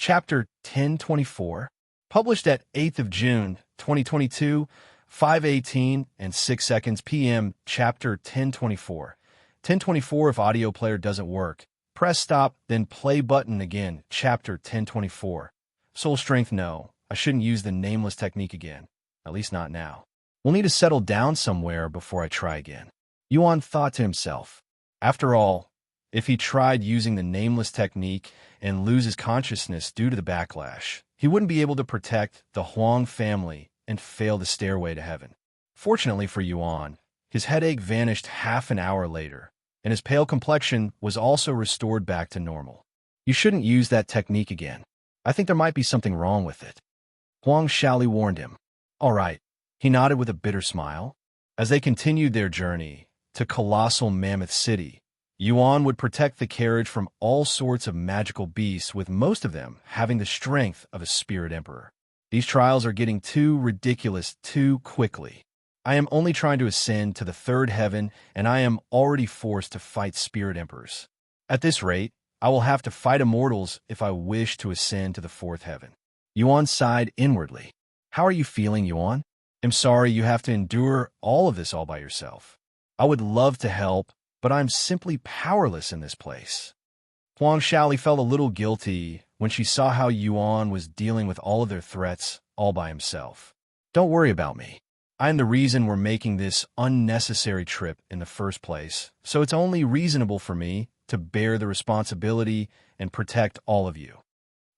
Chapter 1024, published at 8th of June, 2022, 5:18 and 6 seconds p.m. Chapter 1024. 1024 if audio player doesn't work. Press stop, then play button again. Chapter 1024. Soul strength, no. I shouldn't use the nameless technique again. At least not now. We'll need to settle down somewhere before I try again. Yuan thought to himself. After all, if he tried using the nameless technique and loses consciousness due to the backlash, he wouldn't be able to protect the Huang family and fail the stairway to heaven. Fortunately for Yuan, his headache vanished half an hour later, and his pale complexion was also restored back to normal. You shouldn't use that technique again. I think there might be something wrong with it. Huang Shaoli warned him. All right. He nodded with a bitter smile. As they continued their journey to Colossal Mammoth City, Yuan would protect the carriage from all sorts of magical beasts, with most of them having the strength of a spirit emperor. These trials are getting too ridiculous too quickly. I am only trying to ascend to the third heaven, and I am already forced to fight spirit emperors. At this rate, I will have to fight immortals if I wish to ascend to the fourth heaven. Yuan sighed inwardly. How are you feeling, Yuan? I'm sorry you have to endure all of this all by yourself. I would love to help, but I'm simply powerless in this place. Huang Shaoli felt a little guilty when she saw how Yuan was dealing with all of their threats all by himself. Don't worry about me. I am the reason we're making this unnecessary trip in the first place, so it's only reasonable for me to bear the responsibility and protect all of you.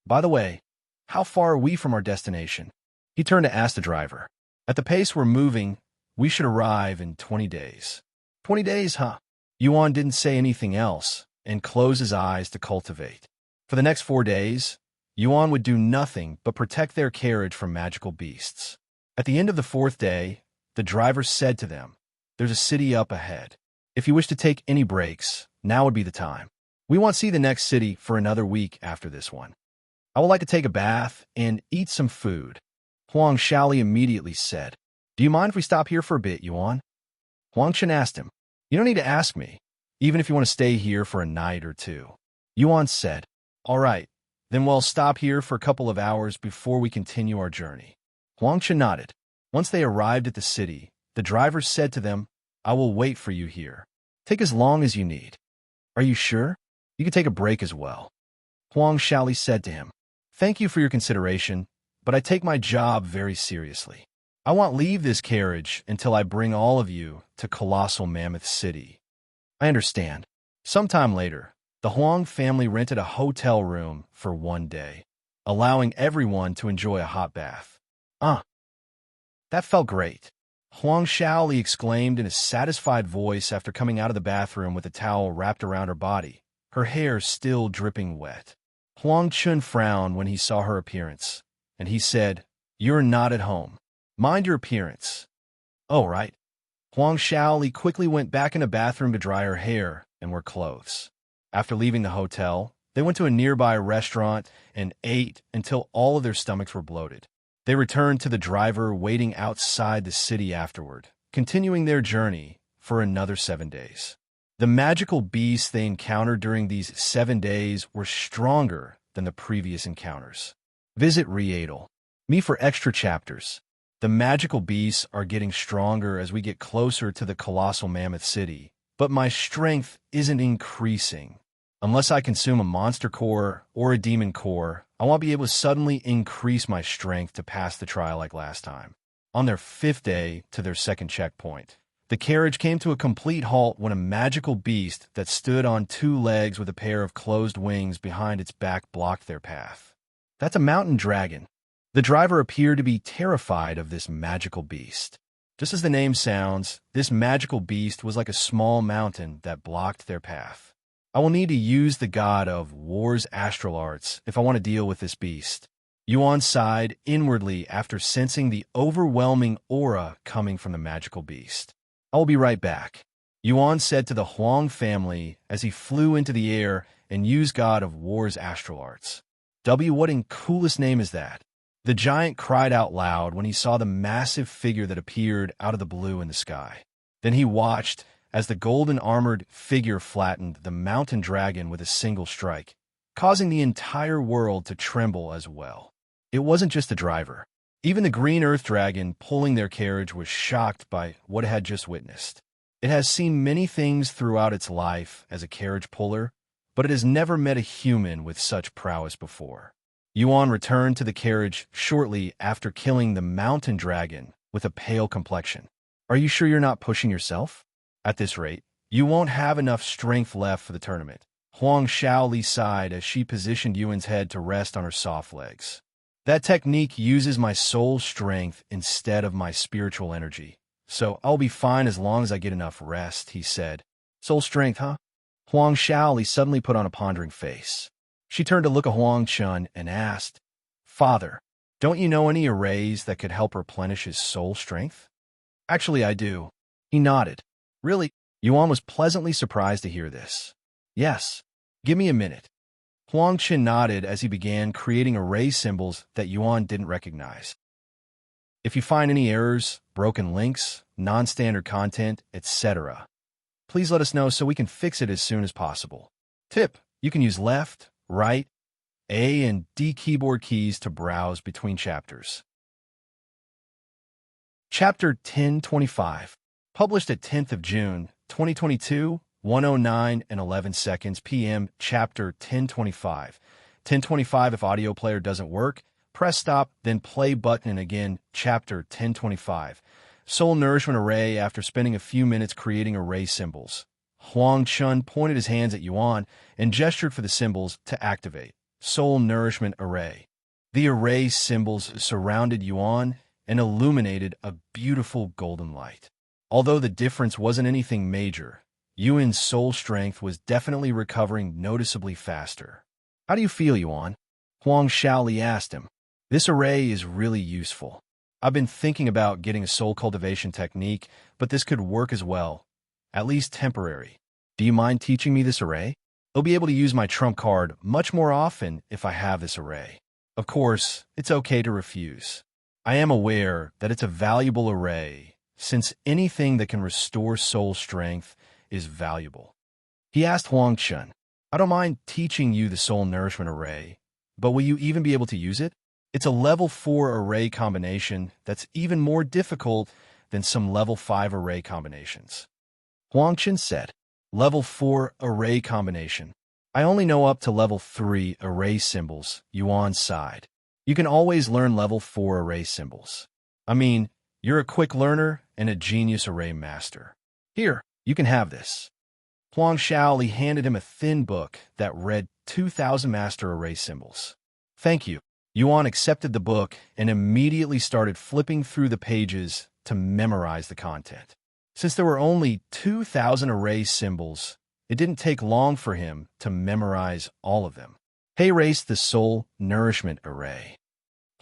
By the way, how far are we from our destination? He turned to ask the driver. At the pace we're moving, we should arrive in 20 days. 20 days, huh? Yuan didn't say anything else and closed his eyes to cultivate. For the next 4 days, Yuan would do nothing but protect their carriage from magical beasts. At the end of the fourth day, the driver said to them, "There's a city up ahead. If you wish to take any breaks, now would be the time. We won't see the next city for another week after this one. I would like to take a bath and eat some food." Huang Shaoli immediately said, "Do you mind if we stop here for a bit, Yuan?" Huang Chen asked him, "You don't need to ask me, even if you want to stay here for a night or two." Yuan said, "All right, then we'll stop here for a couple of hours before we continue our journey." Huang Chen nodded. Once they arrived at the city, the driver said to them, "I will wait for you here. Take as long as you need." "Are you sure? You can take a break as well." Huang Shaoli said to him, "Thank you for your consideration, but I take my job very seriously. I won't leave this carriage until I bring all of you to Colossal Mammoth City." "I understand." Sometime later, the Huang family rented a hotel room for 1 day, allowing everyone to enjoy a hot bath. That felt great," Huang Shaoli exclaimed in a satisfied voice after coming out of the bathroom with a towel wrapped around her body, her hair still dripping wet. Huang Chun frowned when he saw her appearance, and he said, "You're not at home. Mind your appearance." "Oh, right." Huang Shaoli quickly went back in the bathroom to dry her hair and wear clothes. After leaving the hotel, they went to a nearby restaurant and ate until all of their stomachs were bloated. They returned to the driver waiting outside the city afterward, continuing their journey for another 7 days. The magical beasts they encountered during these 7 days were stronger than the previous encounters. Visit Rendezvous. Me for extra chapters. The magical beasts are getting stronger as we get closer to the Colossal Mammoth City, but my strength isn't increasing. Unless I consume a monster core or a demon core, I won't be able to suddenly increase my strength to pass the trial like last time. On their 5th day to their second checkpoint, the carriage came to a complete halt when a magical beast that stood on 2 legs with a pair of closed wings behind its back blocked their path. "That's a mountain dragon." The driver appeared to be terrified of this magical beast. Just as the name sounds, this magical beast was like a small mountain that blocked their path. "I will need to use the god of war's astral arts if I want to deal with this beast." Yuan sighed inwardly after sensing the overwhelming aura coming from the magical beast. "I will be right back," Yuan said to the Huang family as he flew into the air and used god of war's astral arts. What in coolest name is that?" The giant cried out loud when he saw the massive figure that appeared out of the blue in the sky. Then he watched as the golden armored figure flattened the mountain dragon with a single strike, causing the entire world to tremble as well. It wasn't just the driver. Even the green earth dragon pulling their carriage was shocked by what it had just witnessed. It has seen many things throughout its life as a carriage puller, but it has never met a human with such prowess before. Yuan returned to the carriage shortly after killing the mountain dragon with a pale complexion. Are you sure you're not pushing yourself? At this rate, you won't have enough strength left for the tournament. Huang Shaoli sighed as she positioned Yuan's head to rest on her soft legs. That technique uses my soul strength instead of my spiritual energy, so I'll be fine as long as I get enough rest, he said. Soul strength, huh? Huang Shaoli suddenly put on a pondering face. She turned to look at Huang Chun and asked, Father, don't you know any arrays that could help replenish his soul strength? Actually, I do. He nodded. Really? Yuan was pleasantly surprised to hear this. Yes. Give me a minute. Huang Qin nodded as he began creating array symbols that Yuan didn't recognize. If you find any errors, broken links, non-standard content, etc., please let us know so we can fix it as soon as possible. Tip: you can use left, right, A and D keyboard keys to browse between chapters. Chapter 1025, published at 10th of June, 2022, 1:09 and 11 seconds p.m. Chapter 1025. 1025 if audio player doesn't work, press stop, then play button and again. Chapter 1025. Soul Nourishment Array. After spending a few minutes creating array symbols, Huang Chun pointed his hands at Yuan and gestured for the symbols to activate. Soul Nourishment Array. The array symbols surrounded Yuan and illuminated a beautiful golden light. Although the difference wasn't anything major, Yuan's soul strength was definitely recovering noticeably faster. How do you feel, Yuan? Huang Shaoli asked him. This array is really useful. I've been thinking about getting a soul cultivation technique, but this could work as well, at least temporary. Do you mind teaching me this array? I'll be able to use my trump card much more often if I have this array. Of course, it's okay to refuse. I am aware that it's a valuable array, since anything that can restore soul strength is valuable. He asked Huang Chun, I don't mind teaching you the Soul Nourishment Array, but will you even be able to use it? It's a level 4 array combination that's even more difficult than some level 5 array combinations. Huang Chun said, Level 4 array combination. I only know up to level 3 array symbols, Yuan sighed. You can always learn level 4 array symbols. I mean, you're a quick learner and a genius array master. Here, you can have this. Huang Shaoli handed him a thin book that read 2,000 master array symbols. Thank you. Yuan accepted the book and immediately started flipping through the pages to memorize the content. Since there were only 2,000 array symbols, it didn't take long for him to memorize all of them. He erased the Soul Nourishment Array.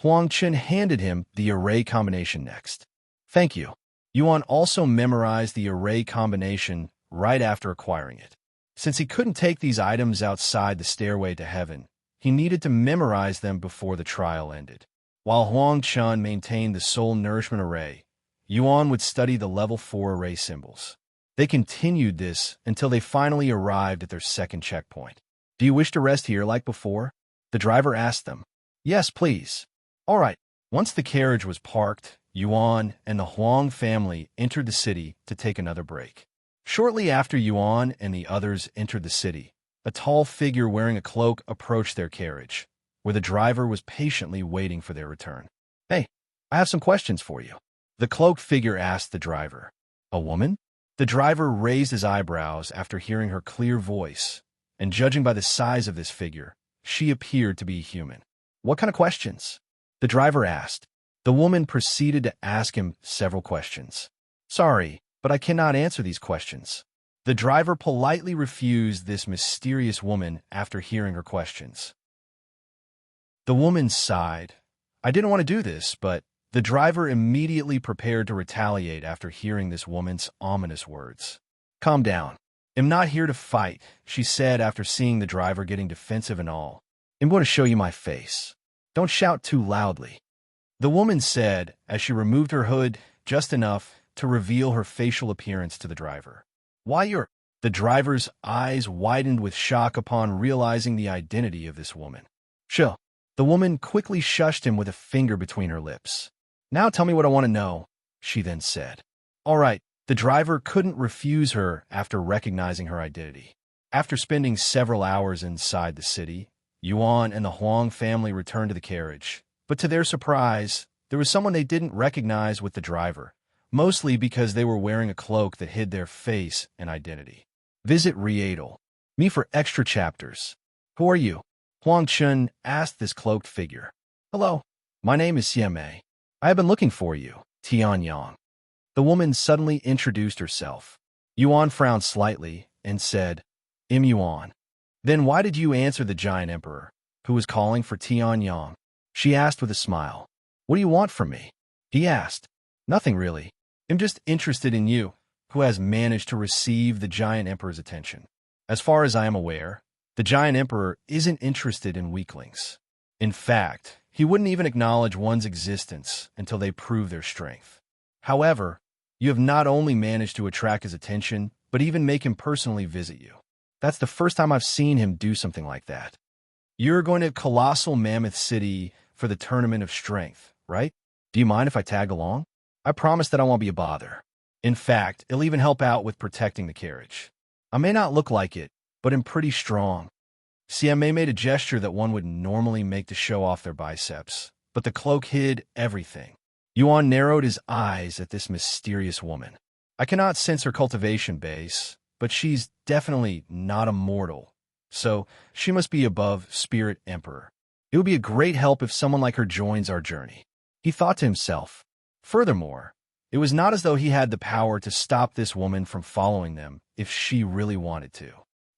Huang Chun handed him the array combination next. Thank you. Yuan also memorized the array combination right after acquiring it. Since he couldn't take these items outside the stairway to heaven, he needed to memorize them before the trial ended. While Huang Chun maintained the Soul Nourishment Array, Yuan would study the level 4 array symbols. They continued this until they finally arrived at their second checkpoint. Do you wish to rest here like before? The driver asked them. Yes, please. All right. Once the carriage was parked, Yuan and the Huang family entered the city to take another break. Shortly after Yuan and the others entered the city, a tall figure wearing a cloak approached their carriage, where the driver was patiently waiting for their return. Hey, I have some questions for you. The cloaked figure asked the driver. A woman? The driver raised his eyebrows after hearing her clear voice, and judging by the size of this figure, she appeared to be human. What kind of questions? The driver asked. The woman proceeded to ask him several questions. Sorry, but I cannot answer these questions. The driver politely refused this mysterious woman after hearing her questions. The woman sighed. I didn't want to do this, but the driver immediately prepared to retaliate after hearing this woman's ominous words. Calm down. I'm not here to fight, she said after seeing the driver getting defensive and all. I'm going to show you my face. Don't shout too loudly. The woman said as she removed her hood just enough to reveal her facial appearance to the driver. Why you're... The driver's eyes widened with shock upon realizing the identity of this woman. Sure. The woman quickly shushed him with a finger between her lips. Now tell me what I want to know, she then said. All right. The driver couldn't refuse her after recognizing her identity. After spending several hours inside the city, Yuan and the Huang family returned to the carriage. But to their surprise, there was someone they didn't recognize with the driver, mostly because they were wearing a cloak that hid their face and identity. Visit Rendezvous. Me for extra chapters. Who are you? Huang Chun asked this cloaked figure. Hello. My name is CMA. I have been looking for you, Tian Yang. The woman suddenly introduced herself. Yuan frowned slightly and said, Yuan. Then why did you answer the giant emperor, who was calling for Tian Yang? She asked with a smile. What do you want from me? He asked. Nothing really. I'm just interested in you, who has managed to receive the giant emperor's attention. As far as I am aware, the giant emperor isn't interested in weaklings. In fact, he wouldn't even acknowledge one's existence until they prove their strength. However, you have not only managed to attract his attention, but even make him personally visit you. That's the first time I've seen him do something like that. You're going to Colossal Mammoth City for the Tournament of Strength, right? Do you mind if I tag along? I promise that I won't be a bother. In fact, it'll even help out with protecting the carriage. I may not look like it, but I'm pretty strong. CMA made a gesture that one would normally make to show off their biceps, but the cloak hid everything. Yuan narrowed his eyes at this mysterious woman. I cannot sense her cultivation base, but she's definitely not a mortal, so she must be above Spirit Emperor. It would be a great help if someone like her joins our journey, he thought to himself. Furthermore, it was not as though he had the power to stop this woman from following them if she really wanted to.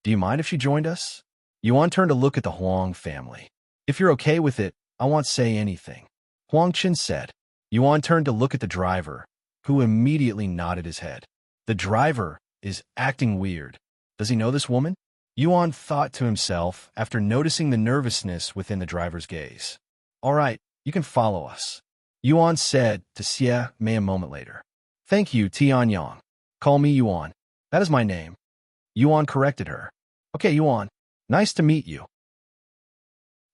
Do you mind if she joined us? Yuan turned to look at the Huang family. If you're okay with it, I won't say anything, Huang Qin said. Yuan turned to look at the driver, who immediately nodded his head. The driver is acting weird. Does he know this woman? Yuan thought to himself after noticing the nervousness within the driver's gaze. All right, you can follow us, Yuan said to Xie Mei a moment later. Thank you, Tian Yang. Call me Yuan. That is my name. Yuan corrected her. Okay, Yuan. Nice to meet you.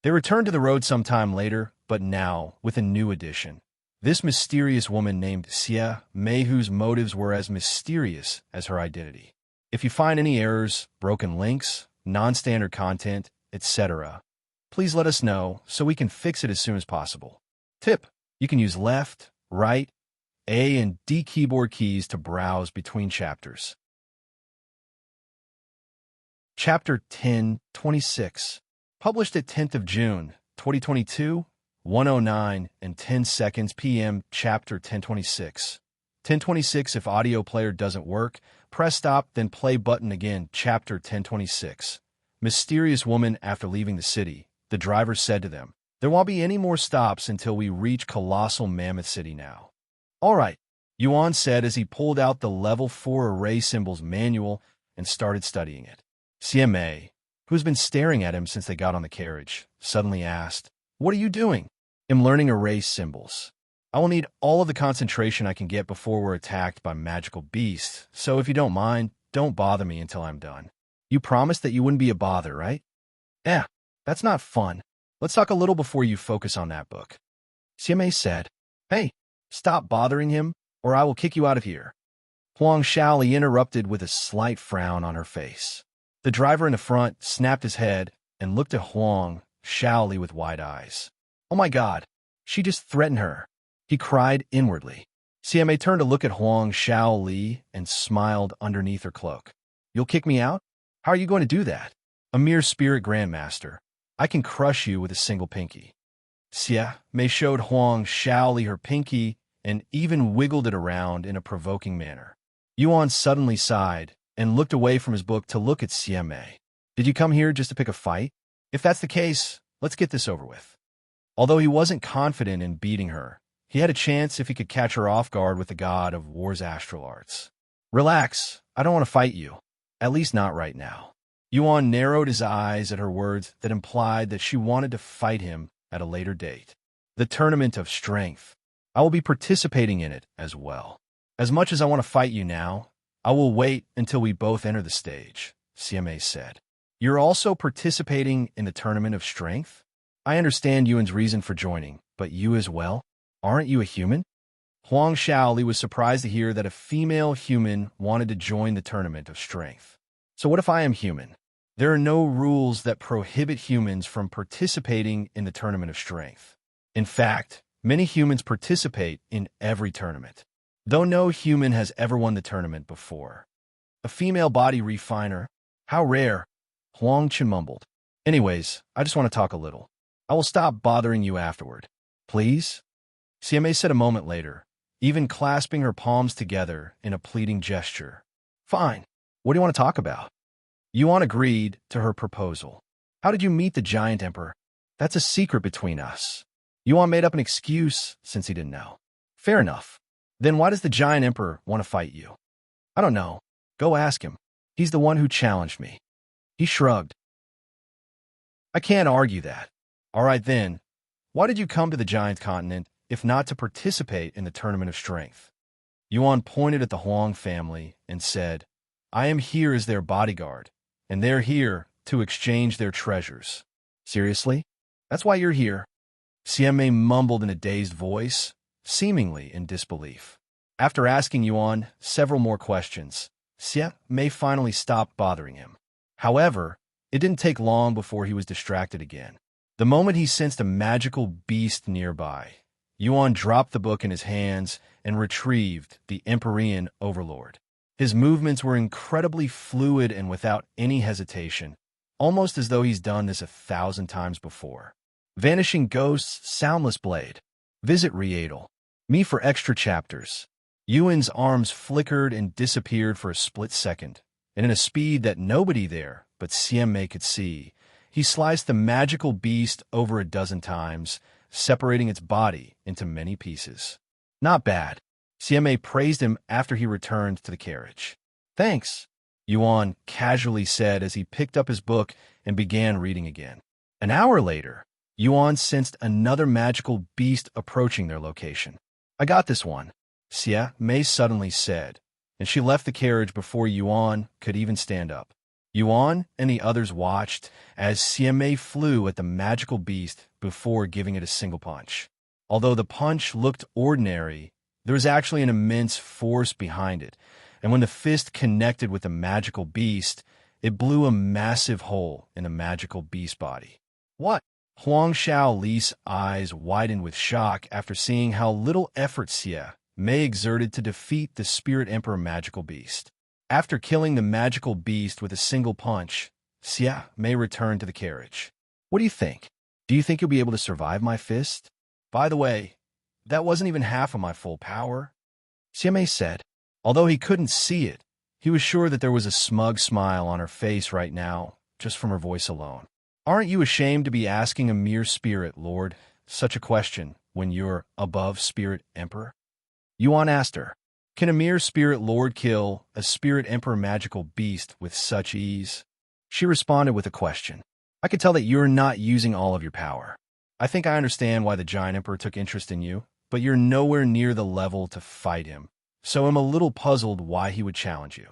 They returned to the road sometime later, but now with a new addition. This mysterious woman named Xie Mei, whose motives were as mysterious as her identity. If you find any errors, broken links, non-standard content, etc., please let us know so we can fix it as soon as possible. Tip: you can use left, right, A and D keyboard keys to browse between chapters. Chapter 1026, published at 10th of June, 2022, 1:09 and 10 seconds p.m. Chapter 1026. 1026 if audio player doesn't work, press stop, then play button again. Chapter 1026. Mysterious woman after leaving the city. The driver said to them, there won't be any more stops until we reach Colossal Mammoth City now. All right, Yuan said as he pulled out the Level 4 Array Symbols manual and started studying it. CMA, who's been staring at him since they got on the carriage, suddenly asked, what are you doing? I'm learning array symbols. I will need all of the concentration I can get before we're attacked by magical beasts, so if you don't mind, don't bother me until I'm done. You promised that you wouldn't be a bother, right? Yeah, that's not fun. Let's talk a little before you focus on that book. CMA said, hey, stop bothering him, or I will kick you out of here. Huang Shaoli interrupted with a slight frown on her face. The driver in the front snapped his head and looked at Huang Shaoli with wide eyes. Oh my God, she just threatened her, he cried inwardly. CMA turned to look at Huang Shaoli and smiled underneath her cloak. You'll kick me out? How are you going to do that? A mere spirit grandmaster. I can crush you with a single pinky. Xie Mei showed Huang Shaoli her pinky and even wiggled it around in a provoking manner. Yuan suddenly sighed and looked away from his book to look at Xie Mei. Did you come here just to pick a fight? If that's the case, let's get this over with. Although he wasn't confident in beating her, he had a chance if he could catch her off guard with the god of war's astral arts. Relax, I don't want to fight you. At least not right now. Yuan narrowed his eyes at her words that implied that she wanted to fight him at a later date. The Tournament of Strength. I will be participating in it as well. As much as I want to fight you now, I will wait until we both enter the stage, CMA said. You're also participating in the Tournament of Strength? I understand Yuan's reason for joining, but you as well? Aren't you a human? Huang Shaoli was surprised to hear that a female human wanted to join the Tournament of Strength. So what if I am human? There are no rules that prohibit humans from participating in the Tournament of Strength. In fact, many humans participate in every tournament, though no human has ever won the tournament before. A female body refiner? How rare, Huang Chen mumbled. Anyways, I just want to talk a little. I will stop bothering you afterward. Please? CMA said a moment later, even clasping her palms together in a pleading gesture. Fine. What do you want to talk about? Yuan agreed to her proposal. How did you meet the Giant Emperor? That's a secret between us. Yuan made up an excuse since he didn't know. Fair enough. Then why does the Giant Emperor want to fight you? I don't know. Go ask him. He's the one who challenged me. He shrugged. I can't argue that. All right then. Why did you come to the Giant Continent if not to participate in the Tournament of Strength? Yuan pointed at the Huang family and said, I am here as their bodyguard, and they're here to exchange their treasures. Seriously? That's why you're here? CMA mumbled in a dazed voice, seemingly in disbelief. After asking Yuan several more questions, CMA finally stopped bothering him. However, it didn't take long before he was distracted again. The moment he sensed a magical beast nearby, Yuan dropped the book in his hands and retrieved the Empyrean Overlord. His movements were incredibly fluid and without any hesitation, almost as though he's done this 1,000 times before. Vanishing Ghosts, Soundless Blade. Visit Rendezvous. Me for extra chapters. Yuan's arms flickered and disappeared for a split second, and in a speed that nobody there but CMA could see, he sliced the magical beast over a dozen times, separating its body into many pieces. Not bad. CMA praised him after he returned to the carriage. Thanks, Yuan casually said as he picked up his book and began reading again. An hour later, Yuan sensed another magical beast approaching their location. I got this one, CMA suddenly said, and she left the carriage before Yuan could even stand up. Yuan and the others watched as CMA flew at the magical beast before giving it a single punch. Although the punch looked ordinary, there was actually an immense force behind it, and when the fist connected with the magical beast, it blew a massive hole in the magical beast body. What? Huang Shaoli's eyes widened with shock after seeing how little effort CMA exerted to defeat the Spirit Emperor magical beast. After killing the magical beast with a single punch, CMA returned to the carriage. What do you think? Do you think you'll be able to survive my fist? By the way, that wasn't even half of my full power, CMA said. Although he couldn't see it, he was sure that there was a smug smile on her face right now, just from her voice alone. Aren't you ashamed to be asking a mere spirit lord such a question when you're above Spirit Emperor? Yuan asked her. Can a mere spirit lord kill a spirit emperor magical beast with such ease? She responded with a question. I could tell that you're not using all of your power. I think I understand why the giant emperor took interest in you, but you're nowhere near the level to fight him, so I'm a little puzzled why he would challenge you.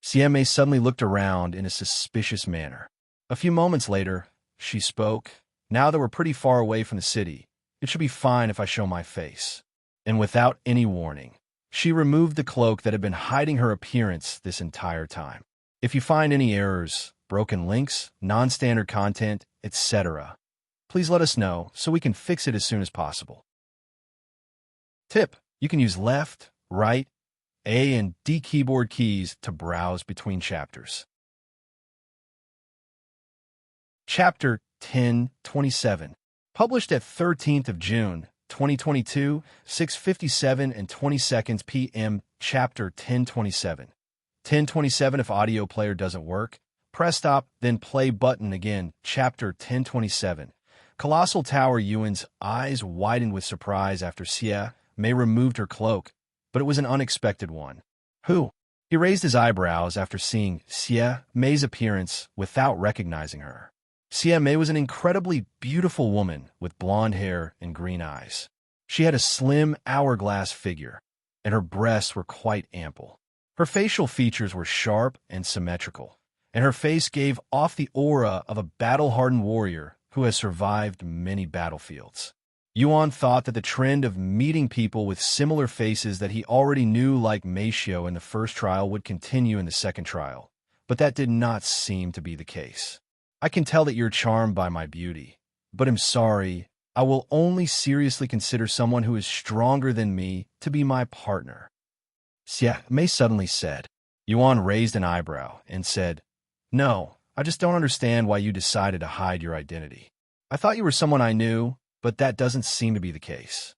CMA suddenly looked around in a suspicious manner. A few moments later, she spoke. Now that we're pretty far away from the city, it should be fine if I show my face. And without any warning, she removed the cloak that had been hiding her appearance this entire time. If you find any errors, broken links, non-standard content, etc., please let us know so we can fix it as soon as possible. Tip: you can use left, right, A and D keyboard keys to browse between chapters. Chapter 1027, published at 13th of June, 2022, 6:57 and 20 seconds p.m. Chapter 1027. 1027 if audio player doesn't work. Press stop, then play button again. Chapter 1027. Colossal Tower. Yuan's eyes widened with surprise after CMA removed her cloak, but it was an unexpected one. Who? He raised his eyebrows after seeing CMA's appearance without recognizing her. CMA was an incredibly beautiful woman with blonde hair and green eyes. She had a slim, hourglass figure, and her breasts were quite ample. Her facial features were sharp and symmetrical, and her face gave off the aura of a battle-hardened warrior who has survived many battlefields. Yuan thought that the trend of meeting people with similar faces that he already knew, like Meishio in the first trial, would continue in the second trial, but that did not seem to be the case. I can tell that you're charmed by my beauty, but I'm sorry, I will only seriously consider someone who is stronger than me to be my partner. Mei suddenly said. Yuan raised an eyebrow and said, No, I just don't understand why you decided to hide your identity. I thought you were someone I knew, but that doesn't seem to be the case.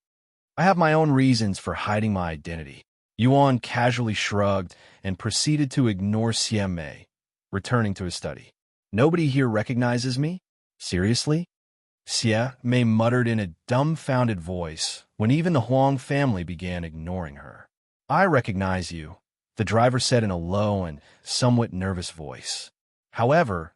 I have my own reasons for hiding my identity. Yuan casually shrugged and proceeded to ignore Mei, returning to his study. Nobody here recognizes me? Seriously? Mei muttered in a dumbfounded voice when even the Huang family began ignoring her. I recognize you, the driver said in a low and somewhat nervous voice. However,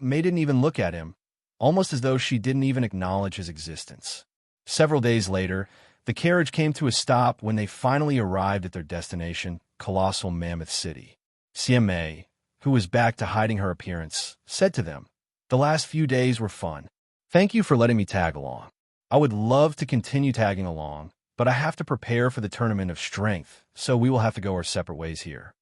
Mei didn't even look at him, almost as though she didn't even acknowledge his existence. Several days later, the carriage came to a stop when they finally arrived at their destination, Colossal Mammoth City. Mei, who was back to hiding her appearance, said to them, The last few days were fun. Thank you for letting me tag along. I would love to continue tagging along, but I have to prepare for the Tournament of Strength, so we will have to go our separate ways here.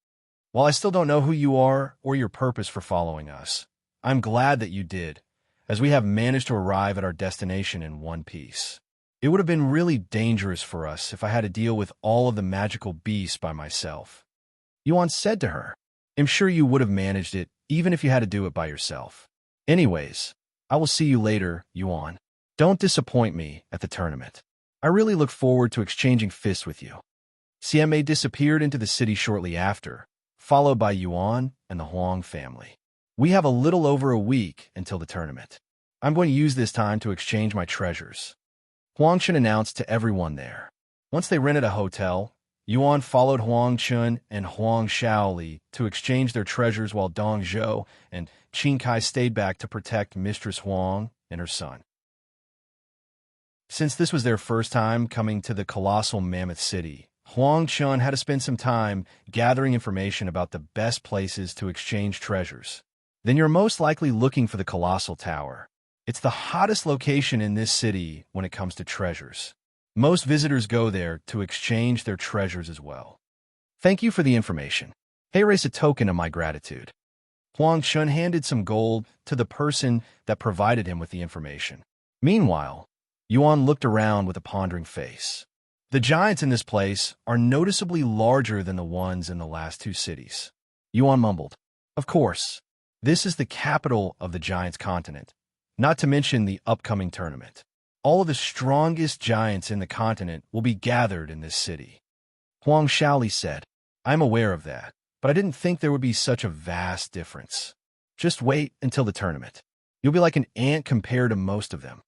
While I still don't know who you are or your purpose for following us, I'm glad that you did, as we have managed to arrive at our destination in one piece. It would have been really dangerous for us if I had to deal with all of the magical beasts by myself. Yuan said to her, I'm sure you would have managed it, even if you had to do it by yourself. Anyways, I will see you later, Yuan. Don't disappoint me at the tournament. I really look forward to exchanging fists with you. Mei disappeared into the city shortly after, followed by Yuan and the Huang family. We have a little over a week until the tournament. I'm going to use this time to exchange my treasures. Huang Chun announced to everyone there. Once they rented a hotel, Yuan followed Huang Chun and Huang Shaoli to exchange their treasures while Dong Zhou and Qin Kai stayed back to protect Mistress Huang and her son. Since this was their first time coming to the Colossal Mammoth City, Huang Chun had to spend some time gathering information about the best places to exchange treasures. Then you're most likely looking for the Colossal Tower. It's the hottest location in this city when it comes to treasures. Most visitors go there to exchange their treasures as well. Thank you for the information. Here is a token of my gratitude. Huang Chun handed some gold to the person that provided him with the information. Meanwhile, Yuan looked around with a pondering face. The giants in this place are noticeably larger than the ones in the last two cities. Yuan mumbled, Of course, this is the capital of the giants' continent, not to mention the upcoming tournament. All of the strongest giants in the continent will be gathered in this city. Huang Shaoli said, I'm aware of that, but I didn't think there would be such a vast difference. Just wait until the tournament. You'll be like an ant compared to most of them.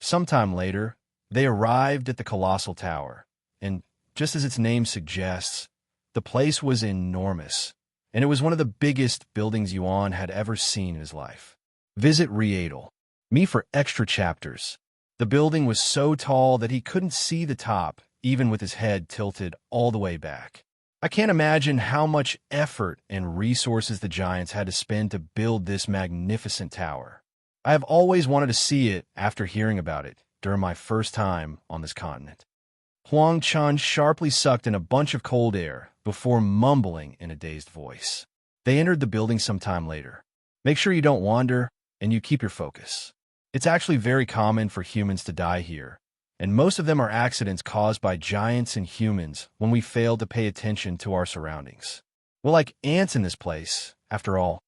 Sometime later, they arrived at the Colossal Tower, and just as its name suggests, the place was enormous, and it was one of the biggest buildings Yuan had ever seen in his life. Visit Readel. Me for extra chapters. The building was so tall that he couldn't see the top, even with his head tilted all the way back. I can't imagine how much effort and resources the giants had to spend to build this magnificent tower. I have always wanted to see it after hearing about it during my first time on this continent. Huang Chun sharply sucked in a bunch of cold air before mumbling in a dazed voice. They entered the building sometime later. Make sure you don't wander and you keep your focus. It's actually very common for humans to die here, and most of them are accidents caused by giants and humans when we fail to pay attention to our surroundings. We're like ants in this place, after all.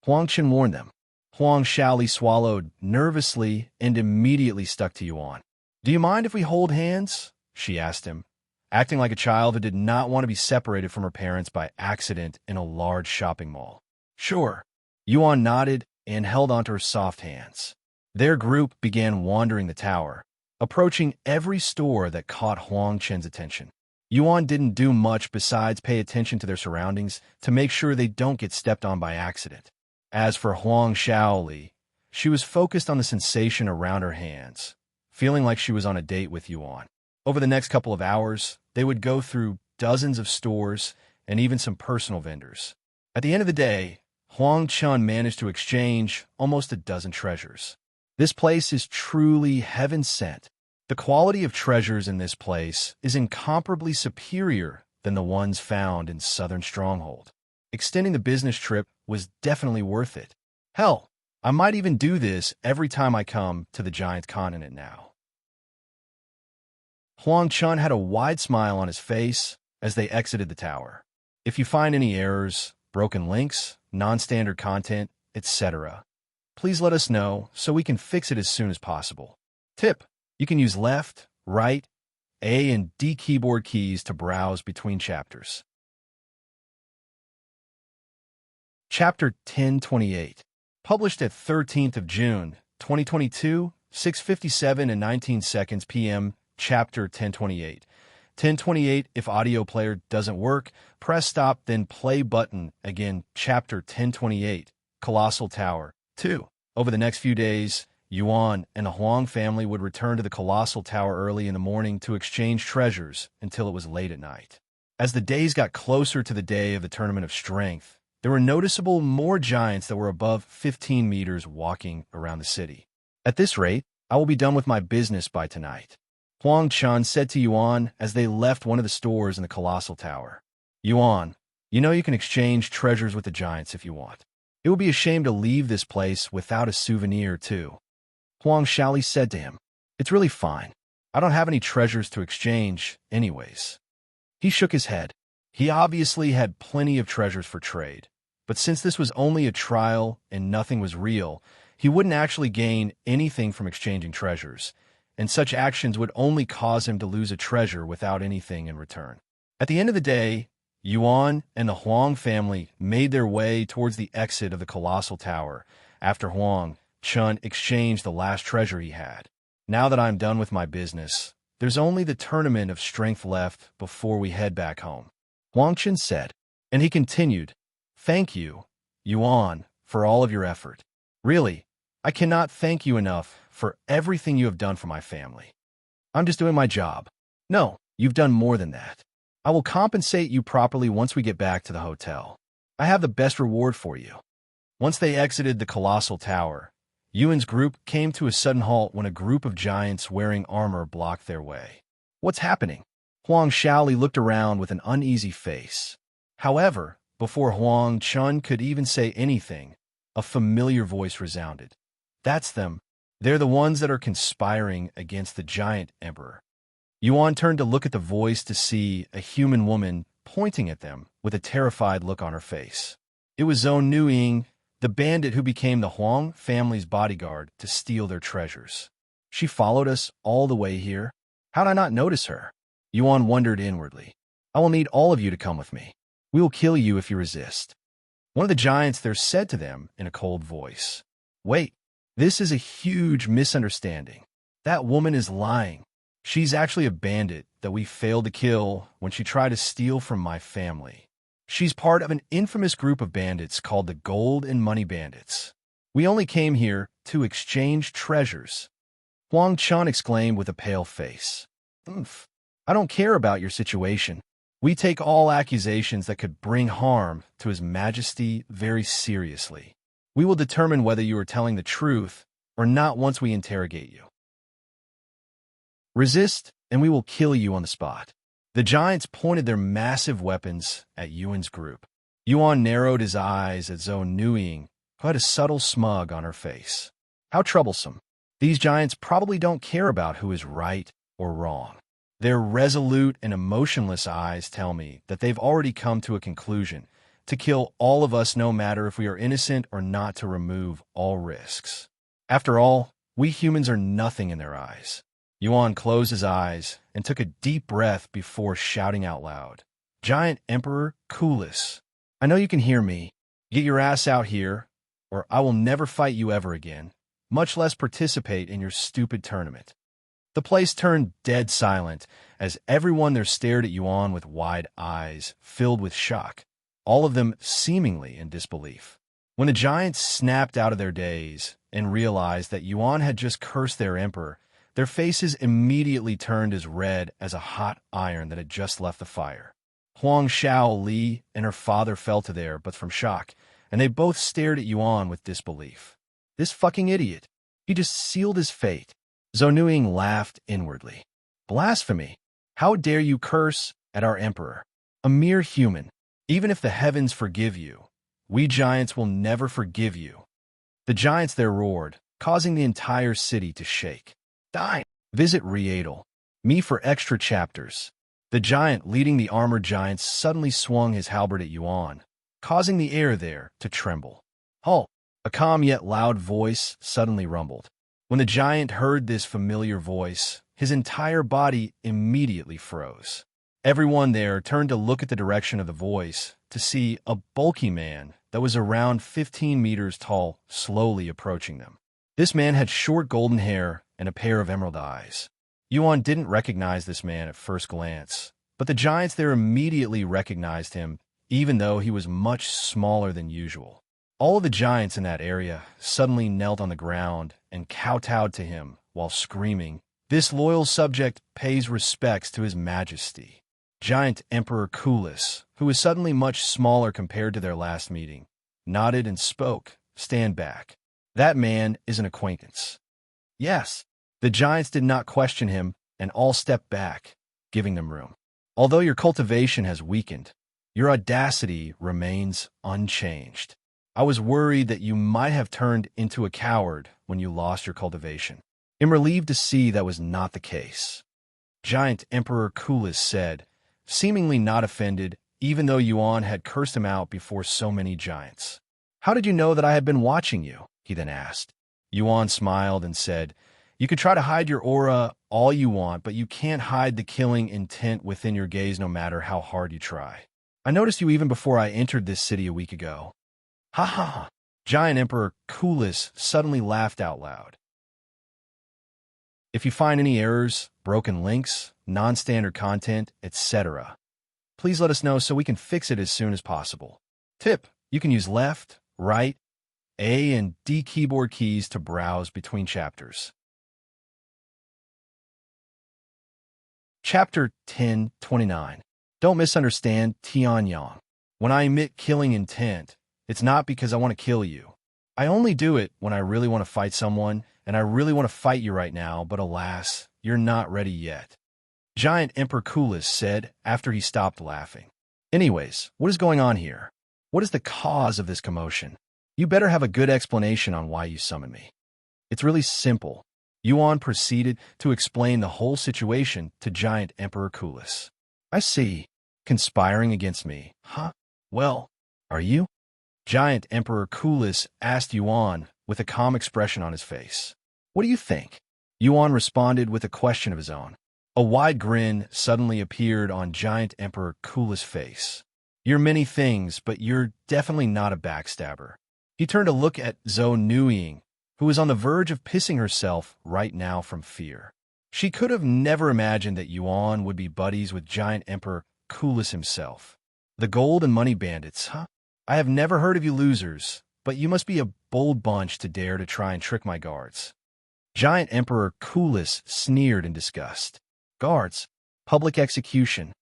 Huang Chun warned them. Huang Shaoli swallowed nervously and immediately stuck to Yuan. Do you mind if we hold hands? She asked him, acting like a child who did not want to be separated from her parents by accident in a large shopping mall. Sure. Yuan nodded and held onto her soft hands. Their group began wandering the tower, approaching every store that caught Huang Chun's attention. Yuan didn't do much besides pay attention to their surroundings to make sure they don't get stepped on by accident. As for Huang Shaoli, she was focused on the sensation around her hands, feeling like she was on a date with Yuan. Over the next couple of hours, they would go through dozens of stores, and even some personal vendors. At the end of the day, Huang Chun managed to exchange almost a dozen treasures. This place is truly heaven sent. The quality of treasures in this place is incomparably superior than the ones found in Southern Stronghold. Extending the business trip was definitely worth it. Hell, I might even do this every time I come to the giant continent now. Huang Chun had a wide smile on his face as they exited the tower. If you find any errors, broken links, non-standard content, etc., please let us know so we can fix it as soon as possible. Tip: you can use left, right, A and D keyboard keys to browse between chapters. Chapter 1028, published at 13th of June, 2022, 6:57 and 19 seconds p.m. Chapter 1028. 1028, if audio player doesn't work, press stop then play button. Again, Chapter 1028, Colossal Tower. 2. Over the next few days, Yuan and the Huang family would return to the Colossal Tower early in the morning to exchange treasures until it was late at night. As the days got closer to the day of the Tournament of Strength, there were noticeable more giants that were above 15 meters walking around the city. At this rate, I will be done with my business by tonight, Huang Chun said to Yuan as they left one of the stores in the Colossal Tower. Yuan, you know you can exchange treasures with the giants if you want. It would be a shame to leave this place without a souvenir, too, Huang Shaoli said to him. It's really fine. I don't have any treasures to exchange, anyways. He shook his head. He obviously had plenty of treasures for trade, but since this was only a trial and nothing was real, he wouldn't actually gain anything from exchanging treasures, and such actions would only cause him to lose a treasure without anything in return. At the end of the day, Yuan and the Huang family made their way towards the exit of the Colossal Tower after Huang Chun exchanged the last treasure he had. Now that I'm done with my business, there's only the Tournament of Strength left before we head back home, Huang Chun said, and he continued, Thank you, Yuan, for all of your effort. Really, I cannot thank you enough for everything you have done for my family. I'm just doing my job. No, you've done more than that. I will compensate you properly once we get back to the hotel. I have the best reward for you. Once they exited the Colossal Tower, Yuan's group came to a sudden halt when a group of giants wearing armor blocked their way. What's happening? Huang Shaoli looked around with an uneasy face. However, before Huang Chun could even say anything, a familiar voice resounded. That's them. They're the ones that are conspiring against the giant emperor. Yuan turned to look at the voice to see a human woman pointing at them with a terrified look on her face. It was Zhou Nuying, the bandit who became the Huang family's bodyguard to steal their treasures. She followed us all the way here. How'd I not notice her? Yuan wondered inwardly. I will need all of you to come with me. We will kill you if you resist. One of the giants there said to them in a cold voice. Wait, this is a huge misunderstanding. That woman is lying. She's actually a bandit that we failed to kill when she tried to steal from my family. She's part of an infamous group of bandits called the Gold and Money Bandits. We only came here to exchange treasures. Huang Chun exclaimed with a pale face. Oomph. I don't care about your situation. We take all accusations that could bring harm to His Majesty very seriously. We will determine whether you are telling the truth or not once we interrogate you. Resist, and we will kill you on the spot. The giants pointed their massive weapons at Yuan's group. Yuan narrowed his eyes at Zhou Nuying, who had a subtle smug on her face. How troublesome. These giants probably don't care about who is right or wrong. Their resolute and emotionless eyes tell me that they've already come to a conclusion, to kill all of us no matter if we are innocent or not, to remove all risks. After all, we humans are nothing in their eyes. Yuan closed his eyes and took a deep breath before shouting out loud. Giant Emperor Kulis, I know you can hear me. Get your ass out here, or I will never fight you ever again, much less participate in your stupid tournament. The place turned dead silent as everyone there stared at Yuan with wide eyes filled with shock, all of them seemingly in disbelief. When the giants snapped out of their daze and realized that Yuan had just cursed their emperor, their faces immediately turned as red as a hot iron that had just left the fire. Huang Xiao Li and her father fell to there, but from shock, and they both stared at Yuan with disbelief. This fucking idiot. He just sealed his fate. Zhou Nuiying laughed inwardly. Blasphemy! How dare you curse at our emperor? A mere human. Even if the heavens forgive you, we giants will never forgive you. The giants there roared, causing the entire city to shake. Die! Visit Readel. Me for extra chapters. The giant leading the armored giants suddenly swung his halberd at Yuan, causing the air there to tremble. Halt! A calm yet loud voice suddenly rumbled. When the giant heard this familiar voice, his entire body immediately froze. Everyone there turned to look at the direction of the voice to see a bulky man that was around 15 meters tall slowly approaching them. This man had short golden hair and a pair of emerald eyes. Yuan didn't recognize this man at first glance, but the giants there immediately recognized him, even though he was much smaller than usual. All of the giants in that area suddenly knelt on the ground and kowtowed to him while screaming, "This loyal subject pays respects to his majesty." Giant Emperor Kulis, who was suddenly much smaller compared to their last meeting, nodded and spoke, "Stand back. That man is an acquaintance." Yes, the giants did not question him and all stepped back, giving them room. Although your cultivation has weakened, your audacity remains unchanged. I was worried that you might have turned into a coward when you lost your cultivation. I'm relieved to see that was not the case. Giant Emperor Kulis said, seemingly not offended, even though Yuan had cursed him out before so many giants. How did you know that I had been watching you? He then asked. Yuan smiled and said, You could try to hide your aura all you want, but you can't hide the killing intent within your gaze no matter how hard you try. I noticed you even before I entered this city a week ago. Ha ha ha. Giant Emperor Kulis suddenly laughed out loud. If you find any errors, broken links, non-standard content, etc., please let us know so we can fix it as soon as possible. Tip: you can use left, right, A and D keyboard keys to browse between chapters. Chapter 1029. Don't misunderstand Tianyang. When I emit killing intent, it's not because I want to kill you. I only do it when I really want to fight someone, and I really want to fight you right now, but alas, you're not ready yet. Giant Emperor Kulis said after he stopped laughing. Anyways, what is going on here? What is the cause of this commotion? You better have a good explanation on why you summoned me. It's really simple. Yuan proceeded to explain the whole situation to Giant Emperor Kulis. I see. Conspiring against me, huh? Well, are you? Giant Emperor Kulis asked Yuan with a calm expression on his face. What do you think? Yuan responded with a question of his own. A wide grin suddenly appeared on Giant Emperor Kulis' face. You're many things, but you're definitely not a backstabber. He turned to look at Zhou Nuiying, who was on the verge of pissing herself right now from fear. She could have never imagined that Yuan would be buddies with Giant Emperor Kulis himself. The gold and money bandits, huh? I have never heard of you losers, but you must be a bold bunch to dare to try and trick my guards. Giant Emperor Kulis sneered in disgust. Guards, public execution.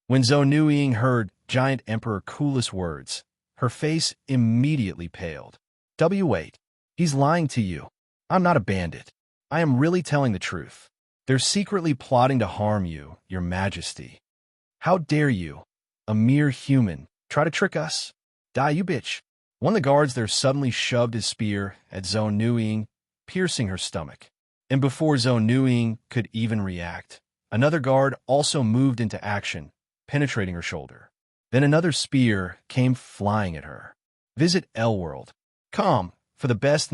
When Zhou Nuiying heard Giant Emperor Kulis' words, her face immediately paled. Wait, he's lying to you. I'm not a bandit. I am really telling the truth. They're secretly plotting to harm you, your majesty. How dare you, a mere human, try to trick us? Die, you bitch. One of the guards there suddenly shoved his spear at Zhou Nuiying, piercing her stomach. And before Zhou Nuiying could even react, another guard also moved into action, penetrating her shoulder. Then another spear came flying at her. Visit L-World. Come, for the best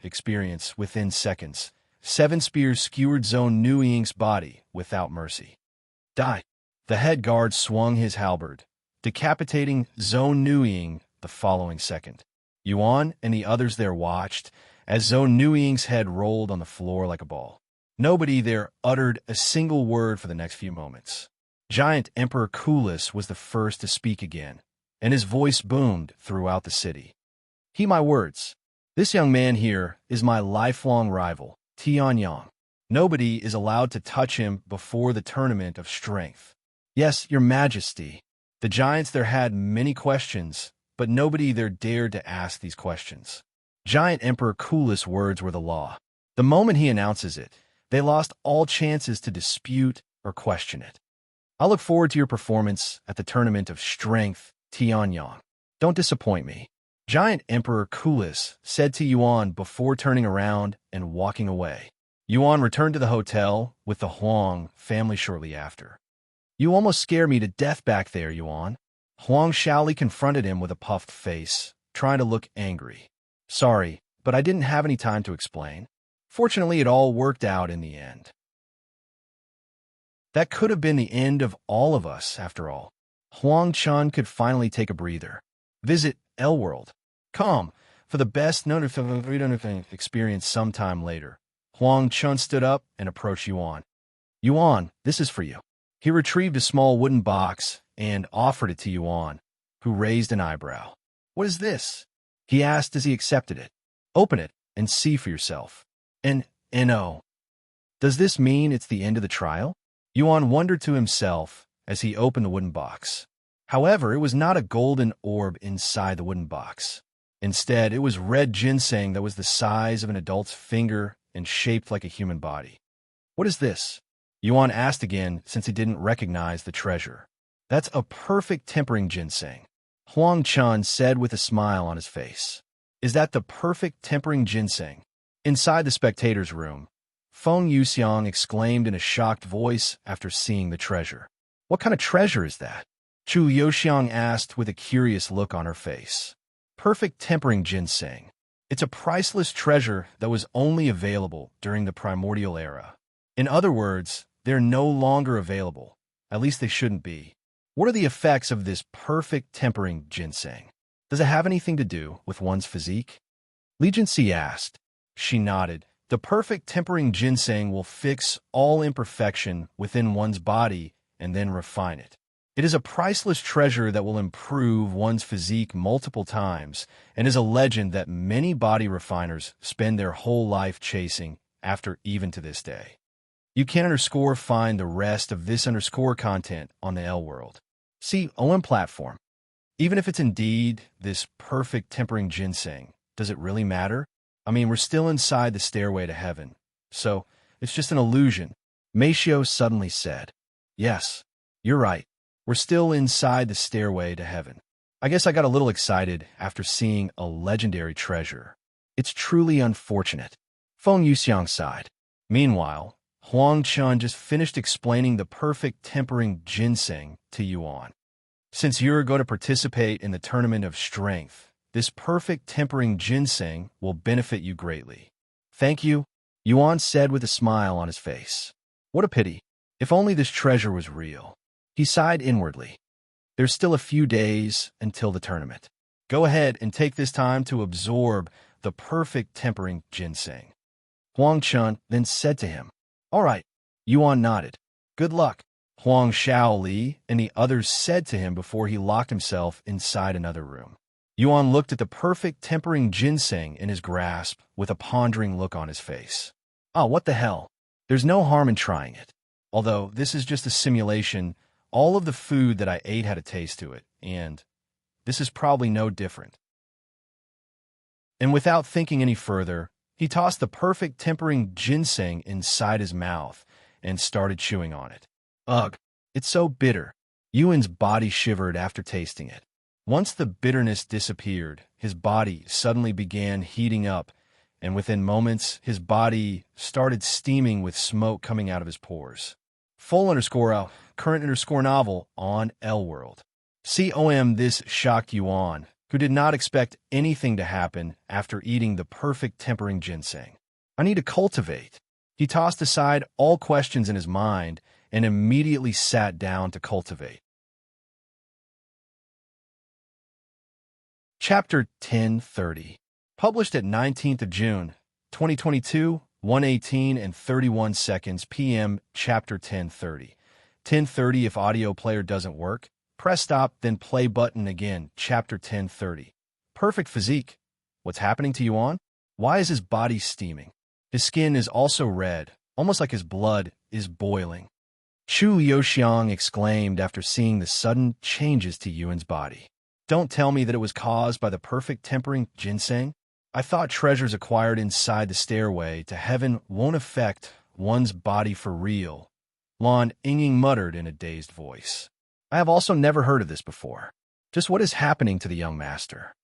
experience within seconds. 7 spears skewered Zhou Nuiying's body without mercy. Die. The head guard swung his halberd, decapitating Zhou Nuiying the following second. Yuan and the others there watched as Zhou Nuiying's head rolled on the floor like a ball. Nobody there uttered a single word for the next few moments. Giant Emperor Kulis was the first to speak again, and his voice boomed throughout the city. Heed my words. This young man here is my lifelong rival, Tianyang. Nobody is allowed to touch him before the tournament of strength. Yes, your majesty. The giants there had many questions, but nobody there dared to ask these questions. Giant Emperor Coolest words were the law. The moment he announces it, they lost all chances to dispute or question it. I look forward to your performance at the Tournament of Strength, Tianyang. Don't disappoint me. Giant Emperor Coolest said to Yuan before turning around and walking away. Yuan returned to the hotel with the Huang family shortly after. You almost scare me to death back there, Yuan. Huang Shaoli confronted him with a puffed face, trying to look angry. Sorry, but I didn't have any time to explain. Fortunately, it all worked out in the end. That could have been the end of all of us, after all. Huang Chun could finally take a breather. Visit L-World. Come, for the best experience sometime later. Huang Chun stood up and approached Yuan. Yuan, this is for you. He retrieved a small wooden box and offered it to Yuan, who raised an eyebrow. What is this? He asked as he accepted it. Open it and see for yourself. N-O. Does this mean it's the end of the trial? Yuan wondered to himself as he opened the wooden box. However, it was not a golden orb inside the wooden box. Instead, it was red ginseng that was the size of an adult's finger and shaped like a human body. What is this? Yuan asked again since he didn't recognize the treasure. That's a perfect tempering ginseng. Huang Chun said with a smile on his face. Is that the perfect tempering ginseng? Inside the spectators' room, Feng Yuxiang exclaimed in a shocked voice after seeing the treasure. What kind of treasure is that? Chu Youxiang asked with a curious look on her face. Perfect tempering ginseng. It's a priceless treasure that was only available during the primordial era. In other words, they're no longer available. At least they shouldn't be. What are the effects of this perfect tempering ginseng? Does it have anything to do with one's physique? Legion C asked. She nodded. The perfect tempering ginseng will fix all imperfection within one's body and then refine it. It is a priceless treasure that will improve one's physique multiple times and is a legend that many body refiners spend their whole life chasing after even to this day. You can find the rest of this content on the L-World. See OM platform. Even if it's indeed this perfect tempering ginseng, does it really matter? I mean, we're still inside the stairway to heaven, so it's just an illusion. Meishio suddenly said. Yes, you're right. We're still inside the stairway to heaven. I guess I got a little excited after seeing a legendary treasure. It's truly unfortunate. Feng Yuxiang sighed. Meanwhile, Huang Chun just finished explaining the perfect tempering ginseng to Yuan. Since you're going to participate in the Tournament of Strength, this perfect tempering ginseng will benefit you greatly. Thank you, Yuan said with a smile on his face. What a pity. If only this treasure was real. He sighed inwardly. There's still a few days until the tournament. Go ahead and take this time to absorb the perfect tempering ginseng. Huang Chun then said to him, All right. Yuan nodded. Good luck. Huang Shaoli and the others said to him before he locked himself inside another room. Yuan looked at the perfect tempering ginseng in his grasp with a pondering look on his face. Oh, what the hell? There's no harm in trying it. Although this is just a simulation, all of the food that I ate had a taste to it, and this is probably no different. And without thinking any further, he tossed the perfect tempering ginseng inside his mouth and started chewing on it. Ugh, it's so bitter. Yuan's body shivered after tasting it. Once the bitterness disappeared, his body suddenly began heating up, and within moments, his body started steaming with smoke coming out of his pores. Current_novel on L-World. COM This shocked Yuan, who did not expect anything to happen after eating the perfect tempering ginseng. I need to cultivate. He tossed aside all questions in his mind and immediately sat down to cultivate. Chapter 1030. Published at 19th of June, 2022, 1:18 and 31 seconds p.m. Chapter 1030. 1030 if audio player doesn't work. Press stop, then play button again. Chapter 1030. Perfect physique. What's happening to Yuan? Why is his body steaming? His skin is also red, almost like his blood is boiling. Xu Jiaqi exclaimed after seeing the sudden changes to Yuan's body. Don't tell me that it was caused by the perfect tempering ginseng? I thought treasures acquired inside the stairway to heaven won't affect one's body for real, Lan Yinging muttered in a dazed voice. I have also never heard of this before. Just what is happening to the young master?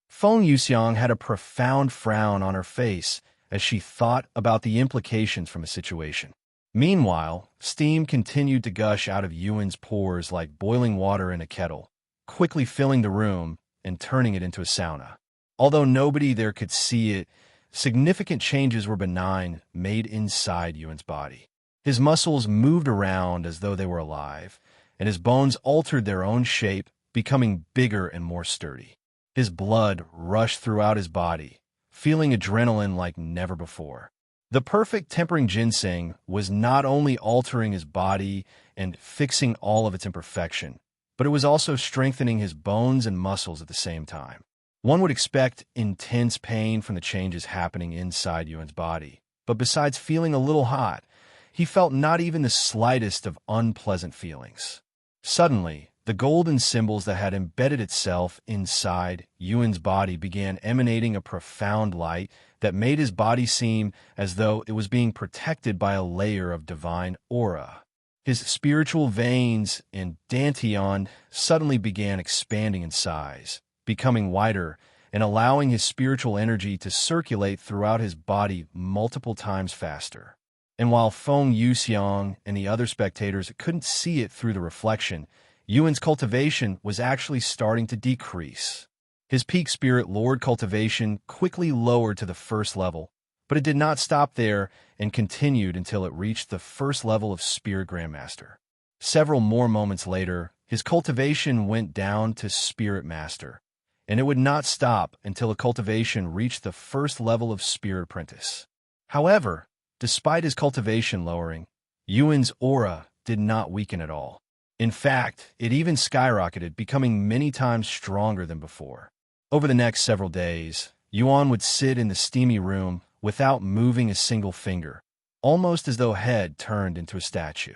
Feng Yuxiang had a profound frown on her face as she thought about the implications from a situation. Meanwhile, steam continued to gush out of Yuan's pores like boiling water in a kettle, quickly filling the room and turning it into a sauna. Although nobody there could see it, significant changes were benign made inside Yuan's body. His muscles moved around as though they were alive, and his bones altered their own shape, becoming bigger and more sturdy. His blood rushed throughout his body, feeling adrenaline like never before. The perfect tempering ginseng was not only altering his body and fixing all of its imperfection, but it was also strengthening his bones and muscles at the same time. One would expect intense pain from the changes happening inside Yuan's body, but besides feeling a little hot, he felt not even the slightest of unpleasant feelings. Suddenly, the golden symbols that had embedded itself inside Yuan's body began emanating a profound light that made his body seem as though it was being protected by a layer of divine aura. His spiritual veins and dantian suddenly began expanding in size, becoming wider and allowing his spiritual energy to circulate throughout his body multiple times faster. And while Feng Yuxiang and the other spectators couldn't see it through the reflection, Yuan's cultivation was actually starting to decrease. His peak spirit lord cultivation quickly lowered to the first level, but it did not stop there and continued until it reached the first level of Spirit Grandmaster. Several more moments later, his cultivation went down to Spirit Master, and it would not stop until a cultivation reached the first level of Spirit Apprentice. However, despite his cultivation lowering, Yuan's aura did not weaken at all. In fact, it even skyrocketed, becoming many times stronger than before. Over the next several days, Yuan would sit in the steamy room without moving a single finger, almost as though head turned into a statue.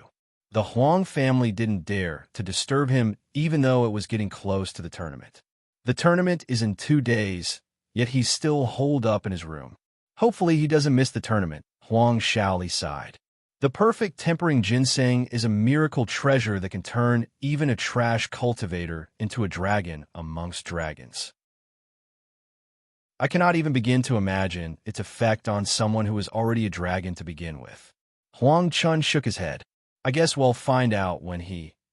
The Huang family didn't dare to disturb him even though it was getting close to the tournament. The tournament is in 2 days, yet he's still holed up in his room. Hopefully he doesn't miss the tournament, Huang Shaoli sighed. The perfect tempering ginseng is a miracle treasure that can turn even a trash cultivator into a dragon amongst dragons. I cannot even begin to imagine its effect on someone who is already a dragon to begin with. Huang Chun shook his head. I guess we'll find out when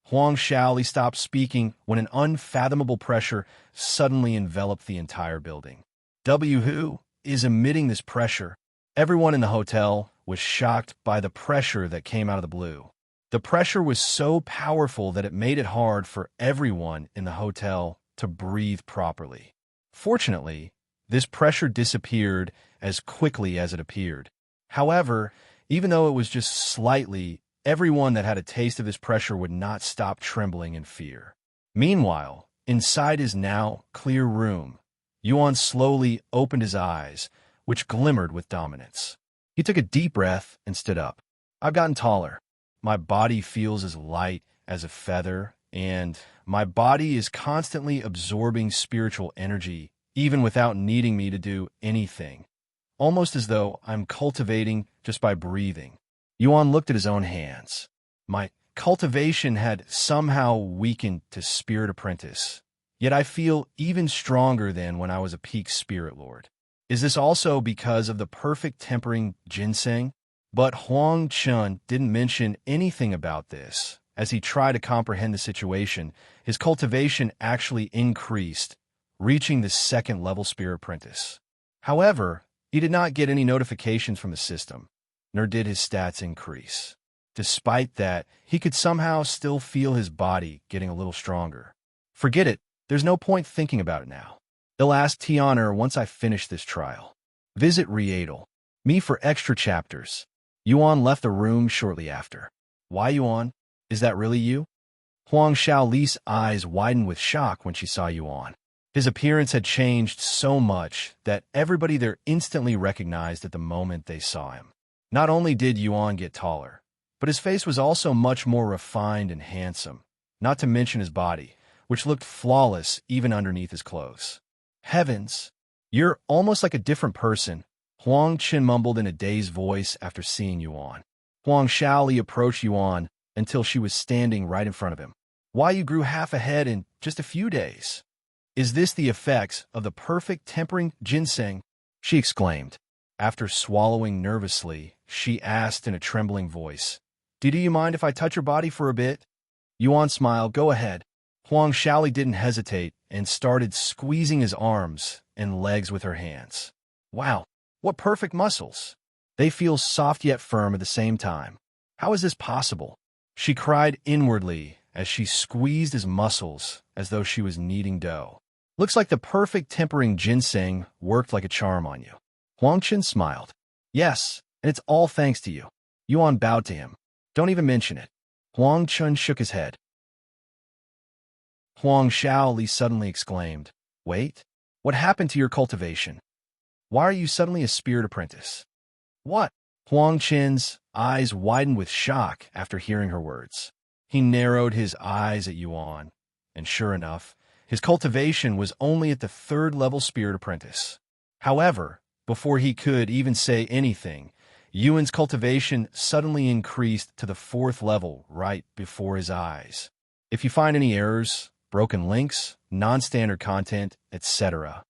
Huang Shaoli stopped speaking when an unfathomable pressure suddenly enveloped the entire building. Who is emitting this pressure? Everyone in the hotel was shocked by the pressure that came out of the blue. The pressure was so powerful that it made it hard for everyone in the hotel to breathe properly. Fortunately, this pressure disappeared as quickly as it appeared. However, even though it was just slightly, everyone that had a taste of this pressure would not stop trembling in fear. Meanwhile, inside his now clear room, Yuan slowly opened his eyes, which glimmered with dominance. He took a deep breath and stood up. I've gotten taller. My body feels as light as a feather, and my body is constantly absorbing spiritual energy, even without needing me to do anything, almost as though I'm cultivating just by breathing. Yuan looked at his own hands. My cultivation had somehow weakened to Spirit Apprentice, yet I feel even stronger than when I was a peak Spirit Lord. Is this also because of the perfect tempering ginseng? But Huang Chun didn't mention anything about this. As he tried to comprehend the situation, his cultivation actually increased, reaching the 2nd level Spirit Apprentice. However, he did not get any notifications from the system, nor did his stats increase. Despite that, he could somehow still feel his body getting a little stronger. Forget it, there's no point thinking about it now. They'll ask Tianer once I finish this trial. Visit Readel. Me for extra chapters. Yuan left the room shortly after. Why, Yuan? Is that really you? Huang Shaoli's eyes widened with shock when she saw Yuan. His appearance had changed so much that everybody there instantly recognized at the moment they saw him. Not only did Yuan get taller, But his face was also much more refined and handsome, not to mention his body, which looked flawless even underneath his clothes. Heavens, you're almost like a different person, Huang Qin mumbled in a dazed voice after seeing Yuan. Huang Shaoli approached Yuan until she was standing right in front of him. Why, you grew half a head in just a few days. Is this the effects of the perfect tempering ginseng? She exclaimed. After swallowing nervously, she asked in a trembling voice, Do you mind if I touch your body for a bit? Yuan smiled. Go ahead. Huang Shaoli didn't hesitate and started squeezing his arms and legs with her hands. Wow, what perfect muscles. They feel soft yet firm at the same time. How is this possible? She cried inwardly as she squeezed his muscles as though she was kneading dough. Looks like the perfect tempering ginseng worked like a charm on you. Huang Qin smiled. Yes, and it's all thanks to you. Yuan bowed to him. Don't even mention it. Huang Qin shook his head. Huang Shaoli suddenly exclaimed, Wait, what happened to your cultivation? Why are you suddenly a spirit apprentice? What? Huang Qin's eyes widened with shock after hearing her words. He narrowed his eyes at Yuan, and sure enough, his cultivation was only at the 3rd level spirit apprentice. However, before he could even say anything, Yuan's cultivation suddenly increased to the 4th level right before his eyes. If you find any errors, broken links, non-standard content, etc.,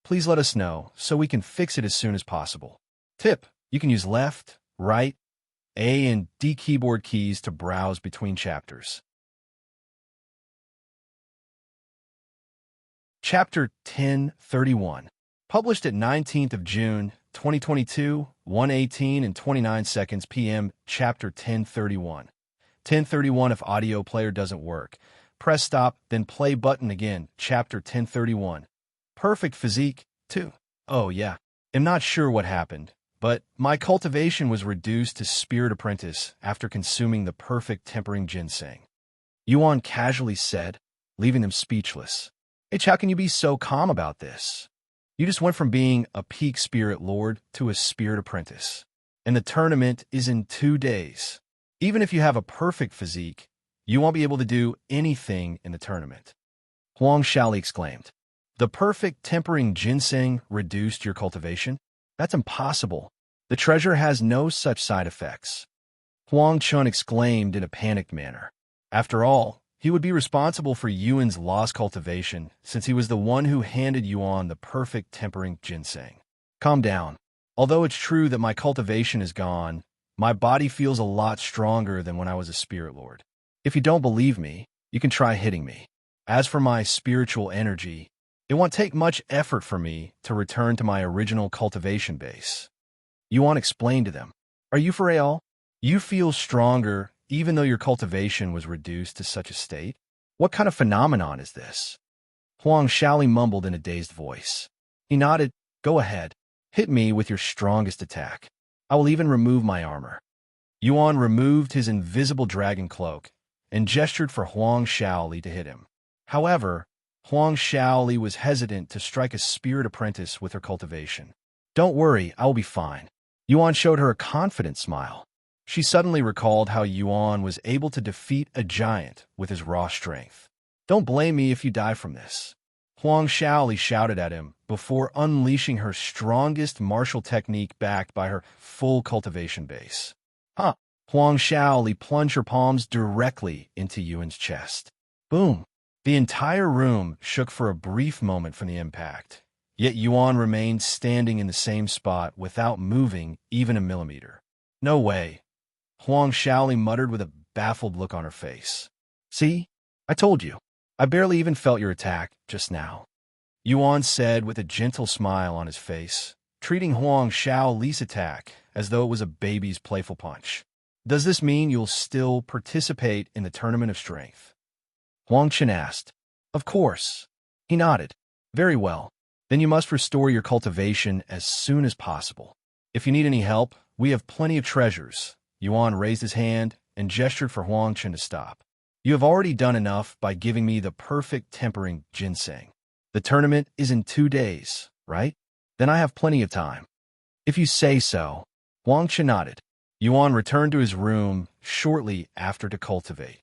please let us know so we can fix it as soon as possible. Tip: you can use left, right, A and D keyboard keys to browse between chapters. Chapter 1031. Published at 19th of June, 2022, 1:18 and 29 seconds p.m. Chapter 1031. 1031 if audio player doesn't work. Press stop, then play button again. Chapter 1031. Perfect physique, too. Oh yeah. I'm not sure what happened, but my cultivation was reduced to spirit apprentice after consuming the perfect tempering ginseng. Yuan casually said, leaving them speechless. H, how can you be so calm about this? You just went from being a peak spirit lord to a spirit apprentice. And the tournament is in 2 days. Even if you have a perfect physique, you won't be able to do anything in the tournament. Huang Shaoli exclaimed. The perfect tempering ginseng reduced your cultivation? That's impossible. The treasure has no such side effects. Huang Chun exclaimed in a panicked manner. After all, he would be responsible for Yuan's lost cultivation since he was the one who handed Yuan the perfect tempering ginseng. Calm down. Although it's true that my cultivation is gone, my body feels a lot stronger than when I was a spirit lord. If you don't believe me, you can try hitting me. As for my spiritual energy, it won't take much effort for me to return to my original cultivation base. Yuan explained to them. Are you for real? You feel stronger even though your cultivation was reduced to such a state? What kind of phenomenon is this? Huang Shaoli mumbled in a dazed voice. He nodded. Go ahead. Hit me with your strongest attack. I will even remove my armor. Yuan removed his invisible dragon cloak and gestured for Huang Shaoli to hit him. However, Huang Shaoli was hesitant to strike a spirit apprentice with her cultivation. Don't worry, I will be fine. Yuan showed her a confident smile. She suddenly recalled how Yuan was able to defeat a giant with his raw strength. Don't blame me if you die from this. Huang Shaoli shouted at him before unleashing her strongest martial technique backed by her full cultivation base. Huh. Huang Shaoli plunged her palms directly into Yuan's chest. Boom. The entire room shook for a brief moment from the impact, yet Yuan remained standing in the same spot without moving even a millimeter. No way. Huang Shaoli muttered with a baffled look on her face. See? I told you. I barely even felt your attack just now. Yuan said with a gentle smile on his face, treating Huang Shaoli's attack as though it was a baby's playful punch. Does this mean you'll still participate in the Tournament of Strength? Huang Qin asked. Of course. He nodded. Very well. Then you must restore your cultivation as soon as possible. If you need any help, we have plenty of treasures. Yuan raised his hand and gestured for Huang Qin to stop. You have already done enough by giving me the perfect tempering ginseng. The tournament is in 2 days, right? Then I have plenty of time. If you say so. Huang Qin nodded. Yuan returned to his room shortly after to cultivate.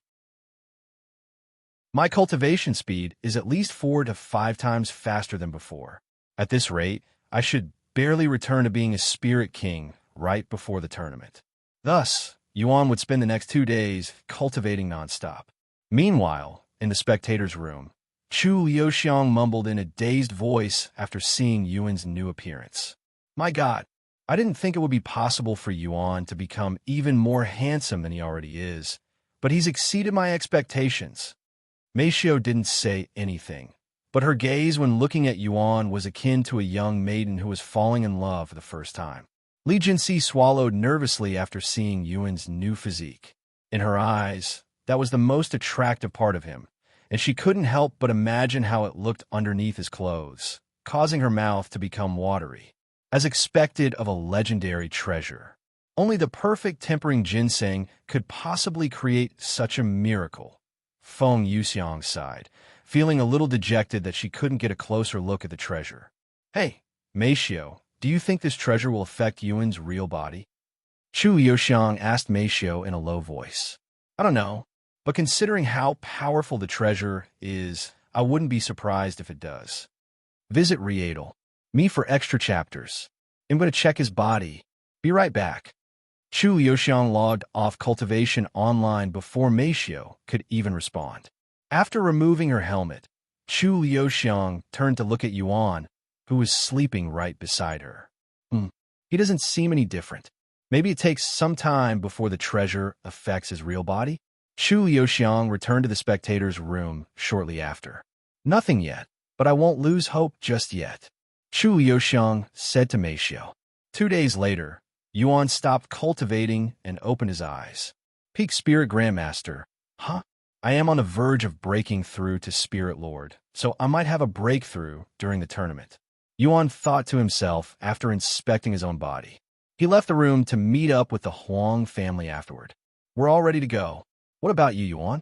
My cultivation speed is at least 4 to 5 times faster than before. At this rate, I should barely return to being a spirit king right before the tournament. Thus, Yuan would spend the next 2 days cultivating nonstop. Meanwhile, in the spectator's room, Chu Liuxiang mumbled in a dazed voice after seeing Yuan's new appearance. My God, I didn't think it would be possible for Yuan to become even more handsome than he already is, but he's exceeded my expectations. Mei Xiao didn't say anything, but her gaze when looking at Yuan was akin to a young maiden who was falling in love for the first time. Li Jinxi swallowed nervously after seeing Yuan's new physique. In her eyes, that was the most attractive part of him, and she couldn't help but imagine how it looked underneath his clothes, causing her mouth to become watery. As expected of a legendary treasure, only the perfect tempering ginseng could possibly create such a miracle. Feng Yuxiang sighed, feeling a little dejected that she couldn't get a closer look at the treasure. Hey, Mei Xiao, do you think this treasure will affect Yuan's real body? Chu Liuxiang asked Mei Xiao in a low voice. I don't know, but considering how powerful the treasure is, I wouldn't be surprised if it does. Visit Rendezvous. Me for extra chapters. I'm going to check his body. Be right back. Chu Liuxiang logged off cultivation online before Mei Xiao could even respond. After removing her helmet, Chu Liuxiang turned to look at Yuan, who was sleeping right beside her. He doesn't seem any different. Maybe it takes some time before the treasure affects his real body? Chu Liuxiang returned to the spectator's room shortly after. Nothing yet, but I won't lose hope just yet, Chu Liuxiang said to Mei Xiao. 2 days later, Yuan stopped cultivating and opened his eyes. Peak Spirit Grandmaster. Huh? I am on the verge of breaking through to Spirit Lord, so I might have a breakthrough during the tournament. Yuan thought to himself after inspecting his own body. He left the room to meet up with the Huang family afterward. We're all ready to go. What about you, Yuan?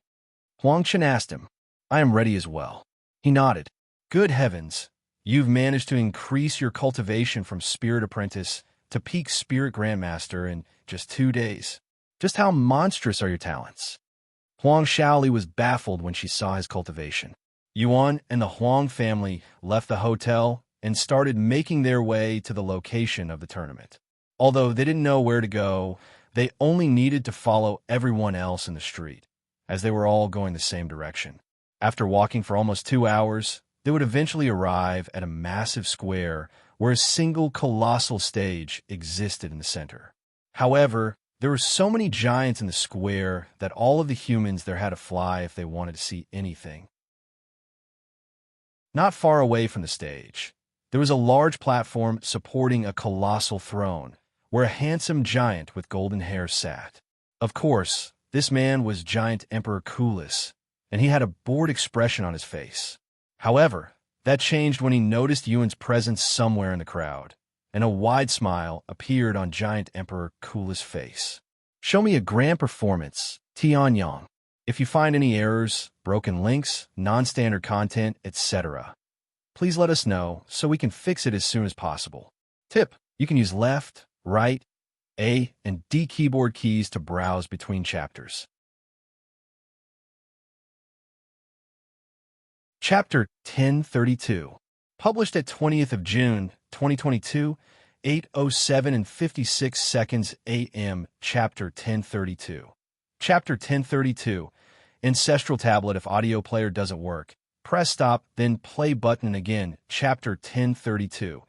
Huang Chen asked him. I am ready as well. He nodded. Good heavens, you've managed to increase your cultivation from Spirit Apprentice to Peak Spirit Grandmaster in just 2 days. Just how monstrous are your talents? Huang Shaoli was baffled when she saw his cultivation. Yuan and the Huang family left the hotel and started making their way to the location of the tournament. Although they didn't know where to go, they only needed to follow everyone else in the street, as they were all going the same direction. After walking for almost 2 hours, they would eventually arrive at a massive square where a single colossal stage existed in the center. However, there were so many giants in the square that all of the humans there had to fly if they wanted to see anything. Not far away from the stage, there was a large platform supporting a colossal throne, where a handsome giant with golden hair sat. Of course, this man was Giant Emperor Kulis, and he had a bored expression on his face. However, that changed when he noticed Yuan's presence somewhere in the crowd, and a wide smile appeared on Giant Emperor Kulis' face. Show me a grand performance, Tianyang. If you find any errors, broken links, non-standard content, etc., please let us know so we can fix it as soon as possible. Tip: you can use left, right, A, and D keyboard keys to browse between chapters. Chapter 1032, published at 20th of June, 2022, 8:07 and 56 seconds AM, Chapter 1032. Chapter 1032, Ancestral Tablet. If audio player doesn't work, press stop, then play button again. Chapter 1032,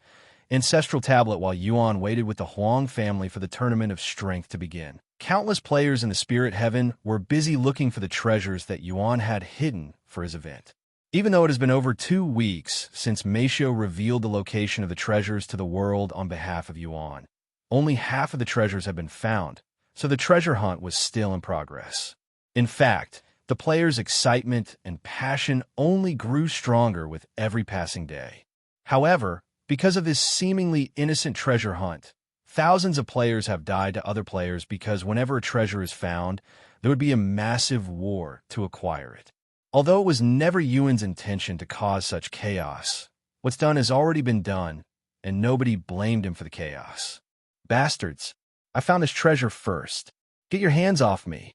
Ancestral Tablet. While Yuan waited with the Huang family for the Tournament of Strength to begin, countless players in the Spirit Heaven were busy looking for the treasures that Yuan had hidden for his event. Even though it has been over 2 weeks since Mei Xiao revealed the location of the treasures to the world on behalf of Yuan, only half of the treasures have been found, so the treasure hunt was still in progress. In fact, the players' excitement and passion only grew stronger with every passing day. However, because of this seemingly innocent treasure hunt, thousands of players have died to other players because whenever a treasure is found, there would be a massive war to acquire it. Although it was never Yuan's intention to cause such chaos, what's done has already been done, and nobody blamed him for the chaos. Bastards, I found this treasure first. Get your hands off me.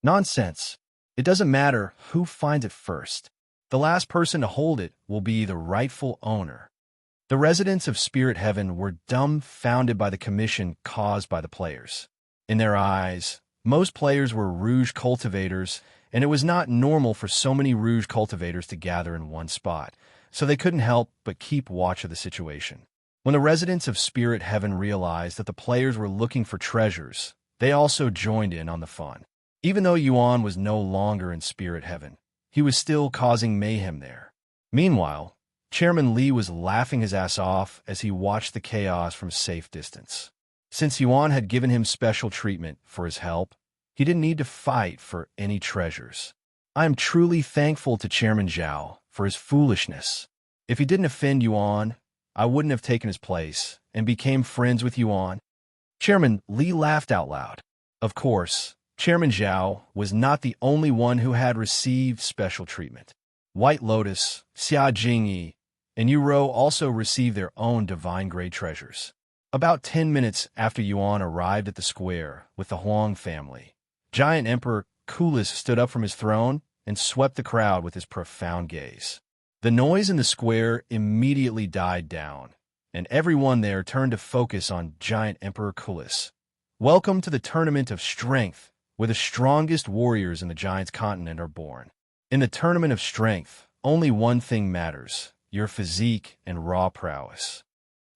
Nonsense. It doesn't matter who finds it first. The last person to hold it will be the rightful owner. The residents of Spirit Heaven were dumbfounded by the commission caused by the players. In their eyes, most players were rouge cultivators, and it was not normal for so many rouge cultivators to gather in one spot, so they couldn't help but keep watch of the situation. When the residents of Spirit Heaven realized that the players were looking for treasures, they also joined in on the fun. Even though Yuan was no longer in Spirit Heaven, he was still causing mayhem there. Meanwhile, Chairman Li was laughing his ass off as he watched the chaos from a safe distance. Since Yuan had given him special treatment for his help, he didn't need to fight for any treasures. I am truly thankful to Chairman Zhao for his foolishness. If he didn't offend Yuan, I wouldn't have taken his place and became friends with Yuan. Chairman Li laughed out loud. Of course, Chairman Zhao was not the only one who had received special treatment. White Lotus, Xia Jingyi, and Yuro also received their own divine-grade treasures. About 10 minutes after Yuan arrived at the square with the Huang family, Giant Emperor Kulis stood up from his throne and swept the crowd with his profound gaze. The noise in the square immediately died down, and everyone there turned to focus on Giant Emperor Kulis. Welcome to the Tournament of Strength, where the strongest warriors in the Giants continent are born. In the Tournament of Strength, only one thing matters: your physique and raw prowess.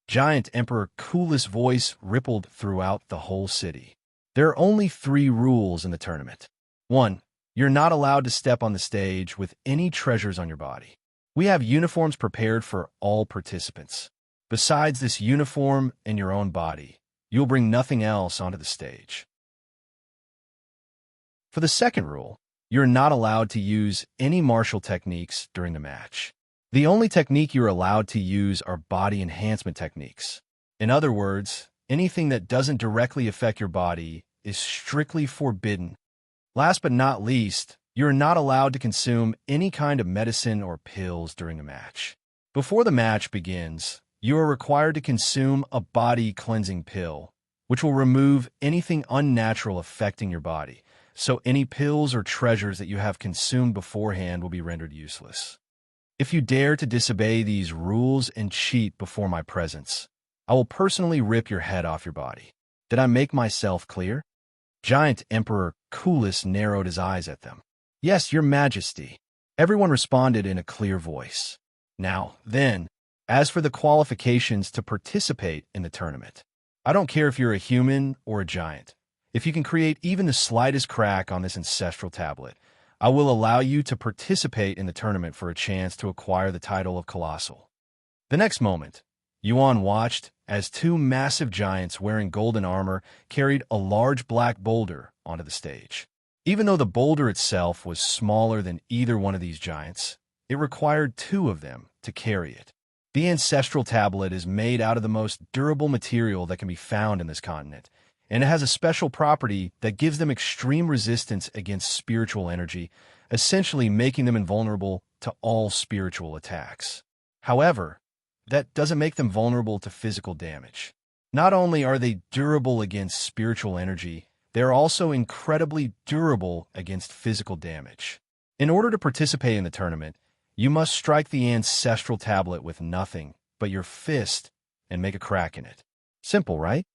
Giant Emperor Kulis' voice rippled throughout the whole city. There are only 3 rules in the tournament. 1. You're not allowed to step on the stage with any treasures on your body. We have uniforms prepared for all participants. Besides this uniform and your own body, you'll bring nothing else onto the stage. For the second rule, you're not allowed to use any martial techniques during the match. The only technique you're allowed to use are body enhancement techniques. In other words, anything that doesn't directly affect your body is strictly forbidden. Last but not least, you're not allowed to consume any kind of medicine or pills during a match. Before the match begins, you are required to consume a body cleansing pill, which will remove anything unnatural affecting your body, so any pills or treasures that you have consumed beforehand will be rendered useless. If you dare to disobey these rules and cheat before my presence, I will personally rip your head off your body. Did I make myself clear? Giant Emperor Kulis narrowed his eyes at them. Yes, your majesty. Everyone responded in a clear voice. Now, then, as for the qualifications to participate in the tournament, I don't care if you're a human or a giant. If you can create even the slightest crack on this ancestral tablet, I will allow you to participate in the tournament for a chance to acquire the title of Colossal. The next moment, Yuan watched as 2 massive giants wearing golden armor carried a large black boulder onto the stage. Even though the boulder itself was smaller than either one of these giants, it required 2 of them to carry it. The ancestral tablet is made out of the most durable material that can be found in this continent, and it has a special property that gives them extreme resistance against spiritual energy, essentially making them invulnerable to all spiritual attacks. However, that doesn't make them vulnerable to physical damage. Not only are they durable against spiritual energy, they are also incredibly durable against physical damage. In order to participate in the tournament, you must strike the ancestral tablet with nothing but your fist and make a crack in it. Simple, right?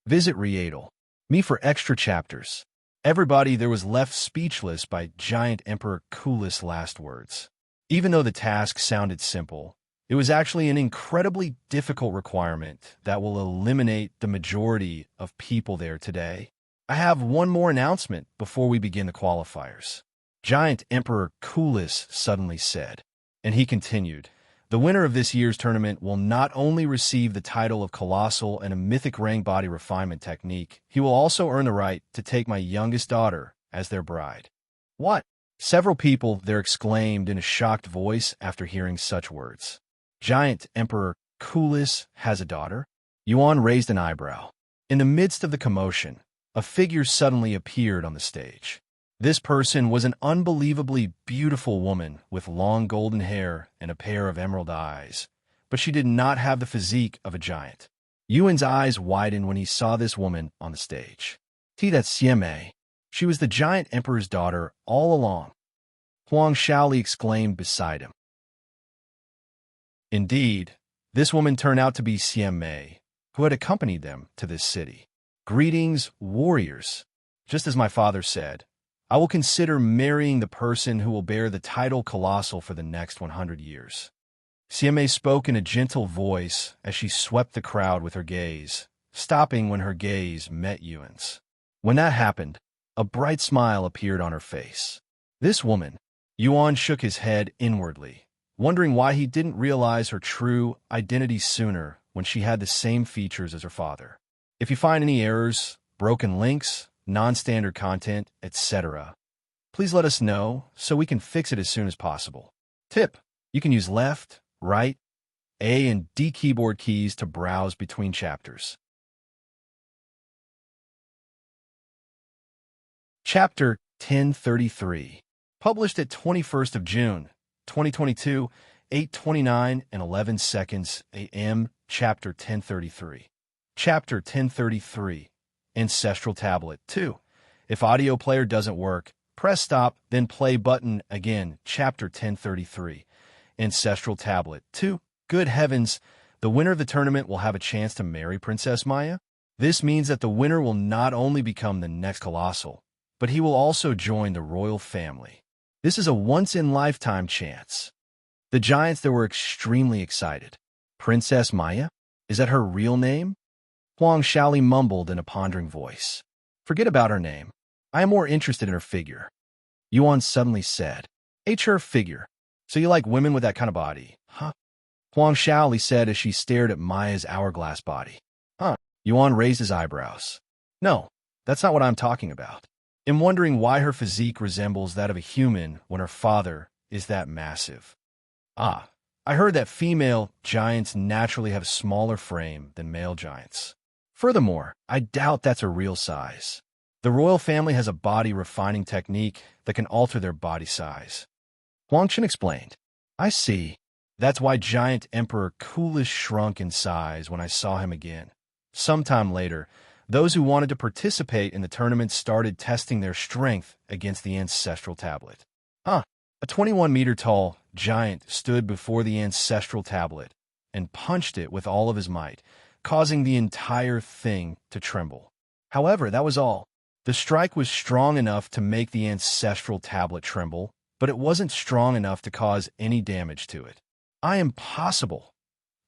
Visit Readel. Me for extra chapters. Everybody there was left speechless by Giant Emperor Kulis' last words. Even though the task sounded simple, it was actually an incredibly difficult requirement that will eliminate the majority of people there today. I have one more announcement before we begin the qualifiers. Giant Emperor Kulis suddenly said, and he continued, the winner of this year's tournament will not only receive the title of Colossal and a mythic rank body refinement technique, he will also earn the right to take my youngest daughter as their bride. What? Several people there exclaimed in a shocked voice after hearing such words. Giant Emperor Kulis has a daughter? Yuan raised an eyebrow. In the midst of the commotion, a figure suddenly appeared on the stage. This person was an unbelievably beautiful woman with long golden hair and a pair of emerald eyes, but she did not have the physique of a giant. Yuan's eyes widened when he saw this woman on the stage. C1058. She was the giant emperor's daughter all along. Huang Shaoli exclaimed beside him. Indeed, this woman turned out to be Xian Mei, who had accompanied them to this city. Greetings, warriors. Just as my father said, I will consider marrying the person who will bear the title Colossal for the next 100 years. Xian Mei spoke in a gentle voice as she swept the crowd with her gaze, stopping when her gaze met Yuan's. When that happened, a bright smile appeared on her face. This woman, Yuan shook his head inwardly, wondering why he didn't realize her true identity sooner when she had the same features as her father. If you find any errors, broken links, non-standard content, etc., please let us know so we can fix it as soon as possible. Tip: you can use left, right, A and D keyboard keys to browse between chapters. Chapter 1033. Published at 21st of June, 2022, 8:29 and 11 seconds a.m. Chapter 1033. Chapter 1033. Ancestral Tablet 2. If audio player doesn't work, press stop, then play button again. Chapter 1033. Ancestral Tablet 2. Good heavens, the winner of the tournament will have a chance to marry Princess Maya? This means that the winner will not only become the next Colossal, but he will also join the royal family. This is a once-in-lifetime chance. The giants there were extremely excited. Princess Maya? Is that her real name? Huang Shaoli mumbled in a pondering voice. Forget about her name. I am more interested in her figure. Yuan suddenly said. Her figure. So you like women with that kind of body, huh? Huang Shaoli said as she stared at Maya's hourglass body. Huh? Yuan raised his eyebrows. No, that's not what I'm talking about. I'm wondering why her physique resembles that of a human when her father is that massive. Ah, I heard that female giants naturally have a smaller frame than male giants. Furthermore, I doubt that's a real size. The royal family has a body refining technique that can alter their body size. Huang Chen explained. I see. That's why Giant Emperor Coolest shrunk in size when I saw him again. Sometime later, those who wanted to participate in the tournament started testing their strength against the ancestral tablet. A 21-meter-tall giant stood before the ancestral tablet and punched it with all of his might, causing the entire thing to tremble. However, that was all. The strike was strong enough to make the ancestral tablet tremble, but it wasn't strong enough to cause any damage to it. Impossible.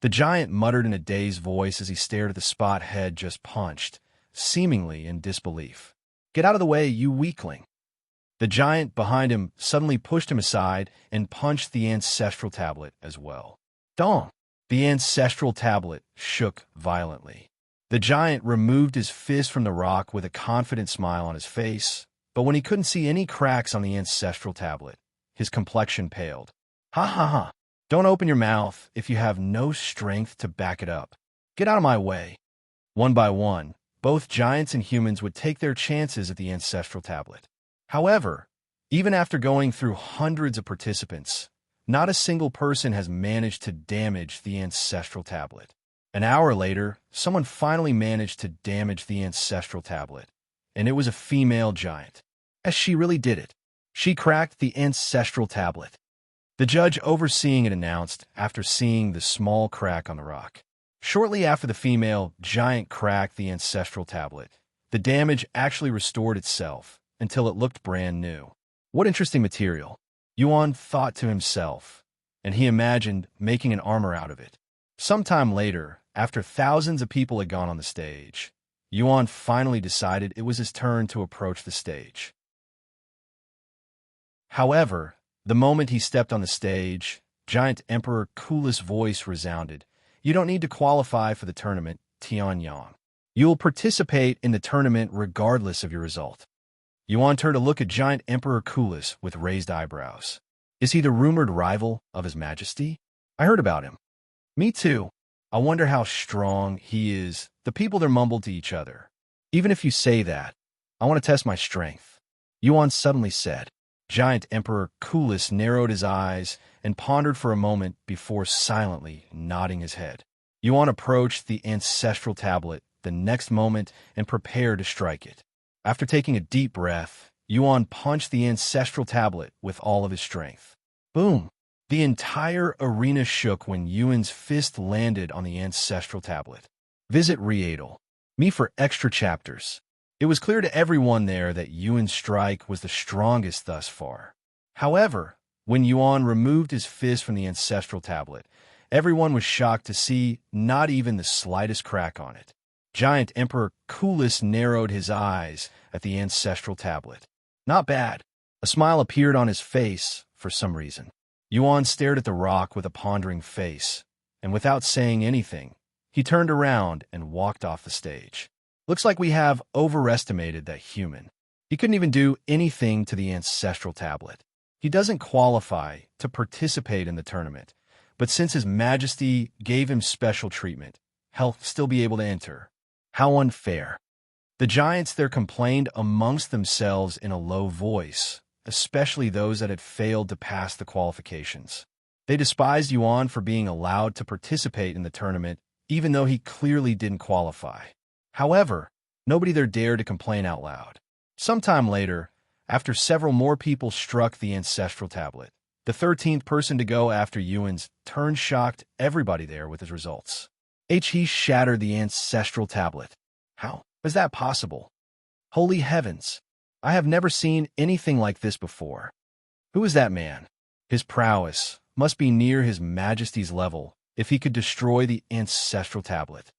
The giant muttered in a dazed voice as he stared at the spot head just punched, seemingly in disbelief. Get out of the way, you weakling. The giant behind him suddenly pushed him aside and punched the ancestral tablet as well. Dong! The ancestral tablet shook violently. The giant removed his fist from the rock with a confident smile on his face, but when he couldn't see any cracks on the ancestral tablet, his complexion paled. Ha ha ha! Don't open your mouth if you have no strength to back it up. Get out of my way. One by one, both giants and humans would take their chances at the ancestral tablet. However, even after going through hundreds of participants, not a single person has managed to damage the ancestral tablet. An hour later, someone finally managed to damage the ancestral tablet, and it was a female giant. As she really did it. She cracked the ancestral tablet. The judge overseeing it announced after seeing the small crack on the rock. Shortly after the female giant cracked the ancestral tablet, the damage actually restored itself until it looked brand new. What interesting material, Yuan thought to himself, and he imagined making an armor out of it. Sometime later, after thousands of people had gone on the stage, Yuan finally decided it was his turn to approach the stage. However, the moment he stepped on the stage, Giant Emperor Coolest voice resounded. You don't need to qualify for the tournament, Tianyang. You will participate in the tournament regardless of your result. Yuan turned to look at Giant Emperor Coolest with raised eyebrows. Is he the rumored rival of His Majesty? I heard about him. Me too. I wonder how strong he is. The people there mumbled to each other. Even if you say that, I want to test my strength. Yuan suddenly said. Giant Emperor Coolest narrowed his eyes and pondered for a moment before silently nodding his head. Yuan approached the ancestral tablet the next moment and prepared to strike it. After taking a deep breath, Yuan punched the ancestral tablet with all of his strength. Boom! The entire arena shook when Yuan's fist landed on the ancestral tablet. Visit Rendezvous Me for extra chapters. It was clear to everyone there that Yuan's strike was the strongest thus far. However, when Yuan removed his fist from the ancestral tablet, everyone was shocked to see not even the slightest crack on it. Giant Emperor Coolus narrowed his eyes at the ancestral tablet. Not bad. A smile appeared on his face for some reason. Yuan stared at the rock with a pondering face, and without saying anything, he turned around and walked off the stage. Looks like we have overestimated that human. He couldn't even do anything to the ancestral tablet. He doesn't qualify to participate in the tournament, but since His Majesty gave him special treatment, he'll still be able to enter. How unfair. The giants there complained amongst themselves in a low voice, especially those that had failed to pass the qualifications. They despised Yuan for being allowed to participate in the tournament, even though he clearly didn't qualify. However, nobody there dared to complain out loud. Sometime later, after several more people struck the ancestral tablet, the 13th person to go after Yuan's turn shocked everybody there with his results. He shattered the ancestral tablet. How is that possible? Holy heavens! I have never seen anything like this before. Who is that man? His prowess must be near His Majesty's level if he could destroy the ancestral tablet.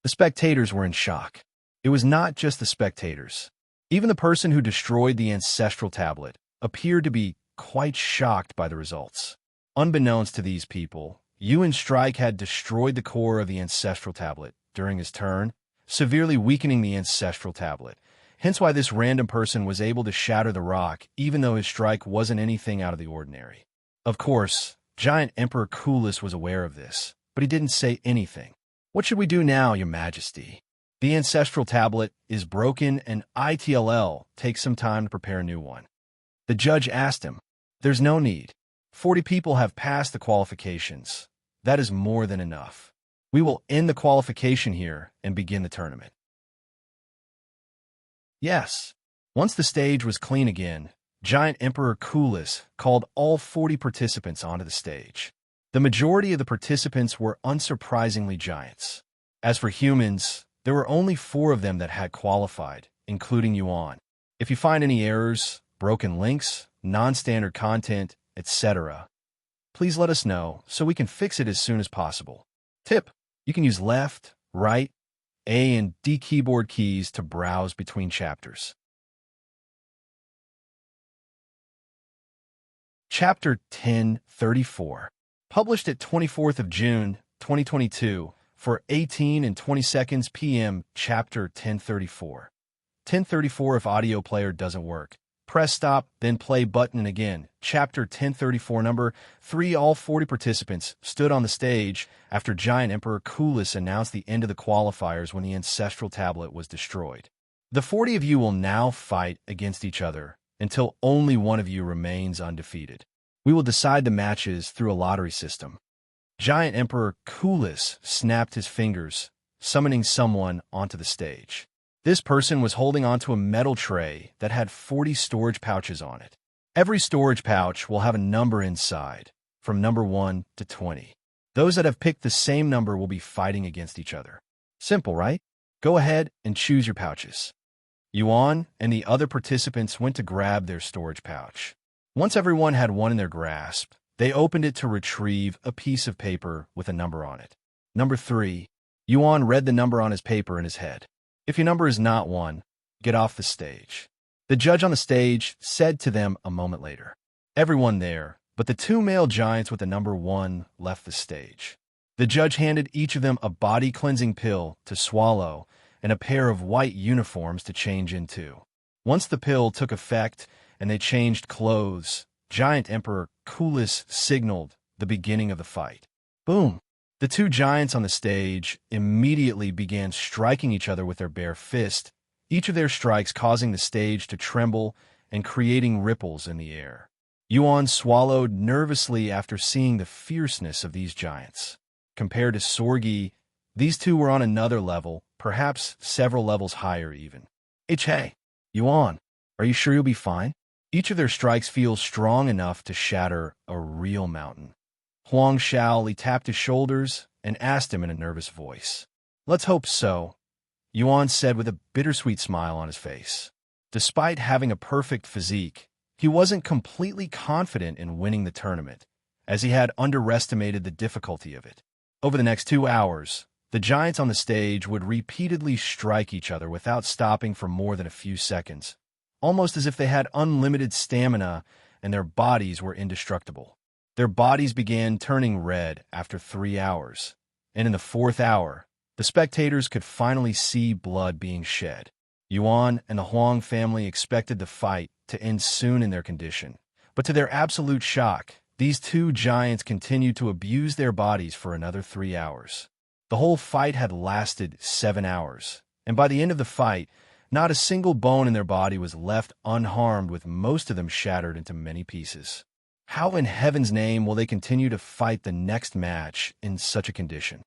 The spectators were in shock. It was not just the spectators. Even the person who destroyed the ancestral tablet appeared to be quite shocked by the results. Unbeknownst to these people, Yuan's strike had destroyed the core of the ancestral tablet during his turn, severely weakening the ancestral tablet. Hence why this random person was able to shatter the rock even though his strike wasn't anything out of the ordinary. Of course, Giant Emperor Coolus was aware of this, but he didn't say anything. What should we do now, Your Majesty? The ancestral tablet is broken and ITLL takes some time to prepare a new one. The judge asked him. There's no need. 40 people have passed the qualifications. That is more than enough. We will end the qualification here and begin the tournament. Yes. Once the stage was clean again, Giant Emperor Coolus called all 40 participants onto the stage. The majority of the participants were unsurprisingly giants. As for humans, there were only 4 of them that had qualified, including Yuan. If you find any errors, broken links, non-standard content, etc., please let us know so we can fix it as soon as possible. Tip: you can use left, right, A and D keyboard keys to browse between chapters. Chapter 1034, published at 24th of June, 2022, for 18 and 20 seconds p.m. Chapter 1034. 1034 if audio player doesn't work. Press stop, then play button and again. Chapter 1034 number 3. All 40 participants stood on the stage after Giant Emperor Coolus announced the end of the qualifiers when the ancestral tablet was destroyed. The 40 of you will now fight against each other until only one of you remains undefeated. We will decide the matches through a lottery system. Giant Emperor Coolus snapped his fingers, summoning someone onto the stage. This person was holding onto a metal tray that had 40 storage pouches on it. Every storage pouch will have a number inside, from number 1 to 20. Those that have picked the same number will be fighting against each other. Simple, right? Go ahead and choose your pouches. Yuan and the other participants went to grab their storage pouch. Once everyone had one in their grasp, they opened it to retrieve a piece of paper with a number on it. Number 3. Yuan read the number on his paper in his head. If your number is not 1, get off the stage. The judge on the stage said to them a moment later. Everyone there, but the 2 male giants with the number 1, left the stage. The judge handed each of them a body-cleansing pill to swallow and a pair of white uniforms to change into. Once the pill took effect and they changed clothes, Giant Emperor Coolus signaled the beginning of the fight. Boom! The 2 giants on the stage immediately began striking each other with their bare fist, each of their strikes causing the stage to tremble and creating ripples in the air. Yuan swallowed nervously after seeing the fierceness of these giants. Compared to Sorgi, These two were on another level, perhaps several levels higher even. Hey, Yuan, are you sure you'll be fine? Each of their strikes feels strong enough to shatter a real mountain. Huang Shaoli tapped his shoulders and asked him in a nervous voice. Let's hope so, Yuan said with a bittersweet smile on his face. Despite having a perfect physique, he wasn't completely confident in winning the tournament, as he had underestimated the difficulty of it. Over the next 2 hours, the giants on the stage would repeatedly strike each other without stopping for more than a few seconds, almost as if they had unlimited stamina and their bodies were indestructible. Their bodies began turning red after 3 hours, and in the 4th hour, the spectators could finally see blood being shed. Yuan and the Huang family expected the fight to end soon in their condition, but to their absolute shock, these two giants continued to abuse their bodies for another 3 hours. The whole fight had lasted 7 hours, and by the end of the fight, not a single bone in their body was left unharmed, with most of them shattered into many pieces. How in heaven's name will they continue to fight the next match in such a condition?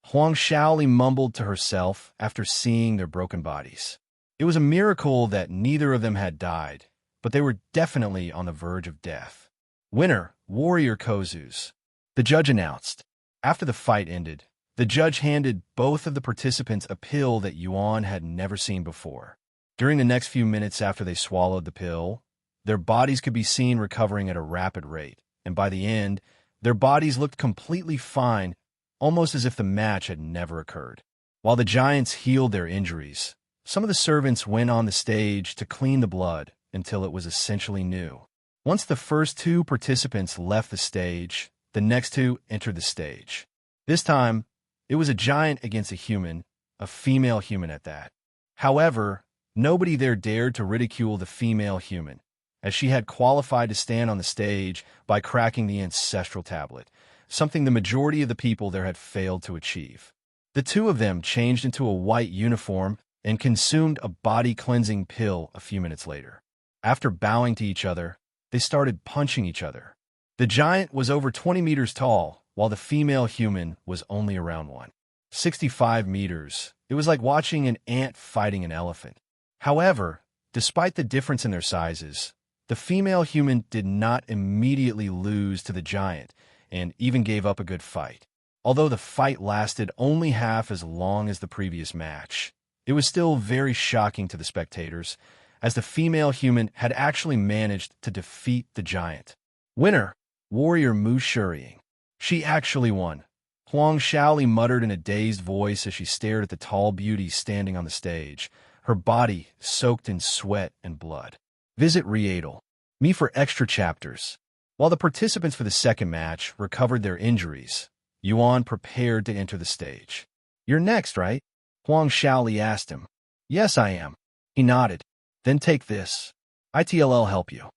Huang Shaoli mumbled to herself after seeing their broken bodies. It was a miracle that neither of them had died, but they were definitely on the verge of death. Winner, Warrior Kozus, the judge announced. After the fight ended, the judge handed both of the participants a pill that Yuan had never seen before. During the next few minutes after they swallowed the pill, their bodies could be seen recovering at a rapid rate, and by the end, their bodies looked completely fine, almost as if the match had never occurred. While the giants healed their injuries, some of the servants went on the stage to clean the blood until it was essentially new. Once the first 2 participants left the stage, the next 2 entered the stage. This time, it was a giant against a human, a female human at that. However, nobody there dared to ridicule the female human, as she had qualified to stand on the stage by cracking the ancestral tablet, something the majority of the people there had failed to achieve. The 2 of them changed into a white uniform and consumed a body-cleansing pill a few minutes later. After bowing to each other, they started punching each other. The giant was over 20 meters tall, while the female human was only around 165 meters. It was like watching an ant fighting an elephant. However, despite the difference in their sizes, the female human did not immediately lose to the giant and even gave up a good fight. Although the fight lasted only half as long as the previous match, it was still very shocking to the spectators, as the female human had actually managed to defeat the giant. Winner, Warrior Mu Shuriying. She actually won. Huang Shaoli muttered in a dazed voice as she stared at the tall beauty standing on the stage, her body soaked in sweat and blood. Visit Readle Me for extra chapters. While the participants for the second match recovered their injuries, Yuan prepared to enter the stage. You're next, right? Huang Shaoli asked him. Yes, I am. He nodded. Then take this. It'll help you.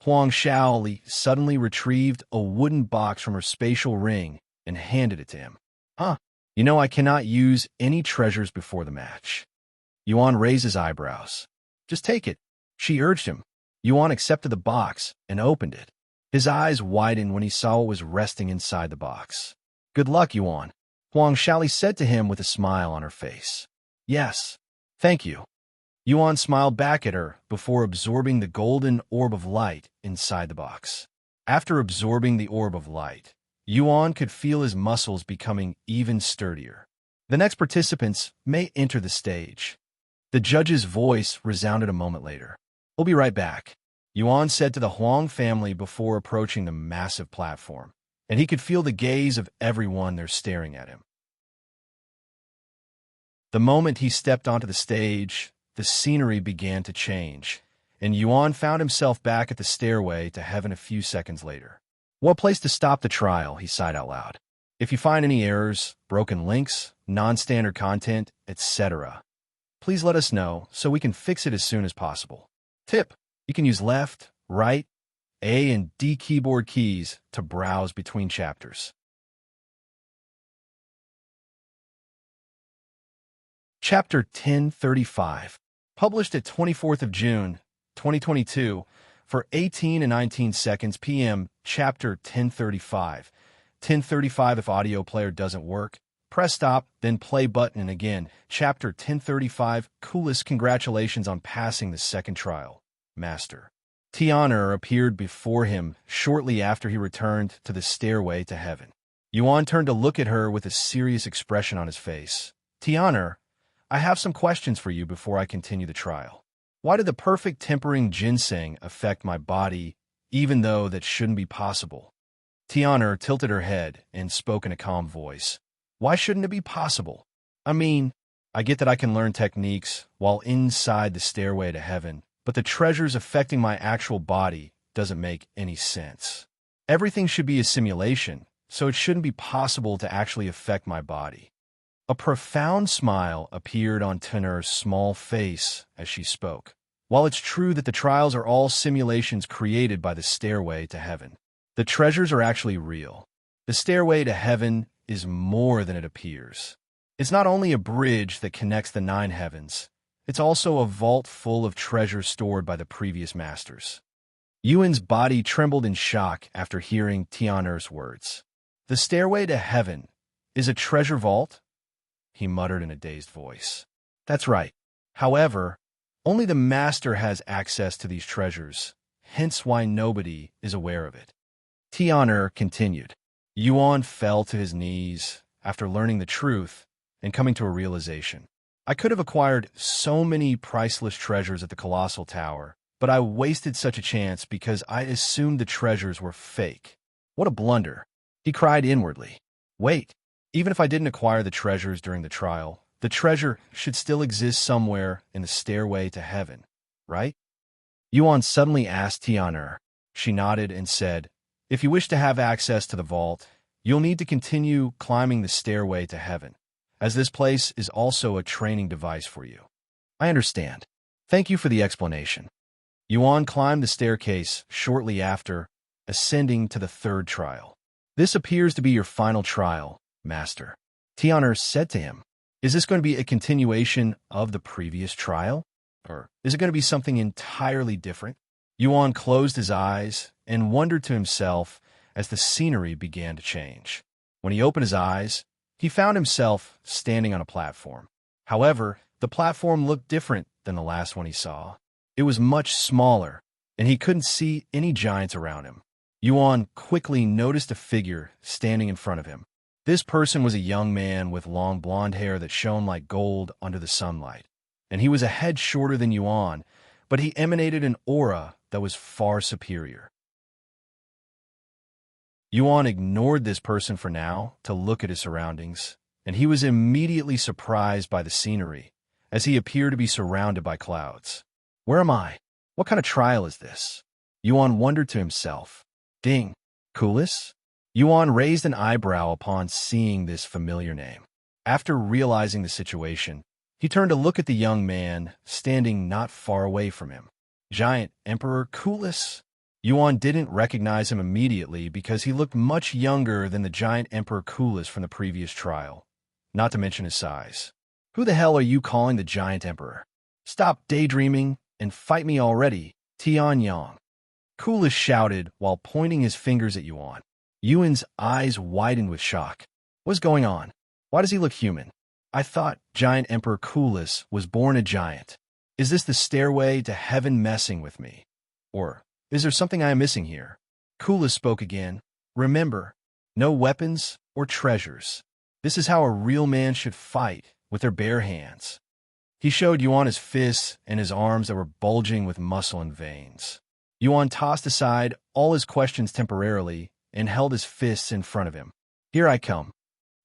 Huang Shaoli suddenly retrieved a wooden box from her spatial ring and handed it to him. Huh? You know I cannot use any treasures before the match. Yuan raised his eyebrows. Just take it, she urged him. Yuan accepted the box and opened it. His eyes widened when he saw what was resting inside the box. Good luck, Yuan, Huang Shaoli said to him with a smile on her face. Yes, thank you. Yuan smiled back at her before absorbing the golden orb of light inside the box. After absorbing the orb of light, Yuan could feel his muscles becoming even sturdier. The next participants may enter the stage. The judge's voice resounded a moment later. We'll be right back, Yuan said to the Huang family before approaching the massive platform, and he could feel the gaze of everyone there staring at him. The moment he stepped onto the stage, the scenery began to change, and Yuan found himself back at the stairway to heaven a few seconds later. What place to stop the trial, he sighed out loud. If you find any errors, broken links, non-standard content, etc., please let us know so we can fix it as soon as possible. Tip: you can use left, right, A and D keyboard keys to browse between chapters. Chapter 1035, published at 24th of June, 2022, for 18 and 19 seconds p.m. Chapter 1035, 1035 if audio player doesn't work. Press stop, then play button and again. Chapter 1035 Coolest congratulations on passing the second trial, Master. Tian'er appeared before him shortly after he returned to the stairway to heaven. Yuan turned to look at her with a serious expression on his face. Tian'er, I have some questions for you before I continue the trial. Why did the perfect tempering ginseng affect my body, even though that shouldn't be possible? Tian'er tilted her head and spoke in a calm voice. Why shouldn't it be possible? I mean, I get that I can learn techniques while inside the stairway to heaven, but the treasures affecting my actual body doesn't make any sense. Everything should be a simulation, so it shouldn't be possible to actually affect my body. A profound smile appeared on Tian'er's small face as she spoke. While it's true that the trials are all simulations created by the stairway to heaven, the treasures are actually real. The stairway to heaven is more than it appears. It's not only a bridge that connects the 9 heavens, it's also a vault full of treasure stored by the previous masters. Yuan's body trembled in shock after hearing Tian'er's words. The stairway to heaven is a treasure vault? He muttered in a dazed voice. That's right. However, only the master has access to these treasures, hence why nobody is aware of it. Tian'er continued. Yuan fell to his knees after learning the truth and coming to a realization. I could have acquired so many priceless treasures at the Colossal Tower, but I wasted such a chance because I assumed the treasures were fake. What a blunder. He cried inwardly. Wait, even if I didn't acquire the treasures during the trial, the treasure should still exist somewhere in the stairway to heaven, right? Yuan suddenly asked Tian'er. She nodded and said, If you wish to have access to the vault, you'll need to continue climbing the stairway to heaven, as this place is also a training device for you. I understand. Thank you for the explanation. Yuan climbed the staircase shortly after, ascending to the 3rd trial. This appears to be your final trial, Master. Tian'er said to him, Is this going to be a continuation of the previous trial? Or is it going to be something entirely different? Yuan closed his eyes and wondered to himself as the scenery began to change. When he opened his eyes, he found himself standing on a platform. However, the platform looked different than the last one he saw. It was much smaller, and he couldn't see any giants around him. Yuan quickly noticed a figure standing in front of him. This person was a young man with long blonde hair that shone like gold under the sunlight, and he was a head shorter than Yuan, but he emanated an aura that was far superior. Yuan ignored this person for now to look at his surroundings, and he was immediately surprised by the scenery, as he appeared to be surrounded by clouds. Where am I? What kind of trial is this? Yuan wondered to himself. Ding. Coolest? Yuan raised an eyebrow upon seeing this familiar name. After realizing the situation, he turned to look at the young man standing not far away from him. Giant Emperor Coolest? Yuan didn't recognize him immediately because he looked much younger than the giant Emperor Coolest from the previous trial, not to mention his size. Who the hell are you calling the giant emperor? Stop daydreaming and fight me already, Tianyang. Coolest shouted while pointing his fingers at Yuan. Yuan's eyes widened with shock. What's going on? Why does he look human? I thought giant Emperor Coolest was born a giant. Is this the stairway to heaven messing with me? Or is there something I am missing here? Coolest spoke again. Remember, no weapons or treasures. This is how a real man should fight, with their bare hands. He showed Yuan his fists and his arms that were bulging with muscle and veins. Yuan tossed aside all his questions temporarily and held his fists in front of him. Here I come.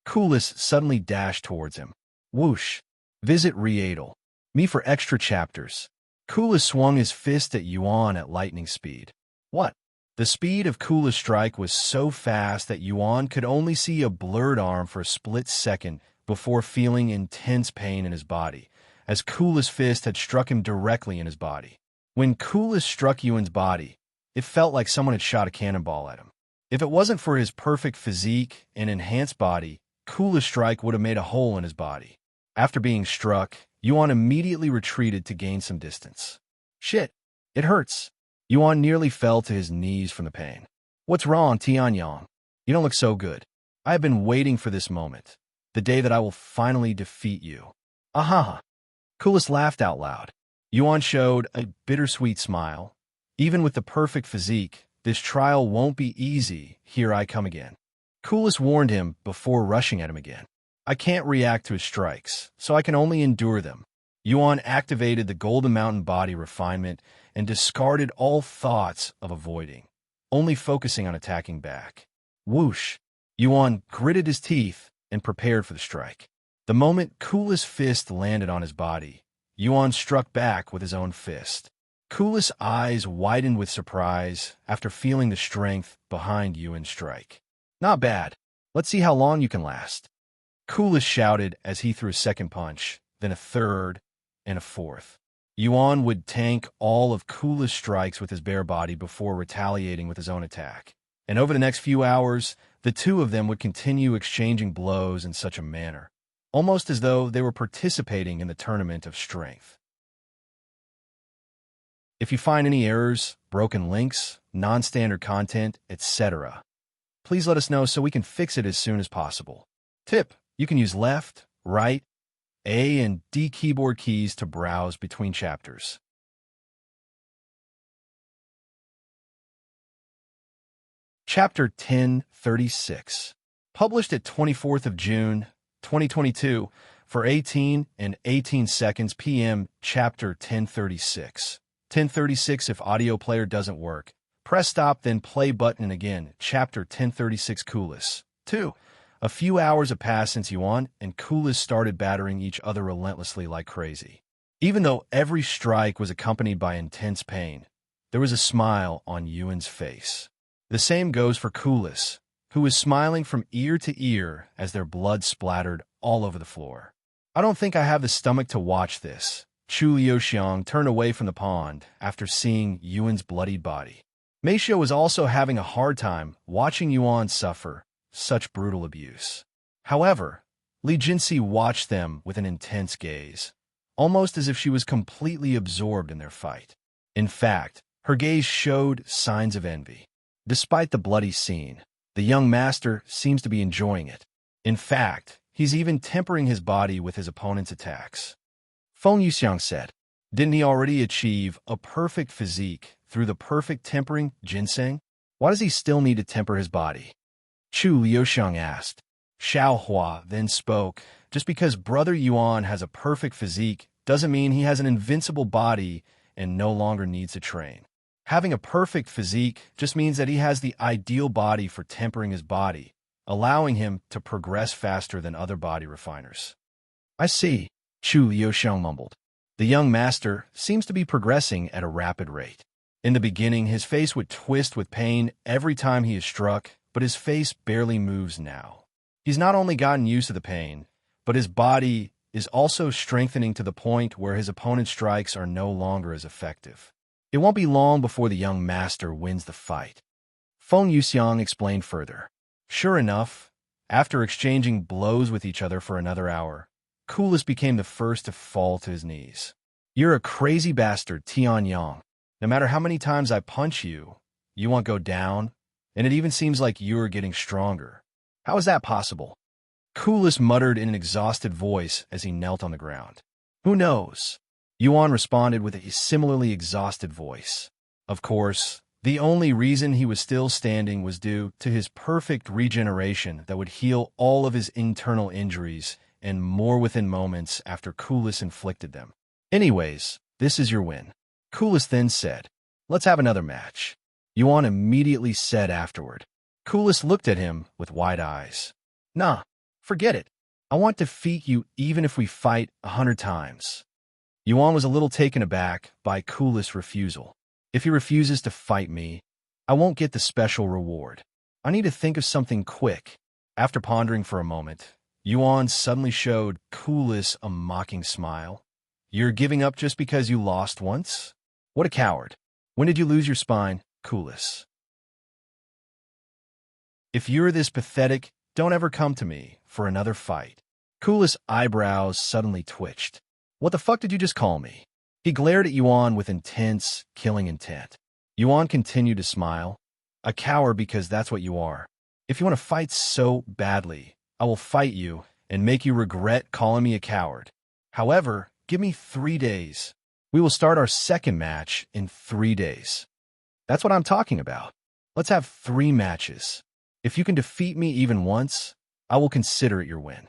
Coolest suddenly dashed towards him. Whoosh. Visit Readel. Me for extra chapters. Coolest swung his fist at Yuan at lightning speed. What? The speed of Coolest's strike was so fast that Yuan could only see a blurred arm for a split second before feeling intense pain in his body, as Coolest's fist had struck him directly in his body. When Coolest struck Yuan's body, it felt like someone had shot a cannonball at him. If it wasn't for his perfect physique and enhanced body, Coolest's strike would have made a hole in his body. After being struck, Yuan immediately retreated to gain some distance. Shit, it hurts. Yuan nearly fell to his knees from the pain. What's wrong, Tianyang? You don't look so good. I have been waiting for this moment, the day that I will finally defeat you. Aha! Coolest laughed out loud. Yuan showed a bittersweet smile. Even with the perfect physique, this trial won't be easy. Here I come again. Coolest warned him before rushing at him again. I can't react to his strikes, so I can only endure them. Yuan activated the Golden Mountain body refinement and discarded all thoughts of avoiding, only focusing on attacking back. Whoosh! Yuan gritted his teeth and prepared for the strike. The moment Coolest's fist landed on his body, Yuan struck back with his own fist. Coolest's eyes widened with surprise after feeling the strength behind Yuan's strike. Not bad. Let's see how long you can last. Coolest shouted as he threw a second punch, then a third, and a fourth. Yuan would tank all of Coolest's strikes with his bare body before retaliating with his own attack. And over the next few hours, the two of them would continue exchanging blows in such a manner, almost as though they were participating in the tournament of strength. If you find any errors, broken links, non-standard content, etc., please let us know so we can fix it as soon as possible. Tip: you can use left, right, A and D keyboard keys to browse between chapters. Chapter 1036, published at 24th of June, 2022, for 18 and 18 seconds p.m. Chapter 1036. 1036 if audio player doesn't work. Press stop, then play button again. Chapter 1036 Coolest. 2. A few hours have passed since Yuan and Coolest started battering each other relentlessly like crazy. Even though every strike was accompanied by intense pain, there was a smile on Yuan's face. The same goes for Coolest, who was smiling from ear to ear as their blood splattered all over the floor. I don't think I have the stomach to watch this. Chu Liuxiang turned away from the pond after seeing Yuan's bloodied body. Meisho was also having a hard time watching Yuan suffer such brutal abuse. However, Li Jinsi watched them with an intense gaze, almost as if she was completely absorbed in their fight. In fact, her gaze showed signs of envy. Despite the bloody scene, the young master seems to be enjoying it. In fact, he's even tempering his body with his opponent's attacks. Feng Yuxiang said, "Didn't he already achieve a perfect physique through the perfect tempering ginseng? Why does he still need to temper his body?" Chu Liuxiang asked. Xiao Hua then spoke, "Just because Brother Yuan has a perfect physique doesn't mean he has an invincible body and no longer needs to train. Having a perfect physique just means that he has the ideal body for tempering his body, allowing him to progress faster than other body refiners." "I see," Chu Liuxiang mumbled. The young master seems to be progressing at a rapid rate. In the beginning, his face would twist with pain every time he is struck, but his face barely moves now. He's not only gotten used to the pain, but his body is also strengthening to the point where his opponent's strikes are no longer as effective. It won't be long before the young master wins the fight. Feng Yuxiang explained further. Sure enough, after exchanging blows with each other for another hour, Coolest became the first to fall to his knees. "You're a crazy bastard, Tian Yang. No matter how many times I punch you, you won't go down, and it even seems like you're getting stronger. How is that possible?" Coolest muttered in an exhausted voice as he knelt on the ground. "Who knows?" Yuan responded with a similarly exhausted voice. Of course, the only reason he was still standing was due to his perfect regeneration that would heal all of his internal injuries and more within moments after Coolest inflicted them. "Anyways, this is your win." Coolest then said, "Let's have another match." Yuan immediately said afterward. Coolest looked at him with wide eyes. "Nah, forget it. I want to defeat you even if we fight 100 times. Yuan was a little taken aback by Coolest's refusal. "If he refuses to fight me, I won't get the special reward. I need to think of something quick." After pondering for a moment, Yuan suddenly showed Coolest a mocking smile. "You're giving up just because you lost once? What a coward. When did you lose your spine, Coolest? If you're this pathetic, don't ever come to me for another fight." Coolest's eyebrows suddenly twitched. "What the fuck did you just call me?" He glared at Yuan with intense, killing intent. Yuan continued to smile. "A coward because that's what you are. If you want to fight so badly, I will fight you and make you regret calling me a coward. However, give me 3 days. We will start our second match in 3 days. That's what I'm talking about. Let's have 3 matches. If you can defeat me even once, I will consider it your win.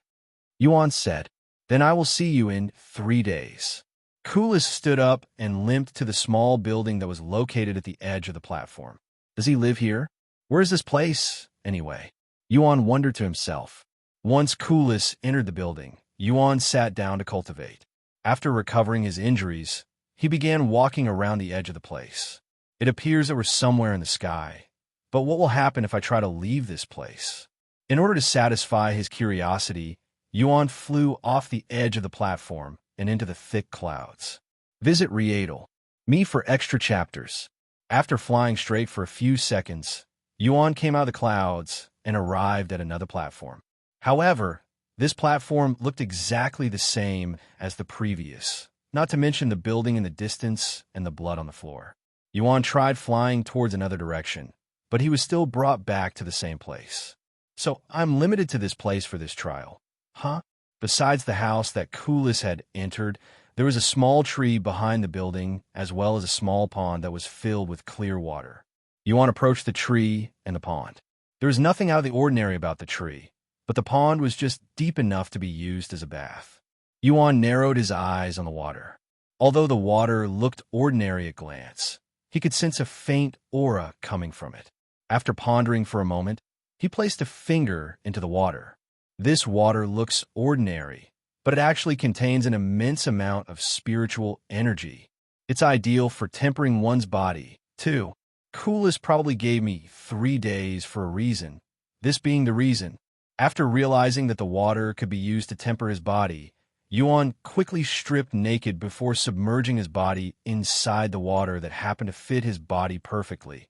Yuan said, then I will see you in 3 days. Kulis stood up and limped to the small building that was located at the edge of the platform. Does he live here? Where is this place, anyway? Yuan wondered to himself. Once Kulis entered the building, Yuan sat down to cultivate. After recovering his injuries, he began walking around the edge of the place. It appears that we're somewhere in the sky. But what will happen if I try to leave this place? In order to satisfy his curiosity, Yuan flew off the edge of the platform and into the thick clouds. Visit Rendezvous. Me for extra chapters. After flying straight for a few seconds, Yuan came out of the clouds and arrived at another platform. However, this platform looked exactly the same as the previous, not to mention the building in the distance and the blood on the floor. Yuan tried flying towards another direction, but he was still brought back to the same place. So I'm limited to this place for this trial. Huh? Besides the house that Kulis had entered, there was a small tree behind the building, as well as a small pond that was filled with clear water. Yuan approached the tree and the pond. There was nothing out of the ordinary about the tree, but the pond was just deep enough to be used as a bath. Yuan narrowed his eyes on the water. Although the water looked ordinary at glance, he could sense a faint aura coming from it. After pondering for a moment, he placed a finger into the water. This water looks ordinary, but it actually contains an immense amount of spiritual energy. It's ideal for tempering one's body, too. Kulis probably gave me 3 days for a reason. This being the reason, after realizing that the water could be used to temper his body, Yuan quickly stripped naked before submerging his body inside the water that happened to fit his body perfectly,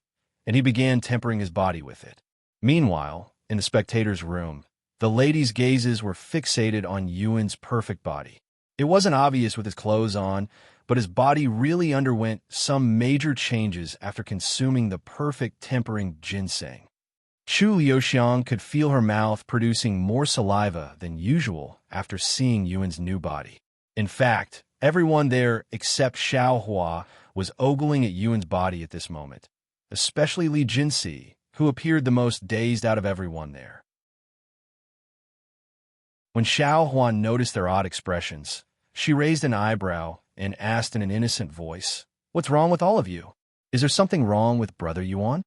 and he began tempering his body with it. Meanwhile, in the spectator's room, the ladies' gazes were fixated on Yuan's perfect body. It wasn't obvious with his clothes on, but his body really underwent some major changes after consuming the perfect tempering ginseng. Chu Liuxiang could feel her mouth producing more saliva than usual after seeing Yuan's new body. In fact, everyone there except Xiao Hua was ogling at Yuan's body at this moment, especially Li Jinsi, who appeared the most dazed out of everyone there. When Xiao Huan noticed their odd expressions, she raised an eyebrow and asked in an innocent voice, "What's wrong with all of you? Is there something wrong with Brother Yuan?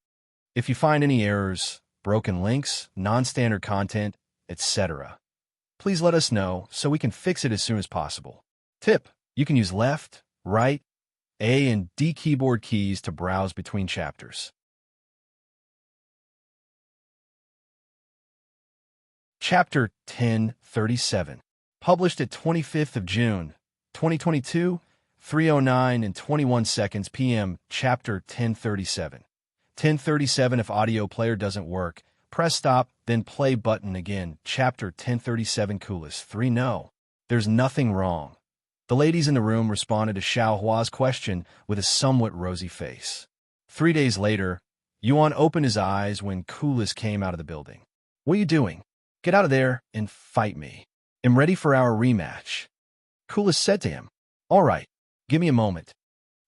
If you find any errors, broken links, non-standard content, etc., please let us know so we can fix it as soon as possible." Tip: you can use left, right, A and D keyboard keys to browse between chapters. Chapter 1037, published at 25th of June, 2022, 3:09 and 21 seconds p.m. Chapter 1037. 1037 if audio player doesn't work, press stop, then play button again. Chapter 1037 Kulis 3 No. There's nothing wrong. The ladies in the room responded to Xiao Hua's question with a somewhat rosy face. 3 days later, Yuan opened his eyes when Kulis came out of the building. "What are you doing? Get out of there and fight me. I'm ready for our rematch." Kulis said to him. "All right, give me a moment."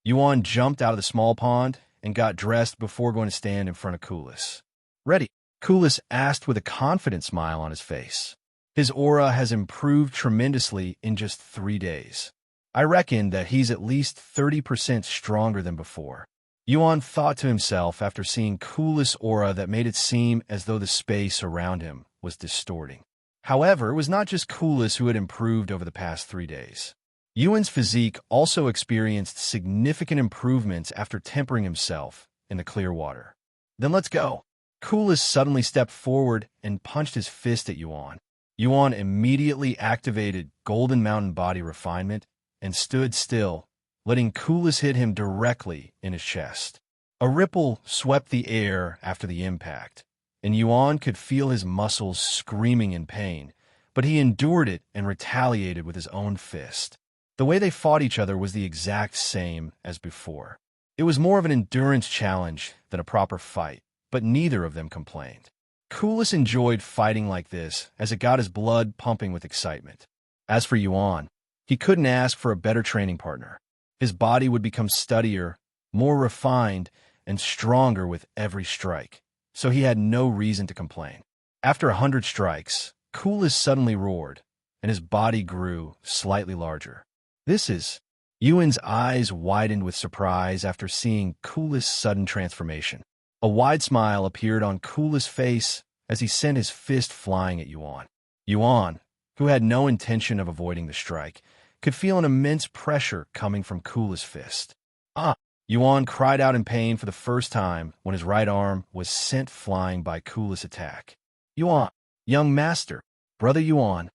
Yuan jumped out of the small pond and got dressed before going to stand in front of Kulis. "Ready?" Kulis asked with a confident smile on his face. His aura has improved tremendously in just 3 days. I reckon that he's at least 30% stronger than before. Yuan thought to himself after seeing Kulis' aura that made it seem as though the space around him was distorting. However, it was not just Kulis who had improved over the past 3 days. Yuan's physique also experienced significant improvements after tempering himself in the clear water. "Then let's go." Kulis suddenly stepped forward and punched his fist at Yuan. Yuan immediately activated Golden Mountain Body Refinement and stood still, letting Kulis hit him directly in his chest. A ripple swept the air after the impact, and Yuan could feel his muscles screaming in pain, but he endured it and retaliated with his own fist. The way they fought each other was the exact same as before. It was more of an endurance challenge than a proper fight, but neither of them complained. Coolest enjoyed fighting like this, as it got his blood pumping with excitement. As for Yuan, he couldn't ask for a better training partner. His body would become steadier, more refined, and stronger with every strike, so he had no reason to complain. After 100 strikes, Coolest suddenly roared, and his body grew slightly larger. This is... Yuan's eyes widened with surprise after seeing Coolest's sudden transformation. A wide smile appeared on Coolest's face as he sent his fist flying at Yuan. Yuan, who had no intention of avoiding the strike, could feel an immense pressure coming from Coolest's fist. Ah! Yuan cried out in pain for the first time when his right arm was sent flying by Coolest's attack. Yuan, young master, brother Yuan.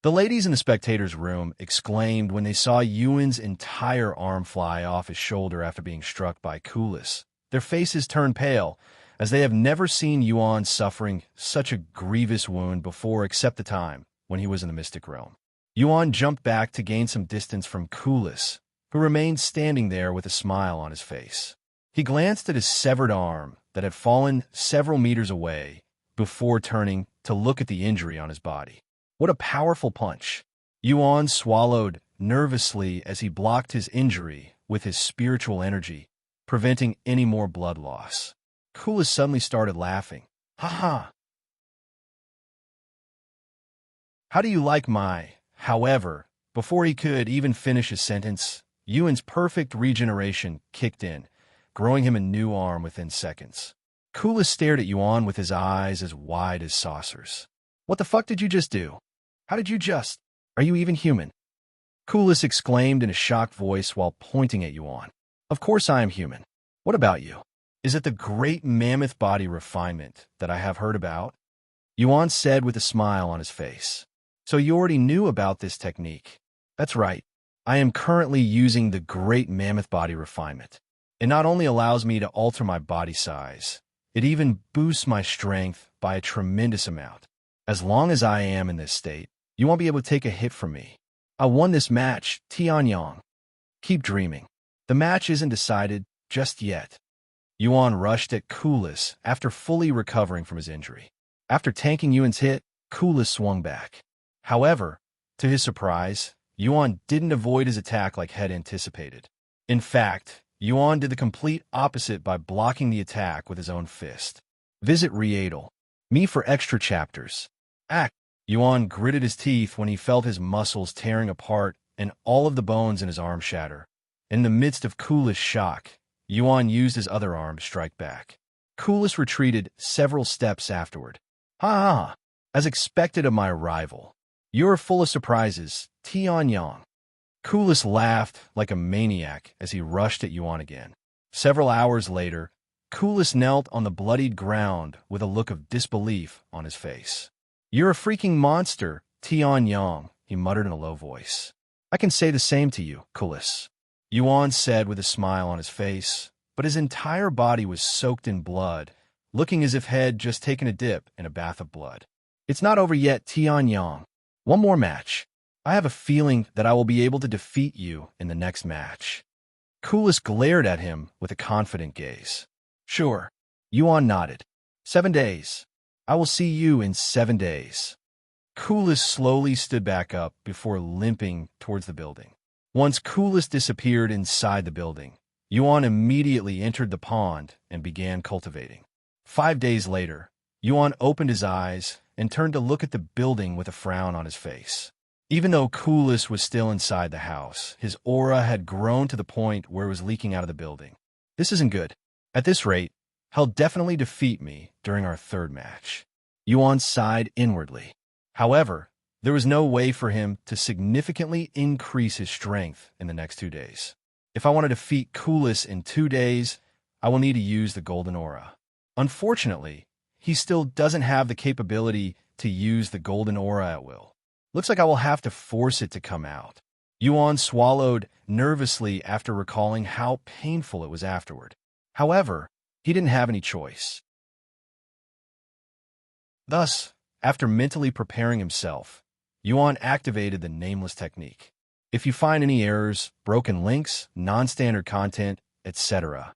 The ladies in the spectators' room exclaimed when they saw Yuan's entire arm fly off his shoulder after being struck by Coolest. Their faces turned pale, as they have never seen Yuan suffering such a grievous wound before except the time when he was in the Mystic Realm. Yuan jumped back to gain some distance from Coolest, who remained standing there with a smile on his face. He glanced at his severed arm that had fallen several meters away before turning to look at the injury on his body. What a powerful punch! Yuan swallowed nervously as he blocked his injury with his spiritual energy, preventing any more blood loss. Coolest suddenly started laughing. Ha ha! How do you like my... However, before he could even finish his sentence, Yuan's perfect regeneration kicked in, growing him a new arm within seconds. Coolest stared at Yuan with his eyes as wide as saucers. What the fuck did you just do? How did you just... Are you even human? Coolest exclaimed in a shocked voice while pointing at Yuan. Of course I am human. What about you? Is it the great mammoth body refinement that I have heard about? Yuan said with a smile on his face. So you already knew about this technique. That's right. I am currently using the great mammoth body refinement. It not only allows me to alter my body size, it even boosts my strength by a tremendous amount. As long as I am in this state, you won't be able to take a hit from me. I won this match, Tianyang. Keep dreaming. The match isn't decided just yet. Yuan rushed at Coolest after fully recovering from his injury. After tanking Yuan's hit, Coolest swung back. However, to his surprise, Yuan didn't avoid his attack like had anticipated. In fact, Yuan did the complete opposite by blocking the attack with his own fist. Visit Rendezvous. Me for extra chapters. Act. Yuan gritted his teeth when he felt his muscles tearing apart and all of the bones in his arm shatter. In the midst of Coolest's shock, Yuan used his other arm to strike back. Coolest retreated several steps afterward. Ha ha! As expected of my rival. You're full of surprises, Tianyang. Coolest laughed like a maniac as he rushed at Yuan again. Several hours later, Coolest knelt on the bloodied ground with a look of disbelief on his face. You're a freaking monster, Tianyang, he muttered in a low voice. I can say the same to you, Coolest. Yuan said with a smile on his face, but his entire body was soaked in blood, looking as if he had just taken a dip in a bath of blood. It's not over yet, Tianyang. One more match. I have a feeling that I will be able to defeat you in the next match. Coolest glared at him with a confident gaze. Sure. Yuan nodded. 7 days. I will see you in 7 days. Coolest slowly stood back up before limping towards the building. Once Coolest disappeared inside the building, Yuan immediately entered the pond and began cultivating. 5 days later, Yuan opened his eyes and turned to look at the building with a frown on his face. Even though Coolest was still inside the house, his aura had grown to the point where it was leaking out of the building. This isn't good. At this rate, he'll definitely defeat me during our third match. Yuan sighed inwardly. However, there was no way for him to significantly increase his strength in the next 2 days. If I want to defeat Coolest in 2 days, I will need to use the golden aura. Unfortunately, he still doesn't have the capability to use the golden aura at will. Looks like I will have to force it to come out. Yuan swallowed nervously after recalling how painful it was afterward. However, he didn't have any choice. Thus, after mentally preparing himself, Yuan activated the Nameless technique. If you find any errors, broken links, non-standard content, etc.,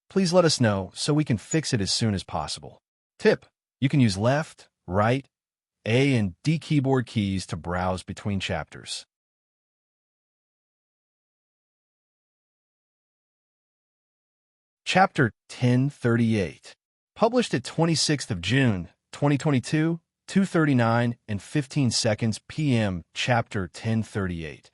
please let us know so we can fix it as soon as possible. Tip: You can use left, right, A and D keyboard keys to browse between chapters. Chapter 1038. Published at 26th of June, 2022, 2:39 and 15 seconds p.m. Chapter 1038.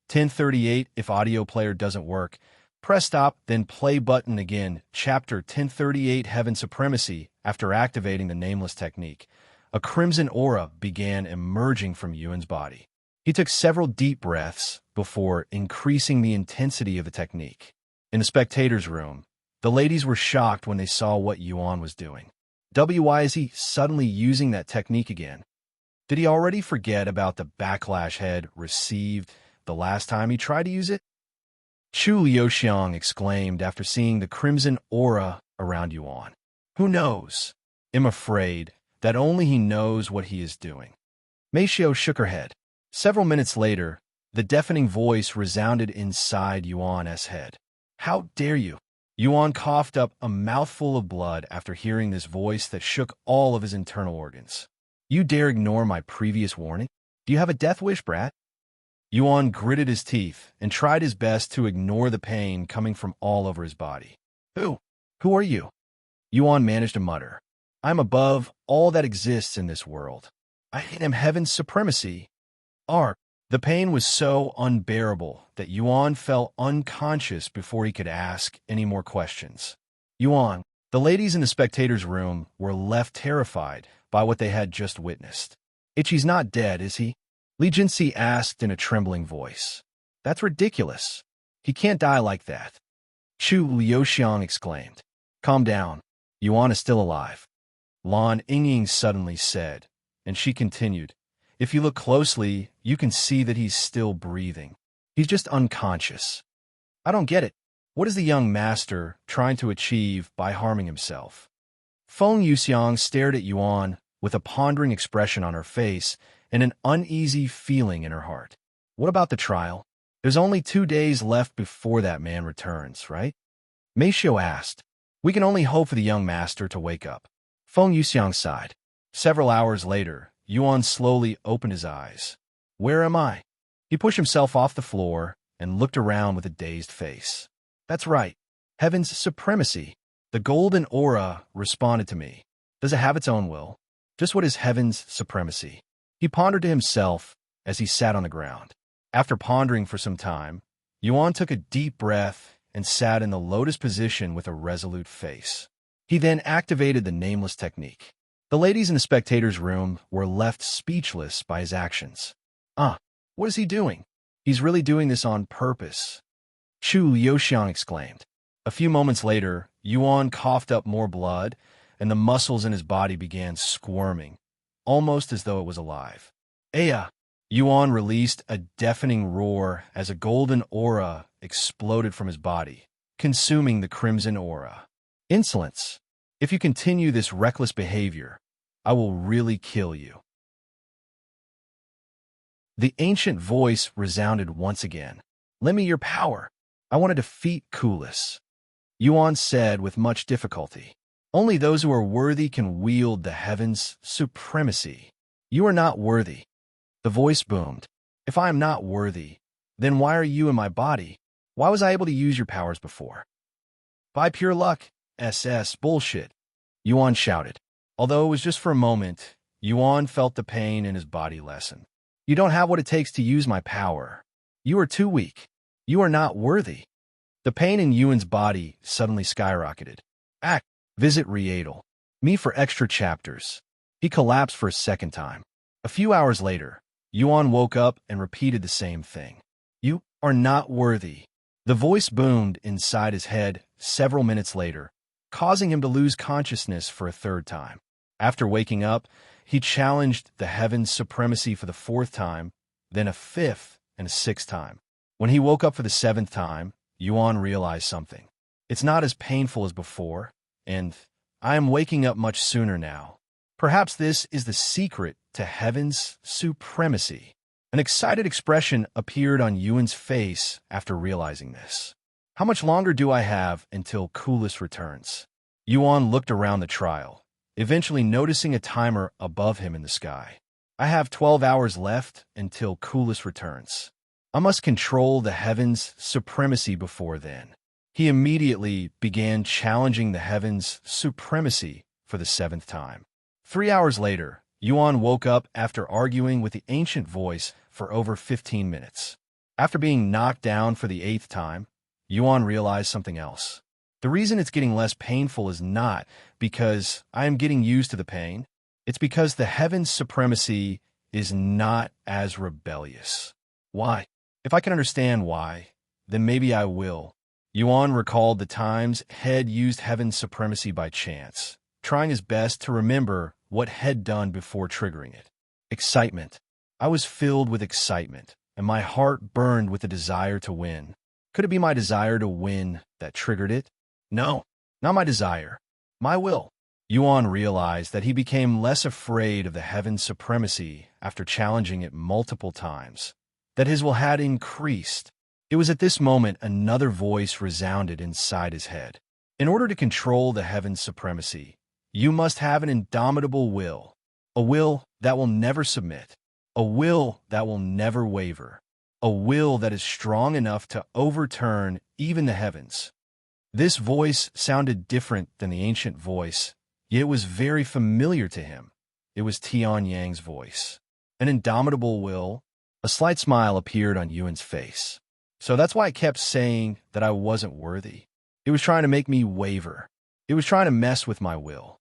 1038. If audio player doesn't work, press stop, then play button again. Chapter 1038. Heaven Supremacy. After activating the Nameless technique, a crimson aura began emerging from Yuan's body. He took several deep breaths before increasing the intensity of the technique. In the spectator's room, the ladies were shocked when they saw what Yuan was doing. Why is he suddenly using that technique again? Did he already forget about the backlash head received the last time he tried to use it? Chu Liuxiang exclaimed after seeing the crimson aura around Yuan. Who knows? I'm afraid that only he knows what he is doing. Mei Xiao shook her head. Several minutes later, the deafening voice resounded inside Yuan's head. How dare you? Yuan coughed up a mouthful of blood after hearing this voice that shook all of his internal organs. You dare ignore my previous warning? Do you have a death wish, brat? Yuan gritted his teeth and tried his best to ignore the pain coming from all over his body. Who are you? Yuan managed to mutter. I'm above all that exists in this world. I am heaven's supremacy. The pain was so unbearable that Yuan fell unconscious before he could ask any more questions. Yuan, the ladies in the spectator's room were left terrified by what they had just witnessed. Ichi's not dead, is he? Li Jinsi asked in a trembling voice. That's ridiculous. He can't die like that. Chu Liuxiang exclaimed. Calm down. Yuan is still alive. Lan Yingying suddenly said, and she continued. If you look closely, you can see that he's still breathing. He's just unconscious. I don't get it. What is the young master trying to achieve by harming himself? Feng Yuxiang stared at Yuan with a pondering expression on her face and an uneasy feeling in her heart. What about the trial? There's only 2 days left before that man returns, right? Mei Xiao asked. We can only hope for the young master to wake up. Feng Yuxiang sighed. Several hours later, Yuan slowly opened his eyes. Where am I? He pushed himself off the floor and looked around with a dazed face. That's right. Heaven's supremacy. The golden aura responded to me. Does it have its own will? Just what is heaven's supremacy? He pondered to himself as he sat on the ground. After pondering for some time, Yuan took a deep breath and sat in the lotus position with a resolute face. He then activated the Nameless technique. The ladies in the spectator's room were left speechless by his actions. What is he doing? He's really doing this on purpose. Chu Liuxiang exclaimed. A few moments later, Yuan coughed up more blood, and the muscles in his body began squirming, almost as though it was alive. Aya! Yuan released a deafening roar as a golden aura exploded from his body, consuming the crimson aura. Insolence! If you continue this reckless behavior, I will really kill you. The ancient voice resounded once again. Lend me your power. I want to defeat Coolus. Yuan said with much difficulty. Only those who are worthy can wield the heavens' supremacy. You are not worthy. The voice boomed. If I am not worthy, then why are you in my body? Why was I able to use your powers before? By pure luck. Bullshit. Yuan shouted. Although it was just for a moment, Yuan felt the pain in his body lessen. You don't have what it takes to use my power. You are too weak. You are not worthy. The pain in Yuan's body suddenly skyrocketed. Visit Rietal. Me for extra chapters. He collapsed for a second time. A few hours later, Yuan woke up and repeated the same thing. You are not worthy. The voice boomed inside his head several minutes later, causing him to lose consciousness for a third time. After waking up, he challenged the heaven's supremacy for the 4th time, then a 5th and a 6th time. When he woke up for the 7th time, Yuan realized something. It's not as painful as before, and I am waking up much sooner now. Perhaps this is the secret to heaven's supremacy. An excited expression appeared on Yuan's face after realizing this. How much longer do I have until Coolus returns? Yuan looked around the trial, eventually noticing a timer above him in the sky. I have 12 hours left until Coolest returns. I must control the heavens' supremacy before then. He immediately began challenging the heavens' supremacy for the 7th time. 3 hours later, Yuan woke up after arguing with the ancient voice for over 15 minutes. After being knocked down for the 8th time, Yuan realized something else. The reason it's getting less painful is not because I am getting used to the pain. It's because the heavens' supremacy is not as rebellious. Why? If I can understand why, then maybe I will. Yuan recalled the times Head used heaven's supremacy by chance, trying his best to remember what Head done before triggering it. Excitement. I was filled with excitement, and my heart burned with the desire to win. Could it be my desire to win that triggered it? No, not my desire. My will. Yuan realized that he became less afraid of the heaven's supremacy after challenging it multiple times, that his will had increased. It was at this moment another voice resounded inside his head. In order to control the heaven's supremacy, you must have an indomitable will, a will that will never submit, a will that will never waver, a will that is strong enough to overturn even the heavens. This voice sounded different than the ancient voice, yet it was very familiar to him. It was Tianyang's voice. An indomitable will. A slight smile appeared on Yuan's face. So that's why I kept saying that I wasn't worthy. It was trying to make me waver. It was trying to mess with my will.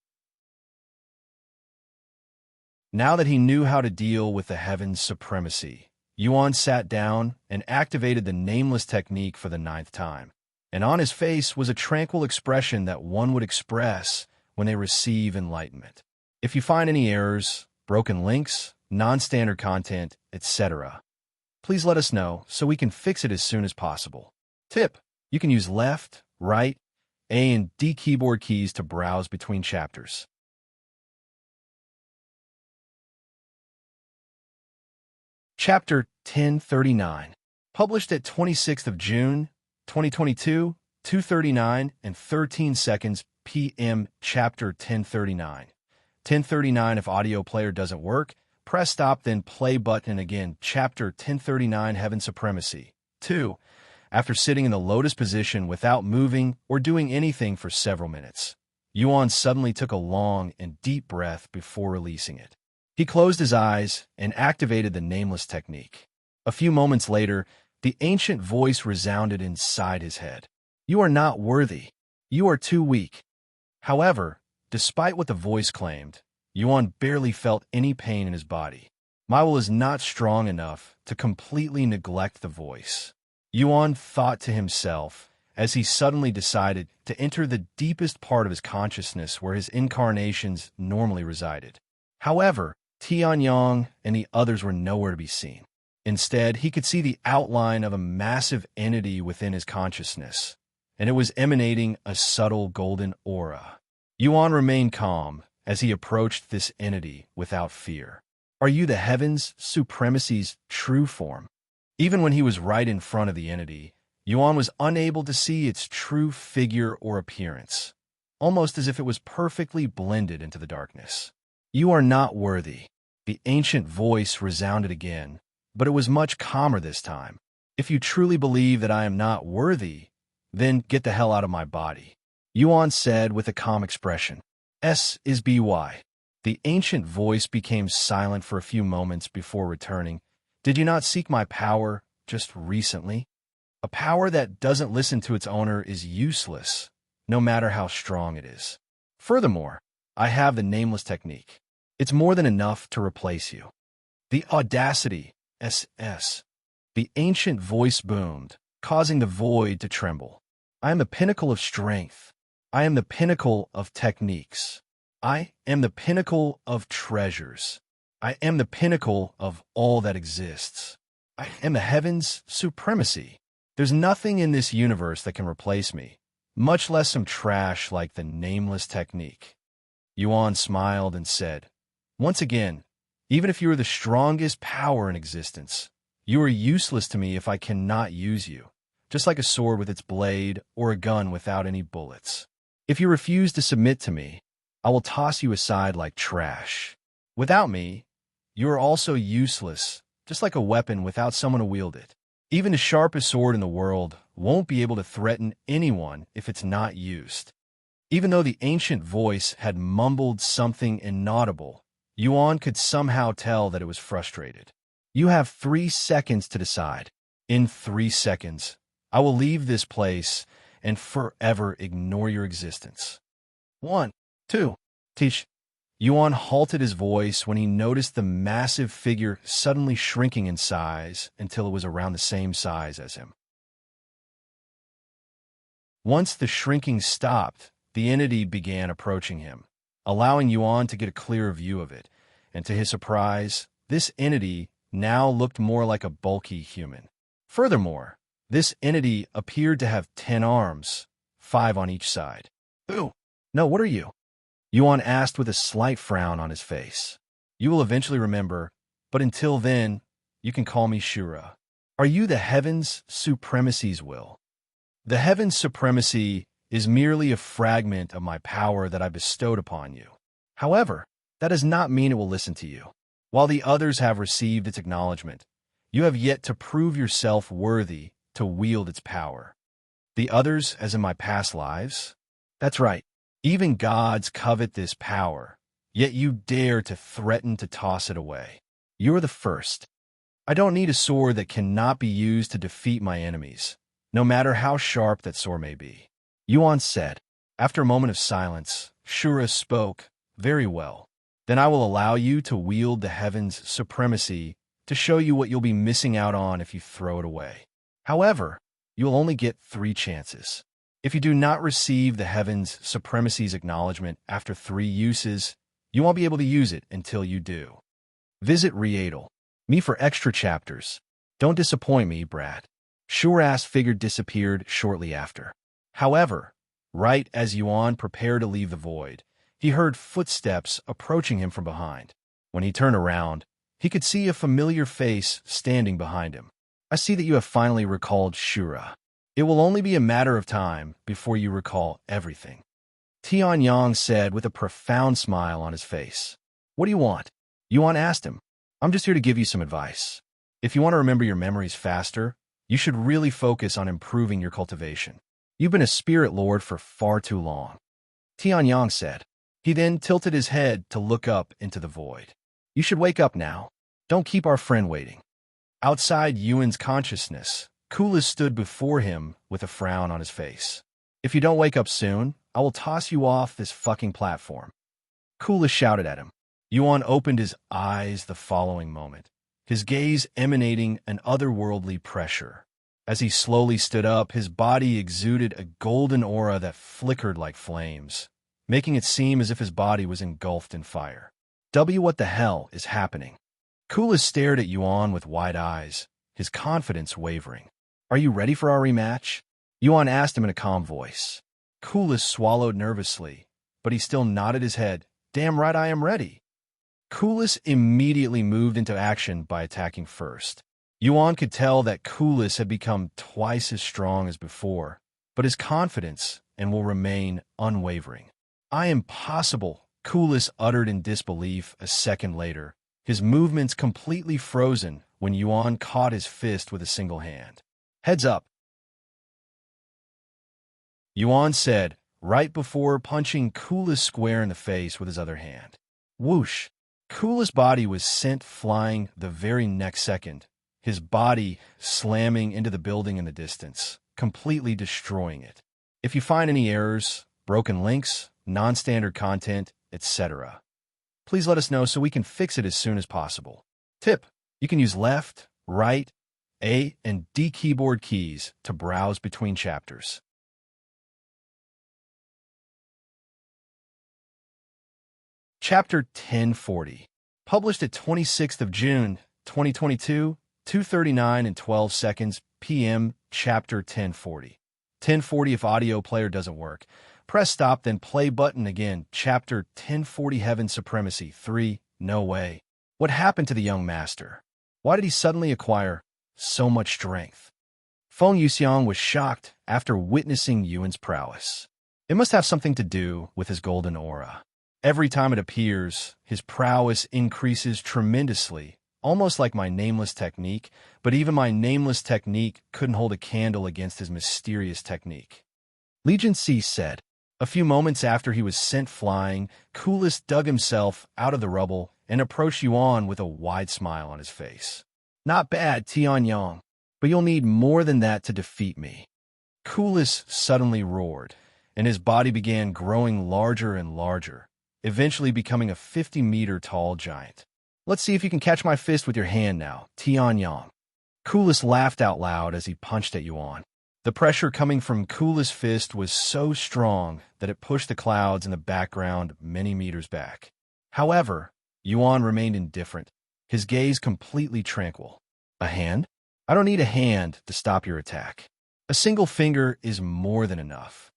Now that he knew how to deal with the heaven's supremacy, Yuan sat down and activated the nameless technique for the 9th time. And on his face was a tranquil expression that one would express when they receive enlightenment. If you find any errors, broken links, non-standard content, etc., please let us know so we can fix it as soon as possible. Tip: you can use left, right, A and D keyboard keys to browse between chapters. Chapter 1039, published at 26th of June, 2022, 2:39 and 13 seconds p.m. Chapter 1039. 1039 if audio player doesn't work, press stop then play button again. Chapter 1039 Heaven Supremacy. 2. After sitting in the lotus position without moving or doing anything for several minutes, Yuan suddenly took a long and deep breath before releasing it. He closed his eyes and activated the nameless technique. A few moments later, the ancient voice resounded inside his head. You are not worthy. You are too weak. However, despite what the voice claimed, Yuan barely felt any pain in his body. My will is not strong enough to completely neglect the voice. Yuan thought to himself as he suddenly decided to enter the deepest part of his consciousness where his incarnations normally resided. However, Tianyang and the others were nowhere to be seen. Instead, he could see the outline of a massive entity within his consciousness, and it was emanating a subtle golden aura. Yuan remained calm as he approached this entity without fear. Are you the heavens' supremacy's true form? Even when he was right in front of the entity, Yuan was unable to see its true figure or appearance, almost as if it was perfectly blended into the darkness. You are not worthy. The ancient voice resounded again, but it was much calmer this time. If you truly believe that I am not worthy, then get the hell out of my body, Yuan said with a calm expression. S is BY. The ancient voice became silent for a few moments before returning. Did you not seek my power just recently? A power that doesn't listen to its owner is useless, no matter how strong it is. Furthermore, I have the nameless technique. It's more than enough to replace you. The audacity, SS. The ancient voice boomed, causing the void to tremble. I am the pinnacle of strength. I am the pinnacle of techniques. I am the pinnacle of treasures. I am the pinnacle of all that exists. I am the heavens' supremacy. There's nothing in this universe that can replace me, much less some trash like the nameless technique. Yuan smiled and said, once again, even if you are the strongest power in existence, you are useless to me if I cannot use you, just like a sword with its blade or a gun without any bullets. If you refuse to submit to me, I will toss you aside like trash. Without me, you are also useless, just like a weapon without someone to wield it. Even the sharpest sword in the world won't be able to threaten anyone if it's not used. Even though the ancient voice had mumbled something inaudible, Yuan could somehow tell that it was frustrated. You have 3 seconds to decide. In 3 seconds, I will leave this place and forever ignore your existence. 1, 2, teach. Yuan halted his voice when he noticed the massive figure suddenly shrinking in size until it was around the same size as him. Once the shrinking stopped, the entity began approaching him, allowing Yuan to get a clearer view of it, and to his surprise, this entity now looked more like a bulky human. Furthermore, this entity appeared to have 10 arms, 5 on each side. Ooh, no, what are you? Yuan asked with a slight frown on his face. You will eventually remember, but until then, you can call me Shura. Are you the Heaven's Supremacy's will? The Heaven's Supremacy is merely a fragment of my power that I bestowed upon you. However, that does not mean it will listen to you. While the others have received its acknowledgement, you have yet to prove yourself worthy to wield its power. The others, as in my past lives? That's right. Even gods covet this power, yet you dare to threaten to toss it away. You're the first. I don't need a sword that cannot be used to defeat my enemies, no matter how sharp that sword may be. Yuan said. After a moment of silence, Shura spoke, very well. Then I will allow you to wield the Heaven's Supremacy to show you what you'll be missing out on if you throw it away. However, you'll only get 3 chances. If you do not receive the Heaven's Supremacy's acknowledgement after 3 uses, you won't be able to use it until you do. Visit Rendezvous me for extra chapters. Don't disappoint me, Brad. Shura's figure disappeared shortly after. However, right as Yuan prepared to leave the void, he heard footsteps approaching him from behind. When he turned around, he could see a familiar face standing behind him. I see that you have finally recalled Shura. It will only be a matter of time before you recall everything. Tianyang said with a profound smile on his face. What do you want? Yuan asked him. I'm just here to give you some advice. If you want to remember your memories faster, you should really focus on improving your cultivation. You've been a spirit lord for far too long. Tianyang said. He then tilted his head to look up into the void. You should wake up now. Don't keep our friend waiting. Outside Yuan's consciousness, Kulis stood before him with a frown on his face. If you don't wake up soon, I will toss you off this fucking platform. Kulis shouted at him. Yuan opened his eyes the following moment, his gaze emanating an otherworldly pressure. As he slowly stood up, his body exuded a golden aura that flickered like flames, making it seem as if his body was engulfed in fire. What the hell is happening? Kulis stared at Yuan with wide eyes, his confidence wavering. Are you ready for our rematch? Yuan asked him in a calm voice. Kulis swallowed nervously, but he still nodded his head. Damn right I am ready. Kulis immediately moved into action by attacking first. Yuan could tell that Kulis had become twice as strong as before, but his confidence and will remain unwavering. I am possible, Kulis uttered in disbelief a second later, his movements completely frozen when Yuan caught his fist with a single hand. Heads up, Yuan said, right before punching Kulis square in the face with his other hand. Whoosh! Kulis' body was sent flying the very next second, his body slamming into the building in the distance, completely destroying it. If you find any errors, broken links, non-standard content, etc., please let us know so we can fix it as soon as possible. Tip: you can use left, right, A, and D keyboard keys to browse between chapters. Chapter 1040, published at 26th of June, 2022, 2:39 and 12 seconds p.m. Chapter 1040. 1040 if audio player doesn't work. Press stop, then play button again. Chapter 1040 Heaven Supremacy 3. No way. What happened to the young master? Why did he suddenly acquire so much strength? Feng Yuxiang was shocked after witnessing Yuan's prowess. It must have something to do with his golden aura. Every time it appears, his prowess increases tremendously, almost like my nameless technique, but even my nameless technique couldn't hold a candle against his mysterious technique. Legion C said. A few moments after he was sent flying, Coolest dug himself out of the rubble and approached Yuan with a wide smile on his face. Not bad, Tianyang, but you'll need more than that to defeat me. Coolest suddenly roared, and his body began growing larger and larger, eventually becoming a 50-meter-tall giant. Let's see if you can catch my fist with your hand now, Tianyang. Coolest laughed out loud as he punched at Yuan. The pressure coming from Coolest's fist was so strong that it pushed the clouds in the background many meters back. However, Yuan remained indifferent, his gaze completely tranquil. A hand? I don't need a hand to stop your attack. A single finger is more than enough.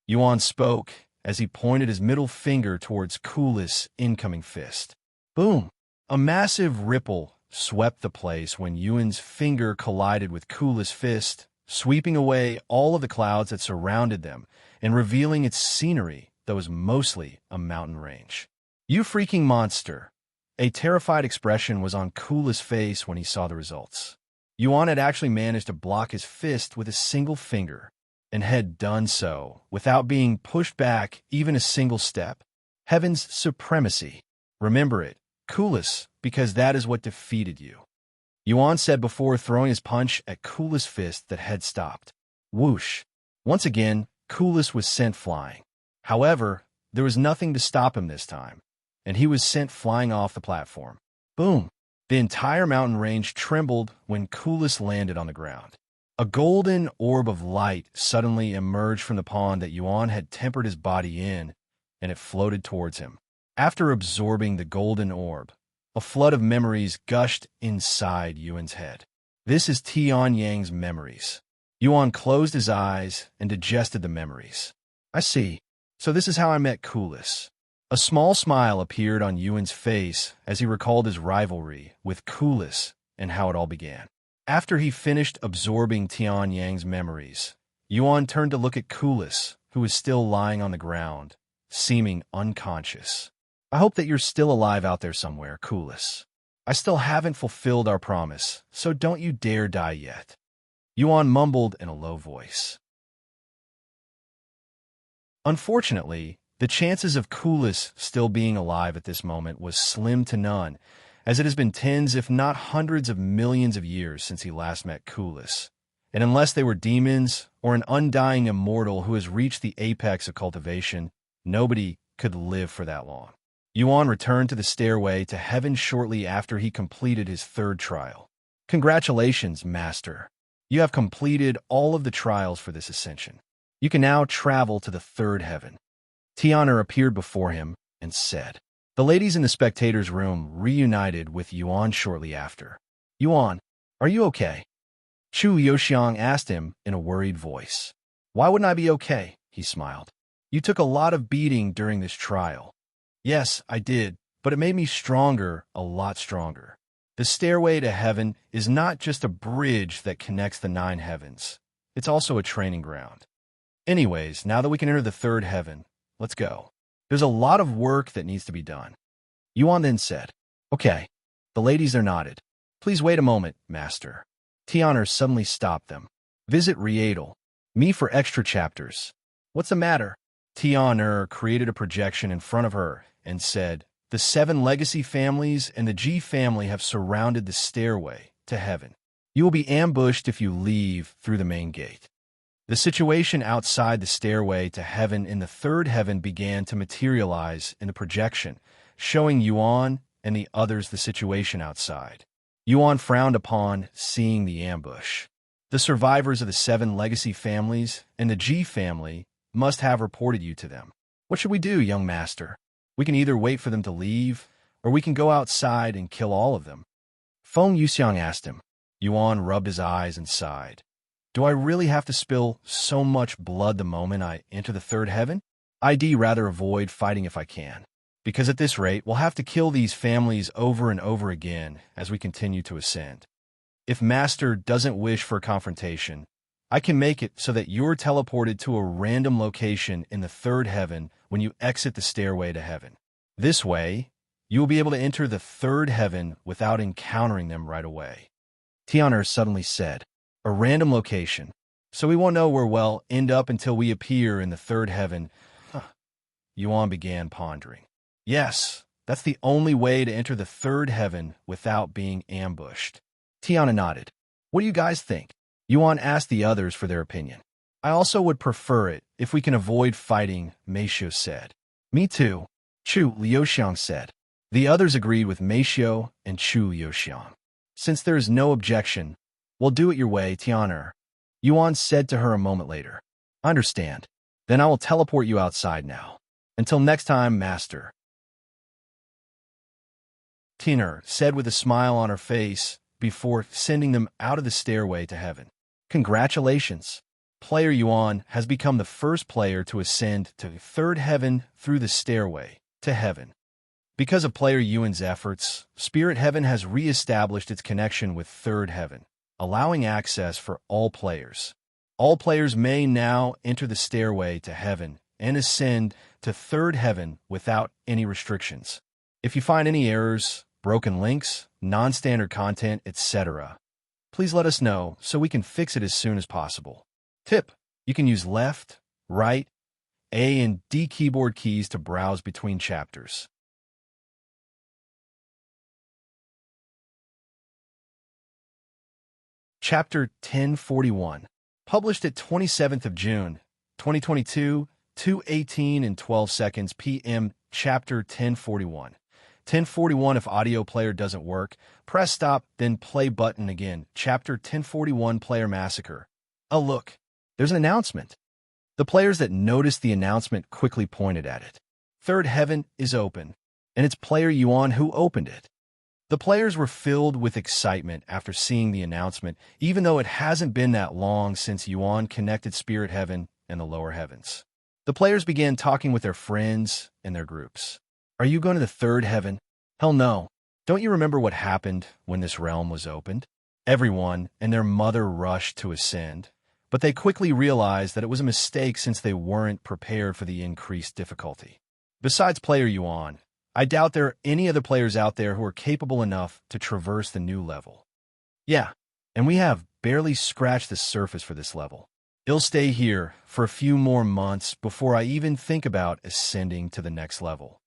Yuan spoke as he pointed his middle finger towards Coolest's incoming fist. Boom! A massive ripple swept the place when Yuan's finger collided with Coolest's fist, sweeping away all of the clouds that surrounded them and revealing its scenery that was mostly a mountain range. You freaking monster! A terrified expression was on Coolest's face when he saw the results. Yuan had actually managed to block his fist with a single finger, and had done so without being pushed back even a single step. Heaven's supremacy. Remember it, Coolest, because that is what defeated you. Yuan said before throwing his punch at Coolest's fist that had stopped. Whoosh! Once again, Coolest was sent flying. However, there was nothing to stop him this time, and he was sent flying off the platform. Boom! The entire mountain range trembled when Coolest landed on the ground. A golden orb of light suddenly emerged from the pond that Yuan had tempered his body in, and it floated towards him. After absorbing the golden orb, a flood of memories gushed inside Yuan's head. This is Tianyang's memories. Yuan closed his eyes and digested the memories. I see. So this is how I met Coolest. A small smile appeared on Yuan's face as he recalled his rivalry with Coolest and how it all began. After he finished absorbing Tianyang's memories, Yuan turned to look at Coolest, who was still lying on the ground, seeming unconscious. I hope that you're still alive out there somewhere, Coolest. I still haven't fulfilled our promise, so don't you dare die yet. Yuan mumbled in a low voice. Unfortunately, the chances of Coolest still being alive at this moment was slim to none, as it has been tens if not hundreds of millions of years since he last met Coolest. And unless they were demons or an undying immortal who has reached the apex of cultivation, nobody could live for that long. Yuan returned to the stairway to heaven shortly after he completed his third trial. Congratulations, Master. You have completed all of the trials for this ascension. You can now travel to the third heaven. Tiana appeared before him and said. The ladies in the spectators' room reunited with Yuan shortly after. Yuan, are you okay? Chu Yoxiang asked him in a worried voice. Why wouldn't I be okay? He smiled. You took a lot of beating during this trial. Yes, I did, but it made me stronger, a lot stronger. The stairway to heaven is not just a bridge that connects the 9 heavens. It's also a training ground. Anyways, now that we can enter the third heaven, let's go. There's a lot of work that needs to be done. Yuan then said, Okay. The ladies are nodded. Please wait a moment, Master. Tiana suddenly stopped them. Visit Rietal. Me for extra chapters. What's the matter? Tiana created a projection in front of her and said, The 7 legacy families and the G family have surrounded the stairway to heaven. You will be ambushed if you leave through the main gate. The situation outside the stairway to heaven in the third heaven began to materialize in the projection, showing Yuan and the others the situation outside. Yuan frowned upon seeing the ambush. The survivors of the 7 legacy families and the G family must have reported you to them. What should we do, young master? We can either wait for them to leave, or we can go outside and kill all of them. Feng Yuxiang asked him. Yuan rubbed his eyes and sighed. Do I really have to spill so much blood the moment I enter the third heaven? I'd rather avoid fighting if I can, because at this rate, we'll have to kill these families over and over again as we continue to ascend. If Master doesn't wish for a confrontation, I can make it so that you're teleported to a random location in the third heaven when you exit the stairway to heaven. This way, you will be able to enter the third heaven without encountering them right away. Tianer suddenly said, a random location, so we won't know where we'll end up until we appear in the third heaven. Yuan began pondering. Yes, that's the only way to enter the third heaven without being ambushed. Tiana nodded. What do you guys think? Yuan asked the others for their opinion. I also would prefer it if we can avoid fighting, Meishu said. Me too, Chu Liuxiang said. The others agreed with Meishu and Chu Liuxiang. Since there is no objection, we'll do it your way, Tianer. Yuan said to her a moment later. I understand. Then I will teleport you outside now. Until next time, Master. Tianer said with a smile on her face before sending them out of the stairway to heaven. Congratulations. Player Yuan has become the first player to ascend to third heaven through the stairway to heaven. Because of player Yuan's efforts, Spirit Heaven has re-established its connection with third heaven, allowing access for all players. All players may now enter the stairway to heaven and ascend to third heaven without any restrictions. If you find any errors, broken links, non-standard content, etc., please let us know so we can fix it as soon as possible. Tip: you can use left, right, A and D keyboard keys to browse between chapters. Chapter 1041, published at 27th of June, 2022, 2:18 and 12 seconds p.m. Chapter 1041. 1041 if audio player doesn't work, press stop, then play button again. Chapter 1041 Player Massacre. Oh look, there's an announcement. The players that noticed the announcement quickly pointed at it. Third heaven is open, and it's player Yuan who opened it. The players were filled with excitement after seeing the announcement, even though it hasn't been that long since Yuan connected Spirit Heaven and the lower heavens. The players began talking with their friends and their groups. Are you going to the third heaven? Hell no. Don't you remember what happened when this realm was opened? Everyone and their mother rushed to ascend, but they quickly realized that it was a mistake since they weren't prepared for the increased difficulty. Besides player Yuan, I doubt there are any other players out there who are capable enough to traverse the new level. Yeah, and we have barely scratched the surface for this level. It'll stay here for a few more months before I even think about ascending to the next level.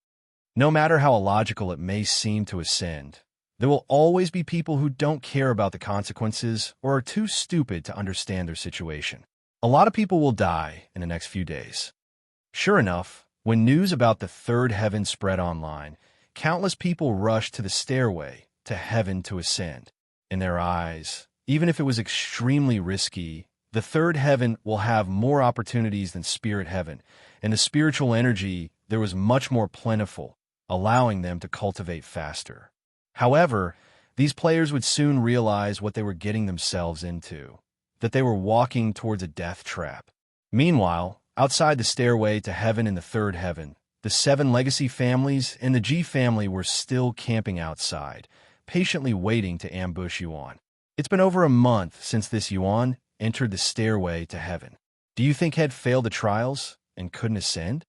No matter how illogical it may seem to ascend, there will always be people who don't care about the consequences or are too stupid to understand their situation. A lot of people will die in the next few days. Sure enough, when news about the third heaven spread online, countless people rushed to the stairway to heaven to ascend. In their eyes, even if it was extremely risky, the third heaven will have more opportunities than Spirit Heaven, and the spiritual energy there was much more plentiful, allowing them to cultivate faster. However, these players would soon realize what they were getting themselves into, that they were walking towards a death trap. Meanwhile, outside the stairway to heaven in the third heaven, the 7 legacy families and the G family were still camping outside, patiently waiting to ambush Yuan. It's been over a month since this Yuan entered the stairway to heaven. Do you think he'd failed the trials and couldn't ascend?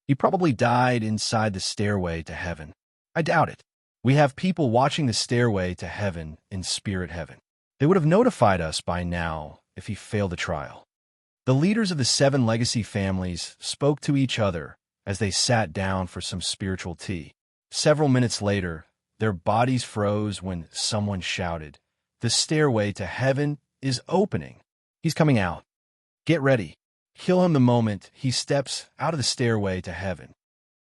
He probably died inside the stairway to heaven. I doubt it. We have people watching the stairway to heaven in Spirit Heaven. They would have notified us by now if he failed the trial. The leaders of the 7 legacy families spoke to each other as they sat down for some spiritual tea. Several minutes later, their bodies froze when someone shouted, "The stairway to heaven is opening. He's coming out. Get ready. Kill him the moment he steps out of the stairway to heaven."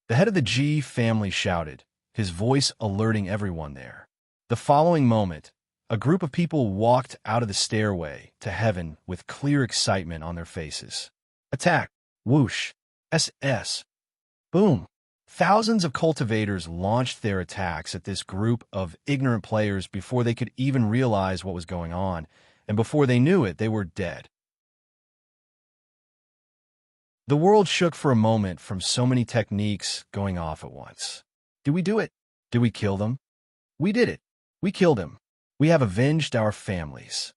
The head of the G family shouted, his voice alerting everyone there. The following moment, a group of people walked out of the stairway to heaven with clear excitement on their faces. Attack! Whoosh! SS! Boom! Thousands of cultivators launched their attacks at this group of ignorant players before they could even realize what was going on, and before they knew it, they were dead. The world shook for a moment from so many techniques going off at once. Did we do it? Did we kill them? We did it. We killed him. We have avenged our families.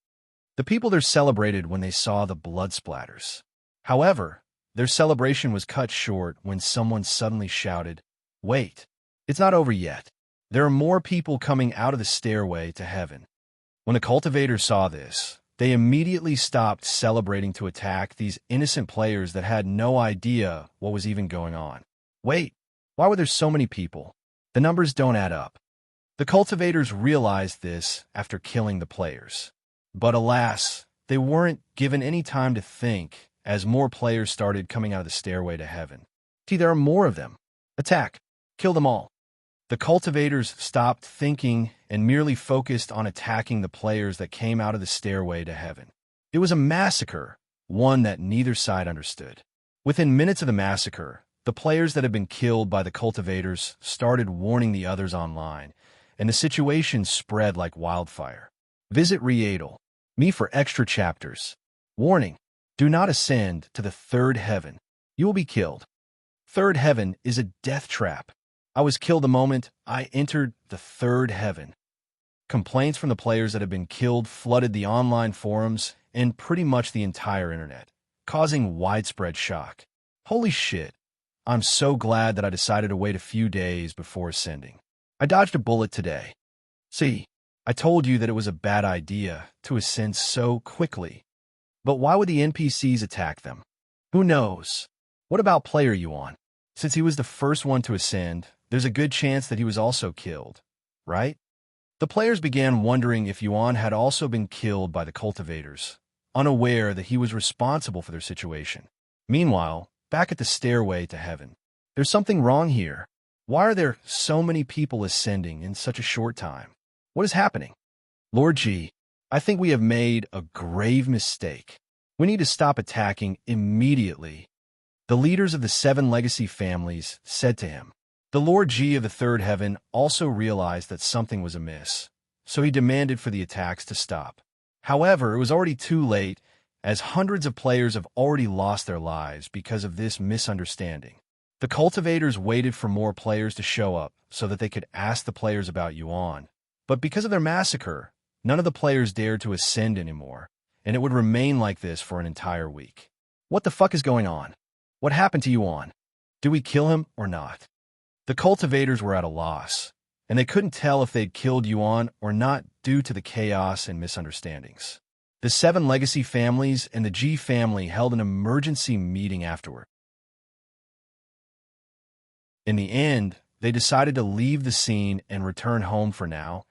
The people there celebrated when they saw the blood splatters. However, their celebration was cut short when someone suddenly shouted, "Wait, it's not over yet. There are more people coming out of the stairway to heaven." When the cultivators saw this, they immediately stopped celebrating to attack these innocent players that had no idea what was even going on. Wait, why were there so many people? The numbers don't add up. The cultivators realized this after killing the players. But alas, they weren't given any time to think as more players started coming out of the stairway to heaven. See, there are more of them. Attack. Kill them all. The cultivators stopped thinking and merely focused on attacking the players that came out of the stairway to heaven. It was a massacre, one that neither side understood. Within minutes of the massacre, the players that had been killed by the cultivators started warning the others online, and the situation spread like wildfire. Visit Rendezvous me for extra chapters. Warning: do not ascend to the third heaven. You will be killed. Third heaven is a death trap. I was killed the moment I entered the third heaven. Complaints from the players that had been killed flooded the online forums and pretty much the entire internet, causing widespread shock. Holy shit, I'm so glad that I decided to wait a few days before ascending. I dodged a bullet today. See, I told you that it was a bad idea to ascend so quickly. But why would the NPCs attack them? Who knows? What about player Yuan? Since he was the first one to ascend, there's a good chance that he was also killed, right? The players began wondering if Yuan had also been killed by the cultivators, unaware that he was responsible for their situation. Meanwhile, back at the stairway to heaven, there's something wrong here. Why are there so many people ascending in such a short time? What is happening? Lord G, I think we have made a grave mistake. We need to stop attacking immediately. The leaders of the 7 legacy families said to him. The Lord G of the third heaven also realized that something was amiss, so he demanded for the attacks to stop. However, it was already too late, as hundreds of players have already lost their lives because of this misunderstanding. The cultivators waited for more players to show up so that they could ask the players about Yuan, but because of their massacre, none of the players dared to ascend anymore, and it would remain like this for an entire week. What the fuck is going on? What happened to Yuan? Do we kill him or not? The cultivators were at a loss, and they couldn't tell if they'd killed Yuan or not due to the chaos and misunderstandings. The 7 legacy families and the G family held an emergency meeting afterward. In the end, they decided to leave the scene and return home for now,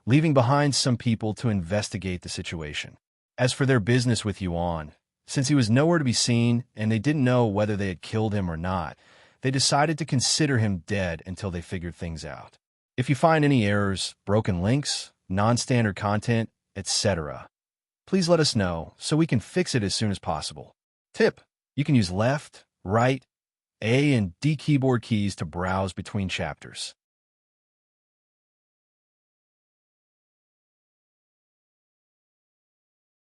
leaving behind some people to investigate the situation. As for their business with Yuan, since he was nowhere to be seen and they didn't know whether they had killed him or not, they decided to consider him dead until they figured things out. If you find any errors, broken links, non-standard content, etc., please let us know so we can fix it as soon as possible. Tip: you can use left, right, A and D keyboard keys to browse between chapters.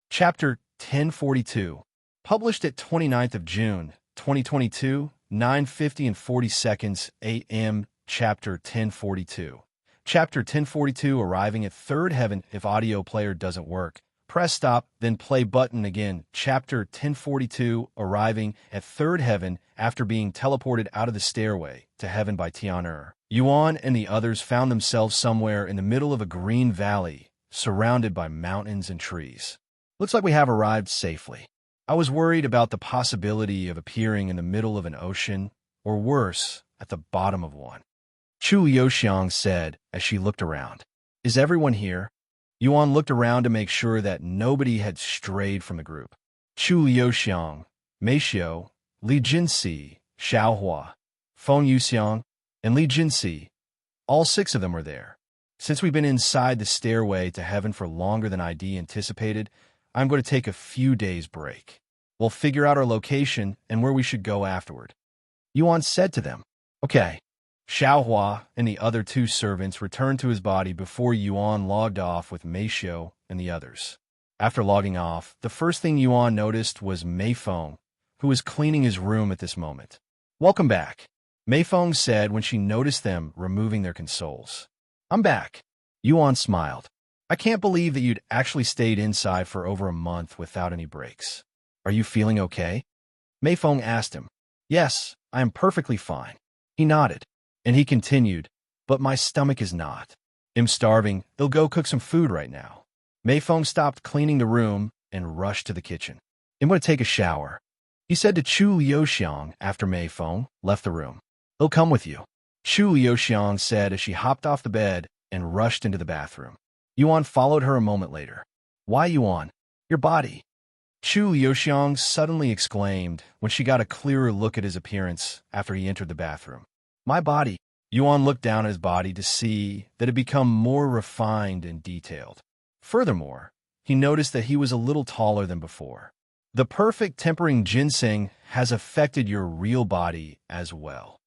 Chapter 1042, published at 29th of June, 2022, 9:50 and 40 seconds a.m. Chapter 1042. Chapter 1042, arriving at third heaven. If audio player doesn't work, press stop, then play button again. Chapter 1042, arriving at third heaven after being teleported out of the stairway to heaven by Tian'er. Yuan and the others found themselves somewhere in the middle of a green valley, surrounded by mountains and trees. Looks like we have arrived safely. I was worried about the possibility of appearing in the middle of an ocean, or worse, at the bottom of one. Chu Yoxiang said as she looked around. Is everyone here? Yuan looked around to make sure that nobody had strayed from the group. Chu Yoxiang, Mei Xiu, Li Jinsi, Xiaohua, Feng Yuxiang, and Li Jinsi, all 6 of them were there. Since we've been inside the stairway to heaven for longer than ID anticipated, I'm going to take a few days break. We'll figure out our location and where we should go afterward. Yuan said to them. Okay. Xiaohua and the other 2 servants returned to his body before Yuan logged off with Mei Xiu and the others. After logging off, the first thing Yuan noticed was Mei Feng, who was cleaning his room at this moment. Welcome back, Mei Feng said when she noticed them removing their consoles. I'm back. Yuan smiled. I can't believe that you'd actually stayed inside for over a month without any breaks. Are you feeling okay? Mei Feng asked him. Yes, I am perfectly fine. He nodded, and he continued, but my stomach is not. I'm starving. They'll go cook some food right now. Mei Feng stopped cleaning the room and rushed to the kitchen. I'm going to take a shower, he said to Chu Liuxiang after Mei Feng left the room. He'll come with you, Chu Liuxiang said as she hopped off the bed and rushed into the bathroom. Yuan followed her a moment later. Why, Yuan? Your body. Chu Liuxiang suddenly exclaimed when she got a clearer look at his appearance after he entered the bathroom. My body. Yuan looked down at his body to see that it had become more refined and detailed. Furthermore, he noticed that he was a little taller than before. The perfect tempering ginseng has affected your real body as well,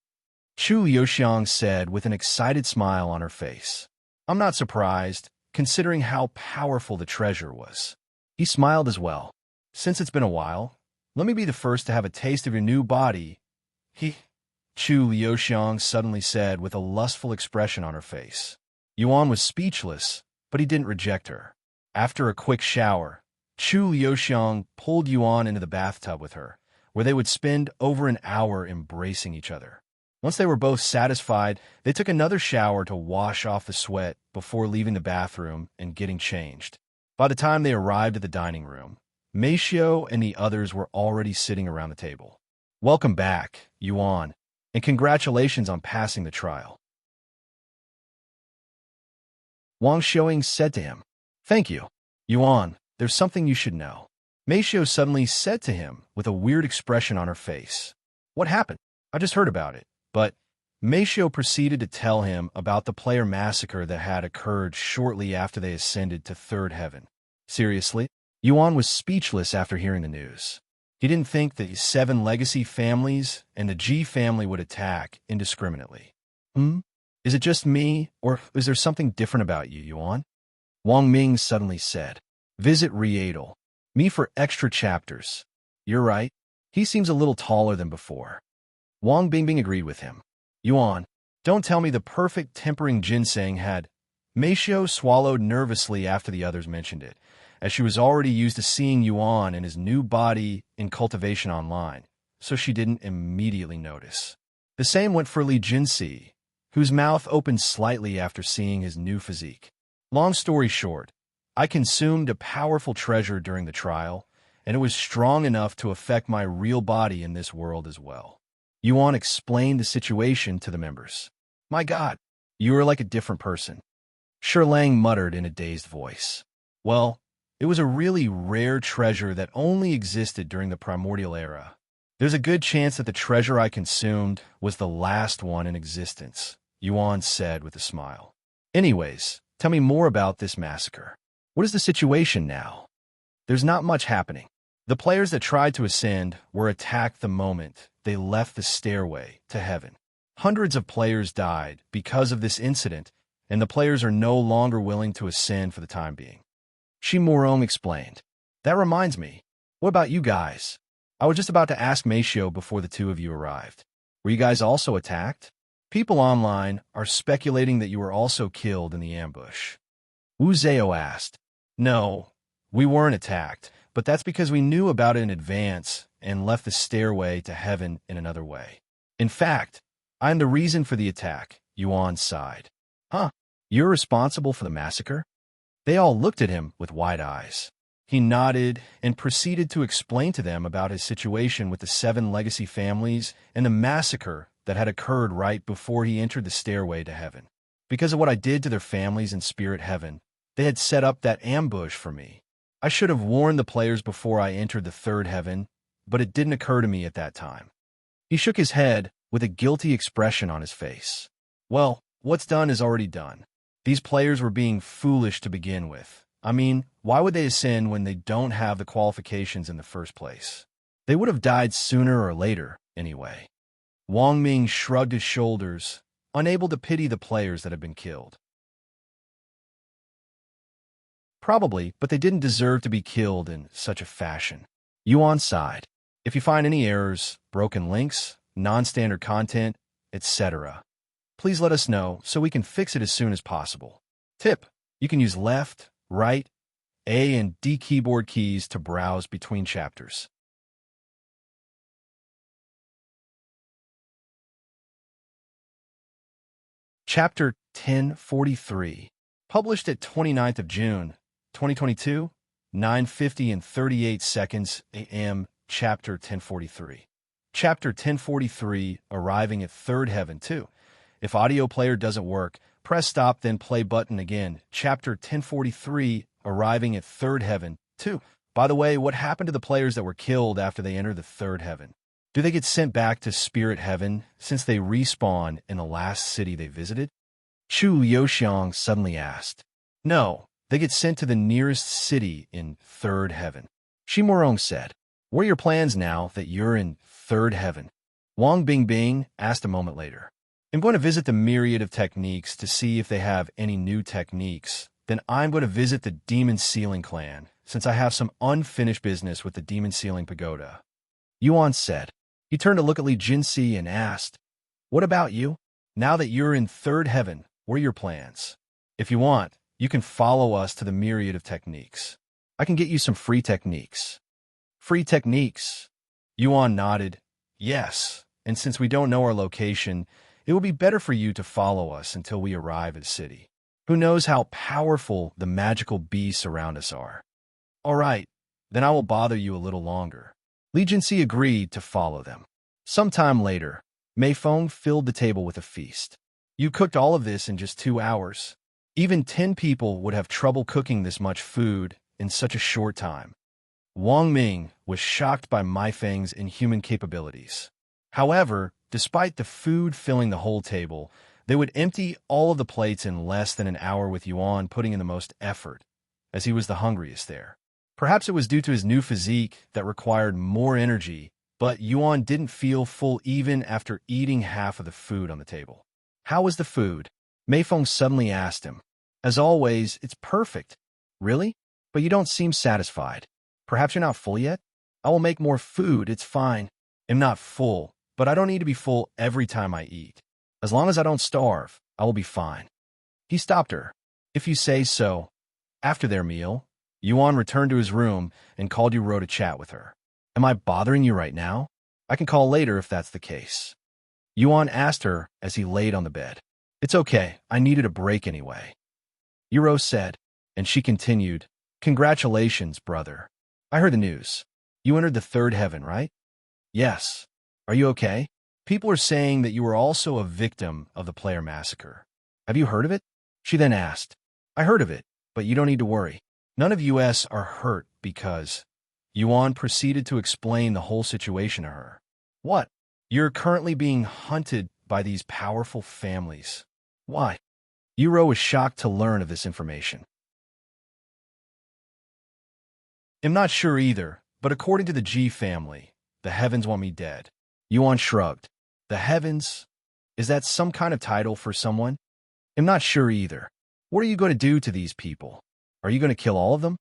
Chu Liuxiang said with an excited smile on her face. I'm not surprised, considering how powerful the treasure was. He smiled as well. Since it's been a while, let me be the first to have a taste of your new body. Chu Liuxiang suddenly said with a lustful expression on her face. Yuan was speechless, but he didn't reject her. After a quick shower, Chu Liuxiang pulled Yuan into the bathtub with her, where they would spend over an hour embracing each other. Once they were both satisfied, they took another shower to wash off the sweat before leaving the bathroom and getting changed. By the time they arrived at the dining room, Meishio and the others were already sitting around the table. Welcome back, Yuan, and congratulations on passing the trial, Wang Xiaoying said to him. Thank you, Yuan. There's something you should know, Meishio suddenly said to him with a weird expression on her face. What happened? I just heard about it, but Meishio proceeded to tell him about the player massacre that had occurred shortly after they ascended to third heaven. Seriously? Yuan was speechless after hearing the news. He didn't think the 7 legacy families and the Ji family would attack indiscriminately. Is it just me, or is there something different about you, Yuan? Wang Ming suddenly said. Visit Riedel. Me for extra chapters. You're right. He seems a little taller than before. Wang Bingbing agreed with him. Yuan, don't tell me the perfect tempering ginseng had... Meishio swallowed nervously after the others mentioned it, as she was already used to seeing Yuan and his new body in cultivation online, so she didn't immediately notice. The same went for Li Jinsi, whose mouth opened slightly after seeing his new physique. Long story short, I consumed a powerful treasure during the trial, and it was strong enough to affect my real body in this world as well. Yuan explained the situation to the members. My God, you are like a different person, Lang muttered in a dazed voice. Well, it was a really rare treasure that only existed during the primordial era. There's a good chance that the treasure I consumed was the last one in existence, Yuan said with a smile. Anyways, tell me more about this massacre. What is the situation now? There's not much happening. The players that tried to ascend were attacked the moment they left the stairway to heaven. Hundreds of players died because of this incident, and the players are no longer willing to ascend for the time being. Shi Morong explained. That reminds me. What about you guys? I was just about to ask Meishio before the two of you arrived. Were you guys also attacked? People online are speculating that you were also killed in the ambush. Wu Zhao asked. No, we weren't attacked, but that's because we knew about it in advance and left the stairway to heaven in another way. In fact, I'm the reason for the attack, Yuan sighed. Huh? You're responsible for the massacre? They all looked at him with wide eyes. He nodded and proceeded to explain to them about his situation with the 7 legacy families and the massacre that had occurred right before he entered the stairway to heaven. Because of what I did to their families in spirit heaven, they had set up that ambush for me. I should have warned the players before I entered the third heaven, but it didn't occur to me at that time. He shook his head with a guilty expression on his face. Well, what's done is already done. These players were being foolish to begin with. I mean, why would they ascend when they don't have the qualifications in the first place? They would have died sooner or later, anyway. Wang Ming shrugged his shoulders, unable to pity the players that had been killed. Probably, but they didn't deserve to be killed in such a fashion. Yuan sighed. If you find any errors, broken links, non-standard content, etc., please let us know so we can fix it as soon as possible. Tip: you can use left, right, A and D keyboard keys to browse between chapters. Chapter 1043, published at 29th of June, 2022, 9:50 and 38 seconds a.m. Chapter 1043. Chapter 1043, arriving at third heaven 2. If audio player doesn't work, press stop then play button again. Chapter 1043, arriving at third heaven 2. By the way, what happened to the players that were killed after they enter the third heaven? Do they get sent back to spirit heaven since they respawn in the last city they visited? Chu Yoxiang suddenly asked. No, they get sent to the nearest city in third heaven. Shi Morong said. What are your plans now that you're in third heaven? Wang Bingbing asked a moment later. I'm going to visit the myriad of techniques to see if they have any new techniques. Then I'm going to visit the Demon Sealing clan, since I have some unfinished business with the Demon Sealing Pagoda. Yuan said. He turned to look at Li Jinsi and asked, What about you? Now that you're in third heaven, what are your plans? If you want, you can follow us to the myriad of techniques. I can get you some free techniques. Free techniques? Yuan nodded. Yes, and since we don't know our location, it will be better for you to follow us until we arrive at the city. Who knows how powerful the magical beasts around us are? All right, then I will bother you a little longer. Li Jinsi agreed to follow them. Sometime later, Mei Feng filled the table with a feast. You cooked all of this in just 2 hours. Even 10 people would have trouble cooking this much food in such a short time. Wang Ming was shocked by Mei Feng's inhuman capabilities. However, despite the food filling the whole table, they would empty all of the plates in less than an hour, with Yuan putting in the most effort, as he was the hungriest there. Perhaps it was due to his new physique that required more energy, but Yuan didn't feel full even after eating half of the food on the table. How was the food? Mei Feng suddenly asked him. As always, it's perfect. Really? But you don't seem satisfied. Perhaps you're not full yet? I will make more food, it's fine. I'm not full, but I don't need to be full every time I eat. As long as I don't starve, I will be fine. He stopped her. If you say so. After their meal, Yuan returned to his room and called Yuro to chat with her. Am I bothering you right now? I can call later if that's the case. Yuan asked her as he laid on the bed. It's okay, I needed a break anyway. Yuro said, and she continued, Congratulations, brother. I heard the news. You entered the third heaven, right? Yes. Are you okay? People are saying that you were also a victim of the player massacre. Have you heard of it? She then asked. I heard of it, but you don't need to worry. None of us are hurt because... Yuan proceeded to explain the whole situation to her. What? You're currently being hunted by these powerful families. Why? Yuro was shocked to learn of this information. I'm not sure either, but according to the G family, the heavens want me dead. Yuan shrugged. The heavens? Is that some kind of title for someone? I'm not sure either. What are you going to do to these people? Are you going to kill all of them?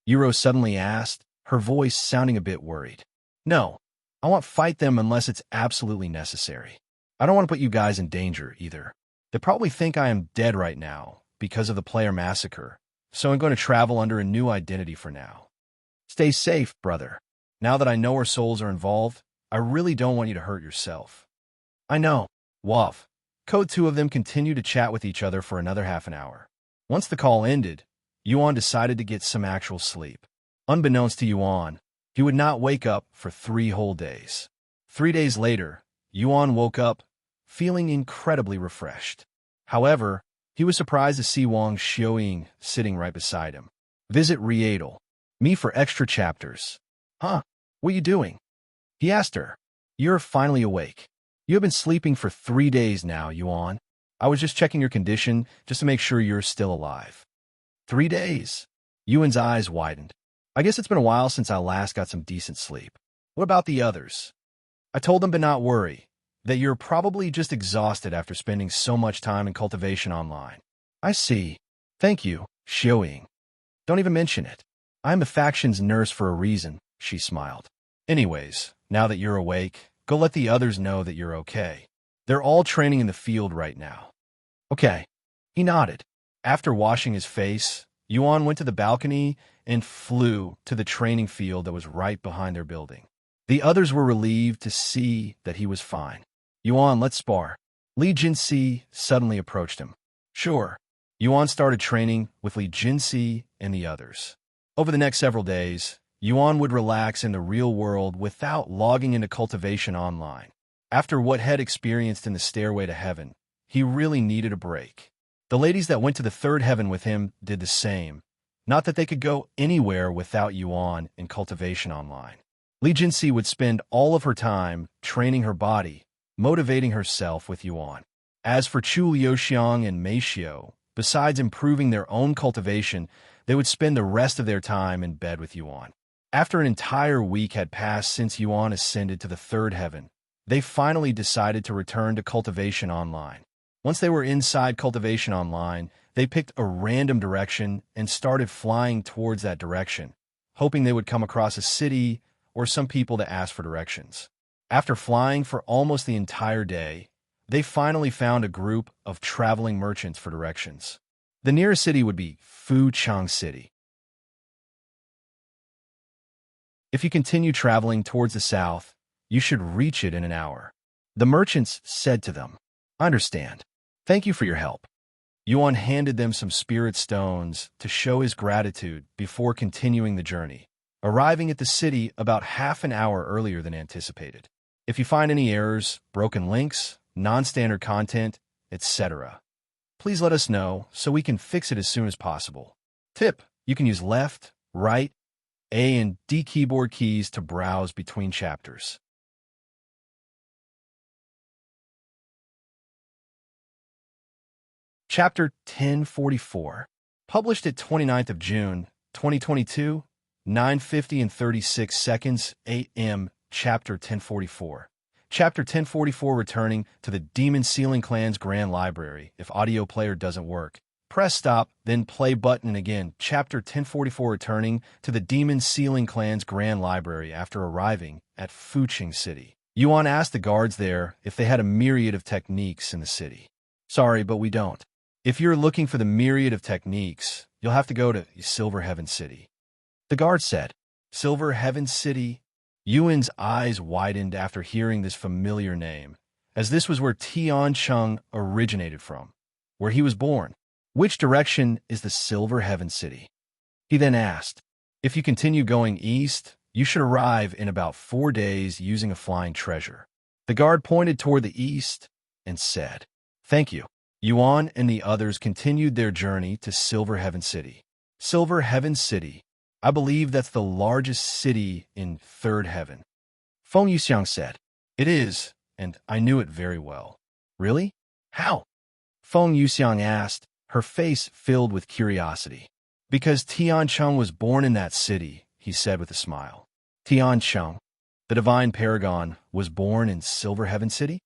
Yuro suddenly asked, her voice sounding a bit worried. No, I won't fight them unless it's absolutely necessary. I don't want to put you guys in danger either. They probably think I am dead right now because of the player massacre, so I'm going to travel under a new identity for now. Stay safe, brother. Now that I know our souls are involved, I really don't want you to hurt yourself. I know. Wuff. Code 2 of them continued to chat with each other for another half an hour. Once the call ended, Yuan decided to get some actual sleep. Unbeknownst to Yuan, he would not wake up for 3 whole days. 3 days later, Yuan woke up, feeling incredibly refreshed. However, he was surprised to see Wang Xiaoying sitting right beside him. Visit Rieadle. Me for extra chapters. Huh? What are you doing? He asked her. You're finally awake. You have been sleeping for 3 days now, Yuan. I was just checking your condition just to make sure you're still alive. 3 days? Yuan's eyes widened. I guess it's been a while since I last got some decent sleep. What about the others? I told them to not worry, that you're probably just exhausted after spending so much time in cultivation online. I see. Thank you, Xiaoying. Don't even mention it. I'm the faction's nurse for a reason, she smiled. Anyways, now that you're awake, go let the others know that you're okay. They're all training in the field right now. Okay. He nodded. After washing his face, Yuan went to the balcony and flew to the training field that was right behind their building. The others were relieved to see that he was fine. Yuan, let's spar. Li Jinsi suddenly approached him. Sure. Yuan started training with Li Jinsi and the others. Over the next several days, Yuan would relax in the real world without logging into cultivation online. After what had experienced in the stairway to heaven, he really needed a break. The ladies that went to the third heaven with him did the same. Not that they could go anywhere without Yuan in cultivation online. Li Jinsi would spend all of her time training her body, motivating herself with Yuan. As for Chu Liuxiang and Mei Xiu, besides improving their own cultivation, they would spend the rest of their time in bed with Yuan. After an entire week had passed since Yuan ascended to the third heaven, they finally decided to return to cultivation online. Once they were inside cultivation online, they picked a random direction and started flying towards that direction, hoping they would come across a city or some people to ask for directions. After flying for almost the entire day, they finally found a group of traveling merchants for directions. The nearest city would be Fuchang City. If you continue traveling towards the south, you should reach it in an hour. The merchants said to them, I understand. Thank you for your help. Yuan handed them some spirit stones to show his gratitude before continuing the journey, arriving at the city about half an hour earlier than anticipated. If you find any errors, broken links, non-standard content, etc., please let us know so we can fix it as soon as possible. Tip: you can use left, right, A and D keyboard keys to browse between chapters. Chapter 1044, published at 29th of June, 2022, 9:50 and 36 seconds a.m. Chapter 1044. Chapter 1044, returning to the Demon Sealing Clan's Grand Library. If audio player doesn't work, press stop, then play button again. Chapter 1044, returning to the Demon Sealing Clan's Grand Library after arriving at Fuchang City. Yuan asked the guards there if they had a myriad of techniques in the city. Sorry, but we don't. If you're looking for the myriad of techniques, you'll have to go to Silver Heaven City. The guard said, Silver Heaven City? Yuan's eyes widened after hearing this familiar name, as this was where Tiancheng originated from, where he was born. Which direction is the Silver Heaven City? He then asked, if you continue going east, you should arrive in about 4 days using a flying treasure. The guard pointed toward the east and said, Thank you. Yuan and the others continued their journey to Silver Heaven City. Silver Heaven City. I believe that's the largest city in Third Heaven. Feng Yuxiang said, It is, and I knew it very well. Really? How? Feng Yuxiang asked, her face filled with curiosity. Because Tiancheng was born in that city, he said with a smile. Tiancheng, the divine Paragon, was born in Silver Heaven City?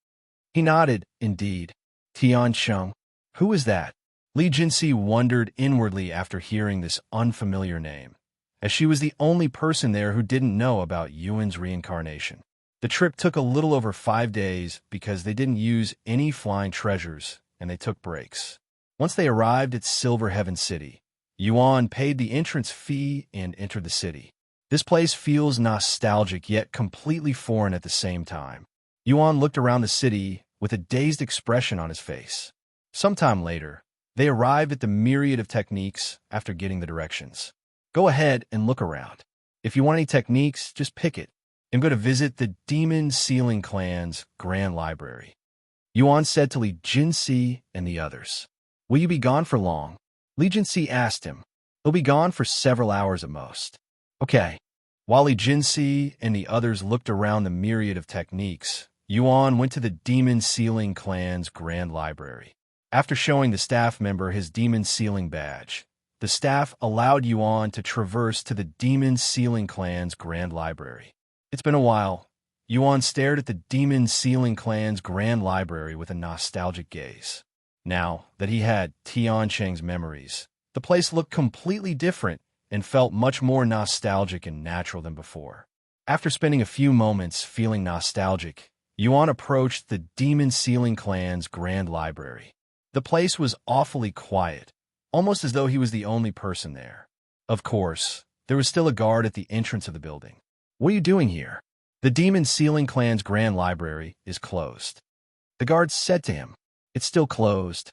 He nodded, indeed. Tiancheng, who is that? Li Jinsi wondered inwardly after hearing this unfamiliar name, as she was the only person there who didn't know about Yuan's reincarnation. The trip took a little over 5 days because they didn't use any flying treasures and they took breaks. Once they arrived at Silver Heaven City, Yuan paid the entrance fee and entered the city. This place feels nostalgic yet completely foreign at the same time. Yuan looked around the city with a dazed expression on his face. Sometime later, they arrived at the myriad of techniques after getting the directions. Go ahead and look around. If you want any techniques, just pick it. I'm going to visit the Demon Sealing Clan's Grand Library. Yuan said to Li Jinsi and the others. Will you be gone for long? Li Jinsi asked him. He'll be gone for several hours at most. Okay. While Li Jinsi and the others looked around the myriad of techniques, Yuan went to the Demon Sealing Clan's Grand Library. After showing the staff member his Demon Sealing badge, the staff allowed Yuan to traverse to the Demon Sealing Clan's Grand Library. It's been a while. Yuan stared at the Demon Sealing Clan's Grand Library with a nostalgic gaze. Now that he had Tiancheng's memories, the place looked completely different and felt much more nostalgic and natural than before. After spending a few moments feeling nostalgic, Yuan approached the Demon Sealing Clan's Grand Library. The place was awfully quiet, almost as though he was the only person there. Of course, there was still a guard at the entrance of the building. "What are you doing here?" "The Demon Sealing Clan's Grand Library is closed." The guard said to him. "It's still closed."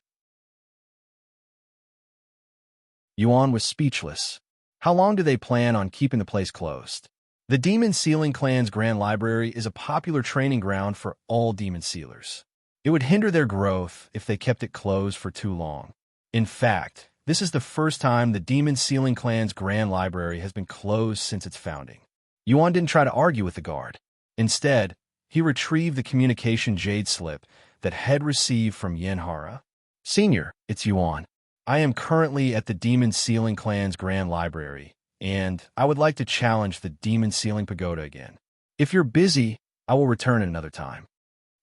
Yuan was speechless. How long do they plan on keeping the place closed? The Demon Sealing Clan's Grand Library is a popular training ground for all demon sealers. It would hinder their growth if they kept it closed for too long. In fact, this is the first time the Demon Sealing Clan's Grand Library has been closed since its founding. Yuan didn't try to argue with the guard. Instead, he retrieved the communication jade slip that had received from Yenhara. "Senior, it's Yuan. I am currently at the Demon Sealing Clan's Grand Library, and I would like to challenge the Demon Sealing Pagoda again. If you're busy, I will return at another time."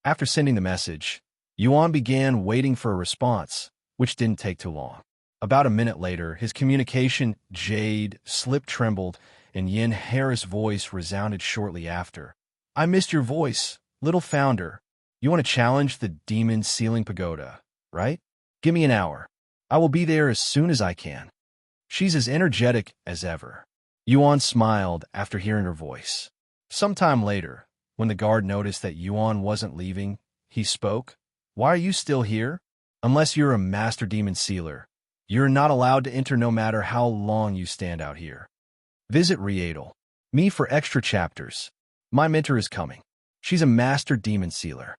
After sending the message, Yuan began waiting for a response, which didn't take too long. About a minute later, his communication jade slip trembled, and Yenhara's voice resounded shortly after. "I missed your voice, little founder. You want to challenge the Demon Sealing Pagoda, right? Give me an hour. I will be there as soon as I can." She's as energetic as ever. Yuan smiled after hearing her voice. Sometime later, when the guard noticed that Yuan wasn't leaving, he spoke. "Why are you still here? Unless you're a master demon sealer, you're not allowed to enter no matter how long you stand out here. Visit Rendezvous. Me for extra chapters. My mentor is coming. She's a master demon sealer."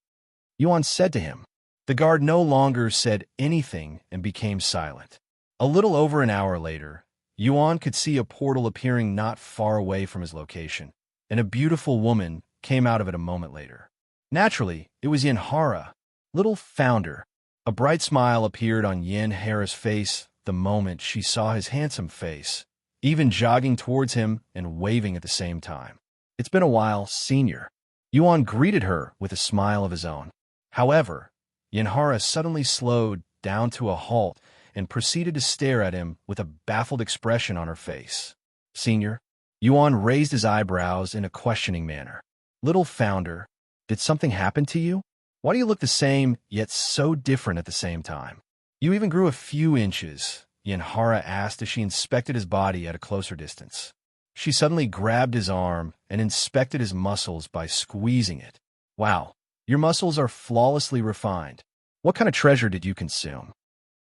Yuan said to him. The guard no longer said anything and became silent. A little over an hour later, Yuan could see a portal appearing not far away from his location, and a beautiful woman came out of it a moment later. Naturally, it was Yenhara, little founder. A bright smile appeared on Yenhara's face the moment she saw his handsome face, even jogging towards him and waving at the same time. "It's been a while, senior." Yuan greeted her with a smile of his own. However, Yenhara suddenly slowed down to a halt and proceeded to stare at him with a baffled expression on her face. "Senior?" Yuan raised his eyebrows in a questioning manner. "Little founder, did something happen to you? Why do you look the same, yet so different at the same time? You even grew a few inches," Yenhara asked as she inspected his body at a closer distance. She suddenly grabbed his arm and inspected his muscles by squeezing it. "Wow. Your muscles are flawlessly refined. What kind of treasure did you consume?"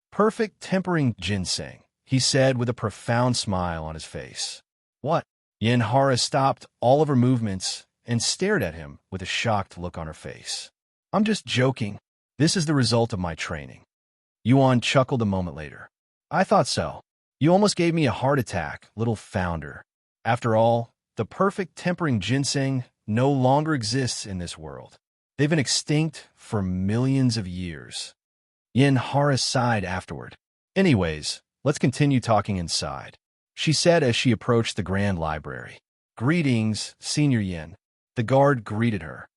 "Perfect tempering ginseng," he said with a profound smile on his face. "What?" Yenhara stopped all of her movements and stared at him with a shocked look on her face. "I'm just joking. This is the result of my training." Yuan chuckled a moment later. "I thought so. You almost gave me a heart attack, little founder. After all, the perfect tempering ginseng no longer exists in this world. They've been extinct for millions of years." Yenhara sighed afterward. "Anyways, let's continue talking inside," she said as she approached the Grand Library. "Greetings, Senior Yen." The guard greeted her.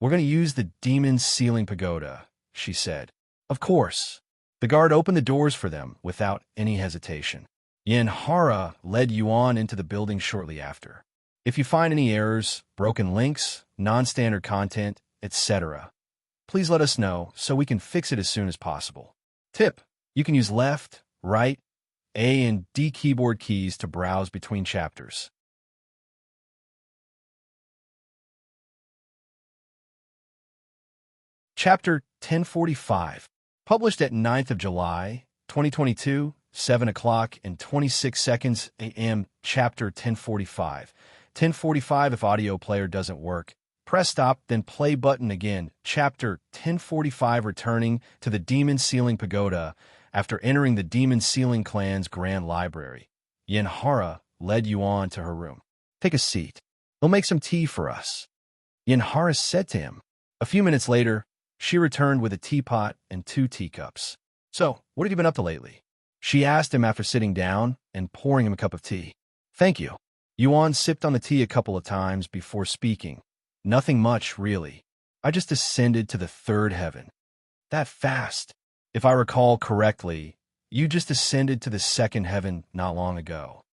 "We're going to use the Demon Sealing Pagoda," she said. "Of course." The guard opened the doors for them without any hesitation. Yenhara led Yuan into the building shortly after. "If you find any errors, broken links, non-standard content, etc., please let us know so we can fix it as soon as possible. Tip: you can use left, right, A and D keyboard keys to browse between chapters. Chapter 1045, published at 9th of July, 2022, 7 o'clock and 26 seconds a.m. Chapter 1045. 1045 if audio player doesn't work. Press stop, then play button again. Chapter 1045, returning to the Demon Sealing Pagoda after entering the Demon Sealing Clan's Grand Library. Yenhara led Yuan to her room. "Take a seat. They'll make some tea for us," Yenhara said to him. A few minutes later, she returned with a teapot and 2 teacups. "So, what have you been up to lately?" she asked him after sitting down and pouring him a cup of tea. "Thank you." Yuan sipped on the tea a couple of times before speaking. "Nothing much, really. I just ascended to the 3rd heaven." "That fast?" "If I recall correctly, you just ascended to the 2nd heaven not long ago,"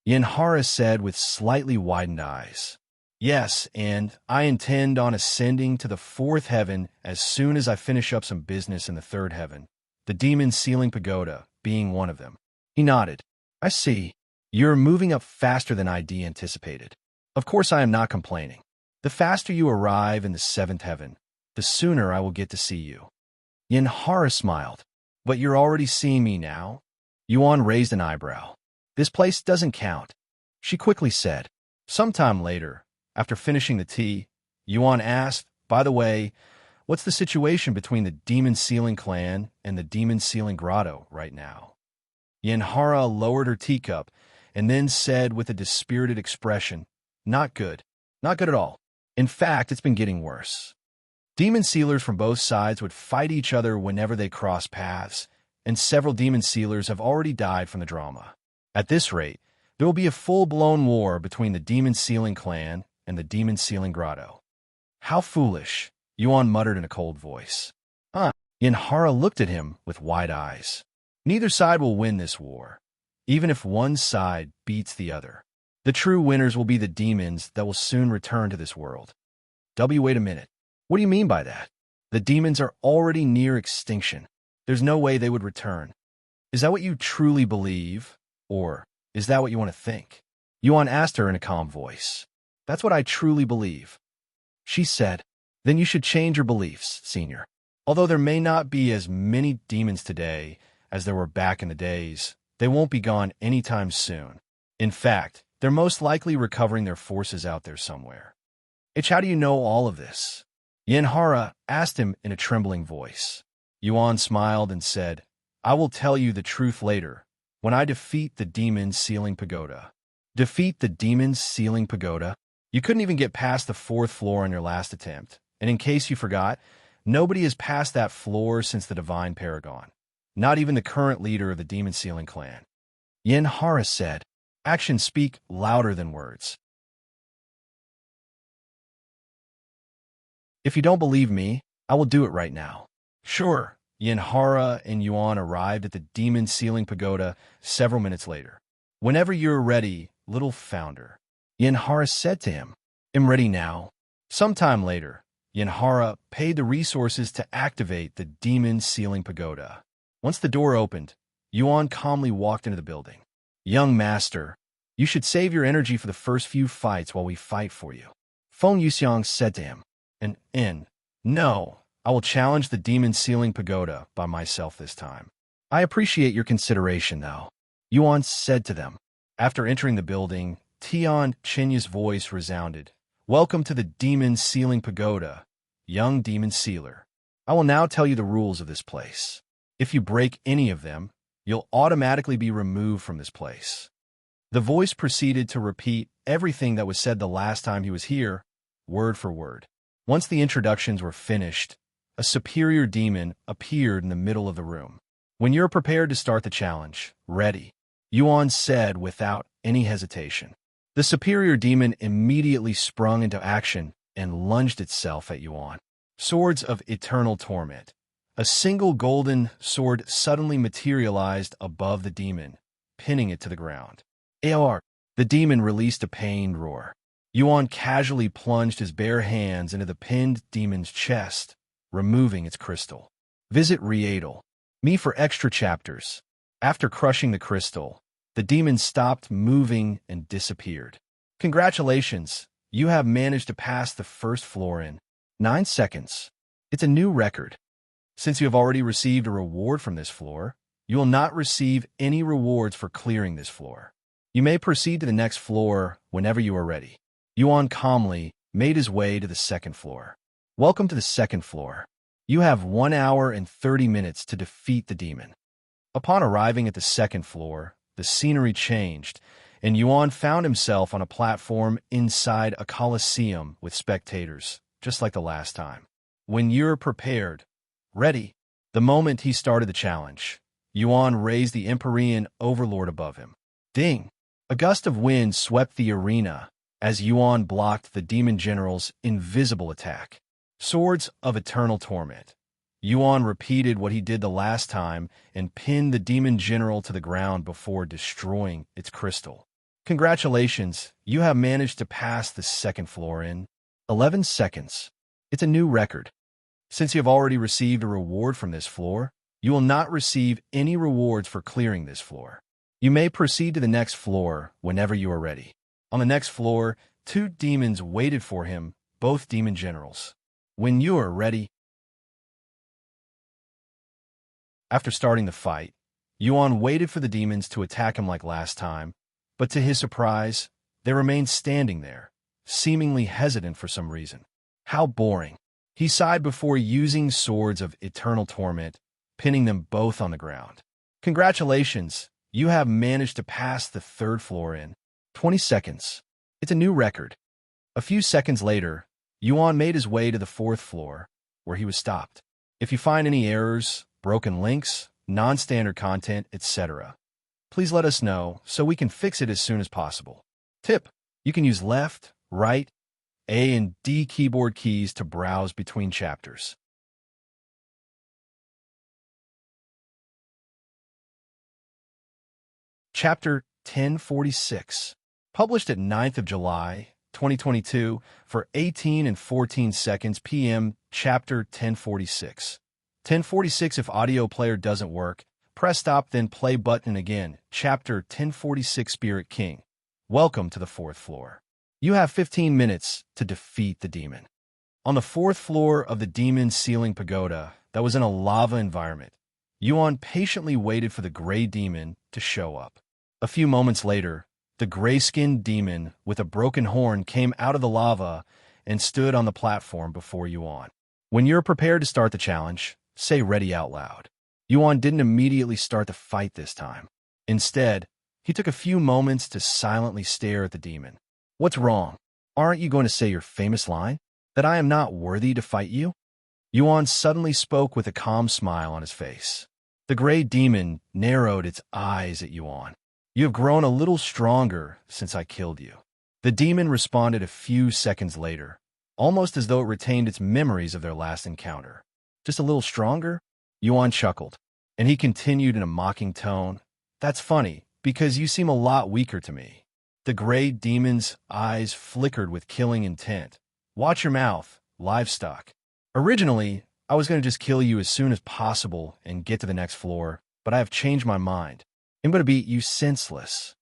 Yenhara said with slightly widened eyes. "Yes, and I intend on ascending to the 4th heaven as soon as I finish up some business in the 3rd heaven," the demon sealing pagoda being one of them. He nodded. I see. You're moving up faster than I anticipated. Of course I am not complaining. The faster you arrive in the seventh heaven, the sooner I will get to see you. Yenhara smiled. But you're already seeing me now? Yuan raised an eyebrow. This place doesn't count. She quickly said. Sometime later, after finishing the tea, Yuan asked, by the way, what's the situation between the Demon Sealing Clan and the Demon Sealing Grotto right now? Yenhara lowered her teacup and then said with a dispirited expression, not good. Not good at all. In fact, it's been getting worse. Demon sealers from both sides would fight each other whenever they cross paths, and several demon sealers have already died from the drama. At this rate, there will be a full-blown war between the Demon Sealing Clan and the Demon-Sealing Grotto. How foolish, Yuan muttered in a cold voice. Yenhara looked at him with wide eyes. Neither side will win this war, even if one side beats the other. The true winners will be the demons that will soon return to this world. Wait a minute. What do you mean by that? The demons are already near extinction. There's no way they would return. Is that what you truly believe? Or is that what you want to think? Yuan asked her in a calm voice. That's what I truly believe. She said, then you should change your beliefs, Senior. Although there may not be as many demons today as there were back in the days, they won't be gone anytime soon. In fact, they're most likely recovering their forces out there somewhere. How do you know all of this? Yenhara asked him in a trembling voice. Yuan smiled and said, I will tell you the truth later, when I defeat the Demon Sealing Pagoda. Defeat the Demon Sealing Pagoda? You couldn't even get past the 4th floor on your last attempt, and in case you forgot, nobody has passed that floor since the Divine Paragon. Not even the current leader of the Demon Sealing Clan. Yenhara said, actions speak louder than words. If you don't believe me, I will do it right now. Sure. Yenhara and Yuan arrived at the Demon Sealing Pagoda several minutes later. Whenever you're ready, little founder, Yenhara said to him. I'm ready now. Sometime later, Yenhara paid the resources to activate the Demon Sealing Pagoda. Once the door opened, Yuan calmly walked into the building. Young master, you should save your energy for the first few fights while we fight for you. Feng Yuxiang said to him. No, I will challenge the Demon Sealing Pagoda by myself this time. I appreciate your consideration, though, Yuan said to them. After entering the building, Tian Chenya's voice resounded. Welcome to the Demon Sealing Pagoda, young demon sealer. I will now tell you the rules of this place. If you break any of them, you'll automatically be removed from this place. The voice proceeded to repeat everything that was said the last time he was here, word for word. Once the introductions were finished, a superior demon appeared in the middle of the room. When you're prepared to start the challenge, ready, Yuan said without any hesitation. The superior demon immediately sprung into action and lunged itself at Yuan. Swords of Eternal Torment. A single golden sword suddenly materialized above the demon, pinning it to the ground. Aor! The demon released a pained roar. Yuan casually plunged his bare hands into the pinned demon's chest, removing its crystal. Visit Readel. Me for extra chapters. After crushing the crystal, the demon stopped moving and disappeared. Congratulations, you have managed to pass the first floor in 9 seconds. It's a new record. Since you have already received a reward from this floor, you will not receive any rewards for clearing this floor. You may proceed to the next floor whenever you are ready. Yuan calmly made his way to the 2nd floor. Welcome to the 2nd floor. You have 1 hour and 30 minutes to defeat the demon. Upon arriving at the 2nd floor, the scenery changed, and Yuan found himself on a platform inside a coliseum with spectators, just like the last time. When you're prepared, ready, the moment he started the challenge, Yuan raised the Empyrean Overlord above him. Ding! A gust of wind swept the arena as Yuan blocked the demon general's invisible attack. Swords of Eternal Torment. Yuan repeated what he did the last time and pinned the demon general to the ground before destroying its crystal. Congratulations, you have managed to pass the 2nd floor in 11 seconds. It's a new record. Since you have already received a reward from this floor, You will not receive any rewards for clearing this floor. You may proceed to the next floor whenever you are ready. On the next floor, 2 demons waited for him, both demon generals. When you are ready. After starting the fight, Yuan waited for the demons to attack him like last time, but to his surprise, they remained standing there, seemingly hesitant for some reason. How boring. He sighed before using swords of eternal torment, pinning them both on the ground. Congratulations, you have managed to pass the 3rd floor in 20 seconds. It's a new record. A few seconds later, Yuan made his way to the 4th floor, where he was stopped. If you find any errors, broken links, non-standard content, etc., please let us know so we can fix it as soon as possible. Tip: you can use left, right, A and D keyboard keys to browse between chapters. Chapter 1046, published at 9th of July, 2022, for 18 and 14 seconds p.m. Chapter 1046. 1046 If audio player doesn't work, press stop then play button again. Chapter 1046 Spirit King. Welcome to the 4th floor. You have 15 minutes to defeat the demon. On the 4th floor of the demon ceiling pagoda that was in a lava environment, Yuan patiently waited for the gray demon to show up. A few moments later, the gray-skinned demon with a broken horn came out of the lava and stood on the platform before Yuan. When you're prepared to start the challenge, say ready out loud. Yuan didn't immediately start the fight this time. Instead, he took a few moments to silently stare at the demon. What's wrong? Aren't you going to say your famous line? That I am not worthy to fight you? Yuan suddenly spoke with a calm smile on his face. The gray demon narrowed its eyes at Yuan. You have grown a little stronger since I killed you. The demon responded a few seconds later, almost as though it retained its memories of their last encounter. Just a little stronger? Yuan chuckled, and he continued in a mocking tone. That's funny, because you seem a lot weaker to me. The gray demon's eyes flickered with killing intent. Watch your mouth, livestock. Originally, I was going to just kill you as soon as possible and get to the next floor, but I have changed my mind. I'm going to beat you senseless.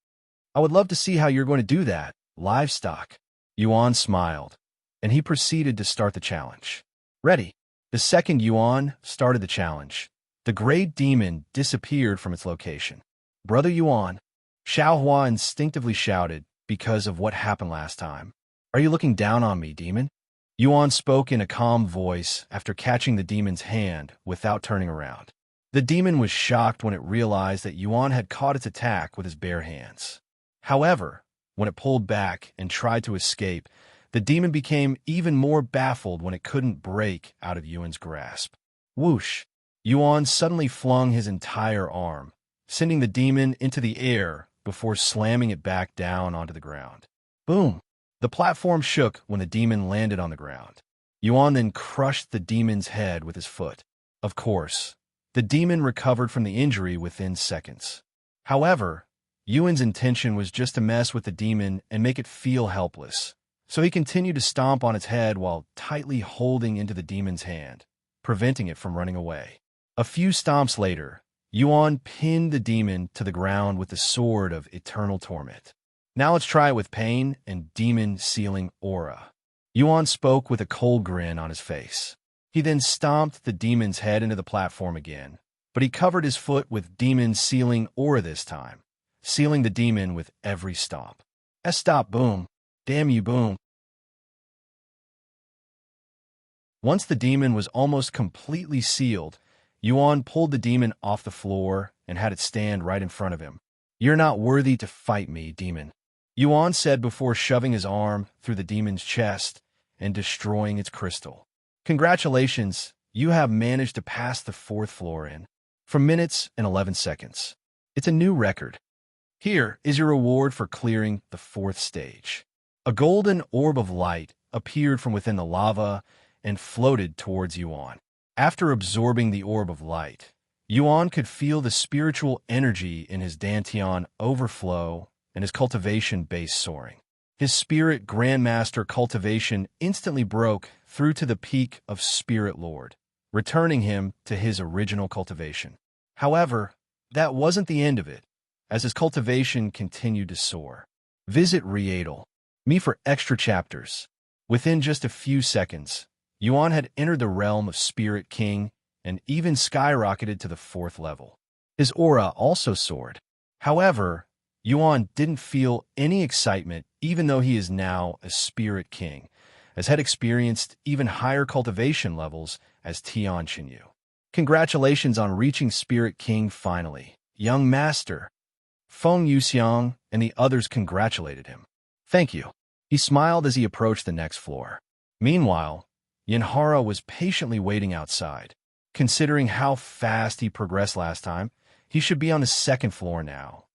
I would love to see how you're going to do that, livestock. Yuan smiled, and he proceeded to start the challenge. Ready. The second Yuan started the challenge, the gray demon disappeared from its location. Brother Yuan, Xiaohua instinctively shouted because of what happened last time. Are you looking down on me, demon? Yuan spoke in a calm voice after catching the demon's hand without turning around. The demon was shocked when it realized that Yuan had caught its attack with his bare hands. However, when it pulled back and tried to escape, the demon became even more baffled when it couldn't break out of Yuan's grasp. Whoosh! Yuan suddenly flung his entire arm, sending the demon into the air before slamming it back down onto the ground. Boom! The platform shook when the demon landed on the ground. Yuan then crushed the demon's head with his foot. Of course, the demon recovered from the injury within seconds. However, Yuan's intention was just to mess with the demon and make it feel helpless, so he continued to stomp on its head while tightly holding into the demon's hand, preventing it from running away. A few stomps later, Yuan pinned the demon to the ground with the sword of eternal torment. Now let's try it with pain and demon sealing aura. Yuan spoke with a cold grin on his face. He then stomped the demon's head into the platform again, but he covered his foot with demon sealing aura this time, sealing the demon with every stomp. Stop, boom. Damn you, boom. Once the demon was almost completely sealed, Yuan pulled the demon off the floor and had it stand right in front of him. You're not worthy to fight me, demon, Yuan said before shoving his arm through the demon's chest and destroying its crystal. Congratulations, you have managed to pass the 4th floor in 4 minutes and 11 seconds. It's a new record. Here is your reward for clearing the 4th stage. A golden orb of light appeared from within the lava and floated towards Yuan. After absorbing the orb of light, Yuan could feel the spiritual energy in his dantian overflow and his cultivation base soaring. His spirit grandmaster cultivation instantly broke through to the peak of Spirit Lord, returning him to his original cultivation. However, that wasn't the end of it, as his cultivation continued to soar. Visit Rendezvous me for extra chapters. Within just a few seconds, Yuan had entered the realm of Spirit King and even skyrocketed to the 4th level. His aura also soared. However, Yuan didn't feel any excitement even though he is now a Spirit King, as had experienced even higher cultivation levels as Tian Xinyu. Congratulations on reaching Spirit King finally, young master. Feng Yuxiang and the others congratulated him. Thank you. He smiled as he approached the next floor. Meanwhile, Yanhara was patiently waiting outside. Considering how fast he progressed last time, he should be on the 2nd floor now.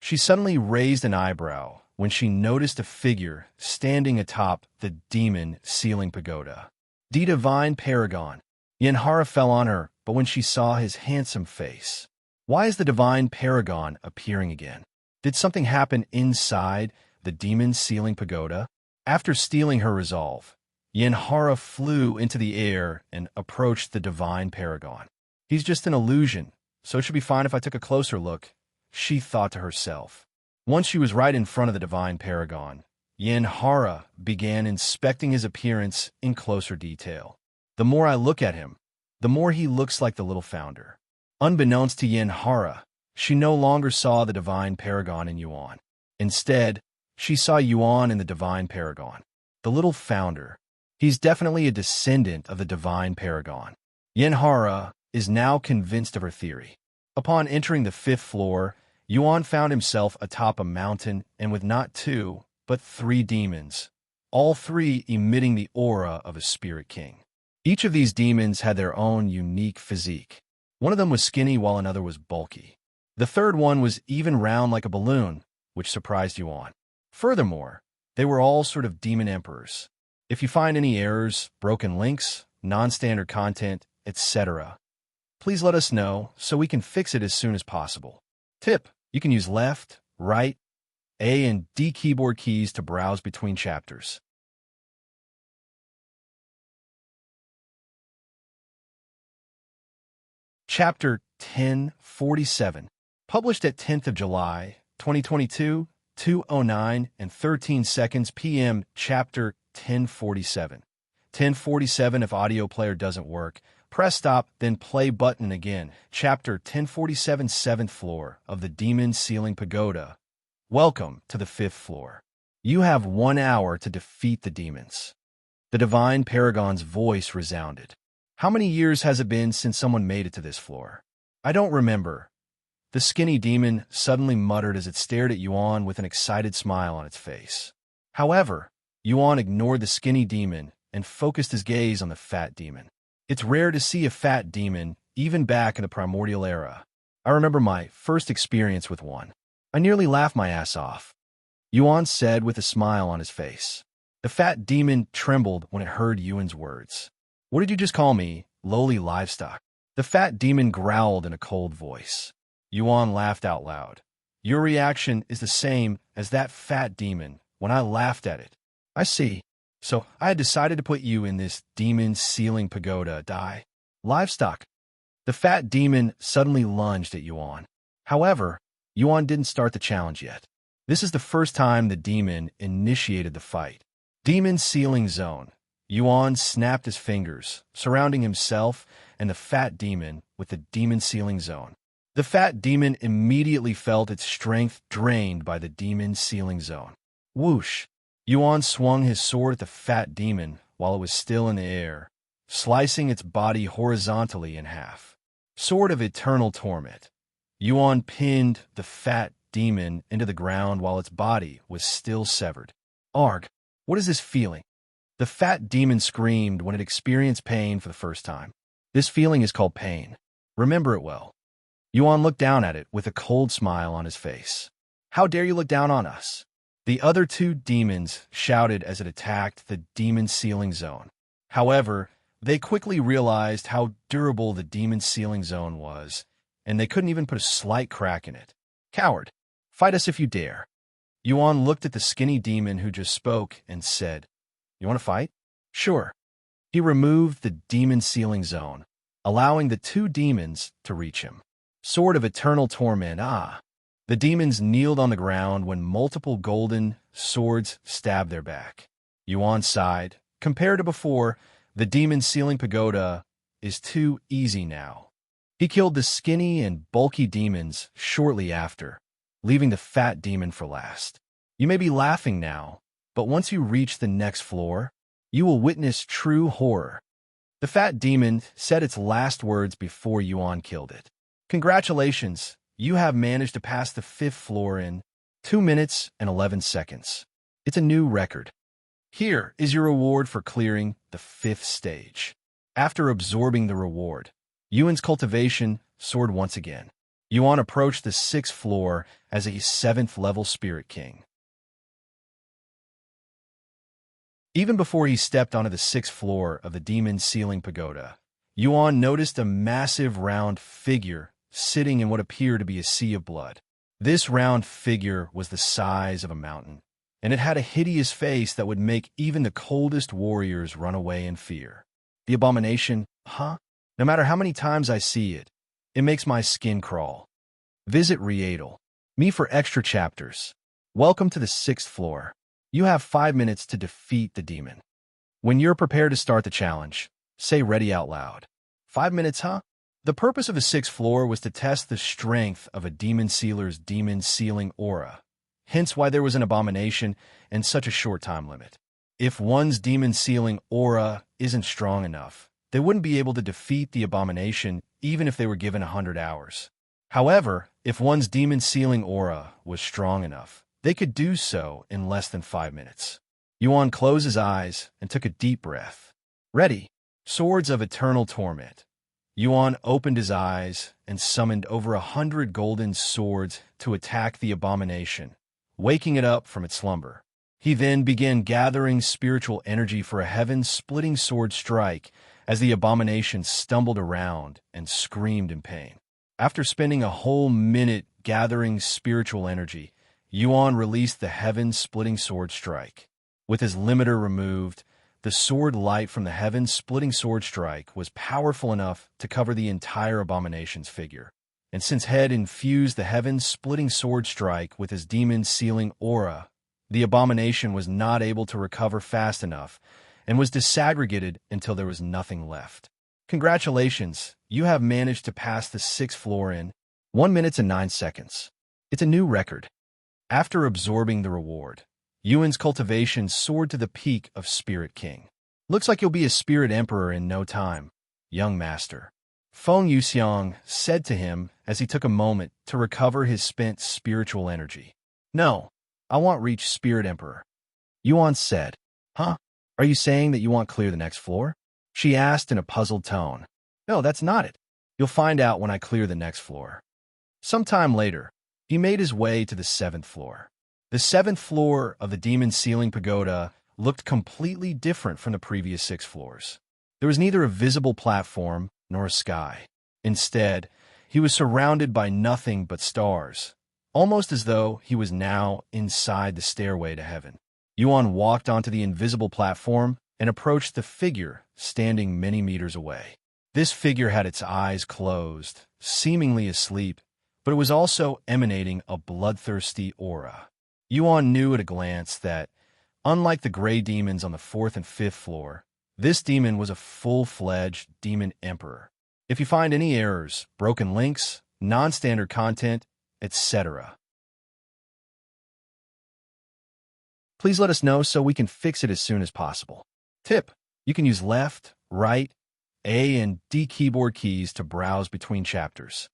She suddenly raised an eyebrow when she noticed a figure standing atop the demon ceiling pagoda. The divine Paragon. Yanhara fell on her, but when she saw his handsome face. Why is the divine Paragon appearing again? Did something happen inside the demon ceiling pagoda? After stealing her resolve, Yanhara flew into the air and approached the divine Paragon. He's just an illusion, so it should be fine if I took a closer look, she thought to herself. Once she was right in front of the divine Paragon, Yanhara began inspecting his appearance in closer detail. The more I look at him, the more he looks like the little founder. Unbeknownst to Yanhara, she no longer saw the divine Paragon in Yuan. Instead, she saw Yuan in the divine Paragon. The little founder. He's definitely a descendant of the divine Paragon. Yanhara is now convinced of her theory. Upon entering the 5th floor, Yuan found himself atop a mountain and with not 2, but 3 demons, all 3 emitting the aura of a Spirit King. Each of these demons had their own unique physique. One of them was skinny while another was bulky. The third one was even round like a balloon, which surprised Yuan. Furthermore, they were all sort of demon emperors. If you find any errors, broken links, non-standard content, etc., please let us know so we can fix it as soon as possible. Tip: you can use left, right, A and D keyboard keys to browse between chapters. Chapter 1047, published at 10th of July, 2022, 2:09 and 13 seconds p.m. Chapter 1047. 1047 if audio player doesn't work, press stop, then play button again. Chapter 1047, 7th floor of the Demon Ceiling Pagoda. Welcome to the 5th floor. You have 1 hour to defeat the demons. The divine Paragon's voice resounded. How many years has it been since someone made it to this floor? I don't remember. The skinny demon suddenly muttered as it stared at Yuan with an excited smile on its face. However, Yuan ignored the skinny demon and focused his gaze on the fat demon. It's rare to see a fat demon, even back in the primordial era. I remember my first experience with one. I nearly laughed my ass off. Yuan said with a smile on his face. The fat demon trembled when it heard Yuan's words. What did you just call me, lowly livestock? The fat demon growled in a cold voice. Yuan laughed out loud. Your reaction is the same as that fat demon when I laughed at it. I see. So I had decided to put you in this demon ceiling pagoda, die. Livestock. The fat demon suddenly lunged at Yuan. However, Yuan didn't start the challenge yet. This is the first time the demon initiated the fight. Demon ceiling zone. Yuan snapped his fingers, surrounding himself and the fat demon with the demon ceiling zone. The fat demon immediately felt its strength drained by the demon ceiling zone. Whoosh! Yuan swung his sword at the fat demon while it was still in the air, slicing its body horizontally in half. Sword of Eternal Torment. Yuan pinned the fat demon into the ground while its body was still severed. Arg! What is this feeling? The fat demon screamed when it experienced pain for the first time. This feeling is called pain. Remember it well. Yuan looked down at it with a cold smile on his face. How dare you look down on us? The other 2 demons shouted as it attacked the demon ceiling zone. However, they quickly realized how durable the demon ceiling zone was, and they couldn't even put a slight crack in it. Coward, fight us if you dare. Yuan looked at the skinny demon who just spoke and said, You want to fight? Sure. He removed the demon sealing zone, allowing the two demons to reach him. Sword of Eternal Torment. The demons kneeled on the ground when multiple golden swords stabbed their back. Yuan sighed. Compared to before, the demon sealing pagoda is too easy now. He killed the skinny and bulky demons shortly after, leaving the fat demon for last. You may be laughing now, but once you reach the next floor, you will witness true horror. The fat demon said its last words before Yuan killed it. Congratulations, you have managed to pass the 5th floor in 2 minutes and 11 seconds. It's a new record. Here is your reward for clearing the 5th stage. After absorbing the reward, Yuan's cultivation soared once again. Yuan approached the 6th floor as a 7th level Spirit King. Even before he stepped onto the 6th floor of the demon sealing pagoda, Yuan noticed a massive round figure sitting in what appeared to be a sea of blood. This round figure was the size of a mountain, and it had a hideous face that would make even the coldest warriors run away in fear. The abomination, no matter how many times I see it, it makes my skin crawl. Visit Rendezvous. Me for extra chapters. Welcome to the 6th floor. You have 5 minutes to defeat the demon. When you're prepared to start the challenge, say ready out loud. 5 minutes, The purpose of the 6th floor was to test the strength of a demon sealer's demon sealing aura, hence why there was an abomination and such a short time limit. If one's demon sealing aura isn't strong enough, they wouldn't be able to defeat the abomination even if they were given 100 hours. However, if one's demon sealing aura was strong enough, they could do so in less than 5 minutes. Yuan closed his eyes and took a deep breath. Ready. Swords of Eternal Torment. Yuan opened his eyes and summoned over 100 golden swords to attack the abomination, waking it up from its slumber. He then began gathering spiritual energy for a heaven-splitting sword strike as the abomination stumbled around and screamed in pain. After spending a whole minute gathering spiritual energy, Yuan released the heaven-splitting sword strike. With his limiter removed, the sword light from the heaven-splitting sword strike was powerful enough to cover the entire abomination's figure. And since Head infused the heaven-splitting sword strike with his demon-sealing aura, the abomination was not able to recover fast enough and was disaggregated until there was nothing left. Congratulations, you have managed to pass the 6th floor in 1 minute and 9 seconds. It's a new record. After absorbing the reward, Yuan's cultivation soared to the peak of Spirit King. Looks like you'll be a Spirit Emperor in no time, young master. Feng Yuxiang said to him as he took a moment to recover his spent spiritual energy. No, I want reach Spirit Emperor. Yuan said. Are you saying that you want clear the next floor? She asked in a puzzled tone. No, that's not it. You'll find out when I clear the next floor. Sometime later, he made his way to the 7th floor. The 7th floor of the demon sealing pagoda looked completely different from the previous 6 floors. There was neither a visible platform nor a sky. Instead, he was surrounded by nothing but stars, almost as though he was now inside the stairway to heaven. Yuan walked onto the invisible platform and approached the figure standing many meters away. This figure had its eyes closed, seemingly asleep, but it was also emanating a bloodthirsty aura. Yuan knew at a glance that, unlike the gray demons on the 4th and 5th floor, this demon was a full-fledged demon emperor. If you find any errors, broken links, non-standard content, etc., please let us know so we can fix it as soon as possible. Tip: you can use left, right, A and D keyboard keys to browse between chapters.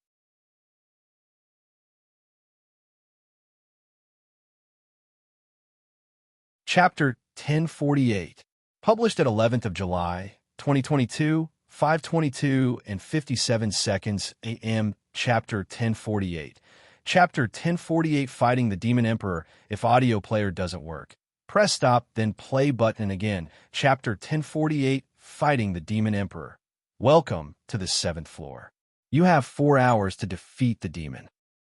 Chapter 1048, published at 11th of July, 2022, 5:22 and 57 seconds a.m. Chapter 1048. Chapter 1048, Fighting the Demon Emperor. If audio player doesn't work, press stop, then play button again. Chapter 1048, Fighting the Demon Emperor. Welcome to the 7th floor. You have 4 hours to defeat the demon.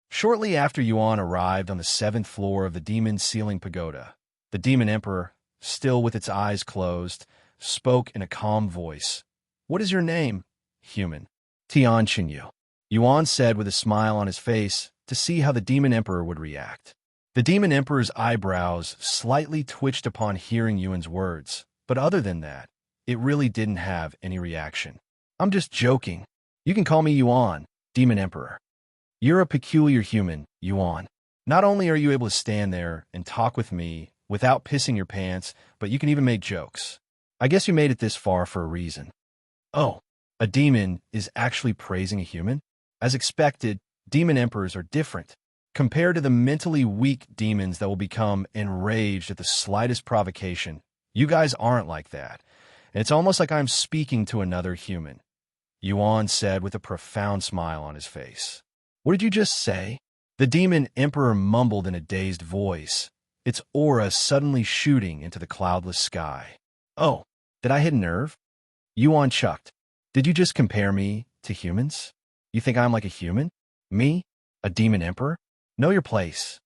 Shortly after Yuan arrived on the 7th floor of the demon sealing pagoda, the demon emperor, still with its eyes closed, spoke in a calm voice. "What is your name?" "Human." "C1059." Yuan said with a smile on his face to see how the Demon Emperor would react. The Demon Emperor's eyebrows slightly twitched upon hearing Yuan's words, but other than that, it really didn't have any reaction. "I'm just joking. You can call me Yuan, Demon Emperor. You're a peculiar human, Yuan. Not only are you able to stand there and talk with me without pissing your pants, but you can even make jokes. I guess you made it this far for a reason." "Oh, a demon is actually praising a human?" As expected, demon emperors are different. Compared to the mentally weak demons that will become enraged at the slightest provocation, you guys aren't like that. And it's almost like I'm speaking to another human, Yuan said with a profound smile on his face. "What did you just say?" The demon emperor mumbled in a dazed voice, its aura suddenly shooting into the cloudless sky. "Oh, did I hit a nerve?" Yuan chucked. "Did you just compare me to humans? You think I'm like a human? Me? A demon emperor? Know your place."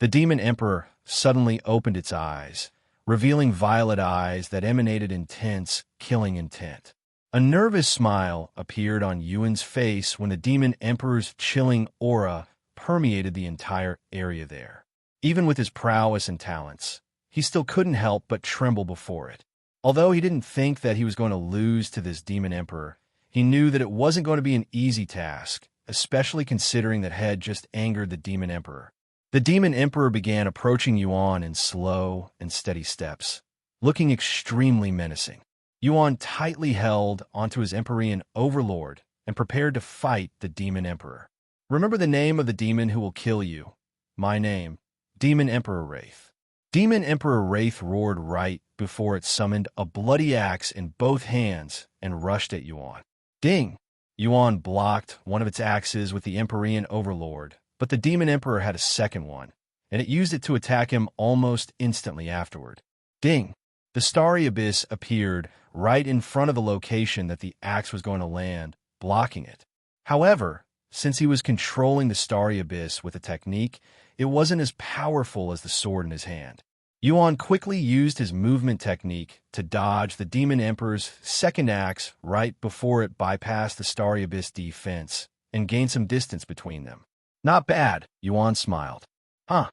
The demon emperor suddenly opened its eyes, revealing violet eyes that emanated intense, killing intent. A nervous smile appeared on Yuan's face when the demon emperor's chilling aura permeated the entire area there. Even with his prowess and talents, he still couldn't help but tremble before it. Although he didn't think that he was going to lose to this demon emperor, he knew that it wasn't going to be an easy task, especially considering that had just angered the demon emperor. The demon emperor began approaching Yuan in slow and steady steps, looking extremely menacing. Yuan tightly held onto his Empyrean Overlord and prepared to fight the demon emperor. "Remember the name of the demon who will kill you. My name, Demon Emperor Wraith." Demon Emperor Wraith roared right before it summoned a bloody axe in both hands and rushed at Yuan. Ding! Yuan blocked one of its axes with the Empyrean Overlord, but the Demon Emperor had a second one, and it used it to attack him almost instantly afterward. Ding! The Starry Abyss appeared right in front of the location that the axe was going to land, blocking it. However, since he was controlling the Starry Abyss with a technique, it wasn't as powerful as the sword in his hand. Yuan quickly used his movement technique to dodge the Demon Emperor's second axe right before it bypassed the Starry Abyss defense and gained some distance between them. "Not bad," Yuan smiled. "Huh."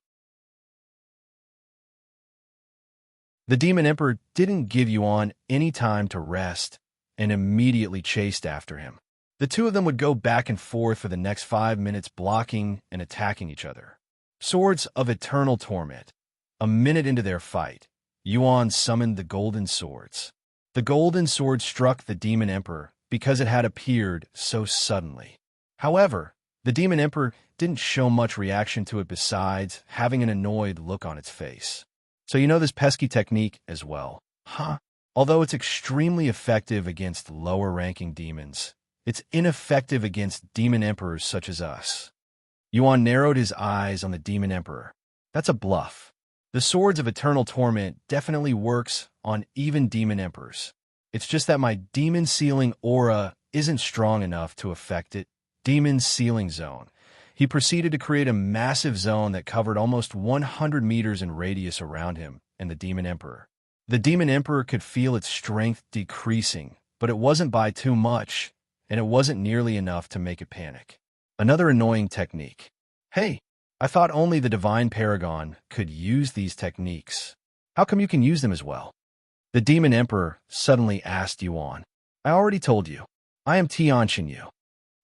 The Demon Emperor didn't give Yuan any time to rest and immediately chased after him. The two of them would go back and forth for the next 5 minutes, blocking and attacking each other. Swords of Eternal Torment. A minute into their fight, Yuan summoned the Golden Swords. The Golden Sword struck the Demon Emperor because it had appeared so suddenly. However, the Demon Emperor didn't show much reaction to it besides having an annoyed look on its face. "So you know this pesky technique as well, huh?" Although it's extremely effective against lower-ranking demons, it's ineffective against demon emperors such as us. Yuan narrowed his eyes on the Demon Emperor. "That's a bluff. The Swords of Eternal Torment definitely works on even demon emperors. It's just that my demon sealing aura isn't strong enough to affect it." Demon Sealing Zone. He proceeded to create a massive zone that covered almost 100 meters in radius around him and the Demon Emperor. The Demon Emperor could feel its strength decreasing, but it wasn't by too much, and it wasn't nearly enough to make it panic. Another annoying technique. "Hey, I thought only the Divine Paragon could use these techniques. How come you can use them as well?" The Demon Emperor suddenly asked Yuan. "I already told you. I am C1059."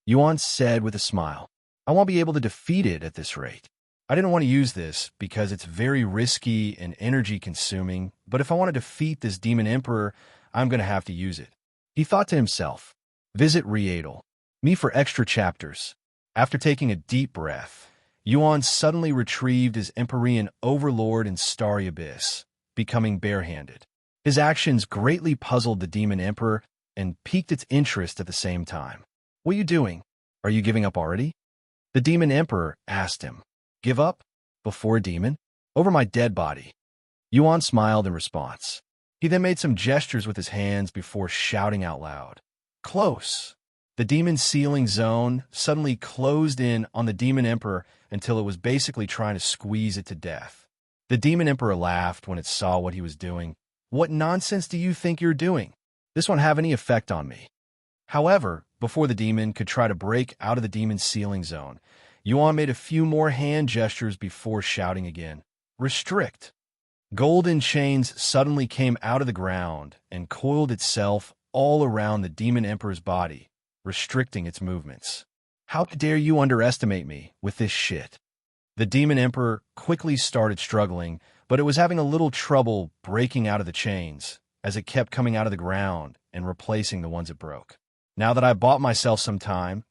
Yuan said with a smile. "I won't be able to defeat it at this rate. I didn't want to use this because it's very risky and energy-consuming, but if I want to defeat this Demon Emperor, I'm going to have to use it." He thought to himself. Visit Rendezvous. Me for extra chapters. After taking a deep breath, Yuan suddenly retrieved his Empyrean Overlord and Starry Abyss, becoming barehanded. His actions greatly puzzled the Demon Emperor and piqued its interest at the same time. "What are you doing? Are you giving up already?" The Demon Emperor asked him. "Give up? Before a demon? Over my dead body." Yuan smiled in response. He then made some gestures with his hands before shouting out loud. "Close!" The Demon Sealing Zone suddenly closed in on the Demon Emperor until it was basically trying to squeeze it to death. The Demon Emperor laughed when it saw what he was doing, What nonsense do you think you're doing? This won't have any effect on me. However, before the demon could try to break out of the demon's sealing zone, Yuan made a few more hand gestures before shouting again, "Restrict!" Golden chains suddenly came out of the ground and coiled itself all around the Demon Emperor's body, restricting its movements. "How dare you underestimate me with this shit?" The Demon Emperor quickly started struggling, but it was having a little trouble breaking out of the chains, as it kept coming out of the ground and replacing the ones it broke. Now that I bought myself some time,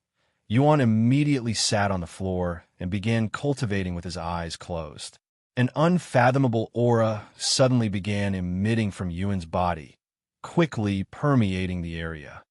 Yuan immediately sat on the floor and began cultivating with his eyes closed. An unfathomable aura suddenly began emitting from Yuan's body, quickly permeating the area.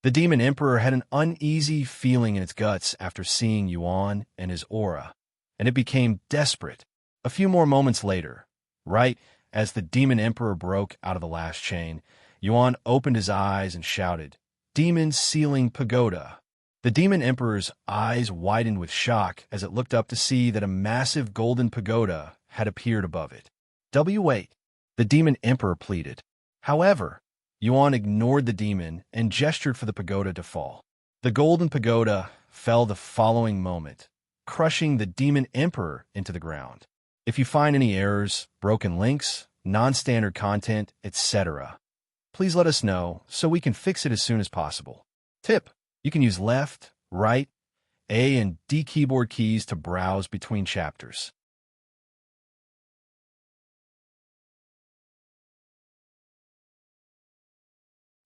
The Demon Emperor had an uneasy feeling in its guts after seeing Yuan and his aura, and it became desperate. A few more moments later, right as the Demon Emperor broke out of the last chain, Yuan opened his eyes and shouted, "Demon Sealing Pagoda!" The Demon Emperor's eyes widened with shock as it looked up to see that a massive golden pagoda had appeared above it. "Wait," the Demon Emperor pleaded. However, Yuan ignored the demon and gestured for the pagoda to fall. The golden pagoda fell the following moment, crushing the Demon Emperor into the ground. If you find any errors, broken links, non-standard content, etc., please let us know so we can fix it as soon as possible. Tip: you can use left, right, A and D keyboard keys to browse between chapters.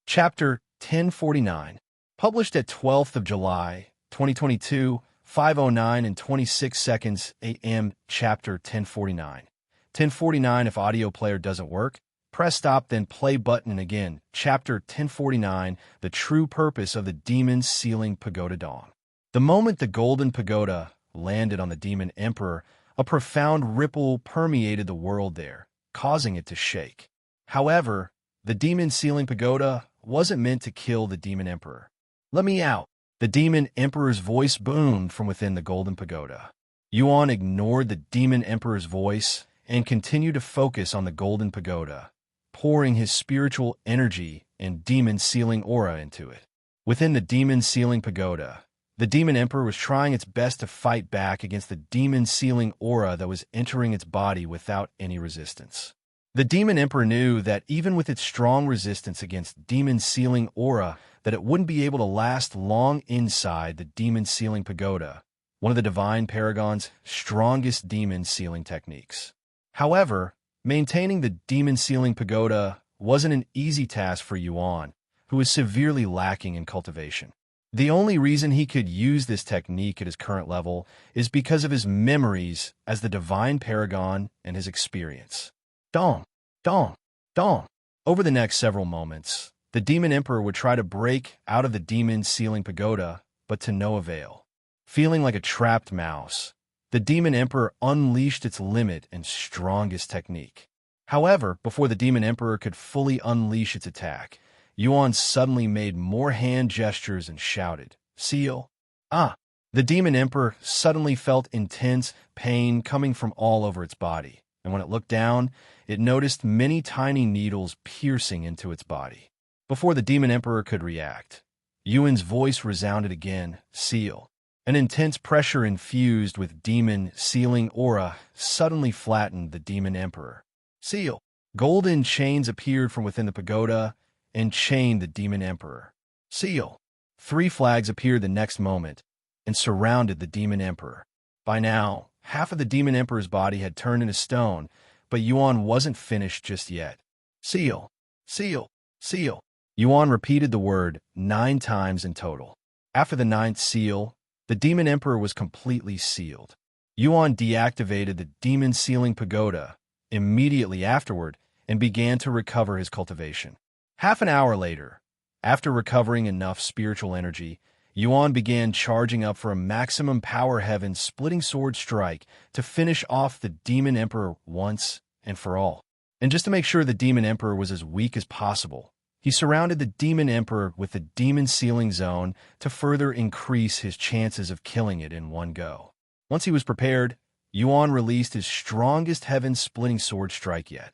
Chapter 1049, published at 12th of July, 2022, 5:09 and 26 seconds a.m. Chapter 1049. 1049 if audio player doesn't work, press stop then play button and again. Chapter 1049, the true purpose of the Demon Sealing Pagoda Dong. The moment the golden pagoda landed on the Demon Emperor, a profound ripple permeated the world there, causing it to shake. However, the Demon Sealing Pagoda wasn't meant to kill the Demon Emperor. "Let me out!" The Demon Emperor's voice boomed from within the golden pagoda. Yuan ignored the Demon Emperor's voice and continued to focus on the golden pagoda, pouring his spiritual energy and demon sealing aura into it. Within the Demon Sealing Pagoda, the Demon Emperor was trying its best to fight back against the demon sealing aura that was entering its body without any resistance. The Demon Emperor knew that even with its strong resistance against demon sealing aura, that it wouldn't be able to last long inside the Demon Sealing Pagoda, one of the Divine Paragon's strongest demon sealing techniques. However, maintaining the Demon Sealing Pagoda wasn't an easy task for Yuan, who was severely lacking in cultivation. The only reason he could use this technique at his current level is because of his memories as the Divine Paragon and his experience. Dong, dong, dong. Over the next several moments, the Demon Emperor would try to break out of the Demon Sealing Pagoda, but to no avail. Feeling like a trapped mouse, the Demon Emperor unleashed its limit and strongest technique. However, before the Demon Emperor could fully unleash its attack, Yuan suddenly made more hand gestures and shouted, "Seal!" "Ah!" The Demon Emperor suddenly felt intense pain coming from all over its body, and when it looked down, it noticed many tiny needles piercing into its body. Before the Demon Emperor could react, Yuan's voice resounded again, "Seal!" An intense pressure infused with demon sealing aura suddenly flattened the Demon Emperor. "Seal!" Golden chains appeared from within the pagoda and chained the Demon Emperor. "Seal!" 3 flags appeared the next moment and surrounded the Demon Emperor. By now, half of the Demon Emperor's body had turned into stone, but Yuan wasn't finished just yet. "Seal! Seal! Seal!" Yuan repeated the word 9 times in total. After the 9th seal, the Demon Emperor was completely sealed. Yuan deactivated the Demon Sealing Pagoda immediately afterward and began to recover his cultivation. Half an hour later, after recovering enough spiritual energy, Yuan began charging up for a maximum power heaven splitting sword strike to finish off the Demon Emperor once and for all. And just to make sure the Demon Emperor was as weak as possible, he surrounded the Demon Emperor with the Demon Sealing Zone to further increase his chances of killing it in one go. Once he was prepared, Yuan released his strongest heaven-splitting sword strike yet.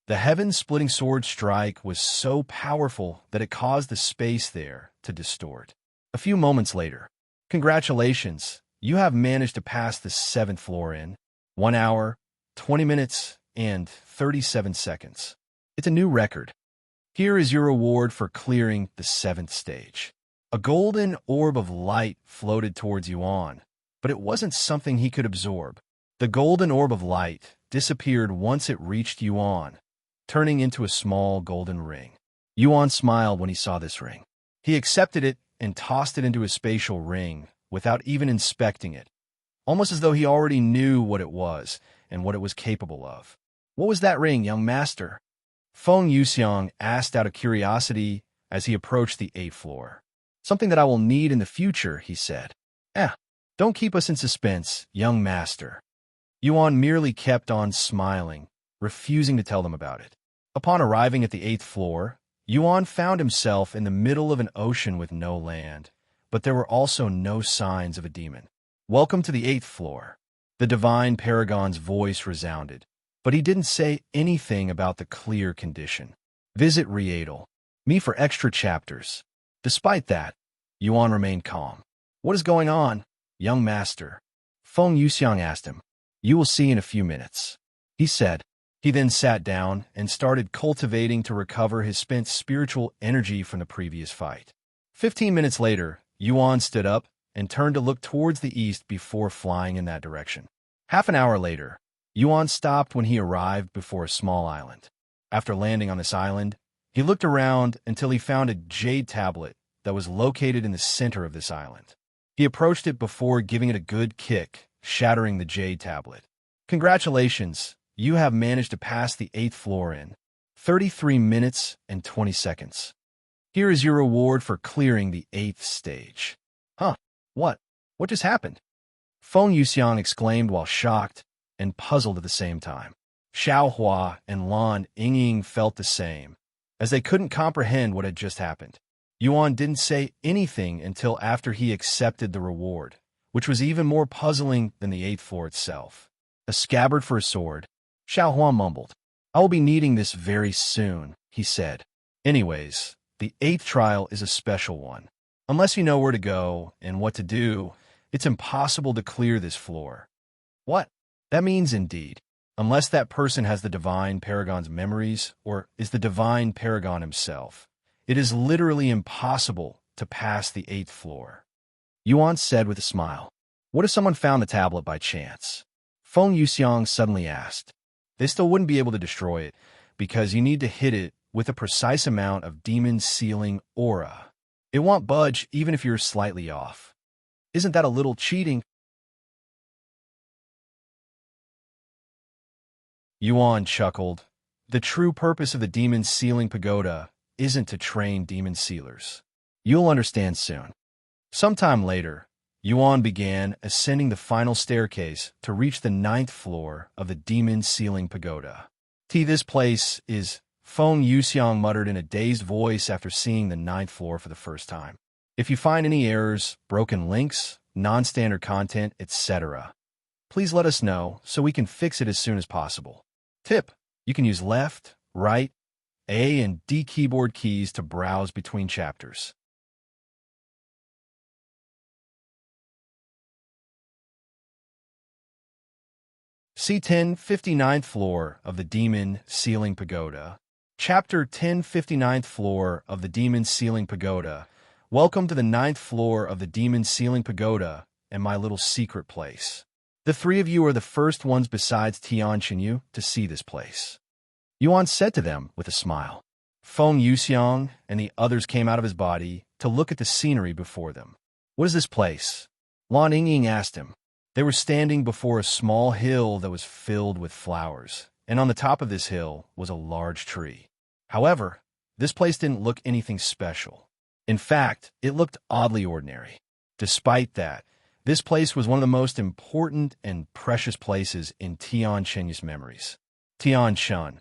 The heaven-splitting sword strike was so powerful that it caused the space there to distort. A few moments later, congratulations, you have managed to pass the 7th floor in 1 hour, 20 minutes, and 37 seconds. It's a new record. Here is your reward for clearing the 7th stage. A golden orb of light floated towards Yuan, but it wasn't something he could absorb. The golden orb of light disappeared once it reached Yuan, turning into a small golden ring. Yuan smiled when he saw this ring. He accepted it and tossed it into his spatial ring without even inspecting it, almost as though he already knew what it was and what it was capable of. What was that ring, young master? Feng Yuxiang asked out of curiosity as he approached the 8th floor. Something that I will need in the future, he said. Don't keep us in suspense, young master. Yuan merely kept on smiling, refusing to tell them about it. Upon arriving at the 8th floor, Yuan found himself in the middle of an ocean with no land, but there were also no signs of a demon. Welcome to the 8th floor. The divine Paragon's voice resounded, but he didn't say anything about the clear condition. Visit Rendezvous. Me for extra chapters. Despite that, Yuan remained calm. What is going on, young master? Feng Yuxiang asked him. You will see in a few minutes, he said. He then sat down and started cultivating to recover his spent spiritual energy from the previous fight. 15 minutes later, Yuan stood up and turned to look towards the east before flying in that direction. Half an hour later, Yuan stopped when he arrived before a small island. After landing on this island, he looked around until he found a jade tablet that was located in the center of this island. He approached it before giving it a good kick, shattering the jade tablet. Congratulations, you have managed to pass the 8th floor in 33 minutes and 20 seconds. Here is your reward for clearing the 8th stage. What? What just happened? Feng Yuxiang exclaimed while shocked and puzzled at the same time. Xiao Hua and Lan Yingying felt the same, as they couldn't comprehend what had just happened. Yuan didn't say anything until after he accepted the reward, which was even more puzzling than the 8th floor itself. A scabbard for a sword. Xiao Hua mumbled. I will be needing this very soon, he said. Anyways, the 8th trial is a special one. Unless you know where to go and what to do, it's impossible to clear this floor. What? That means indeed, unless that person has the divine Paragon's memories or is the divine Paragon himself, it is literally impossible to pass the 8th floor. Yuan said with a smile. What if someone found the tablet by chance? Feng Yuxiang suddenly asked. They still wouldn't be able to destroy it, because you need to hit it with a precise amount of demon sealing aura. It won't budge even if you're slightly off. Isn't that a little cheating? Yuan chuckled. The true purpose of the demon sealing pagoda isn't to train demon sealers. You'll understand soon. Sometime later, Yuan began ascending the final staircase to reach the 9th floor of the demon sealing pagoda. This place is, Feng Yuxiang muttered in a dazed voice after seeing the 9th floor for the first time. If you find any errors, broken links, non-standard content, etc., please let us know so we can fix it as soon as possible. Tip: you can use left, right, A and D keyboard keys to browse between chapters. C1059 floor of the Demon Sealing Pagoda. Chapter 1059th floor of the Demon Sealing Pagoda. Welcome to the 9th floor of the Demon Sealing Pagoda and my little secret place. The three of you are the first ones besides Tianqinyu to see this place. Yuan said to them with a smile. Feng Yuxiang and the others came out of his body to look at the scenery before them. What is this place? Lan Yingying asked him. They were standing before a small hill that was filled with flowers, and on the top of this hill was a large tree. However, this place didn't look anything special. In fact, it looked oddly ordinary. Despite that, this place was one of the most important and precious places in Tianqinyu's memories. Tianqin.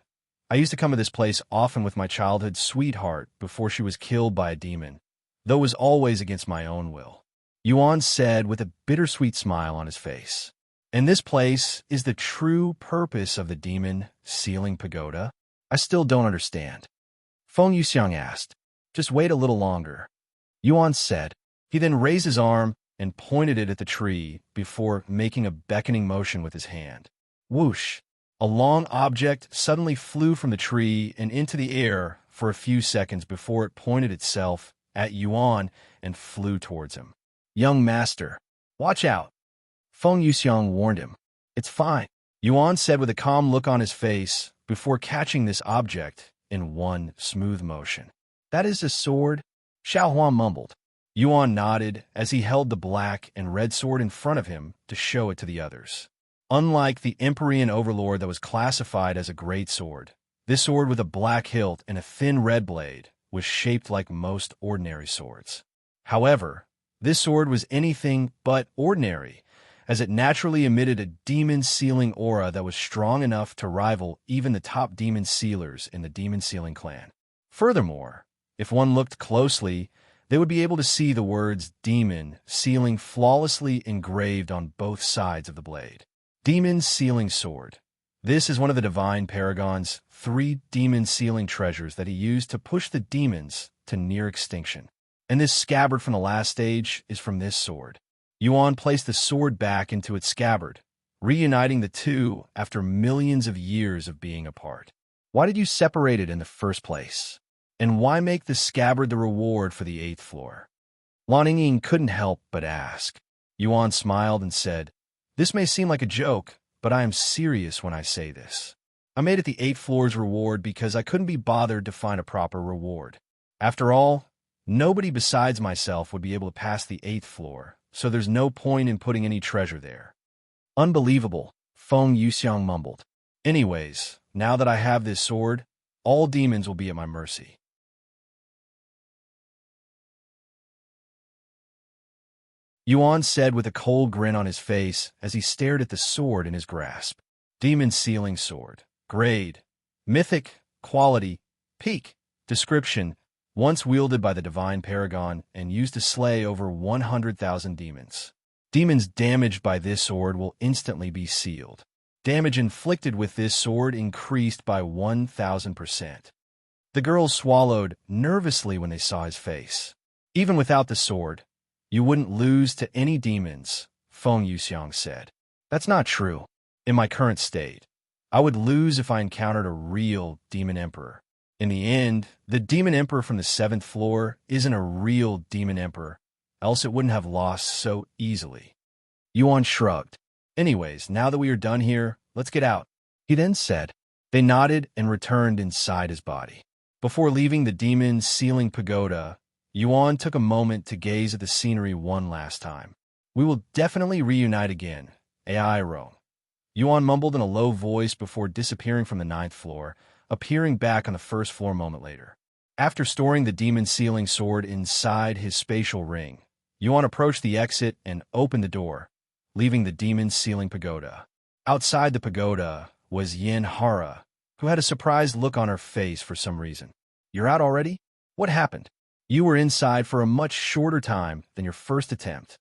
I used to come to this place often with my childhood sweetheart before she was killed by a demon, though it was always against my own will. Yuan said with a bittersweet smile on his face. And this place is the true purpose of the demon sealing pagoda? I still don't understand. Feng Yuxiang asked. Just wait a little longer. Yuan said. He then raised his arm and pointed it at the tree before making a beckoning motion with his hand. Whoosh! A long object suddenly flew from the tree and into the air for a few seconds before it pointed itself at Yuan and flew towards him. Young master, watch out! Feng Yuxiang warned him. It's fine, Yuan said with a calm look on his face before catching this object in one smooth motion. That is a sword? Xiaohuan mumbled. Yuan nodded as he held the black and red sword in front of him to show it to the others. Unlike the Empyrean Overlord that was classified as a great sword, this sword with a black hilt and a thin red blade was shaped like most ordinary swords. However, this sword was anything but ordinary, as it naturally emitted a demon sealing aura that was strong enough to rival even the top demon sealers in the demon sealing clan. Furthermore, if one looked closely, they would be able to see the words demon sealing flawlessly engraved on both sides of the blade. Demon sealing sword. This is one of the divine Paragon's 3 demon sealing treasures that he used to push the demons to near extinction. And this scabbard from the last stage is from this sword. Yuan placed the sword back into its scabbard, reuniting the two after millions of years of being apart. Why did you separate it in the first place? And why make the scabbard the reward for the 8th floor? Lan Ying couldn't help but ask. Yuan smiled and said, This may seem like a joke, but I am serious when I say this. I made it the 8th floor's reward because I couldn't be bothered to find a proper reward. After all, nobody besides myself would be able to pass the 8th floor, so there's no point in putting any treasure there. Unbelievable, Feng Yuxiang mumbled. Anyways, now that I have this sword, all demons will be at my mercy. Yuan said with a cold grin on his face as he stared at the sword in his grasp. Demon sealing sword. Grade. Mythic. Quality. Peak. Description. Once wielded by the divine Paragon and used to slay over 100,000 demons. Demons damaged by this sword will instantly be sealed. Damage inflicted with this sword increased by 1,000%. The girls swallowed nervously when they saw his face. Even without the sword, you wouldn't lose to any demons, Feng Yuxiang said. That's not true. In my current state, I would lose if I encountered a real demon emperor. In the end, the demon emperor from the 7th floor isn't a real demon emperor, else it wouldn't have lost so easily. Yuan shrugged. Anyways, now that we are done here, let's get out, he then said. They nodded and returned inside his body. Before leaving the demon sealing pagoda, Yuan took a moment to gaze at the scenery one last time. We will definitely reunite again, AI Rome. Yuan mumbled in a low voice before disappearing from the 9th floor, appearing back on the 1st floor a moment later. After storing the demon sealing sword inside his spatial ring, Yuan approached the exit and opened the door, leaving the demon sealing pagoda. Outside the pagoda was Yin Hara, who had a surprised look on her face for some reason. You're out already? What happened? You were inside for a much shorter time than your first attempt.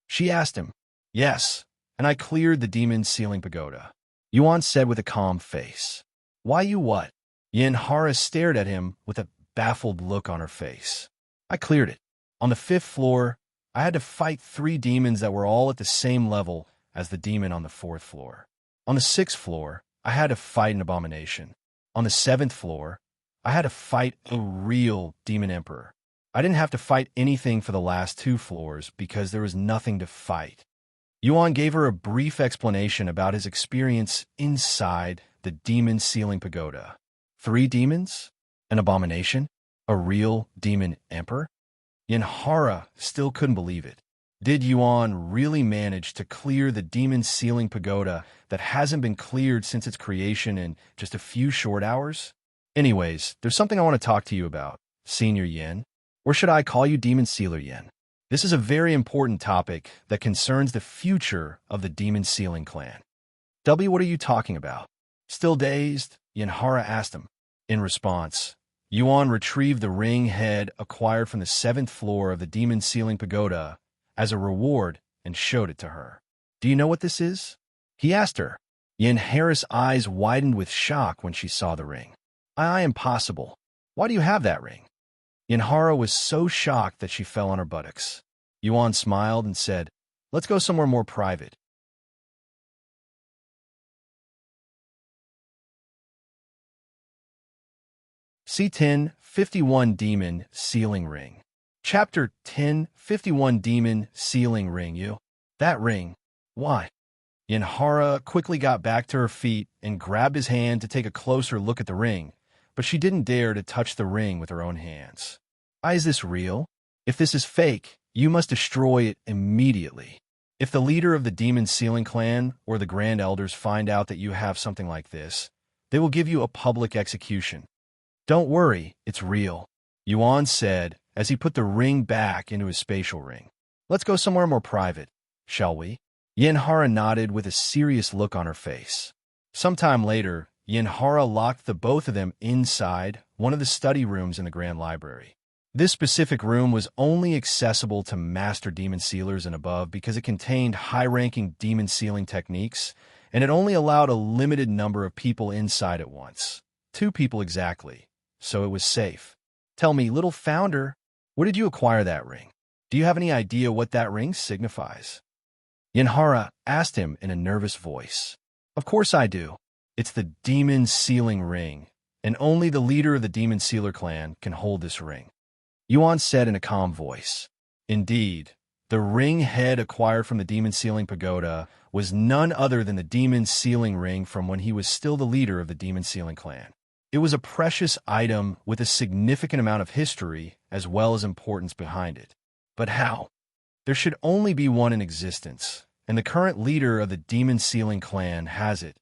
She asked him. Yes, and I cleared the demon sealing pagoda, Yuan said with a calm face. Why you what? Yin Hara stared at him with a baffled look on her face. I cleared it. On the 5th floor, I had to fight 3 demons that were all at the same level as the demon on the 4th floor. On the 6th floor, I had to fight an abomination. On the 7th floor, I had to fight a real demon emperor. I didn't have to fight anything for the last 2 floors because there was nothing to fight. Yuan gave her a brief explanation about his experience inside the demon sealing pagoda. 3 demons? An abomination? A real demon emperor? Yin Hara still couldn't believe it. Did Yuan really manage to clear the demon sealing pagoda that hasn't been cleared since its creation in just a few short hours? Anyways, there's something I want to talk to you about, Senior Yin. Or should I call you Demon Sealer Yin? This is a very important topic that concerns the future of the Demon Sealing clan. W, what are you talking about? Still dazed, Yin Hara asked him. In response, Yuan retrieved the ring head acquired from the 7th floor of the Demon Sealing Pagoda as a reward and showed it to her. "Do you know what this is?" he asked her. Yenhara's eyes widened with shock when she saw the ring. Impossible. Why do you have that ring?" Yenhara was so shocked that she fell on her buttocks. Yuan smiled and said, "Let's go somewhere more private." C1051 Demon Sealing Ring. Chapter 1051 Demon Sealing Ring. You? That ring? Why? Yenhara quickly got back to her feet and grabbed his hand to take a closer look at the ring, but she didn't dare to touch the ring with her own hands. Is this real? If this is fake, you must destroy it immediately. If the leader of the Demon Sealing Clan or the Grand Elders find out that you have something like this, they will give you a public execution. Don't worry, it's real, Yuan said as he put the ring back into his spatial ring. Let's go somewhere more private, shall we? Yenhara nodded with a serious look on her face. Sometime later, Yenhara locked the both of them inside one of the study rooms in the Grand Library. This specific room was only accessible to master demon sealers and above because it contained high-ranking demon sealing techniques, and it only allowed a limited number of people inside at once. 2 people exactly, so it was safe. Tell me, little founder, where did you acquire that ring? Do you have any idea what that ring signifies? Yenhara asked him in a nervous voice. Of course I do. It's the Demon Sealing Ring, and only the leader of the Demon Sealer clan can hold this ring. Yuan said in a calm voice. Indeed, the ring head acquired from the Demon Sealing Pagoda was none other than the Demon Sealing Ring from when he was still the leader of the Demon Sealing clan. It was a precious item with a significant amount of history as well as importance behind it. But how? There should only be one in existence, and the current leader of the Demon Sealing clan has it,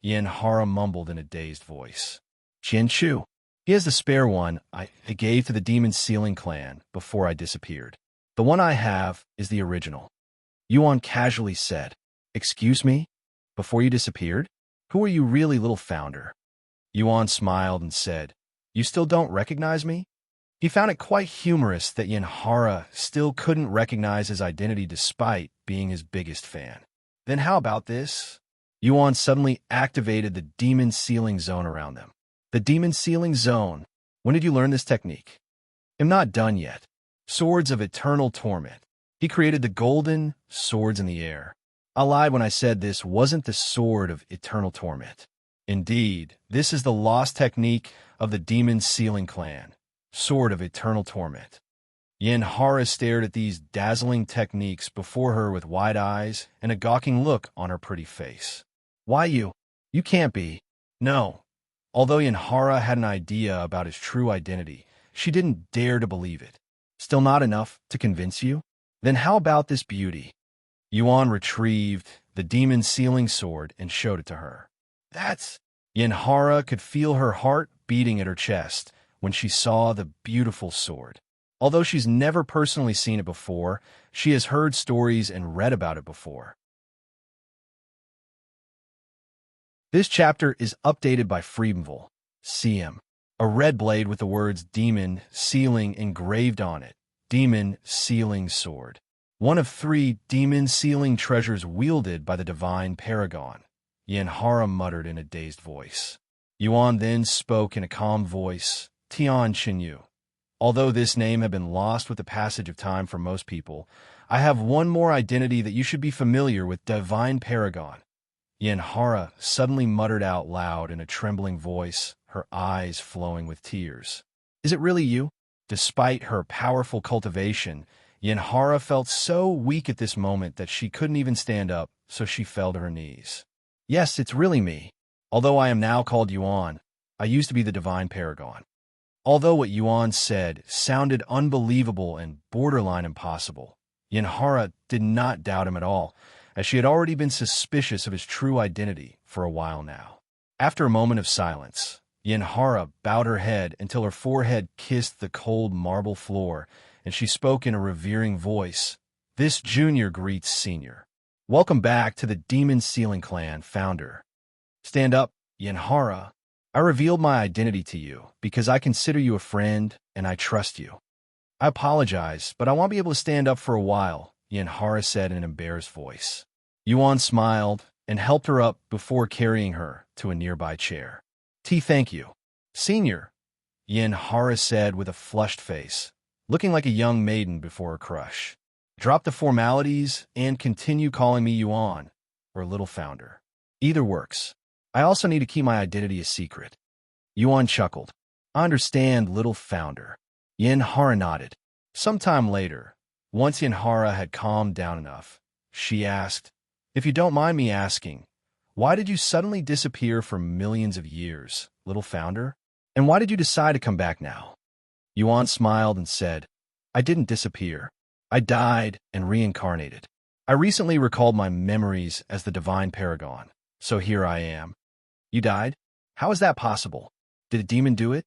Yenhara mumbled in a dazed voice. Jinshu. He has the spare one I gave to the Demon Sealing clan before I disappeared. The one I have is the original. Yuan casually said, Excuse me? Before you disappeared? Who are you really, little founder? Yuan smiled and said, You still don't recognize me? He found it quite humorous that Yenhara still couldn't recognize his identity despite being his biggest fan. Then how about this? Yuan suddenly activated the Demon Sealing Zone around them. The Demon Sealing Zone. When did you learn this technique? I'm not done yet. Swords of Eternal Torment. He created the golden swords in the air. I lied when I said this wasn't the Sword of Eternal Torment. Indeed, this is the lost technique of the Demon Sealing clan. Sword of Eternal Torment. Yenhara stared at these dazzling techniques before her with wide eyes and a gawking look on her pretty face. Why you? You can't be. No. Although Yenhara had an idea about his true identity, she didn't dare to believe it. Still not enough to convince you? Then how about this beauty? Yuan retrieved the Demon Sealing Sword and showed it to her. That's... Yenhara could feel her heart beating at her chest when she saw the beautiful sword. Although she's never personally seen it before, she has heard stories and read about it before. This chapter is updated by Freedomville, CM. A red blade with the words Demon Sealing engraved on it. Demon Sealing Sword. One of 3 demon sealing treasures wielded by the divine Paragon. Yenhara muttered in a dazed voice. Yuan then spoke in a calm voice. Tian Xinyu. Although this name had been lost with the passage of time for most people, I have one more identity that you should be familiar with, Divine Paragon. Yenhara suddenly muttered out loud in a trembling voice, her eyes flowing with tears. Is it really you? Despite her powerful cultivation, Yenhara felt so weak at this moment that she couldn't even stand up, so she fell to her knees. Yes, it's really me. Although I am now called Yuan, I used to be the Divine Paragon. Although what Yuan said sounded unbelievable and borderline impossible, Yenhara did not doubt him at all, as she had already been suspicious of his true identity for a while now. After a moment of silence, Yenhara bowed her head until her forehead kissed the cold marble floor, and she spoke in a revering voice. This junior greets senior. Welcome back to the Demon Sealing Clan, founder. Stand up, Yenhara. I revealed my identity to you because I consider you a friend and I trust you. I apologize, but I won't be able to stand up for a while. Yanhara said in an embarrassed voice. Yuan smiled and helped her up before carrying her to a nearby chair. Thank you. Senior, Yanhara said with a flushed face, looking like a young maiden before a crush. Drop the formalities and continue calling me Yuan, or Little Founder. Either works. I also need to keep my identity a secret. Yuan chuckled. I understand, Little Founder. Yanhara nodded. Sometime later, once Yanhara had calmed down enough, she asked, If you don't mind me asking, why did you suddenly disappear for millions of years, Little Founder? And why did you decide to come back now? Yuan smiled and said, I didn't disappear. I died and reincarnated. I recently recalled my memories as the divine Paragon, so here I am. You died? How is that possible? Did a demon do it?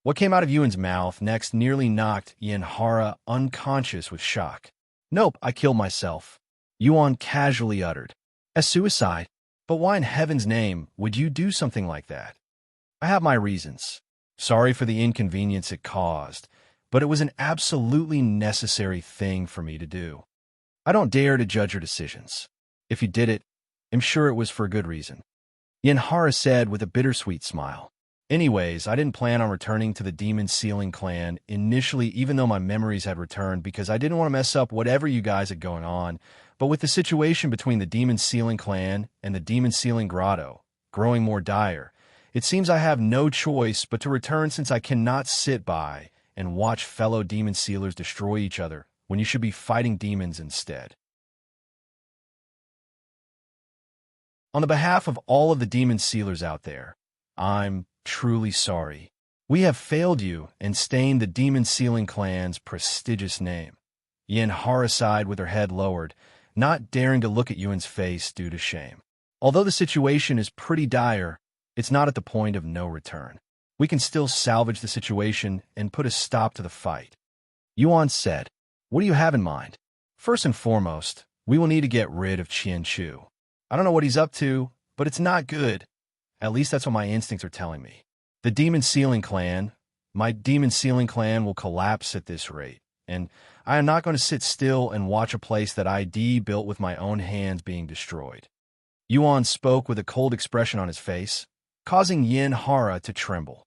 What came out of Yuan's mouth next nearly knocked Yanhara unconscious with shock. Nope, I killed myself, Yuan casually uttered. As suicide? But why in heaven's name would you do something like that? I have my reasons. Sorry for the inconvenience it caused, but it was an absolutely necessary thing for me to do. I don't dare to judge your decisions. If you did it, I'm sure it was for a good reason. Yanhara said with a bittersweet smile. Anyways, I didn't plan on returning to the Demon Sealing clan initially, even though my memories had returned, because I didn't want to mess up whatever you guys had going on. But with the situation between the Demon Sealing clan and the Demon Sealing Grotto growing more dire, it seems I have no choice but to return, since I cannot sit by and watch fellow Demon Sealers destroy each other when you should be fighting demons instead. On the behalf of all of the Demon Sealers out there, I'm truly sorry. We have failed you and stained the Demon Sealing clan's prestigious name. Yanhara sighed with her head lowered, not daring to look at Yuan's face due to shame. Although the situation is pretty dire, it's not at the point of no return. We can still salvage the situation and put a stop to the fight. Yuan said, What do you have in mind? First and foremost, we will need to get rid of Qianchu. I don't know what he's up to, but it's not good. At least that's what my instincts are telling me. The Demon Sealing clan, my Demon Sealing clan will collapse at this rate, and I am not going to sit still and watch a place that I built with my own hands being destroyed. Yuan spoke with a cold expression on his face, causing Yanhara to tremble.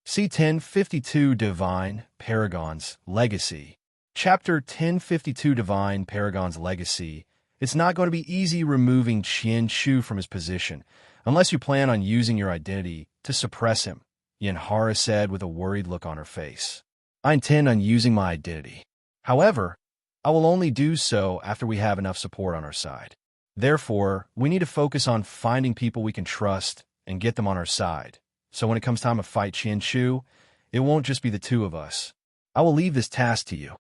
C1052 Divine Paragon's Legacy. Chapter 1052 Divine Paragon's Legacy. It's not going to be easy removing Qianchu from his position, unless you plan on using your identity to suppress him, Yanhara said with a worried look on her face. I intend on using my identity. However, I will only do so after we have enough support on our side. Therefore, we need to focus on finding people we can trust and get them on our side. So when it comes time to fight Qianchu, it won't just be the two of us. I will leave this task to you.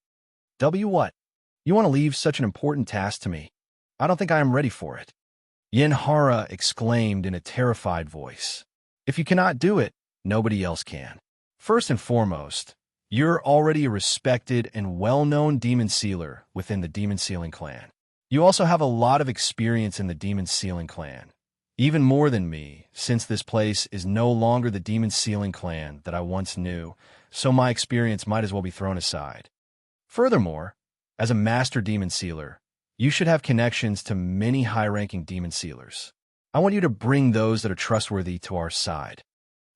What? You want to leave such an important task to me? I don't think I am ready for it. Yanhara exclaimed in a terrified voice. If you cannot do it, nobody else can. First and foremost, you're already a respected and well-known Demon Sealer within the Demon Sealing clan. You also have a lot of experience in the Demon Sealing clan. Even more than me, since this place is no longer the Demon Sealing clan that I once knew, so my experience might as well be thrown aside. Furthermore, as a Master Demon Sealer, you should have connections to many high-ranking Demon Sealers. I want you to bring those that are trustworthy to our side.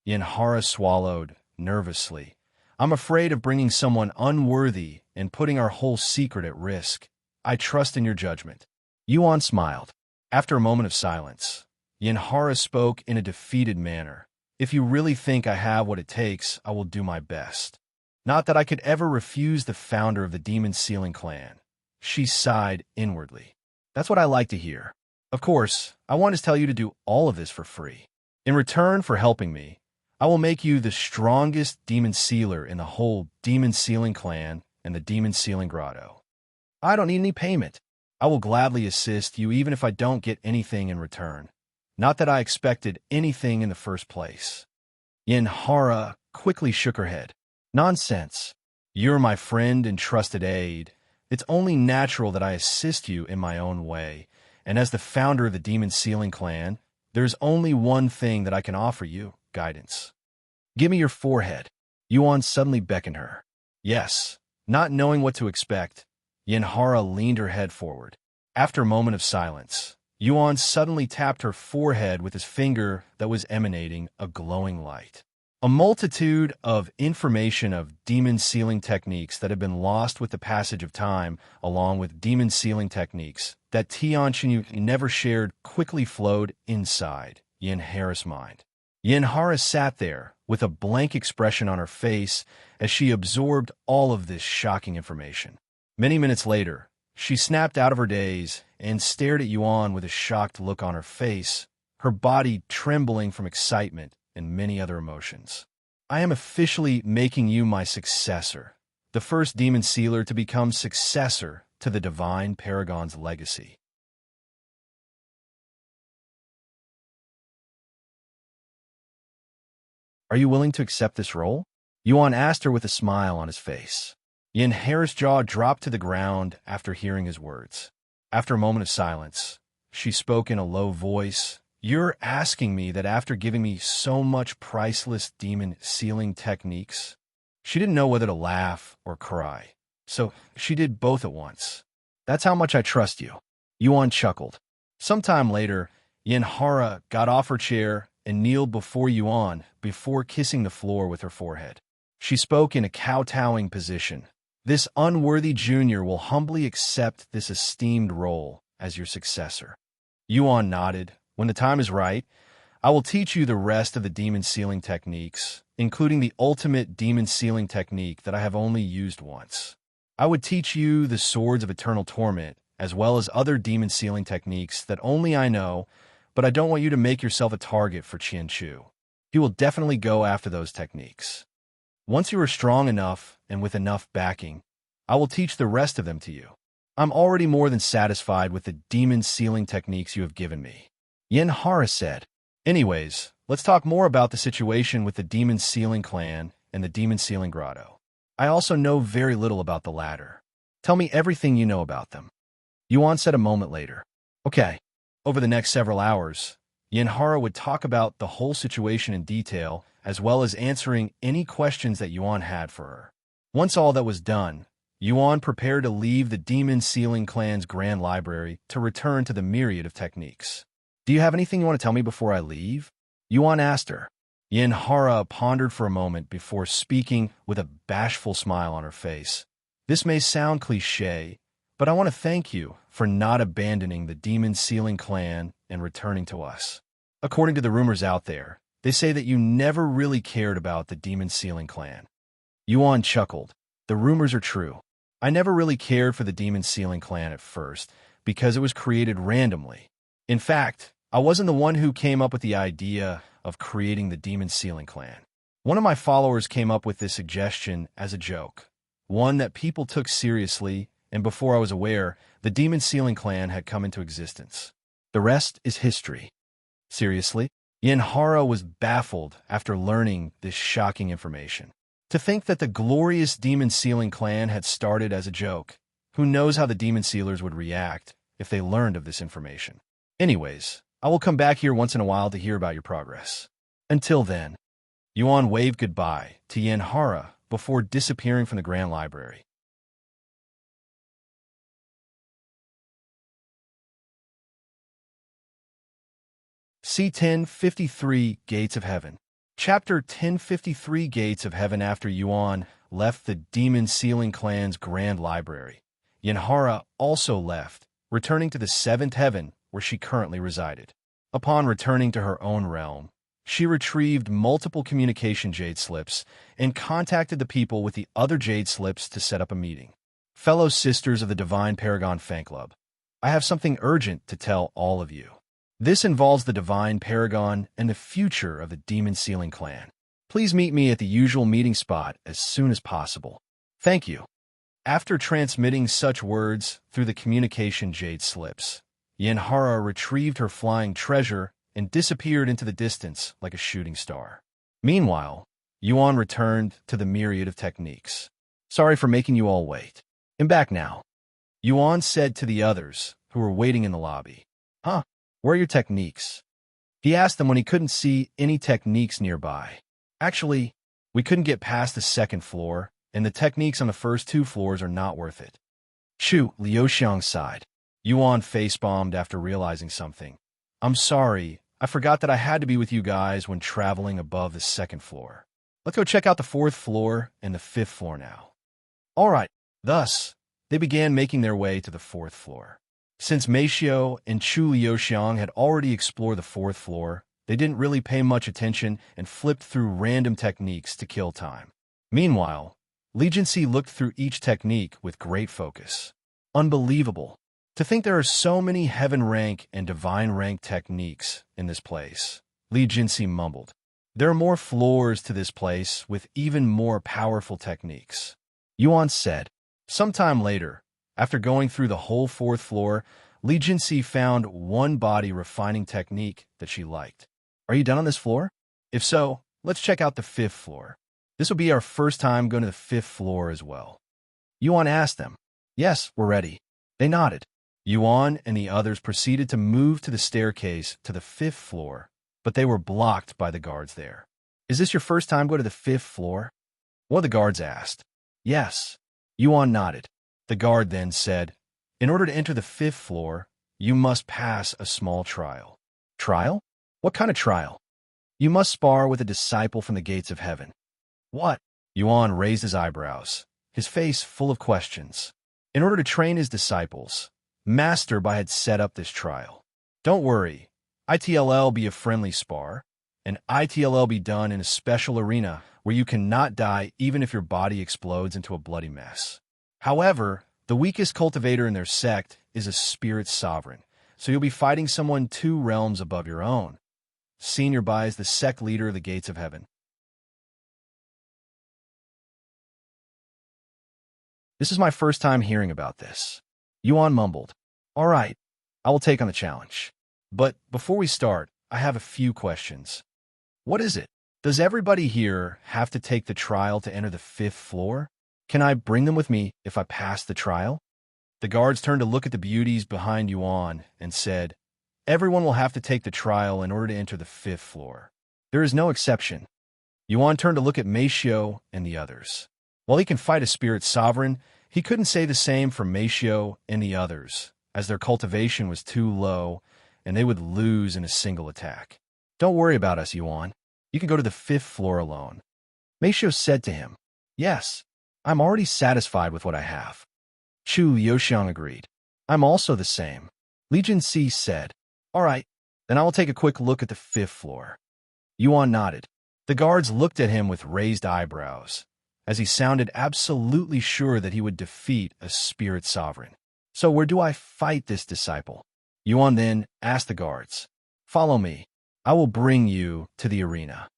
Yanhara swallowed nervously. I'm afraid of bringing someone unworthy and putting our whole secret at risk. I trust in your judgment. Yuan smiled. After a moment of silence, Yanhara spoke in a defeated manner. If you really think I have what it takes, I will do my best. Not that I could ever refuse the founder of the Demon Sealing clan. She sighed inwardly. That's what I like to hear. Of course, I want to tell you to do all of this for free. In return for helping me, I will make you the strongest Demon Sealer in the whole Demon Sealing clan and the Demon Sealing Grotto. I don't need any payment. I will gladly assist you even if I don't get anything in return. Not that I expected anything in the first place. Yanhara quickly shook her head. Nonsense. You're my friend and trusted aide. It's only natural that I assist you in my own way, and as the founder of the Demon Sealing clan, there's only one thing that I can offer you, guidance. Give me your forehead. Yuan suddenly beckoned her. Yes. Not knowing what to expect, Yanhara leaned her head forward. After a moment of silence, Yuan suddenly tapped her forehead with his finger that was emanating a glowing light. A multitude of information of demon sealing techniques that had been lost with the passage of time, along with demon sealing techniques that Tianqinyu never shared, quickly flowed inside Yanhara's mind. Yanhara sat there with a blank expression on her face as she absorbed all of this shocking information. Many minutes later, she snapped out of her daze and stared at Yuan with a shocked look on her face, her body trembling from excitement and many other emotions. I am officially making you my successor, the first demon sealer to become successor to the divine Paragon's legacy. Are you willing to accept this role? Yuan asked her with a smile on his face. Yanhara's jaw dropped to the ground after hearing his words. After a moment of silence, she spoke in a low voice. You're asking me that after giving me so much priceless demon sealing techniques? She didn't know whether to laugh or cry, so she did both at once. That's how much I trust you. Yuan chuckled. Sometime later, Yanhara got off her chair and kneeled before Yuan before kissing the floor with her forehead. She spoke in a kowtowing position. This unworthy junior will humbly accept this esteemed role as your successor. Yuan nodded. When the time is right, I will teach you the rest of the demon sealing techniques, including the ultimate demon sealing technique that I have only used once. I would teach you the swords of eternal torment, as well as other demon sealing techniques that only I know, but I don't want you to make yourself a target for Qianchu. You will definitely go after those techniques. Once you are strong enough and with enough backing, I will teach the rest of them to you. I'm already more than satisfied with the demon sealing techniques you have given me. Yanhara said. Anyways, let's talk more about the situation with the demon sealing clan and the demon sealing grotto. I also know very little about the latter. Tell me everything you know about them. Yuan said a moment later. Okay. Over the next several hours, Yanhara would talk about the whole situation in detail, as well as answering any questions that Yuan had for her. Once all that was done, Yuan prepared to leave the demon sealing clan's grand library to return to the myriad of techniques. Do you have anything you want to tell me before I leave? Yuan asked her. Yanhara pondered for a moment before speaking with a bashful smile on her face. This may sound cliché, but I want to thank you for not abandoning the demon sealing clan and returning to us. According to the rumors out there, they say that you never really cared about the demon sealing clan. Yuan chuckled. The rumors are true. I never really cared for the demon sealing clan at first because it was created randomly. In fact, I wasn't the one who came up with the idea of creating the demon sealing clan. One of my followers came up with this suggestion as a joke, one that people took seriously, and before I was aware, the demon sealing clan had come into existence. The rest is history. Seriously? Yanhara was baffled after learning this shocking information. To think that the glorious demon sealing clan had started as a joke. Who knows how the demon sealers would react if they learned of this information. Anyways, I will come back here once in a while to hear about your progress. Until then, Yuan waved goodbye to Yanhara before disappearing from the Grand Library. C1053 Gates of Heaven. Chapter 1053 Gates of Heaven. After Yuan left the Demon Sealing Clan's Grand Library, Yanhara also left, returning to the Seventh Heaven where she currently resided. Upon returning to her own realm, she retrieved multiple communication jade slips and contacted the people with the other jade slips to set up a meeting. Fellow sisters of the Divine Paragon Fan Club, I have something urgent to tell all of you. This involves the Divine Paragon and the future of the Demon Sealing Clan. Please meet me at the usual meeting spot as soon as possible. Thank you. After transmitting such words through the communication jade slips, Yanhara retrieved her flying treasure and disappeared into the distance like a shooting star. Meanwhile, Yuan returned to the myriad of techniques. Sorry for making you all wait. I'm back now. Yuan said to the others who were waiting in the lobby. Huh? Where are your techniques? He asked them when he couldn't see any techniques nearby. Actually, we couldn't get past the second floor, and the techniques on the first two floors are not worth it. Chu, Liu Xiang sighed. Yuan face-bombed after realizing something. I'm sorry, I forgot that I had to be with you guys when traveling above the second floor. Let's go check out the fourth floor and the fifth floor now. All right. Thus, they began making their way to the fourth floor. Since Meishio and Chu Liuxiang had already explored the fourth floor, they didn't really pay much attention and flipped through random techniques to kill time. Meanwhile, Legiancy looked through each technique with great focus. Unbelievable. To think there are so many heaven rank and divine rank techniques in this place, Legiancy mumbled. There are more floors to this place with even more powerful techniques. Yuan said. Sometime later, after going through the whole fourth floor, Legiancy found one body refining technique that she liked. Are you done on this floor? If so, let's check out the fifth floor. This will be our first time going to the fifth floor as well. Yuan asked them. Yes, we're ready. They nodded. Yuan and the others proceeded to move to the staircase to the fifth floor, but they were blocked by the guards there. Is this your first time going to the fifth floor? One of the guards asked. Yes. Yuan nodded. The guard then said, in order to enter the fifth floor, you must pass a small trial. Trial? What kind of trial? You must spar with a disciple from the gates of heaven. What? Yuan raised his eyebrows, his face full of questions. In order to train his disciples, Master Bai had set up this trial. Don't worry, ITLL be a friendly spar, and ITLL be done in a special arena where you cannot die even if your body explodes into a bloody mess. However, the weakest cultivator in their sect is a spirit sovereign, so you'll be fighting someone 2 realms above your own. Senior Bai is the sect leader of the gates of heaven. This is my first time hearing about this. Yuan mumbled. All right, I will take on the challenge. But before we start, I have a few questions. What is it? Does everybody here have to take the trial to enter the fifth floor? Can I bring them with me if I pass the trial? The guards turned to look at the beauties behind Yuan and said, everyone will have to take the trial in order to enter the fifth floor. There is no exception. Yuan turned to look at Meishio and the others. While he can fight a spirit sovereign, he couldn't say the same for Meishio and the others, as their cultivation was too low and they would lose in a single attack. Don't worry about us, Yuan. You can go to the fifth floor alone. Meishio said to him, yes, I'm already satisfied with what I have. Chu Liuxiang agreed. I'm also the same. Legion C said, all right, then I will take a quick look at the fifth floor. Yuan nodded. The guards looked at him with raised eyebrows, as he sounded absolutely sure that he would defeat a spirit sovereign. So where do I fight this disciple? Yuan then asked the guards, follow me. I will bring you to the arena.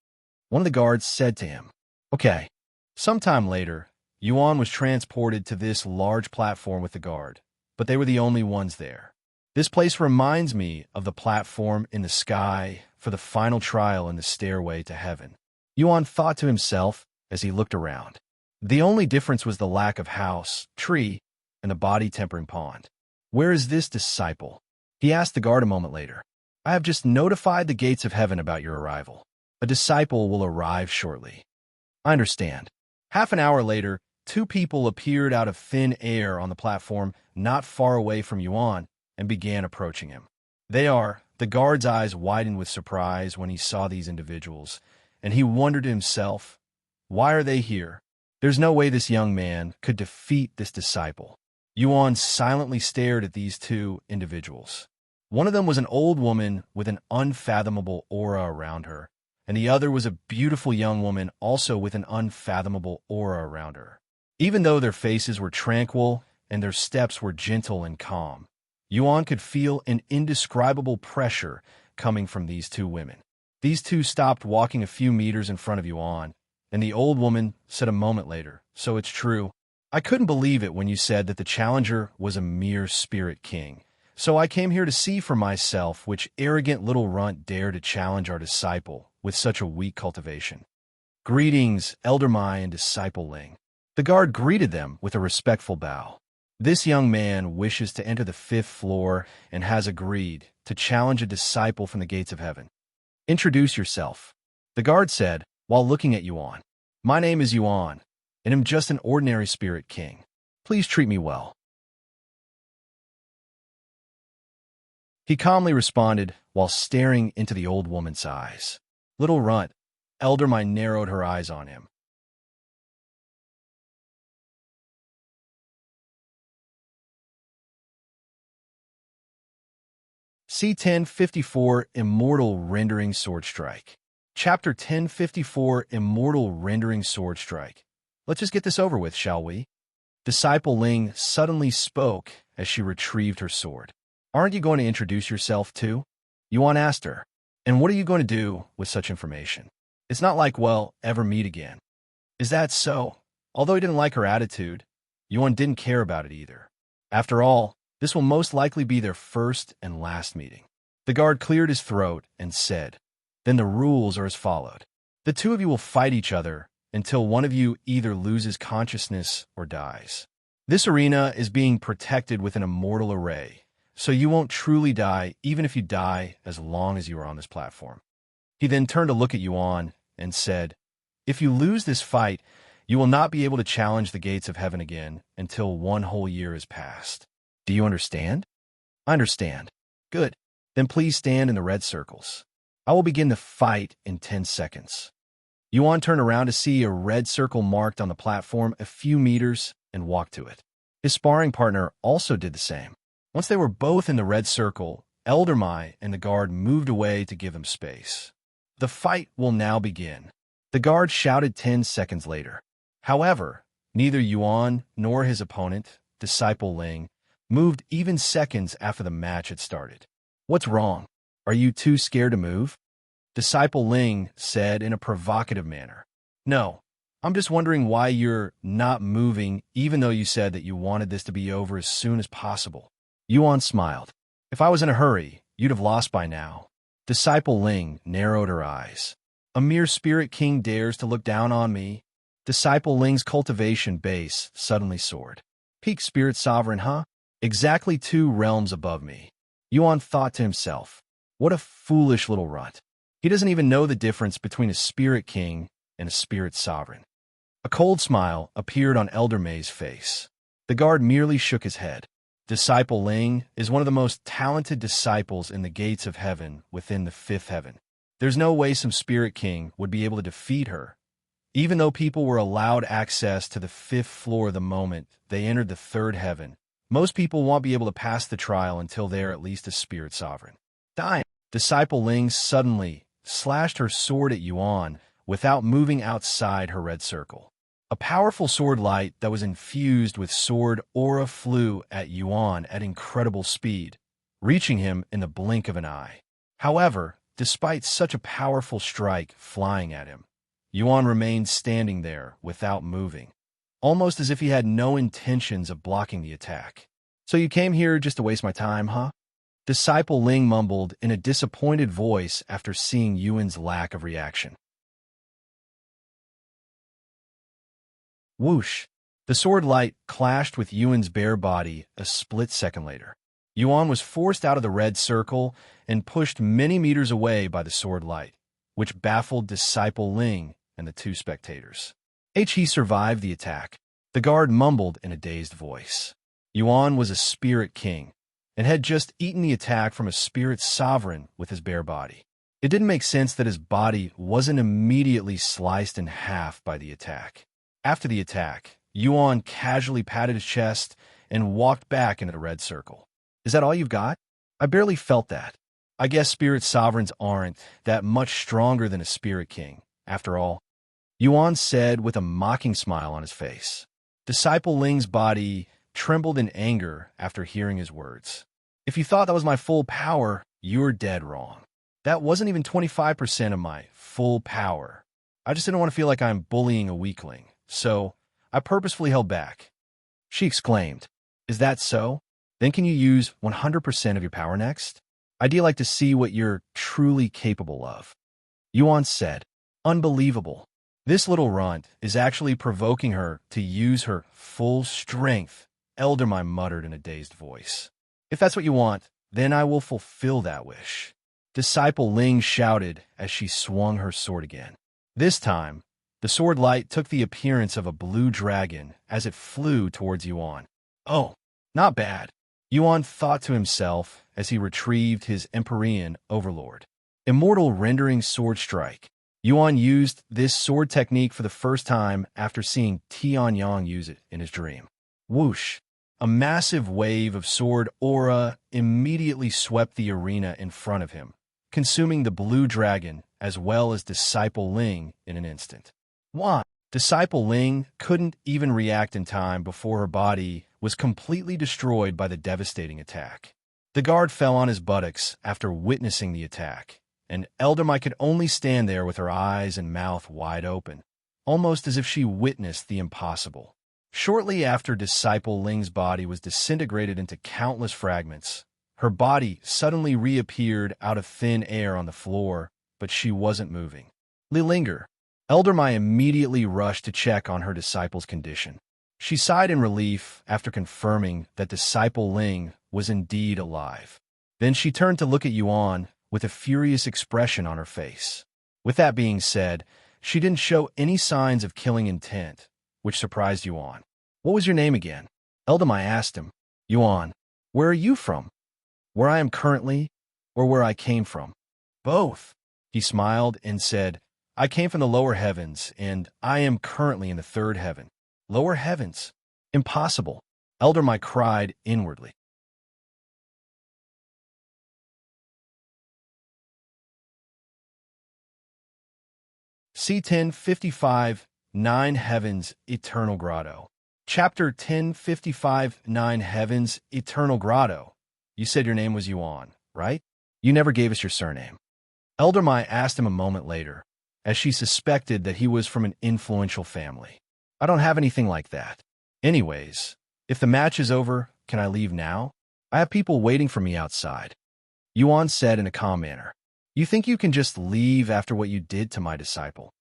One of the guards said to him, okay. Sometime later, Yuan was transported to this large platform with the guard, but they were the only ones there. This place reminds me of the platform in the sky for the final trial in the stairway to heaven. Yuan thought to himself as he looked around. The only difference was the lack of house, tree, and the body tempering pond. Where is this disciple? He asked the guard a moment later. I have just notified the gates of heaven about your arrival. A disciple will arrive shortly. I understand. Half an hour later, 2 people appeared out of thin air on the platform not far away from Yuan and began approaching him. The guard's eyes widened with surprise when he saw these individuals, and he wondered to himself, why are they here? There's no way this young man could defeat this disciple. Yuan silently stared at these 2 individuals. One of them was an old woman with an unfathomable aura around her, and the other was a beautiful young woman also with an unfathomable aura around her. Even though their faces were tranquil and their steps were gentle and calm, Yuan could feel an indescribable pressure coming from these 2 women. These 2 stopped walking a few meters in front of Yuan, and the old woman said a moment later, so it's true. I couldn't believe it when you said that the challenger was a mere spirit king. So I came here to see for myself which arrogant little runt dared to challenge our disciple with such a weak cultivation. Greetings, Elder Mai and Disciple Ling. The guard greeted them with a respectful bow. This young man wishes to enter the 5th floor and has agreed to challenge a disciple from the gates of heaven. Introduce yourself. The guard said, while looking at Yuan. My name is Yuan, and I'm just an ordinary spirit king. Please treat me well. He calmly responded while staring into the old woman's eyes. Little runt, Elder Mai narrowed her eyes on him. C1054 Immortal Rendering Sword Strike. Chapter 1054 Immortal Rendering Sword Strike. Let's just get this over with, shall we? Disciple Ling suddenly spoke as she retrieved her sword. Aren't you going to introduce yourself too? Yuan asked her. And what are you going to do with such information? It's not like we'll ever meet again. Is that so? Although he didn't like her attitude, Yuan didn't care about it either. After all, this will most likely be their first and last meeting. The guard cleared his throat and said, Then the rules are as followed. The two of you will fight each other until one of you either loses consciousness or dies. This arena is being protected with an immortal array, so you won't truly die even if you die as long as you are on this platform. He then turned to look at Yuan and said, If you lose this fight, you will not be able to challenge the gates of heaven again until 1 whole year has passed. Do you understand? I understand. Good. Then please stand in the red circles. I will begin the fight in 10 seconds. Yuan turned around to see a red circle marked on the platform a few meters and walked to it. His sparring partner also did the same. Once they were both in the red circle, Elder Mai and the guard moved away to give them space. The fight will now begin. The guard shouted 10 seconds later. However, neither Yuan nor his opponent, Disciple Ling, moved even seconds after the match had started. What's wrong? Are you too scared to move? Disciple Ling said in a provocative manner. No, I'm just wondering why you're not moving even though you said that you wanted this to be over as soon as possible. Yuan smiled. If I was in a hurry, you'd have lost by now. Disciple Ling narrowed her eyes. A mere spirit king dares to look down on me? Disciple Ling's cultivation base suddenly soared. Peak spirit sovereign, huh? Exactly 2 realms above me. Yuan thought to himself, what a foolish little runt. He doesn't even know the difference between a spirit king and a spirit sovereign. A cold smile appeared on Elder Mai's face. The guard merely shook his head. Disciple Ling is one of the most talented disciples in the gates of heaven within the 5th heaven. There's no way some spirit king would be able to defeat her, even though people were allowed access to the 5th floor the moment they entered the 3rd heaven. Most people won't be able to pass the trial until they are at least a spirit sovereign. Dying. Disciple Ling suddenly slashed her sword at Yuan without moving outside her red circle. A powerful sword light that was infused with sword aura flew at Yuan at incredible speed, reaching him in the blink of an eye. However, despite such a powerful strike flying at him, Yuan remained standing there without moving, almost as if he had no intentions of blocking the attack. So you came here just to waste my time, huh? Disciple Ling mumbled in a disappointed voice after seeing Yuan's lack of reaction. Whoosh! The sword light clashed with Yuan's bare body a split second later. Yuan was forced out of the red circle and pushed many meters away by the sword light, which baffled Disciple Ling and the 2 spectators. He survived the attack. The guard mumbled in a dazed voice. Yuan was a spirit king and had just eaten the attack from a spirit sovereign with his bare body. It didn't make sense that his body wasn't immediately sliced in half by the attack. After the attack, Yuan casually patted his chest and walked back into the red circle. Is that all you've got? I barely felt that. I guess spirit sovereigns aren't that much stronger than a spirit king, after all. Yuan said with a mocking smile on his face. Disciple Ling's body trembled in anger after hearing his words. If you thought that was my full power, you're dead wrong. That wasn't even 25% of my full power. I just didn't want to feel like I'm bullying a weakling, so I purposefully held back. She exclaimed, Is that so? Then can you use 100% of your power next? I'd like to see what you're truly capable of. Yuan said, Unbelievable. This little runt is actually provoking her to use her full strength, Elder Mai muttered in a dazed voice. If that's what you want, then I will fulfill that wish. Disciple Ling shouted as she swung her sword again. This time, the sword light took the appearance of a blue dragon as it flew towards Yuan. Oh, not bad, Yuan thought to himself as he retrieved his Empyrean Overlord. Immortal rendering sword strike. Yuan used this sword technique for the first time after seeing Tianyang use it in his dream. Whoosh! A massive wave of sword aura immediately swept the arena in front of him, consuming the blue dragon as well as Disciple Ling in an instant. Why? Disciple Ling couldn't even react in time before her body was completely destroyed by the devastating attack. The guard fell on his buttocks after witnessing the attack, and Elder Mai could only stand there with her eyes and mouth wide open, almost as if she witnessed the impossible. Shortly after Disciple Ling's body was disintegrated into countless fragments, her body suddenly reappeared out of thin air on the floor, but she wasn't moving. Linger. Elder Mai immediately rushed to check on her disciple's condition. She sighed in relief after confirming that Disciple Ling was indeed alive. Then she turned to look at Yuan with a furious expression on her face. With that being said, she didn't show any signs of killing intent, which surprised Yuan. What was your name again? Elder Mai asked him. Yuan, where are you from? Where I am currently, or where I came from? Both. He smiled and said, I came from the lower heavens, and I am currently in the third heaven. Lower heavens? Impossible. Elder Mai cried inwardly. C1059 Nine Heavens Eternal Grotto. Chapter 1055 Nine Heavens Eternal Grotto. You said your name was Yuan, right? You never gave us your surname. Elder Mai asked him a moment later, as she suspected that he was from an influential family. I don't have anything like that. Anyways, if the match is over, can I leave now? I have people waiting for me outside. Yuan said in a calm manner. You think you can just leave after what you did to my disciple?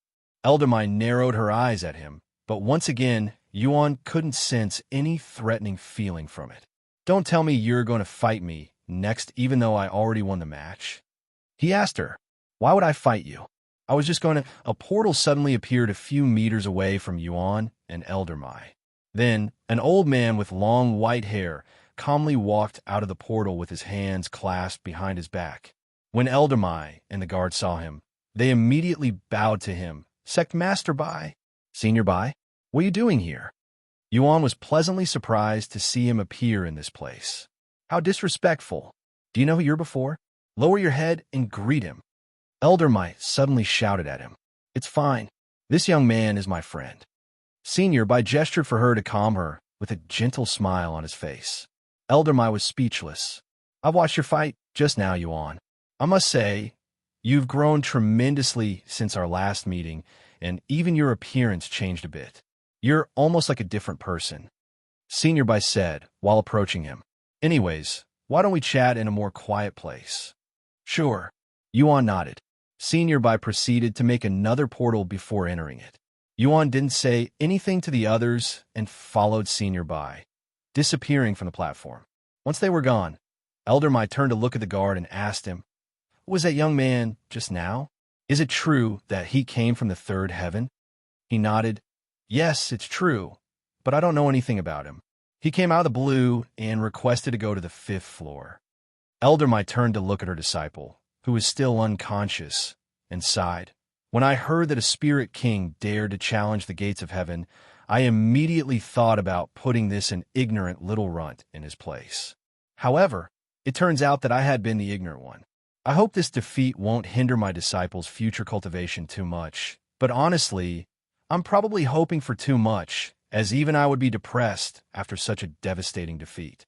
Elder Mai narrowed her eyes at him, but once again, Yuan couldn't sense any threatening feeling from it. Don't tell me you're going to fight me next even though I already won the match. He asked her, why would I fight you? I was just going to... A portal suddenly appeared a few meters away from Yuan and Elder Mai. Then, an old man with long white hair calmly walked out of the portal with his hands clasped behind his back. When Elder Mai and the guard saw him, they immediately bowed to him. Sect Master Bai. Senior Bai, what are you doing here? Yuan was pleasantly surprised to see him appear in this place. How disrespectful. Do you know who you're before? Lower your head and greet him. Elder Mai suddenly shouted at him. It's fine. This young man is my friend. Senior Bai gestured for her to calm her with a gentle smile on his face. Elder Mai was speechless. I've watched your fight just now, Yuan. I must say, you've grown tremendously since our last meeting, and even your appearance changed a bit. You're almost like a different person. Senior Bai said while approaching him. Anyways, why don't we chat in a more quiet place? Sure. Yuan nodded. Senior Bai proceeded to make another portal before entering it. Yuan didn't say anything to the others and followed Senior Bai, disappearing from the platform. Once they were gone, Elder Mai turned to look at the guard and asked him, who was that young man just now? Is it true that he came from the third heaven? He nodded. Yes, it's true, but I don't know anything about him. He came out of the blue and requested to go to the 5th floor. Elder Mai turned to look at her disciple, who was still unconscious, and sighed. When I heard that a spirit king dared to challenge the gates of heaven, I immediately thought about putting this an ignorant little runt in his place. However, it turns out that I had been the ignorant one. I hope this defeat won't hinder my disciple's future cultivation too much, but honestly, I'm probably hoping for too much, as even I would be depressed after such a devastating defeat.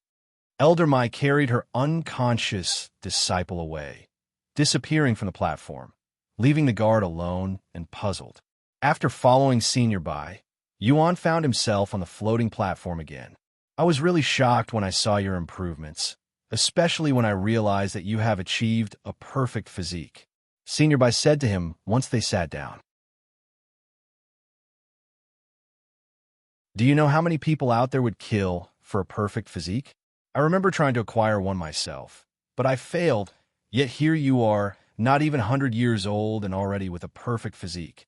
Elder Mai carried her unconscious disciple away, disappearing from the platform, leaving the guard alone and puzzled. After following Senior Bai, Yuan found himself on the floating platform again. I was really shocked when I saw your improvements, especially when I realized that you have achieved a perfect physique, Senior Bai said to him once they sat down. Do you know how many people out there would kill for a perfect physique? I remember trying to acquire one myself, but I failed, yet here you are, not even 100 years old and already with a perfect physique.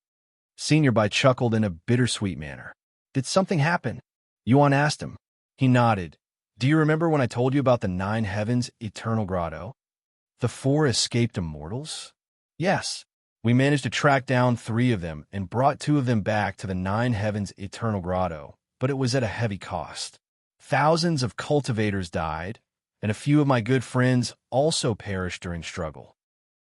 Senior Bai chuckled in a bittersweet manner. Did something happen? Yuan asked him. He nodded. Do you remember when I told you about the 9 Heavens Eternal Grotto? The 4 escaped immortals? Yes. We managed to track down 3 of them and brought 2 of them back to the 9 Heavens Eternal Grotto, but it was at a heavy cost. Thousands of cultivators died, and a few of my good friends also perished during struggle.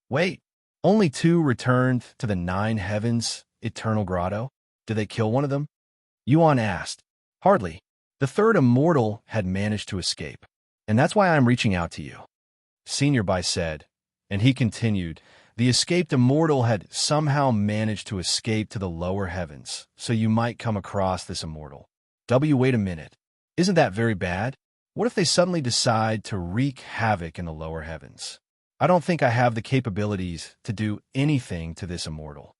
Wait, only 2 returned to the 9 Heavens Eternal Grotto? Did they kill one of them? Yuan asked. Hardly. The 3rd immortal had managed to escape, and that's why I'm reaching out to you. Senior Bai said, and he continued, the escaped immortal had somehow managed to escape to the lower heavens, so you might come across this immortal. Wait a minute. Isn't that very bad? What if they suddenly decide to wreak havoc in the lower heavens? I don't think I have the capabilities to do anything to this immortal.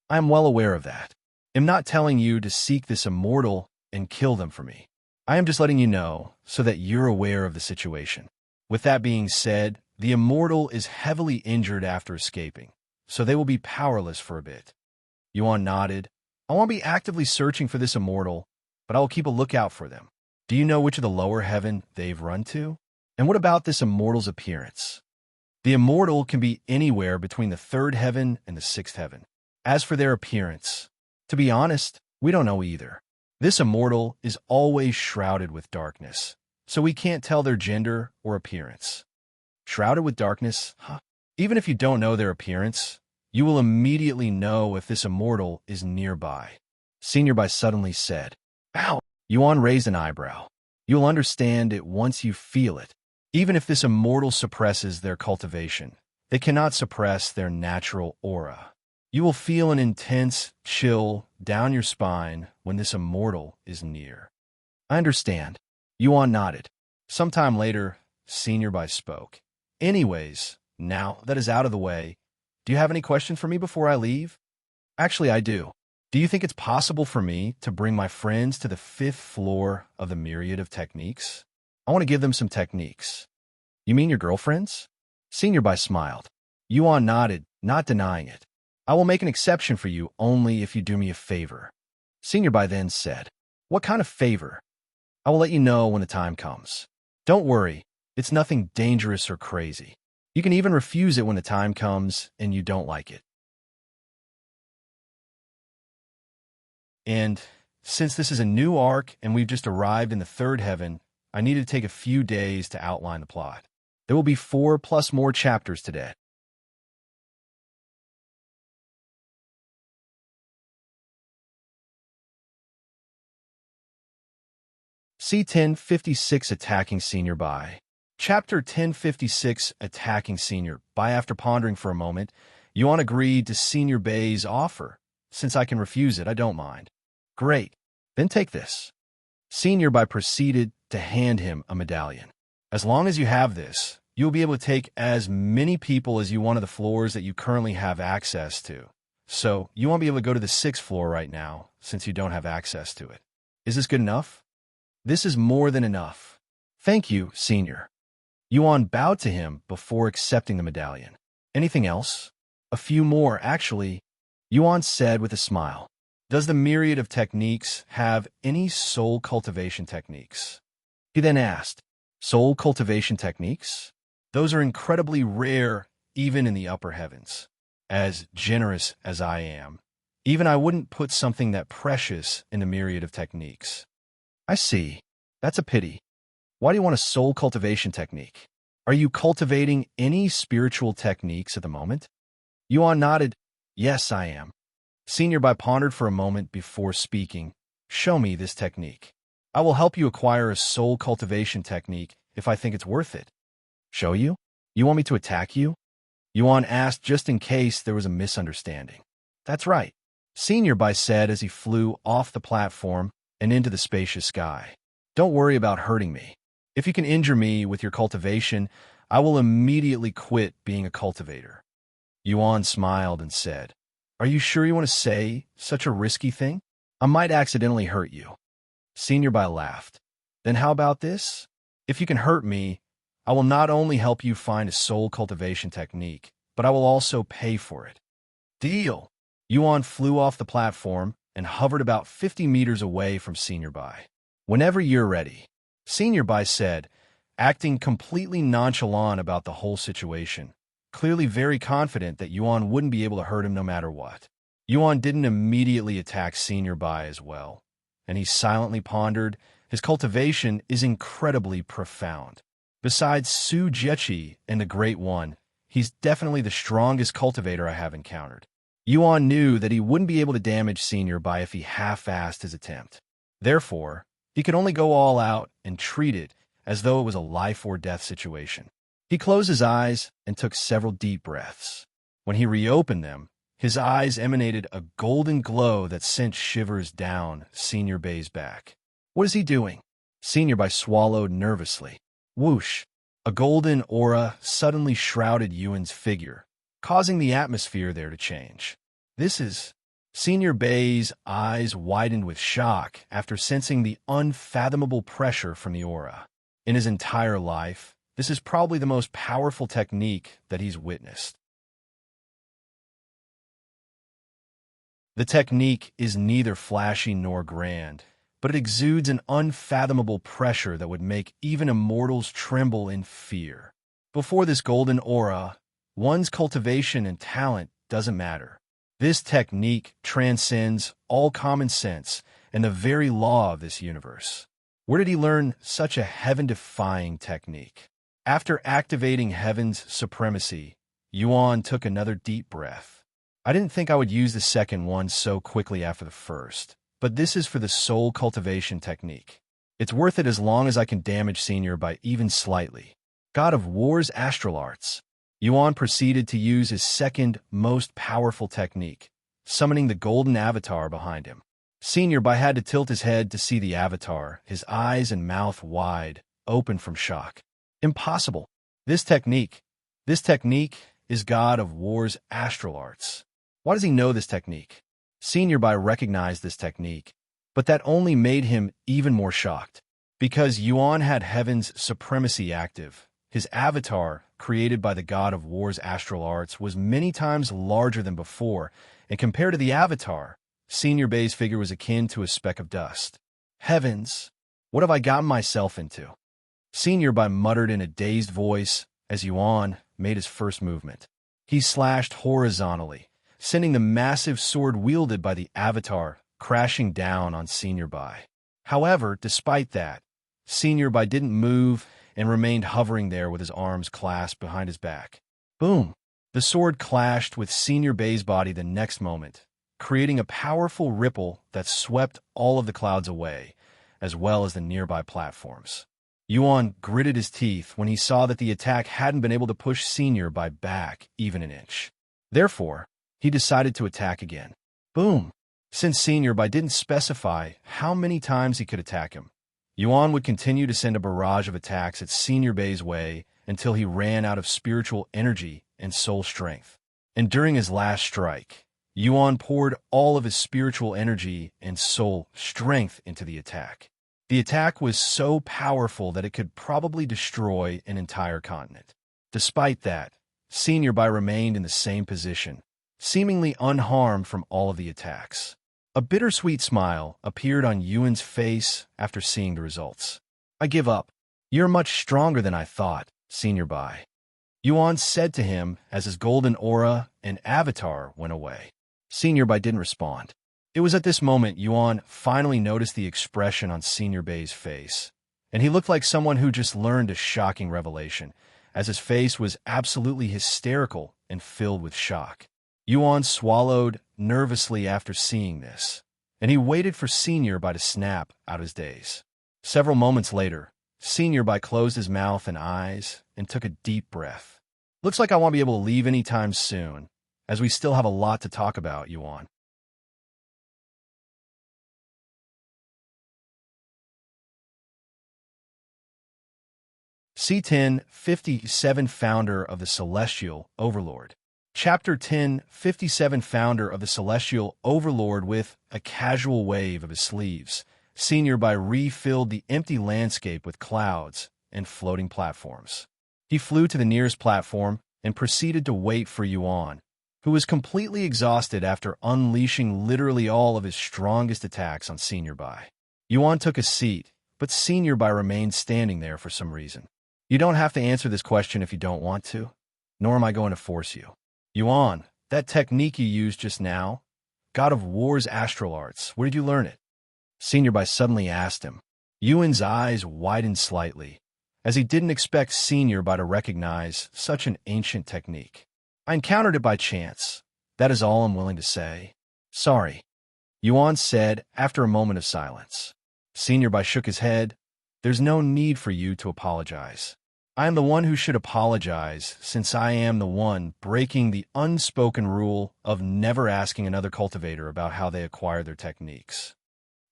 I am well aware of that. I'm not telling you to seek this immortal and kill them for me. I am just letting you know so that you're aware of the situation. With that being said, the immortal is heavily injured after escaping, so they will be powerless for a bit. Yuan nodded. I won't be actively searching for this immortal, but I will keep a lookout for them. Do you know which of the lower heaven they've run to? And what about this immortal's appearance? The immortal can be anywhere between the 3rd heaven and the 6th heaven. As for their appearance, to be honest, we don't know either. This immortal is always shrouded with darkness, so we can't tell their gender or appearance. Shrouded with darkness? Huh? Even if you don't know their appearance, you will immediately know if this immortal is nearby. Senior Bai suddenly said. Ow! Yuan raised an eyebrow. You'll understand it once you feel it. Even if this immortal suppresses their cultivation, they cannot suppress their natural aura. You will feel an intense chill down your spine when this immortal is near. I understand. Yuan nodded. Sometime later, Senior Bai spoke. Anyways, now that is out of the way, do you have any questions for me before I leave? Actually, I do. Do you think it's possible for me to bring my friends to the 5th floor of the myriad of techniques? I want to give them some techniques. You mean your girlfriends? Senior Bai smiled. Yuan nodded, not denying it. I will make an exception for you only if you do me a favor. Senior Bai then said, What kind of favor? I will let you know when the time comes. Don't worry, it's nothing dangerous or crazy. You can even refuse it when the time comes and you don't like it. And since this is a new arc and we've just arrived in the 3rd heaven, I need to take a few days to outline the plot. There will be 4 plus more chapters today. C1056 Attacking Senior Bai. Chapter 1056 Attacking Senior Bai. After pondering for a moment, Yuan agreed to Senior Bai's offer. Since I can refuse it, I don't mind. Great. Then take this. Senior Bai proceeded to hand him a medallion. As long as you have this, you'll be able to take as many people as you want to the floors that you currently have access to. So you won't be able to go to the 6th floor right now, since you don't have access to it. Is this good enough? This is more than enough. Thank you, Senior. Yuan bowed to him before accepting the medallion. Anything else? A few more, actually, Yuan said with a smile. Does the myriad of techniques have any soul cultivation techniques? He then asked, Soul cultivation techniques? Those are incredibly rare even in the upper heavens. As generous as I am, even I wouldn't put something that precious in a myriad of techniques. I see. That's a pity. Why do you want a soul cultivation technique? Are you cultivating any spiritual techniques at the moment? Yuan nodded. Yes, I am. Senior Bai pondered for a moment before speaking. Show me this technique. I will help you acquire a soul cultivation technique if I think it's worth it. Show you? You want me to attack you? Yuan asked just in case there was a misunderstanding. That's right, Senior Bai said as he flew off the platform and into the spacious sky. Don't worry about hurting me. If you can injure me with your cultivation, I will immediately quit being a cultivator. Yuan smiled and said, Are you sure you want to say such a risky thing? I might accidentally hurt you. Senior Bai laughed. Then how about this? If you can hurt me, I will not only help you find a soul cultivation technique, but I will also pay for it. Deal! Yuan flew off the platform and hovered about 50 meters away from Senior Bai. "Whenever you're ready," Senior Bai said, acting completely nonchalant about the whole situation, clearly very confident that Yuan wouldn't be able to hurt him no matter what. Yuan didn't immediately attack Senior Bai as well, and he silently pondered. His cultivation is incredibly profound. Besides Xu Jiaqi and the Great One, he's definitely the strongest cultivator I have encountered. Yuan knew that he wouldn't be able to damage Senior Bai if he half-assed his attempt. Therefore, he could only go all out and treat it as though it was a life-or-death situation. He closed his eyes and took several deep breaths. When he reopened them, his eyes emanated a golden glow that sent shivers down Senior Bai's back. "What is he doing?" Senior Bai swallowed nervously. Whoosh! A golden aura suddenly shrouded Yuan's figure, causing the atmosphere there to change. "This is..." Senior Bai's eyes widened with shock after sensing the unfathomable pressure from the aura. In his entire life, this is probably the most powerful technique that he's witnessed. The technique is neither flashy nor grand, but it exudes an unfathomable pressure that would make even immortals tremble in fear. Before this golden aura, one's cultivation and talent doesn't matter. This technique transcends all common sense and the very law of this universe. Where did he learn such a heaven-defying technique? After activating heaven's supremacy, Yuan took another deep breath. "I didn't think I would use the second one so quickly after the first, but this is for the soul cultivation technique. It's worth it as long as I can damage Senior Bai even slightly." God of War's astral arts. Yuan proceeded to use his second most powerful technique, summoning the golden avatar behind him. Senior Bai had to tilt his head to see the avatar, his eyes and mouth wide, open from shock. Impossible. This technique is God of War's astral arts. Why does he know this technique? Senior Bai recognized this technique, but that only made him even more shocked. Because Yuan had heaven's supremacy active, his avatar, created by the God of War's astral arts, was many times larger than before, and compared to the avatar, Senior Bai's figure was akin to a speck of dust. "Heavens, what have I gotten myself into?" Senior Bai muttered in a dazed voice as Yuan made his first movement. He slashed horizontally, sending the massive sword wielded by the avatar crashing down on Senior Bai. However, despite that, Senior Bai didn't move and remained hovering there with his arms clasped behind his back. Boom! The sword clashed with Senior Bai's body the next moment, creating a powerful ripple that swept all of the clouds away, as well as the nearby platforms. Yuan gritted his teeth when he saw that the attack hadn't been able to push Senior Bai back even an inch. Therefore, he decided to attack again. Boom! Since Senior Bai didn't specify how many times he could attack him, Yuan would continue to send a barrage of attacks at Senior Bai's way until he ran out of spiritual energy and soul strength. And during his last strike, Yuan poured all of his spiritual energy and soul strength into the attack. The attack was so powerful that it could probably destroy an entire continent. Despite that, Senior Bai remained in the same position, seemingly unharmed from all of the attacks. A bittersweet smile appeared on Yuan's face after seeing the results. "I give up. You're much stronger than I thought, Senior Bai," Yuan said to him as his golden aura and avatar went away. Senior Bai didn't respond. It was at this moment Yuan finally noticed the expression on Senior Bai's face, and he looked like someone who just learned a shocking revelation, as his face was absolutely hysterical and filled with shock. Yuan swallowed nervously after seeing this, and he waited for Senior Bai to snap out his daze. Several moments later, Senior Bai closed his mouth and eyes and took a deep breath. "Looks like I won't be able to leave anytime soon, as we still have a lot to talk about, Yuan." C1057 Founder of the Celestial Overlord. Chapter 1057 Founder of the Celestial Overlord. With a casual wave of his sleeves, Senior Bai refilled the empty landscape with clouds and floating platforms. He flew to the nearest platform and proceeded to wait for Yuan, who was completely exhausted after unleashing literally all of his strongest attacks on Senior Bai. Yuan took a seat, but Senior Bai remained standing there for some reason. You don't have to answer this question if you don't want to, nor am I going to force you. Yuan, that technique you used just now, God of War's astral arts, where did you learn it? Senior Bai suddenly asked him. Yuan's eyes widened slightly, as he didn't expect Senior Bai to recognize such an ancient technique. I encountered it by chance. That is all I'm willing to say. Sorry, Yuan said after a moment of silence. Senior Bai shook his head. There's no need for you to apologize. I am the one who should apologize, since I am the one breaking the unspoken rule of never asking another cultivator about how they acquire their techniques.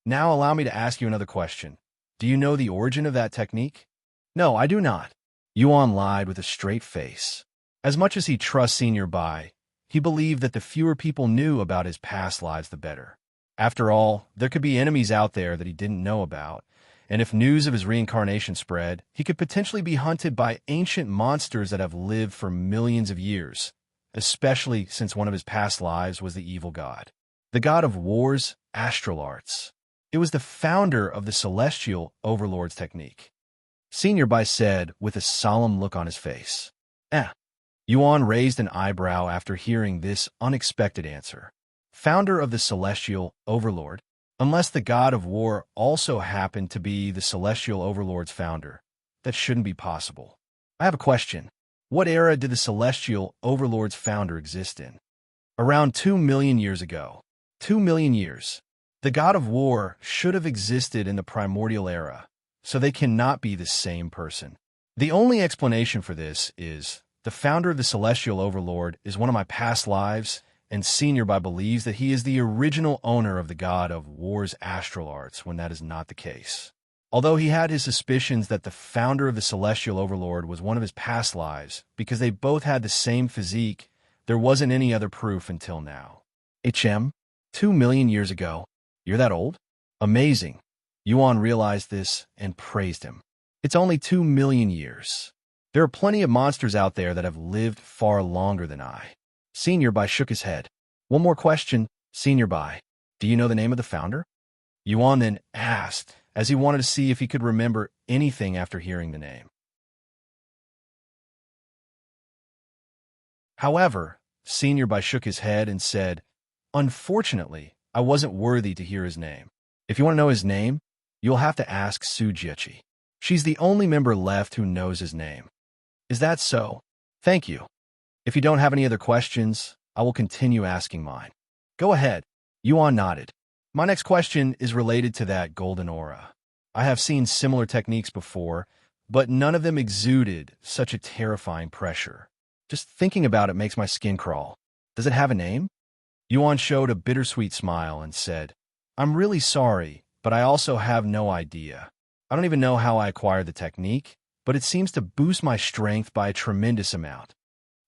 Now allow me to ask you another question. Do you know the origin of that technique? No, I do not. Yuan lied with a straight face. As much as he trusts Senior Bai, he believed that the fewer people knew about his past lives, the better. After all, there could be enemies out there that he didn't know about, and if news of his reincarnation spread, he could potentially be hunted by ancient monsters that have lived for millions of years, especially since one of his past lives was the evil god. The god of war's astral arts. It was the founder of the celestial Overlord's technique. Senior Bai said with a solemn look on his face. Yuan raised an eyebrow after hearing this unexpected answer. Founder of the celestial Overlord? Unless the god of war also happened to be the celestial Overlord's founder, that shouldn't be possible. I have a question. What era did the celestial Overlord's founder exist in? Around 2 million years ago. 2 million years. The god of war should have existed in the primordial era, so they cannot be the same person. The only explanation for this is the founder of the celestial Overlord is one of my past lives, and Senior Bai believes that he is the original owner of the god of war's astral arts when that is not the case. Although he had his suspicions that the founder of the celestial Overlord was one of his past lives because they both had the same physique, there wasn't any other proof until now. 2 million years ago. You're that old? Amazing. Yuan realized this and praised him. It's only 2 million years. There are plenty of monsters out there that have lived far longer than I. Senior Bai shook his head. One more question, Senior Bai. Do you know the name of the founder? Yuan then asked, as he wanted to see if he could remember anything after hearing the name. However, Senior Bai shook his head and said, Unfortunately, I wasn't worthy to hear his name. If you want to know his name, you'll have to ask Xu Jiaqi. She's the only member left who knows his name. Is that so? Thank you. If you don't have any other questions, I will continue asking mine. Go ahead. Yuan nodded. My next question is related to that golden aura. I have seen similar techniques before, but none of them exuded such a terrifying pressure. Just thinking about it makes my skin crawl. Does it have a name? Yuan showed a bittersweet smile and said, I'm really sorry, but I also have no idea. I don't even know how I acquired the technique, but it seems to boost my strength by a tremendous amount.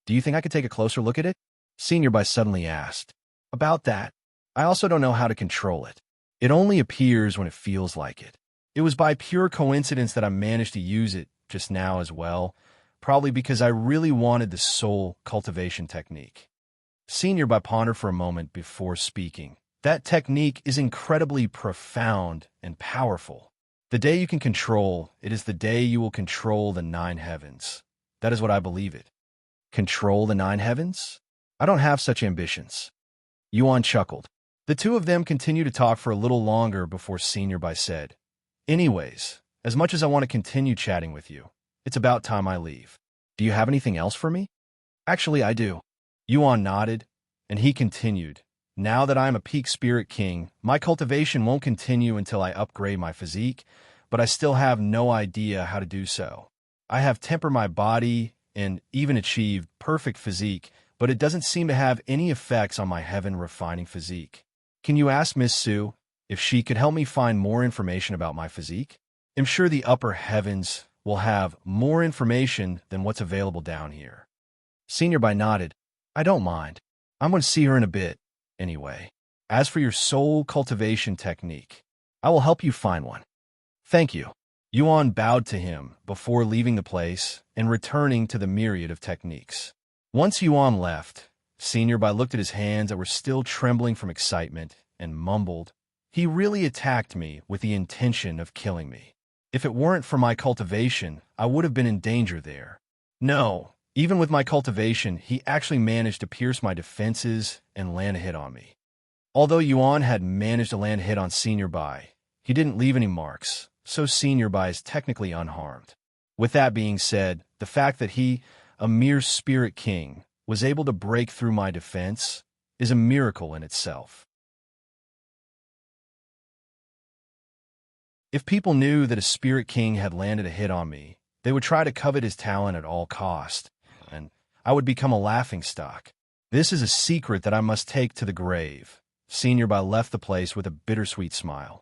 Do you think I could take a closer look at it? Senior Bai suddenly asked. About that, I also don't know how to control it. It only appears when it feels like it. It was by pure coincidence that I managed to use it just now as well, probably because I really wanted the soul cultivation technique. Senior Bai pondered for a moment before speaking. That technique is incredibly profound and powerful. The day you can control, it is the day you will control the 9 heavens. That is what I believe it. Control the 9 heavens? I don't have such ambitions. Yuan chuckled. The two of them continued to talk for a little longer before Senior Bai said, Anyways, as much as I want to continue chatting with you, it's about time I leave. Do you have anything else for me? Actually, I do. Yuan nodded, and he continued. Now that I am a peak spirit king, my cultivation won't continue until I upgrade my physique, but I still have no idea how to do so. I have tempered my body and even achieved perfect physique, but it doesn't seem to have any effects on my heaven refining physique. Can you ask Miss Sue if she could help me find more information about my physique? I'm sure the upper heavens will have more information than what's available down here. Senior Bai nodded. I don't mind. I'm going to see her in a bit. Anyway, as for your soul cultivation technique, I will help you find one. Thank you. Yuan bowed to him before leaving the place and returning to the myriad of techniques. Once Yuan left, Senior Bai looked at his hands that were still trembling from excitement and mumbled, "He really attacked me with the intention of killing me. If it weren't for my cultivation, I would have been in danger there. No, even with my cultivation, he actually managed to pierce my defenses and land a hit on me." Although Yuan had managed to land a hit on Senior Bai, he didn't leave any marks, so Senior Bai is technically unharmed. With that being said, the fact that he, a mere spirit king, was able to break through my defense is a miracle in itself. If people knew that a spirit king had landed a hit on me, they would try to covet his talent at all cost, and I would become a laughingstock. This is a secret that I must take to the grave. Senior Bai left the place with a bittersweet smile.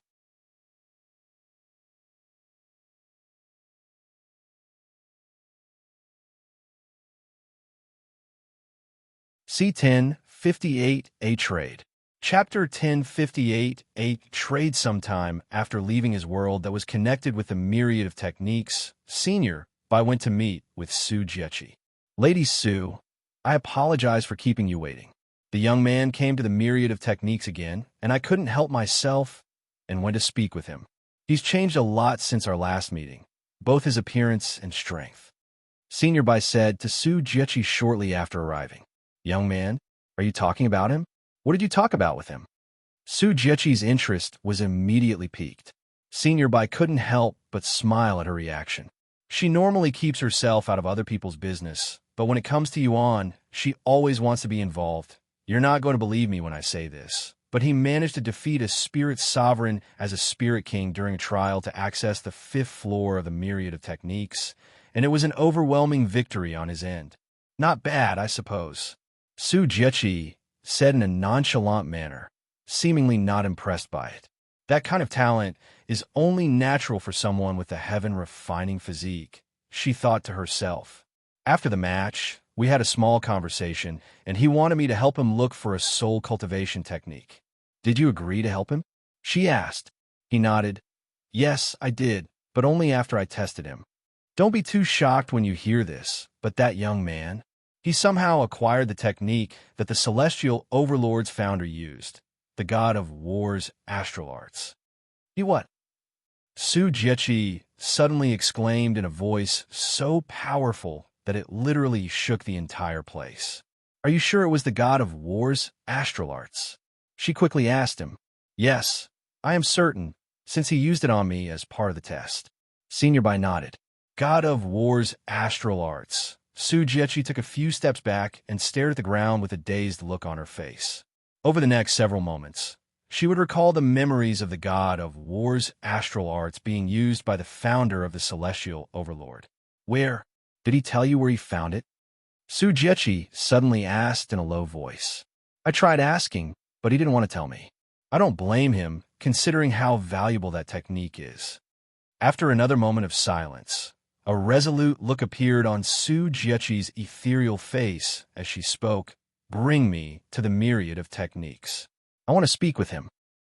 C1058 A Trade. Chapter 1058 A Trade. Sometime after leaving his world that was connected with a myriad of techniques, Senior Bai went to meet with Xu Jiaqi. "Lady Xu, I apologize for keeping you waiting." The young man came to the myriad of techniques again, and I couldn't help myself and went to speak with him. He's changed a lot since our last meeting, both his appearance and strength. Senior Bai said to Xu Jiaqi shortly after arriving. "Young man, are you talking about him? What did you talk about with him?" Xu Jiaqi's interest was immediately piqued. Senior Bai couldn't help but smile at her reaction. She normally keeps herself out of other people's business, but when it comes to Yuan, she always wants to be involved. You're not going to believe me when I say this, but he managed to defeat a spirit sovereign as a spirit king during a trial to access the 5th floor of the myriad of techniques, and it was an overwhelming victory on his end. Not bad, I suppose. Xu Jiaqi said in a nonchalant manner, seemingly not impressed by it. That kind of talent is only natural for someone with a heaven-refining physique, she thought to herself. After the match, we had a small conversation, and he wanted me to help him look for a soul cultivation technique. "Did you agree to help him?" she asked. He nodded. "Yes, I did, but only after I tested him." Don't be too shocked when you hear this, but that young man, he somehow acquired the technique that the celestial Overlord's founder used, the god of war's astral arts. "He what?" Xu Jiaqi suddenly exclaimed in a voice so powerful that it literally shook the entire place. "Are you sure it was the god of war's astral arts?" She quickly asked him. "Yes, I am certain, since he used it on me as part of the test." Senior Bai nodded. "God of war's astral arts." Xu Jiaqi took a few steps back and stared at the ground with a dazed look on her face. Over the next several moments, she would recall the memories of the god of war's astral arts being used by the founder of the celestial Overlord. "Where? Did he tell you where he found it?" Xu Jiaqi suddenly asked in a low voice. "I tried asking, but he didn't want to tell me." I don't blame him, considering how valuable that technique is. After another moment of silence, a resolute look appeared on Xu Jiaqi's ethereal face as she spoke. "Bring me to the myriad of techniques. I want to speak with him."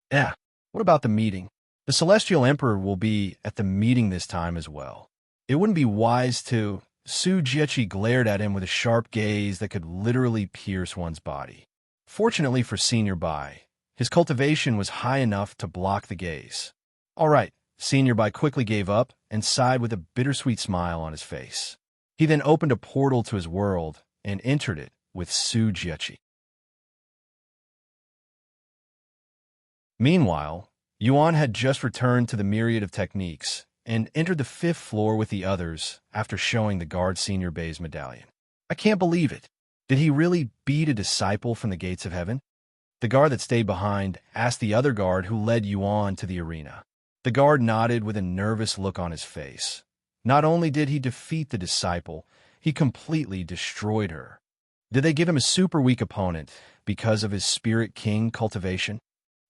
"Yeah, what about the meeting? The Celestial Emperor will be at the meeting this time as well. It wouldn't be wise to..." Xu Jiaqi glared at him with a sharp gaze that could literally pierce one's body. Fortunately for Senior Bai, his cultivation was high enough to block the gaze. "All right." Senior Bai quickly gave up and sighed with a bittersweet smile on his face. He then opened a portal to his world and entered it with Xu Jiaqi. Meanwhile, Yuan had just returned to the myriad of techniques and entered the 5th floor with the others after showing the guard Senior Bai's medallion. "I can't believe it. Did he really beat a disciple from the gates of heaven?" The guard that stayed behind asked the other guard who led Yuan to the arena. The guard nodded with a nervous look on his face. Not only did he defeat the disciple, he completely destroyed her. Did they give him a super weak opponent because of his Spirit King cultivation?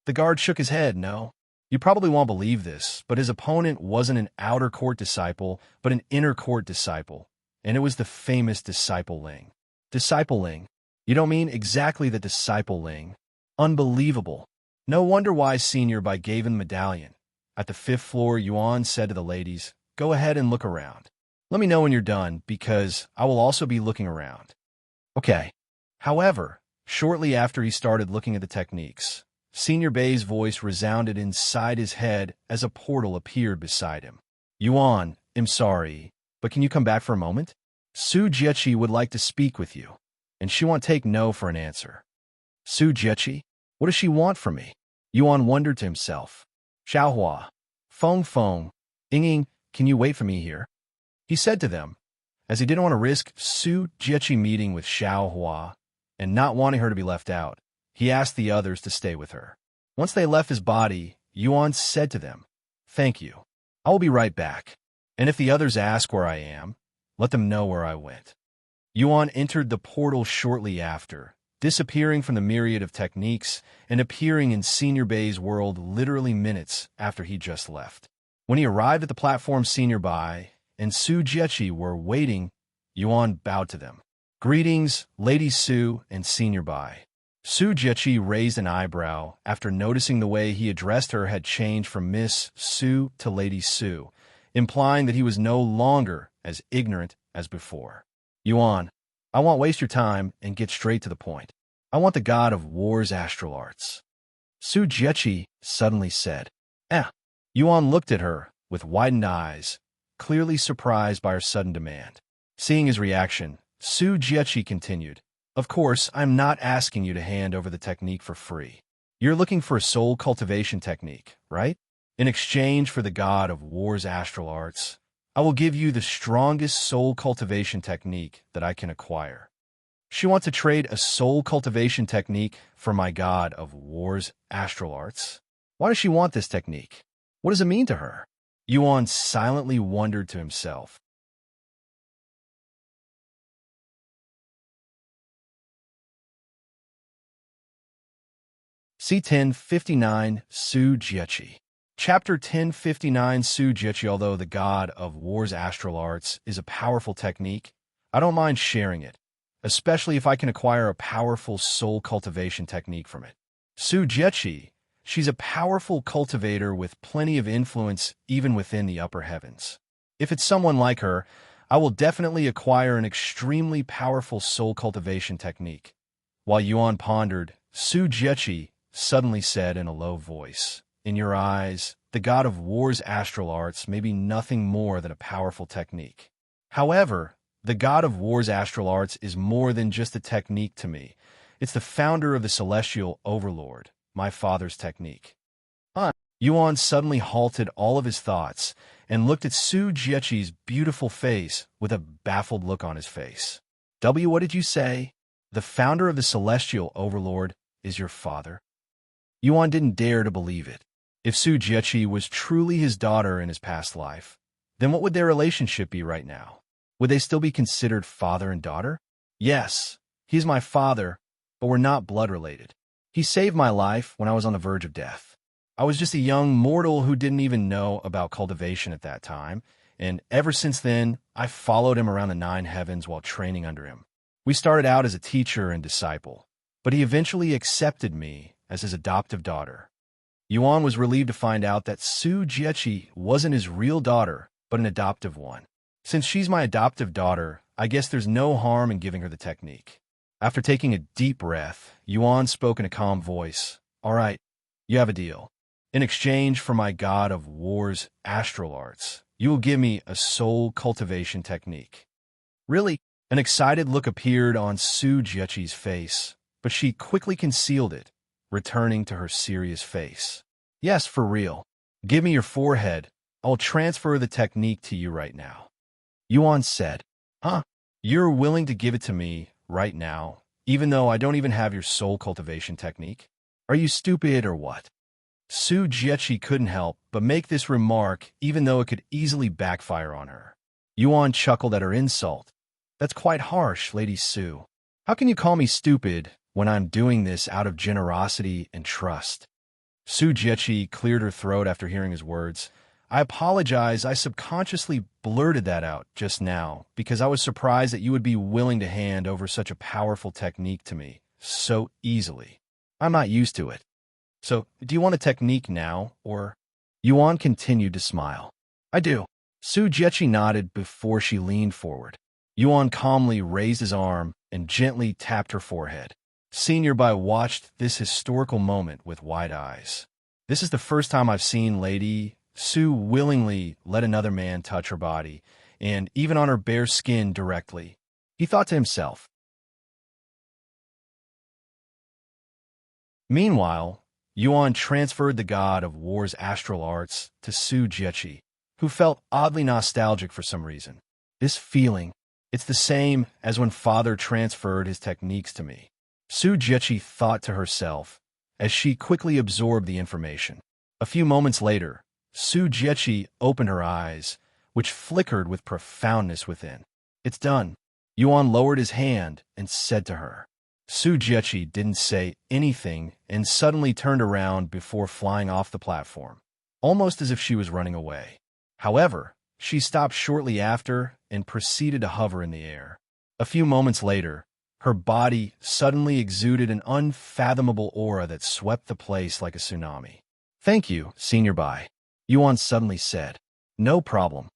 The guard shook his head. "No. You probably won't believe this, but his opponent wasn't an outer court disciple, but an inner court disciple, and it was the famous Disciple Ling." "Disciple Ling? You don't mean exactly the Disciple Ling? Unbelievable." No wonder why Senior Bai gave him the medallion. At the 5th floor, Yuan said to the ladies, "Go ahead and look around. Let me know when you're done, because I will also be looking around." "Okay." However, Shortly after he started looking at the techniques, Senior Bei's voice resounded inside his head as a portal appeared beside him. Yuan, I'm sorry, but can you come back for a moment? Xu Jiaqi would like to speak with you, and she won't take no for an answer. Xu Jiaqi? What does she want from me? Yuan wondered to himself. Xiaohua, Feng Feng, Ying, can you wait for me here? He said to them, as he didn't want to risk Xu Jiaqi meeting with Xiaohua and not wanting her to be left out. He asked the others to stay with her. Once they left his body, Yuan said to them, Thank you. I will be right back. And if the others ask where I am, let them know where I went. Yuan entered the portal shortly after, disappearing from the myriad of techniques and appearing in Senior Bei's world literally minutes after he just left. When he arrived at the platform, Senior Bei and Xu Jiaqi were waiting. Yuan bowed to them. Greetings, Lady Xu and Senior Bei. Xu Jiaqi raised an eyebrow after noticing the way he addressed her had changed from Miss Xu to Lady Xu, implying that he was no longer as ignorant as before. Yuan, I won't waste your time and get straight to the point. I want the god of war's astral arts. Xu Jiaqi suddenly said. Yuan looked at her with widened eyes, clearly surprised by her sudden demand. Seeing his reaction, Xu Jiaqi continued, Of course, I'm not asking you to hand over the technique for free. You're looking for a soul cultivation technique, right? In exchange for the god of war's astral arts, I will give you the strongest soul cultivation technique that I can acquire. She wants to trade a soul cultivation technique for my god of war's astral arts. Why does she want this technique? What does it mean to her? Yuan silently wondered to himself. C1059 Xu Jiaqi. Chapter 1059 Xu Jiaqi. Although the god of war's astral arts is a powerful technique, I don't mind sharing it, especially if I can acquire a powerful soul cultivation technique from it. Xu Jiaqi, she's a powerful cultivator with plenty of influence even within the upper heavens. If it's someone like her, I will definitely acquire an extremely powerful soul cultivation technique. While Yuan pondered, Xu Jiaqi suddenly said in a low voice, In your eyes, the god of war's astral arts may be nothing more than a powerful technique. However, the god of war's astral arts is more than just a technique to me. It's the founder of the celestial Overlord, my father's technique. Yuan suddenly halted all of his thoughts and looked at Xu Jiaqi's beautiful face with a baffled look on his face. What did you say? The founder of the celestial Overlord is your father? Yuan didn't dare to believe it. If Xu Jiaqi was truly his daughter in his past life, then what would their relationship be right now? Would they still be considered father and daughter? Yes, he's my father, but we're not blood related. He saved my life when I was on the verge of death. I was just a young mortal who didn't even know about cultivation at that time, and ever since then, I followed him around the 9 heavens while training under him. We started out as a teacher and disciple, but he eventually accepted me as his adoptive daughter. Yuan was relieved to find out that Xu Jiaqi wasn't his real daughter, but an adoptive one. Since she's my adoptive daughter, I guess there's no harm in giving her the technique. After taking a deep breath, Yuan spoke in a calm voice. All right, you have a deal. In exchange for my god of war's astral arts, you will give me a soul cultivation technique. Really? An excited look appeared on Xu Jiaqi's face, but she quickly concealed it, returning to her serious face. Yes, for real. Give me your forehead. I'll transfer the technique to you right now. Yuan said. You're willing to give it to me right now, even though I don't even have your soul cultivation technique? Are you stupid or what? Xu Jiaqi couldn't help but make this remark, even though it could easily backfire on her. Yuan chuckled at her insult. That's quite harsh, Lady Xu. How can you call me stupid when I'm doing this out of generosity and trust? Xu Jiaqi cleared her throat after hearing his words. I apologize, I subconsciously blurted that out just now because I was surprised that you would be willing to hand over such a powerful technique to me so easily. I'm not used to it. So, do you want a technique now, or? Yuan continued to smile. I do. Xu Jiaqi nodded before she leaned forward. Yuan calmly raised his arm and gently tapped her forehead. Senior Bai watched this historical moment with wide eyes. This is the first time I've seen Lady Su willingly let another man touch her body, and even on her bare skin directly. He thought to himself. Meanwhile, Yuan transferred the god of war's astral arts to Xu Jiaqi, who felt oddly nostalgic for some reason. This feeling, it's the same as when father transferred his techniques to me. Xu Jiaqi thought to herself as she quickly absorbed the information. A few moments later, Xu Jiaqi opened her eyes, which flickered with profoundness within. It's done. Yuan lowered his hand and said to her. Xu Jiaqi didn't say anything and suddenly turned around before flying off the platform, almost as if she was running away. However, she stopped shortly after and proceeded to hover in the air. A few moments later, her body suddenly exuded an unfathomable aura that swept the place like a tsunami. "Thank you, Senior Bai," Yuan suddenly said. "No problem."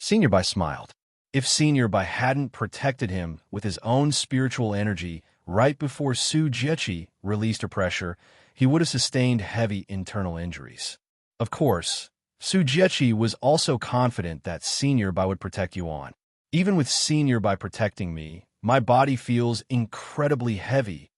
Senior Bai smiled. If Senior Bai hadn't protected him with his own spiritual energy right before Xu Jiaqi released her pressure, he would have sustained heavy internal injuries. Of course, Xu Jiaqi was also confident that Senior Bai would protect Yuan. "Even with Senior Bai protecting me, my body feels incredibly heavy,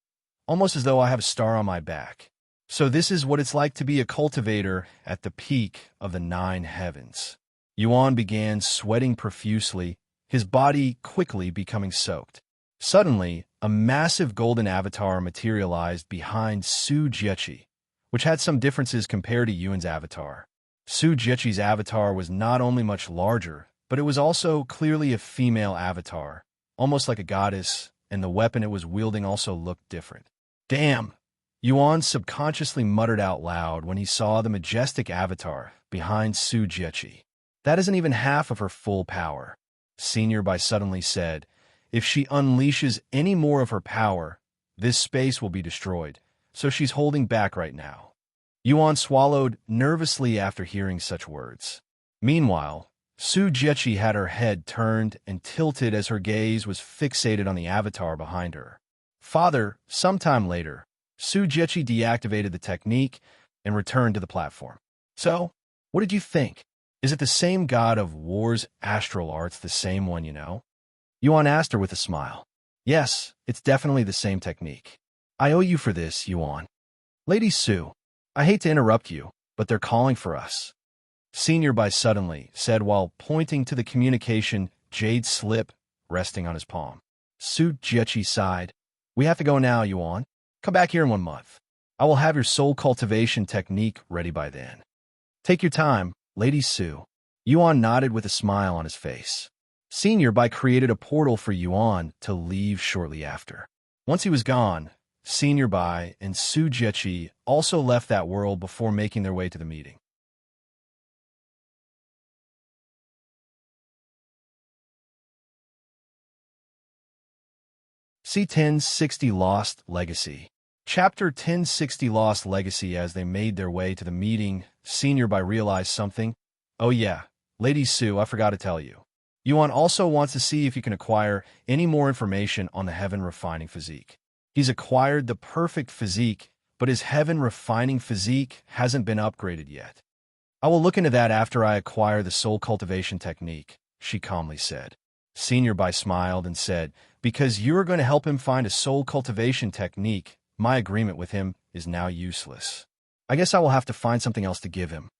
almost as though I have a star on my back. So this is what it's like to be a cultivator at the peak of the 9 heavens." Yuan began sweating profusely, his body quickly becoming soaked. Suddenly, a massive golden avatar materialized behind Xu Jiaqi, which had some differences compared to Yuan's avatar. Xu Jiaqi's avatar was not only much larger, but it was also clearly a female avatar, almost like a goddess, and the weapon it was wielding also looked different. "Damn!" Yuan subconsciously muttered out loud when he saw the majestic avatar behind Xu Jiaqi. "That isn't even half of her full power," Senior Bai suddenly said. "If she unleashes any more of her power, this space will be destroyed, so she's holding back right now." Yuan swallowed nervously after hearing such words. Meanwhile, Xu Jiaqi had her head turned and tilted as her gaze was fixated on the avatar behind her. "Father," sometime later, Xu Jiaqi deactivated the technique and returned to the platform. "So, what did you think? Is it the same god of war's astral arts, the same one you know?" Yuan asked her with a smile. "Yes, it's definitely the same technique. I owe you for this, Yuan." "Lady Su, I hate to interrupt you, but they're calling for us," Senior Bai suddenly said while pointing to the communication jade slip resting on his palm. Xu Jiaqi sighed. "We have to go now, Yuan. Come back here in 1 month. I will have your soul cultivation technique ready by then." "Take your time, Lady Su." Yuan nodded with a smile on his face. Senior Bai created a portal for Yuan to leave shortly after. Once he was gone, Senior Bai and Xu Jiaqi also left that world before making their way to the meeting. C1060 Lost Legacy. Chapter 1060 Lost Legacy. As they made their way to the meeting, Senior Bai realized something. "Oh yeah, Lady Su, I forgot to tell you. Yuan also wants to see if you can acquire any more information on the Heaven Refining Physique. He's acquired the perfect physique, but his Heaven Refining Physique hasn't been upgraded yet. I will look into that after I acquire the soul cultivation technique," she calmly said. Senior Bai smiled and said, "Because you are going to help him find a soul cultivation technique, my agreement with him is now useless. I guess I will have to find something else to give him."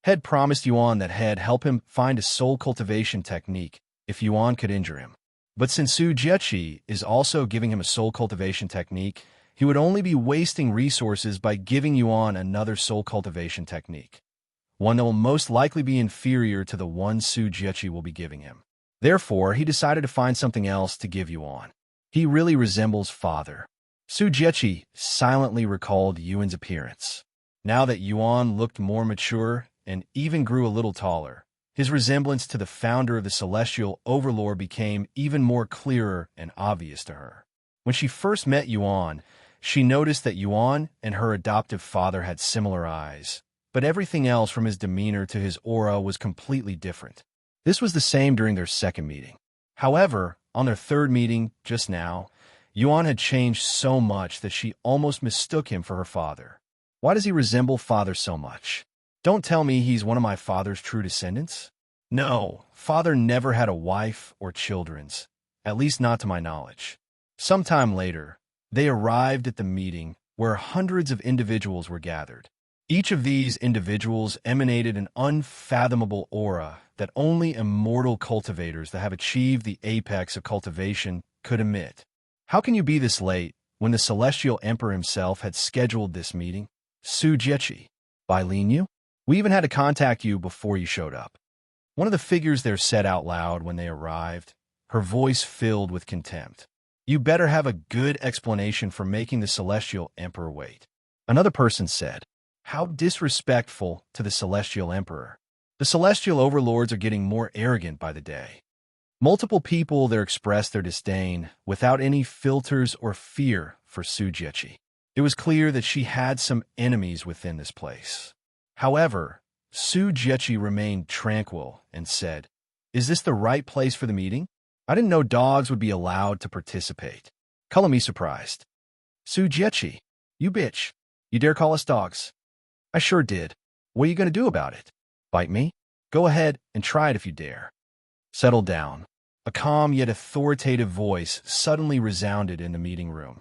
Head promised Yuan that He'd help him find a soul cultivation technique if Yuan could injure him. But since Xu Jiaqi is also giving him a soul cultivation technique, he would only be wasting resources by giving Yuan another soul cultivation technique, one that will most likely be inferior to the one Xu Jiaqi will be giving him. Therefore, he decided to find something else to give Yuan. He really resembles father. Xu Jiaqi silently recalled Yuan's appearance. Now that Yuan looked more mature and even grew a little taller, his resemblance to the founder of the celestial Overlord became even more clearer and obvious to her. When she first met Yuan, she noticed that Yuan and her adoptive father had similar eyes, but everything else from his demeanor to his aura was completely different. This was the same during their second meeting. However, on their third meeting, just now, Yuan had changed so much that she almost mistook him for her father. Why does he resemble father so much? Don't tell me he's one of my father's true descendants? No, father never had a wife or children's, at least not to my knowledge. Sometime later, they arrived at the meeting where hundreds of individuals were gathered. Each of these individuals emanated an unfathomable aura that only immortal cultivators that have achieved the apex of cultivation could emit. How can you be this late when the Celestial Emperor himself had scheduled this meeting? Xu Jiaqi, by Linyu? We even had to contact you before you showed up. One of the figures there said out loud when they arrived, her voice filled with contempt. You better have a good explanation for making the Celestial Emperor wait. Another person said, how disrespectful to the Celestial Emperor. The Celestial Overlords are getting more arrogant by the day. Multiple people there expressed their disdain without any filters or fear for Xu Jiaqi. It was clear that she had some enemies within this place. However, Xu Jiaqi remained tranquil and said, is this the right place for the meeting? I didn't know dogs would be allowed to participate. Color me surprised. Xu Jiaqi, you bitch. You dare call us dogs? I sure did. What are you going to do about it? Bite me? Go ahead and try it if you dare. Settle down. A calm yet authoritative voice suddenly resounded in the meeting room.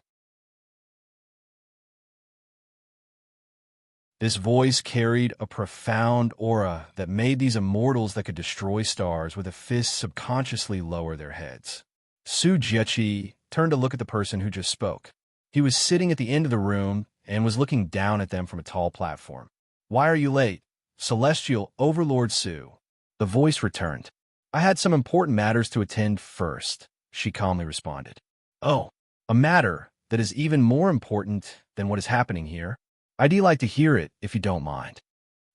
This voice carried a profound aura that made these immortals that could destroy stars with a fist subconsciously lower their heads. Xu Jiaqi turned to look at the person who just spoke. He was sitting at the end of the room and was looking down at them from a tall platform. Why are you late? Celestial Overlord Xu. The voice returned. I had some important matters to attend first, she calmly responded. Oh, a matter that is even more important than what is happening here? I'd like to hear it if you don't mind.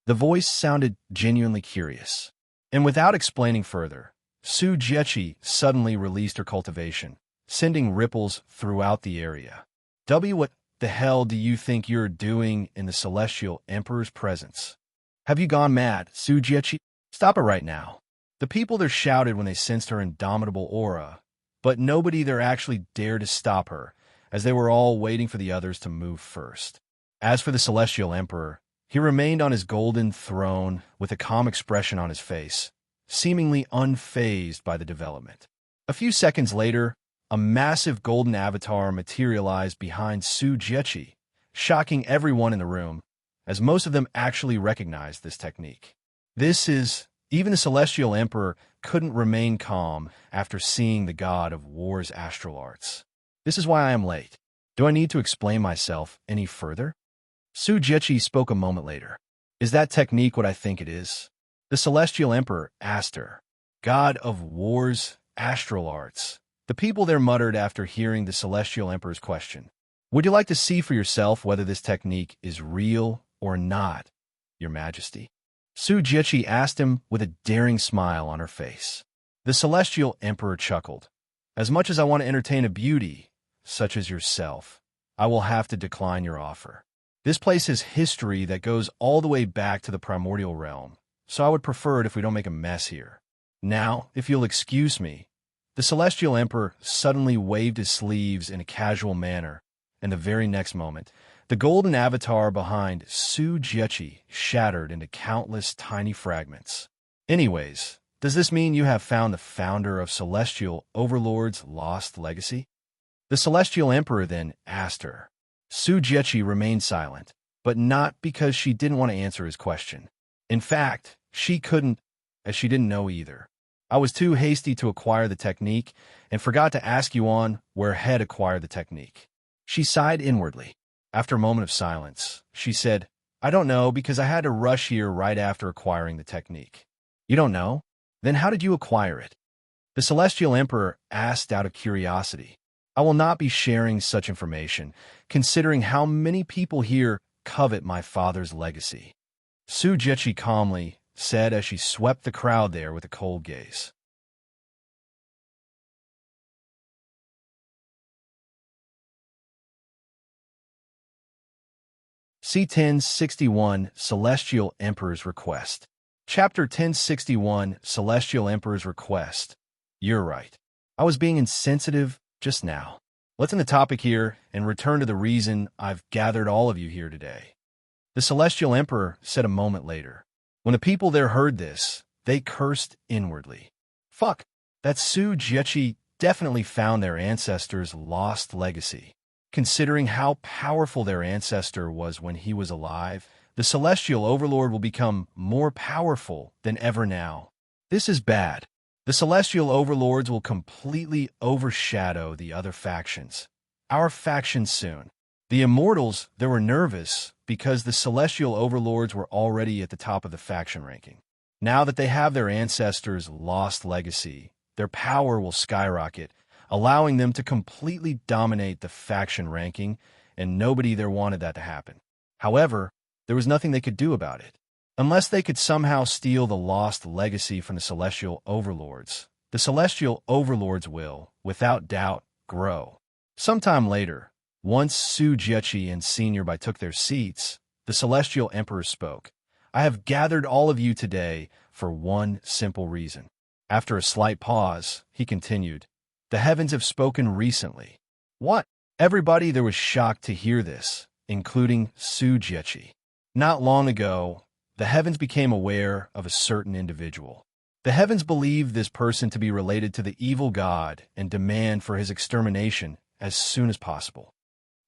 The voice sounded genuinely curious. And without explaining further, Xu Jiaqi suddenly released her cultivation, sending ripples throughout the area. What the hell do you think you're doing in the Celestial Emperor's presence? Have you gone mad, Xu Jiaqi? Stop it right now. The people there shouted when they sensed her indomitable aura, but nobody there actually dared to stop her, as they were all waiting for the others to move first. As for the Celestial Emperor, he remained on his golden throne with a calm expression on his face, seemingly unfazed by the development. A few seconds later, a massive golden avatar materialized behind Xu Jiaqi, shocking everyone in the room, as most of them actually recognized this technique. Even the Celestial Emperor couldn't remain calm after seeing the god of war's astral arts. This is why I am late. Do I need to explain myself any further? Xu Jiaqi spoke a moment later. Is that technique what I think it is? The Celestial Emperor asked her. God of war's astral arts. The people there muttered after hearing the Celestial Emperor's question. Would you like to see for yourself whether this technique is real or not, Your Majesty? Xu Jiaqi asked him with a daring smile on her face. The Celestial Emperor chuckled. As much as I want to entertain a beauty, such as yourself, I will have to decline your offer. This place has history that goes all the way back to the primordial realm, so I would prefer it if we don't make a mess here. Now, if you'll excuse me, the Celestial Emperor suddenly waved his sleeves in a casual manner, and the very next moment, the golden avatar behind Xu Jiaqi shattered into countless tiny fragments. Anyways, does this mean you have found the founder of Celestial Overlord's lost legacy? The Celestial Emperor then asked her. Xu Jiaqi remained silent, but not because she didn't want to answer his question. In fact, she couldn't, as she didn't know either. I was too hasty to acquire the technique and forgot to ask Yuan where Head acquired the technique. She sighed inwardly. After a moment of silence, she said, I don't know because I had to rush here right after acquiring the technique. You don't know? Then how did you acquire it? The Celestial Emperor asked out of curiosity. I will not be sharing such information, considering how many people here covet my father's legacy. Xu Jiaqi calmly said as she swept the crowd there with a cold gaze. C1061 Celestial Emperor's Request. Chapter 1061 Celestial Emperor's Request. You're right. I was being insensitive just now. Let's end the topic here and return to the reason I've gathered all of you here today. The Celestial Emperor said a moment later. When the people there heard this, they cursed inwardly. Fuck, that Xu Jiaqi definitely found their ancestor's lost legacy. Considering how powerful their ancestor was when he was alive, the Celestial Overlord will become more powerful than ever now. This is bad. The Celestial Overlords will completely overshadow the other factions. Our faction soon. The Immortals, they were nervous because the Celestial Overlords were already at the top of the faction ranking. Now that they have their ancestors' lost legacy, their power will skyrocket, allowing them to completely dominate the faction ranking, and nobody there wanted that to happen. However, there was nothing they could do about it. Unless they could somehow steal the lost legacy from the Celestial Overlords, the Celestial Overlords will, without doubt, grow. Sometime later, once Xu Jiaqi and Senior Bai took their seats, the Celestial Emperor spoke. I have gathered all of you today for one simple reason. After a slight pause, he continued, the heavens have spoken recently. What? Everybody there was shocked to hear this, including Xu Jiaqi. Not long ago, the heavens became aware of a certain individual. The heavens believed this person to be related to the evil god and demand for his extermination as soon as possible.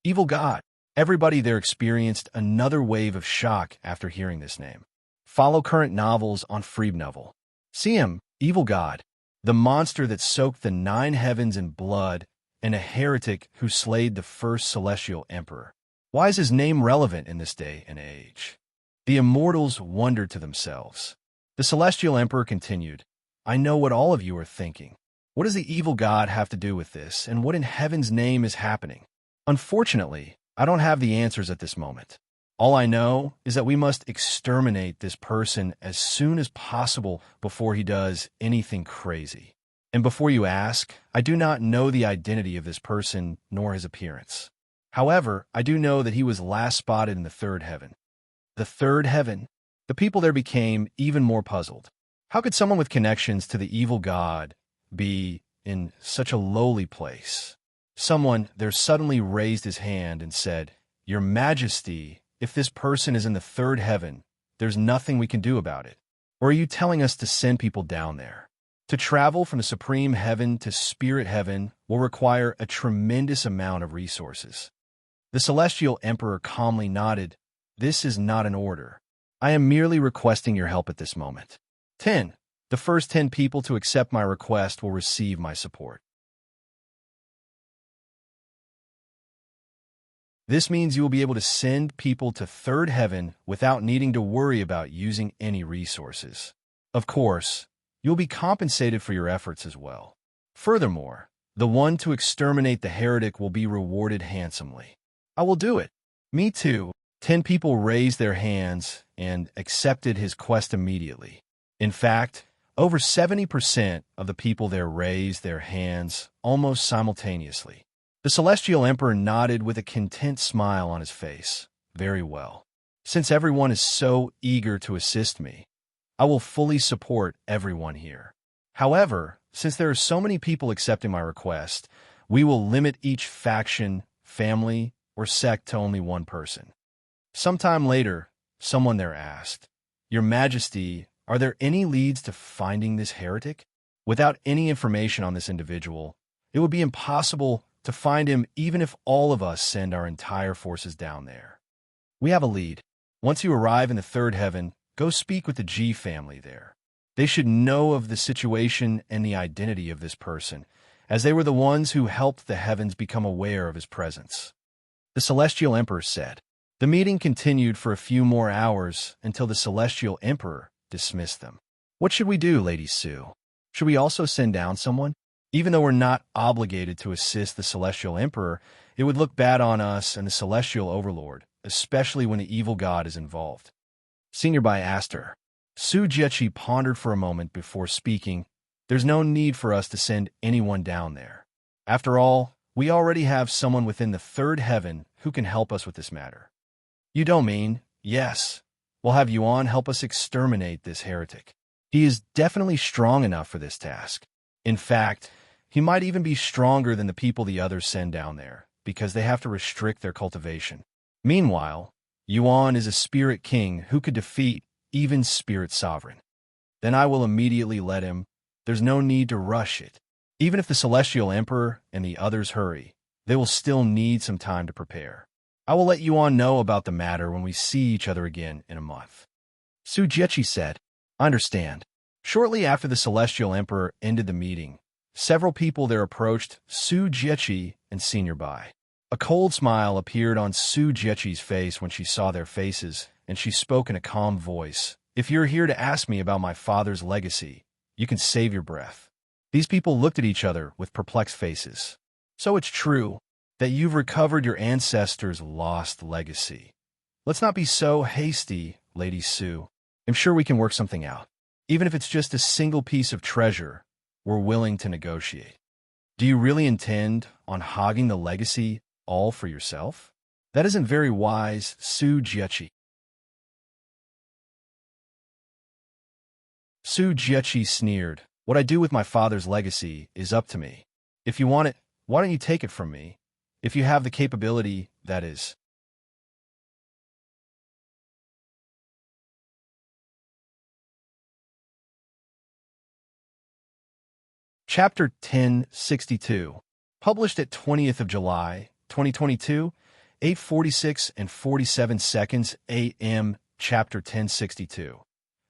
Evil god. Everybody there experienced another wave of shock after hearing this name. Follow current novels on Freebnovel. See him, evil god, the monster that soaked the 9 heavens in blood, and a heretic who slayed the first celestial emperor. Why is his name relevant in this day and age? The Immortals wondered to themselves. The Celestial Emperor continued, I know what all of you are thinking. What does the evil god have to do with this, and what in heaven's name is happening? Unfortunately, I don't have the answers at this moment. All I know is that we must exterminate this person as soon as possible before he does anything crazy. And before you ask, I do not know the identity of this person nor his appearance. However, I do know that he was last spotted in the 3rd heaven. The 3rd heaven? The people there became even more puzzled. How could someone with connections to the evil god be in such a lowly place? Someone there suddenly raised his hand and said, Your Majesty, if this person is in the 3rd heaven, there's nothing we can do about it. Or are you telling us to send people down there? To travel from the supreme heaven to spirit heaven will require a tremendous amount of resources. The Celestial Emperor calmly nodded. This is not an order. I am merely requesting your help at this moment. 10. The first 10 people to accept my request will receive my support. This means you will be able to send people to 3rd heaven without needing to worry about using any resources. Of course, you'll be compensated for your efforts as well. Furthermore, the one to exterminate the heretic will be rewarded handsomely. I will do it. Me too. 10 people raised their hands and accepted his quest immediately. In fact, over 70% of the people there raised their hands almost simultaneously. The Celestial Emperor nodded with a content smile on his face. Very well. Since everyone is so eager to assist me, I will fully support everyone here. However, since there are so many people accepting my request, we will limit each faction, family, or sect to only one person. Sometime later, someone there asked, Your Majesty, are there any leads to finding this heretic? Without any information on this individual, it would be impossible to find him even if all of us send our entire forces down there. We have a lead. Once you arrive in the 3rd heaven, go speak with the G family there. They should know of the situation and the identity of this person, as they were the ones who helped the heavens become aware of his presence. The Celestial Emperor said. The meeting continued for a few more hours until the Celestial Emperor dismissed them. What should we do, Lady Xu? Should we also send down someone? Even though we're not obligated to assist the Celestial Emperor, it would look bad on us and the Celestial Overlord, especially when the evil god is involved. Senior Bai asked her. Xu Jiaqi pondered for a moment before speaking. There's no need for us to send anyone down there. After all, we already have someone within the 3rd heaven who can help us with this matter. You don't mean? Yes. We'll have Yuan help us exterminate this heretic. He is definitely strong enough for this task. In fact, He might even be stronger than the people the others send down there, because they have to restrict their cultivation. Meanwhile, Yuan is a spirit king who could defeat even spirit sovereign. Then I will immediately let him. There's no need to rush it. Even if the Celestial Emperor and the others hurry, they will still need some time to prepare. I will let Yuan know about the matter when we see each other again in a month. Xu Jiaqi said, I understand. Shortly after the Celestial Emperor ended the meeting, several people there approached Xu Jiaqi and Senior Bai. A cold smile appeared on Xu Jiaqi's face when she saw their faces, and she spoke in a calm voice. If you're here to ask me about my father's legacy, you can save your breath. These people looked at each other with perplexed faces. So it's true that you've recovered your ancestors' lost legacy. Let's not be so hasty, Lady Xu. I'm sure we can work something out. Even if it's just a single piece of treasure, we're willing to negotiate. Do you really intend on hogging the legacy all for yourself? That isn't very wise, Xu Jiaqi. Xu Jiaqi sneered. What I do with my father's legacy is up to me. If you want it, why don't you take it from me? If you have the capability, that is. Chapter 1062, published at 20th of July, 2022, 8:46 and 47 seconds a.m. Chapter 1062.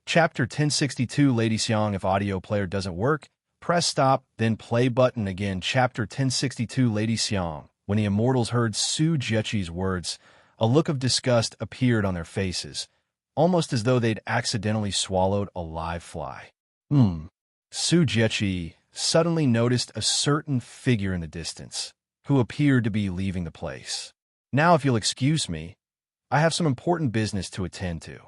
Chapter 1062 Lady Xiang. If audio player doesn't work, press stop, then play button again. Chapter 1062 Lady Xiang. When the Immortals heard Xu Jiaqi's words, a look of disgust appeared on their faces, almost as though they'd accidentally swallowed a live fly. Xu Jiaqi suddenly noticed a certain figure in the distance, who appeared to be leaving the place. Now, if you'll excuse me, I have some important business to attend to.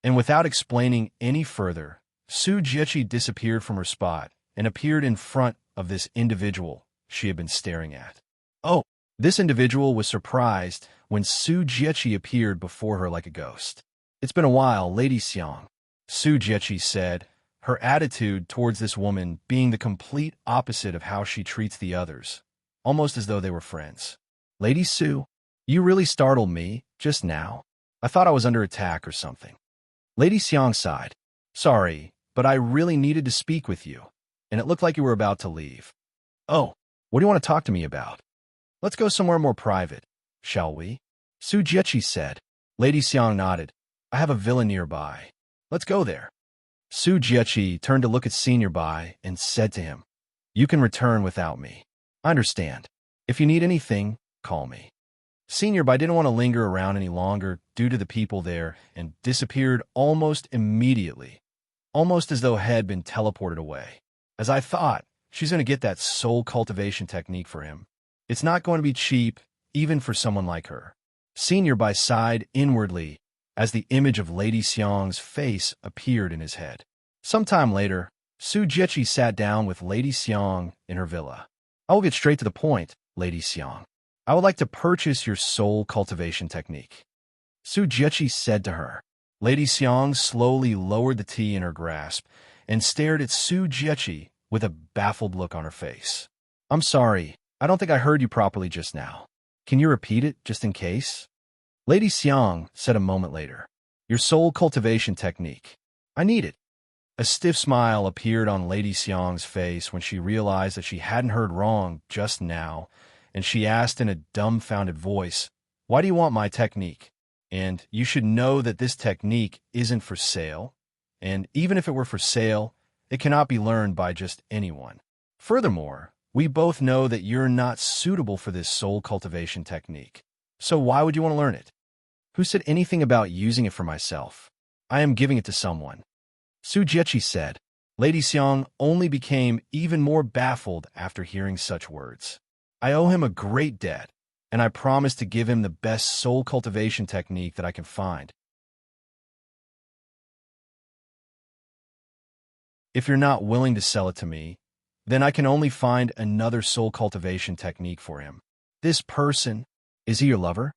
And without explaining any further, Xu Jiaqi disappeared from her spot and appeared in front of this individual she had been staring at. Oh, this individual was surprised when Xu Jiaqi appeared before her like a ghost. It's been a while, Lady Xiang, Xu Jiaqi said, her attitude towards this woman being the complete opposite of how she treats the others, almost as though they were friends. Lady Xu, you really startled me just now. I thought I was under attack or something. Lady Xiang sighed. Sorry, but I really needed to speak with you, and it looked like you were about to leave. Oh, what do you want to talk to me about? Let's go somewhere more private, shall we? Xu Jiaqi said. Lady Xiang nodded. I have a villa nearby. Let's go there. Xu Jiaqi turned to look at Senior Bai and said to him, You can return without me. I understand. If you need anything, call me. Senior Bai didn't want to linger around any longer due to the people there and disappeared almost immediately, almost as though had been teleported away. As I thought, she's going to get that soul cultivation technique for him. It's not going to be cheap, even for someone like her. Senior Bai sighed inwardly as the image of Lady Xiang's face appeared in his head. Sometime later, Xu Jiaqi sat down with Lady Xiang in her villa. I will get straight to the point, Lady Xiang. I would like to purchase your soul cultivation technique. Xu Jiaqi said to her. Lady Xiang slowly lowered the tea in her grasp and stared at Xu Jiaqi with a baffled look on her face. I'm sorry, I don't think I heard you properly just now. Can you repeat it, just in case? Lady Xiang said a moment later. Your soul cultivation technique. I need it. A stiff smile appeared on Lady Xiang's face when she realized that she hadn't heard wrong just now, and she asked in a dumbfounded voice, Why do you want my technique? And you should know that this technique isn't for sale, and even if it were for sale, it cannot be learned by just anyone. Furthermore, we both know that you're not suitable for this soul cultivation technique. So why would you want to learn it? Who said anything about using it for myself? I am giving it to someone. Xu Jiaqi said. Lady Xiang only became even more baffled after hearing such words. I owe him a great debt, and I promise to give him the best soul cultivation technique that I can find. If you're not willing to sell it to me, then I can only find another soul cultivation technique for him. This person, is he your lover?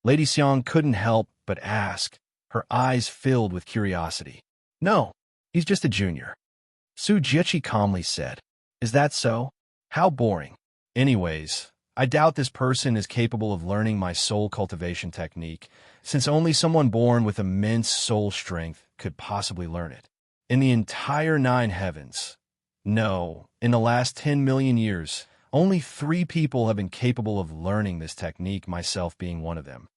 Lady Xiang couldn't help but ask, her eyes filled with curiosity. No, he's just a junior. Xu Jiaqi calmly said. Is that so? How boring. Anyways, I doubt this person is capable of learning my soul cultivation technique, since only someone born with immense soul strength could possibly learn it. In the entire 9 heavens. No, in the last 10 million years, only 3 people have been capable of learning this technique, myself being one of them.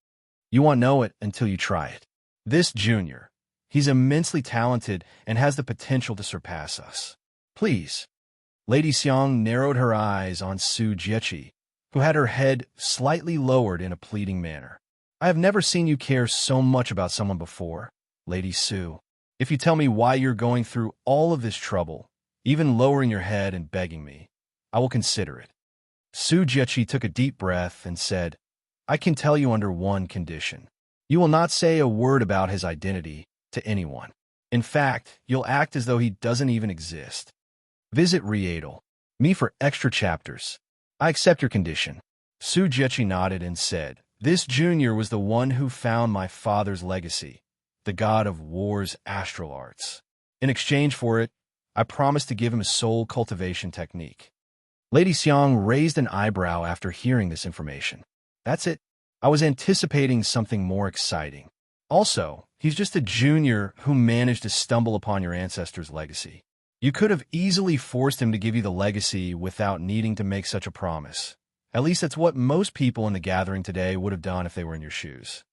You won't know it until you try it. This junior, he's immensely talented and has the potential to surpass us. Please. Lady Xiang narrowed her eyes on Xu Jiaqi, who had her head slightly lowered in a pleading manner. I have never seen you care so much about someone before, Lady Xu. If you tell me why you're going through all of this trouble, even lowering your head and begging me, I will consider it. Xu Jiaqi took a deep breath and said, I can tell you under one condition. You will not say a word about his identity to anyone. In fact, you'll act as though he doesn't even exist. Visit Rendezvous me for extra chapters. I accept your condition. Xu Jiaqi nodded and said, This junior was the one who found my father's legacy, the god of war's astral arts. In exchange for it, I promised to give him a soul cultivation technique. Lady Xiang raised an eyebrow after hearing this information. That's it. I was anticipating something more exciting. Also, he's just a junior who managed to stumble upon your ancestors' legacy. You could have easily forced him to give you the legacy without needing to make such a promise. At least that's what most people in the gathering today would have done if they were in your shoes.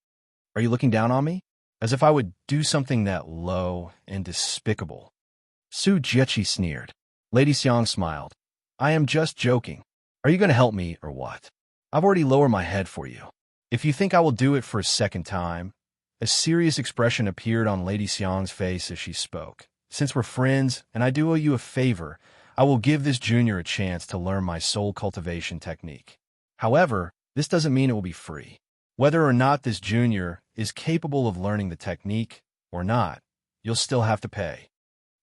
Are you looking down on me? As if I would do something that low and despicable. Xu Jiaqi sneered. Lady Xiang smiled. I am just joking. Are you going to help me or what? I've already lowered my head for you. If you think I will do it for a second time, a serious expression appeared on Lady Xiang's face as she spoke. Since we're friends and I do owe you a favor, I will give this junior a chance to learn my soul cultivation technique. However, this doesn't mean it will be free. Whether or not this junior is capable of learning the technique or not, you'll still have to pay.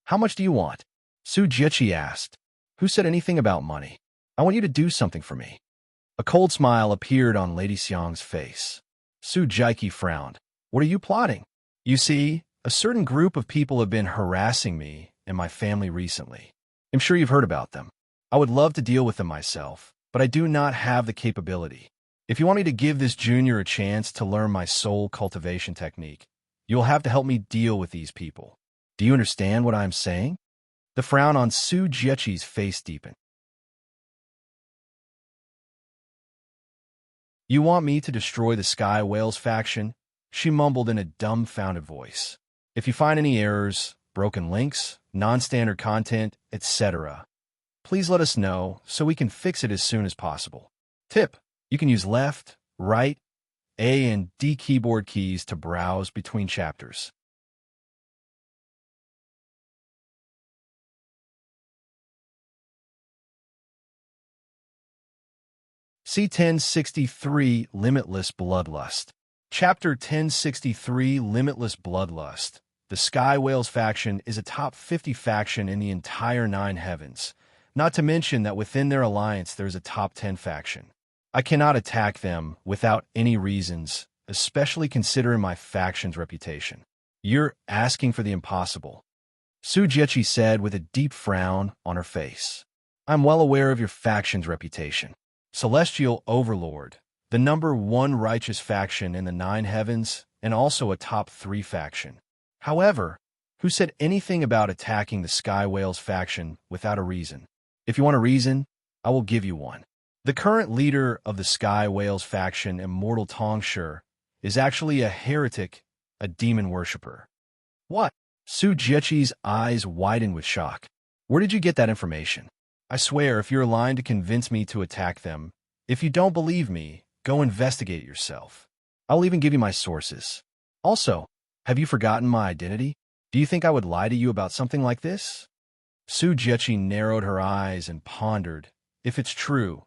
How much do you want? Xu Jiaqi asked. Who said anything about money? I want you to do something for me. A cold smile appeared on Lady Xiang's face. Xu Jiaqi frowned. What are you plotting? You see, a certain group of people have been harassing me and my family recently. I'm sure you've heard about them. I would love to deal with them myself, but I do not have the capability. If you want me to give this junior a chance to learn my soul cultivation technique, you'll have to help me deal with these people. Do you understand what I'm saying? The frown on Xu Jiaqi's face deepened. You want me to destroy the Sky Whales faction? She mumbled in a dumbfounded voice. If you find any errors, broken links, non-standard content, etc., please let us know so we can fix it as soon as possible. Tip: you can use left, right, A and D keyboard keys to browse between chapters. C1063 Limitless Bloodlust. Chapter 1063 Limitless Bloodlust. The Sky Whales faction is a top 50 faction in the entire 9 heavens, not to mention that within their alliance there's a top 10 faction. I cannot attack them without any reasons, especially considering my faction's reputation. You're asking for the impossible, Xu Jiaqi said with a deep frown on her face. I'm well aware of your faction's reputation. Celestial Overlord, the #1 righteous faction in the 9 heavens, and also a top 3 faction. However, who said anything about attacking the Sky Whales faction without a reason? If you want a reason, I will give you one. The current leader of the Sky Whales faction, Immortal Tongsher, is actually a heretic, a demon worshipper. What? Xu Jiaqi's eyes widened with shock. Where did you get that information? I swear, if you're lying to convince me to attack them, if you don't believe me, go investigate yourself. I'll even give you my sources. Also, have you forgotten my identity? Do you think I would lie to you about something like this? Xu Jiaqi narrowed her eyes and pondered. If it's true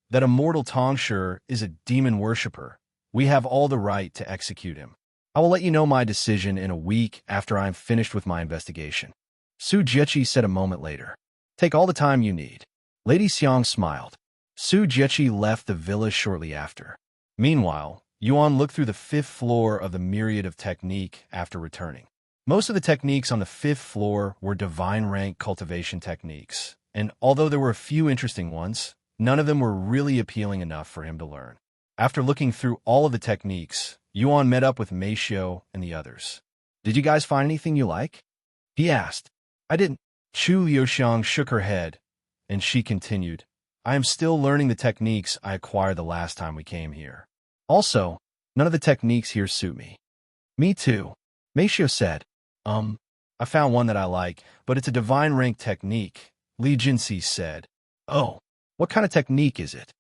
that Immortal Tongsher is a demon worshipper, we have all the right to execute him. I will let you know my decision in a week after I am finished with my investigation. Xu Jiaqi said a moment later. Take all the time you need. Lady Xiang smiled. Xu Jiaqi left the villa shortly after. Meanwhile, Yuan looked through the 5th floor of the myriad of technique after returning. Most of the techniques on the 5th floor were divine rank cultivation techniques, and although there were a few interesting ones, none of them were really appealing enough for him to learn. After looking through all of the techniques, Yuan met up with Meishio and the others. "Did you guys find anything you like?" he asked. "I didn't." Chu Liuxiang shook her head, and she continued, "I am still learning the techniques I acquired the last time we came here. Also, none of the techniques here suit me." "Me too," Meishio said. I found one that I like, but it's a divine rank technique," Li Jinsi said. "Oh, what kind of technique is it?"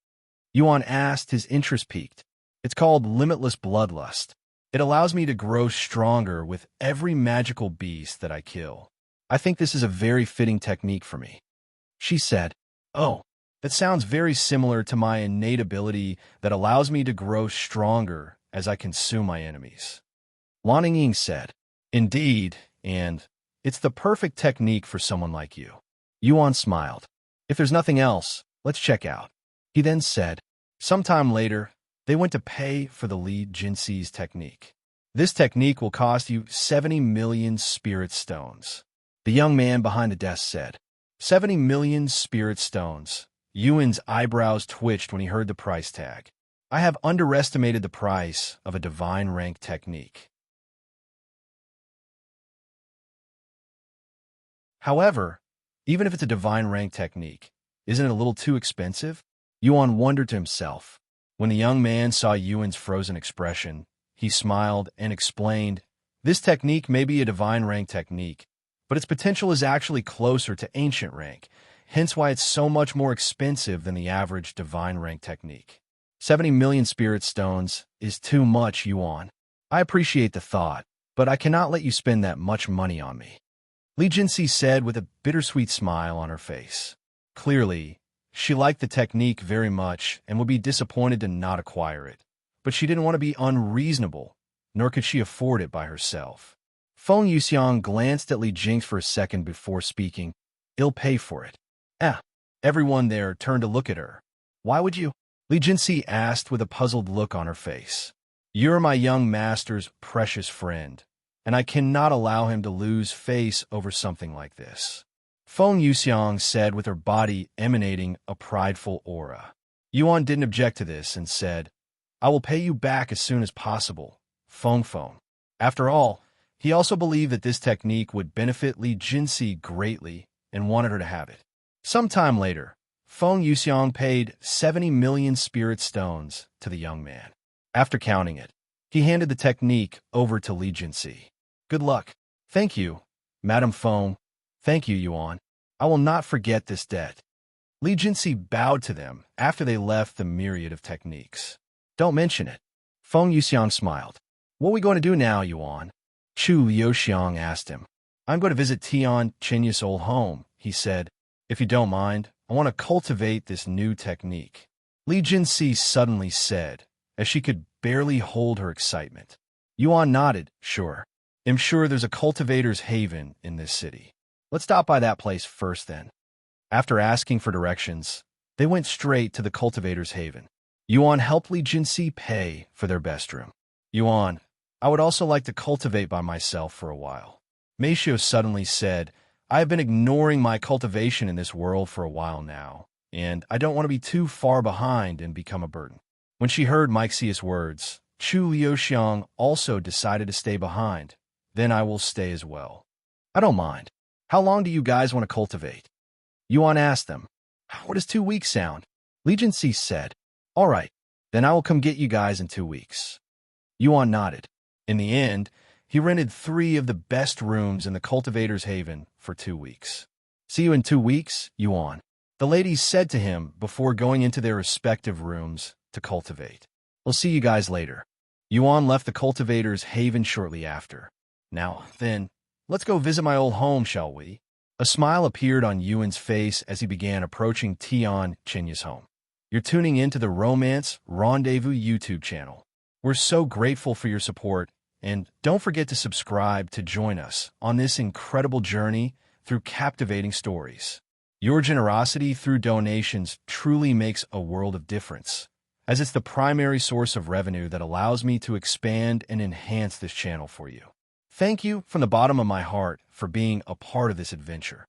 Yuan asked, his interest piqued. "It's called Limitless Bloodlust. It allows me to grow stronger with every magical beast that I kill. I think this is a very fitting technique for me." She said, "Oh, that sounds very similar to my innate ability that allows me to grow stronger as I consume my enemies." Lan Ying said, "Indeed, and it's the perfect technique for someone like you." Yuan smiled. "If there's nothing else, let's check out." He then said. Sometime later, they went to pay for the Li Jinsi's technique. "This technique will cost you 70 million spirit stones," the young man behind the desk said. 70 million spirit stones. Yuan's eyebrows twitched when he heard the price tag. "I have underestimated the price of a divine rank technique." However, even if it's a divine rank technique, isn't it a little too expensive? Yuan wondered to himself. When the young man saw Yuan's frozen expression, he smiled and explained, "This technique may be a divine rank technique, but its potential is actually closer to ancient rank, hence why it's so much more expensive than the average divine rank technique. 70 million spirit stones is too much, Yuan. I appreciate the thought, but I cannot let you spend that much money on me," Li Jinsi said with a bittersweet smile on her face. Clearly, she liked the technique very much and would be disappointed to not acquire it, but she didn't want to be unreasonable, nor could she afford it by herself. Feng Yuxiang glanced at Li Jinx for a second before speaking. "I'll pay for it." Everyone there turned to look at her. "Why would you?" Li Jinsi asked with a puzzled look on her face. "You're my young master's precious friend, and I cannot allow him to lose face over something like this," Feng Yuxiang said with her body emanating a prideful aura. Yuan didn't object to this and said, "I will pay you back as soon as possible, Feng." After all, he also believed that this technique would benefit Li Jinsi greatly and wanted her to have it. Some time later, Feng Yuxiang paid 70 million spirit stones to the young man. After counting it, he handed the technique over to Li Jinsi. "Good luck." "Thank you, Madame Feng." "Thank you, Yuan. I will not forget this debt." Li Jinsi bowed to them after they left the myriad of techniques. "Don't mention it." Feng Yuxiang smiled. "What are we going to do now, Yuan?" Chu Liuxiang asked him. "I'm going to visit Tian Chenya's old home," he said. "If you don't mind, I want to cultivate this new technique," Li Jinsi suddenly said, as she could barely hold her excitement. Yuan nodded. "Sure. I'm sure there's a cultivator's haven in this city. Let's stop by that place first then." After asking for directions, they went straight to the cultivator's haven. Yuan helped Li Jinsi pay for their best room. "Yuan, I would also like to cultivate by myself for a while," Meishio suddenly said. "I have been ignoring my cultivation in this world for a while now, and I don't want to be too far behind and become a burden." When she heard Meixia's words, Chu Liuxiang also decided to stay behind. "Then I will stay as well." "I don't mind. How long do you guys want to cultivate?" Yuan asked them. "What does 2 weeks sound?" Li Jinsi said. "All right, then I will come get you guys in 2 weeks." Yuan nodded. In the end, he rented 3 of the best rooms in the cultivator's haven for 2 weeks. "See you in 2 weeks, Yuan," the ladies said to him before going into their respective rooms to cultivate. "We'll see you guys later." Yuan left the cultivator's haven shortly after. "Now, then, let's go visit my old home, shall we?" A smile appeared on Yuan's face as he began approaching Tian Chenya's home. You're tuning into the Romance Rendezvous YouTube channel. We're so grateful for your support, and don't forget to subscribe to join us on this incredible journey through captivating stories. Your generosity through donations truly makes a world of difference, as it's the primary source of revenue that allows me to expand and enhance this channel for you. Thank you from the bottom of my heart for being a part of this adventure.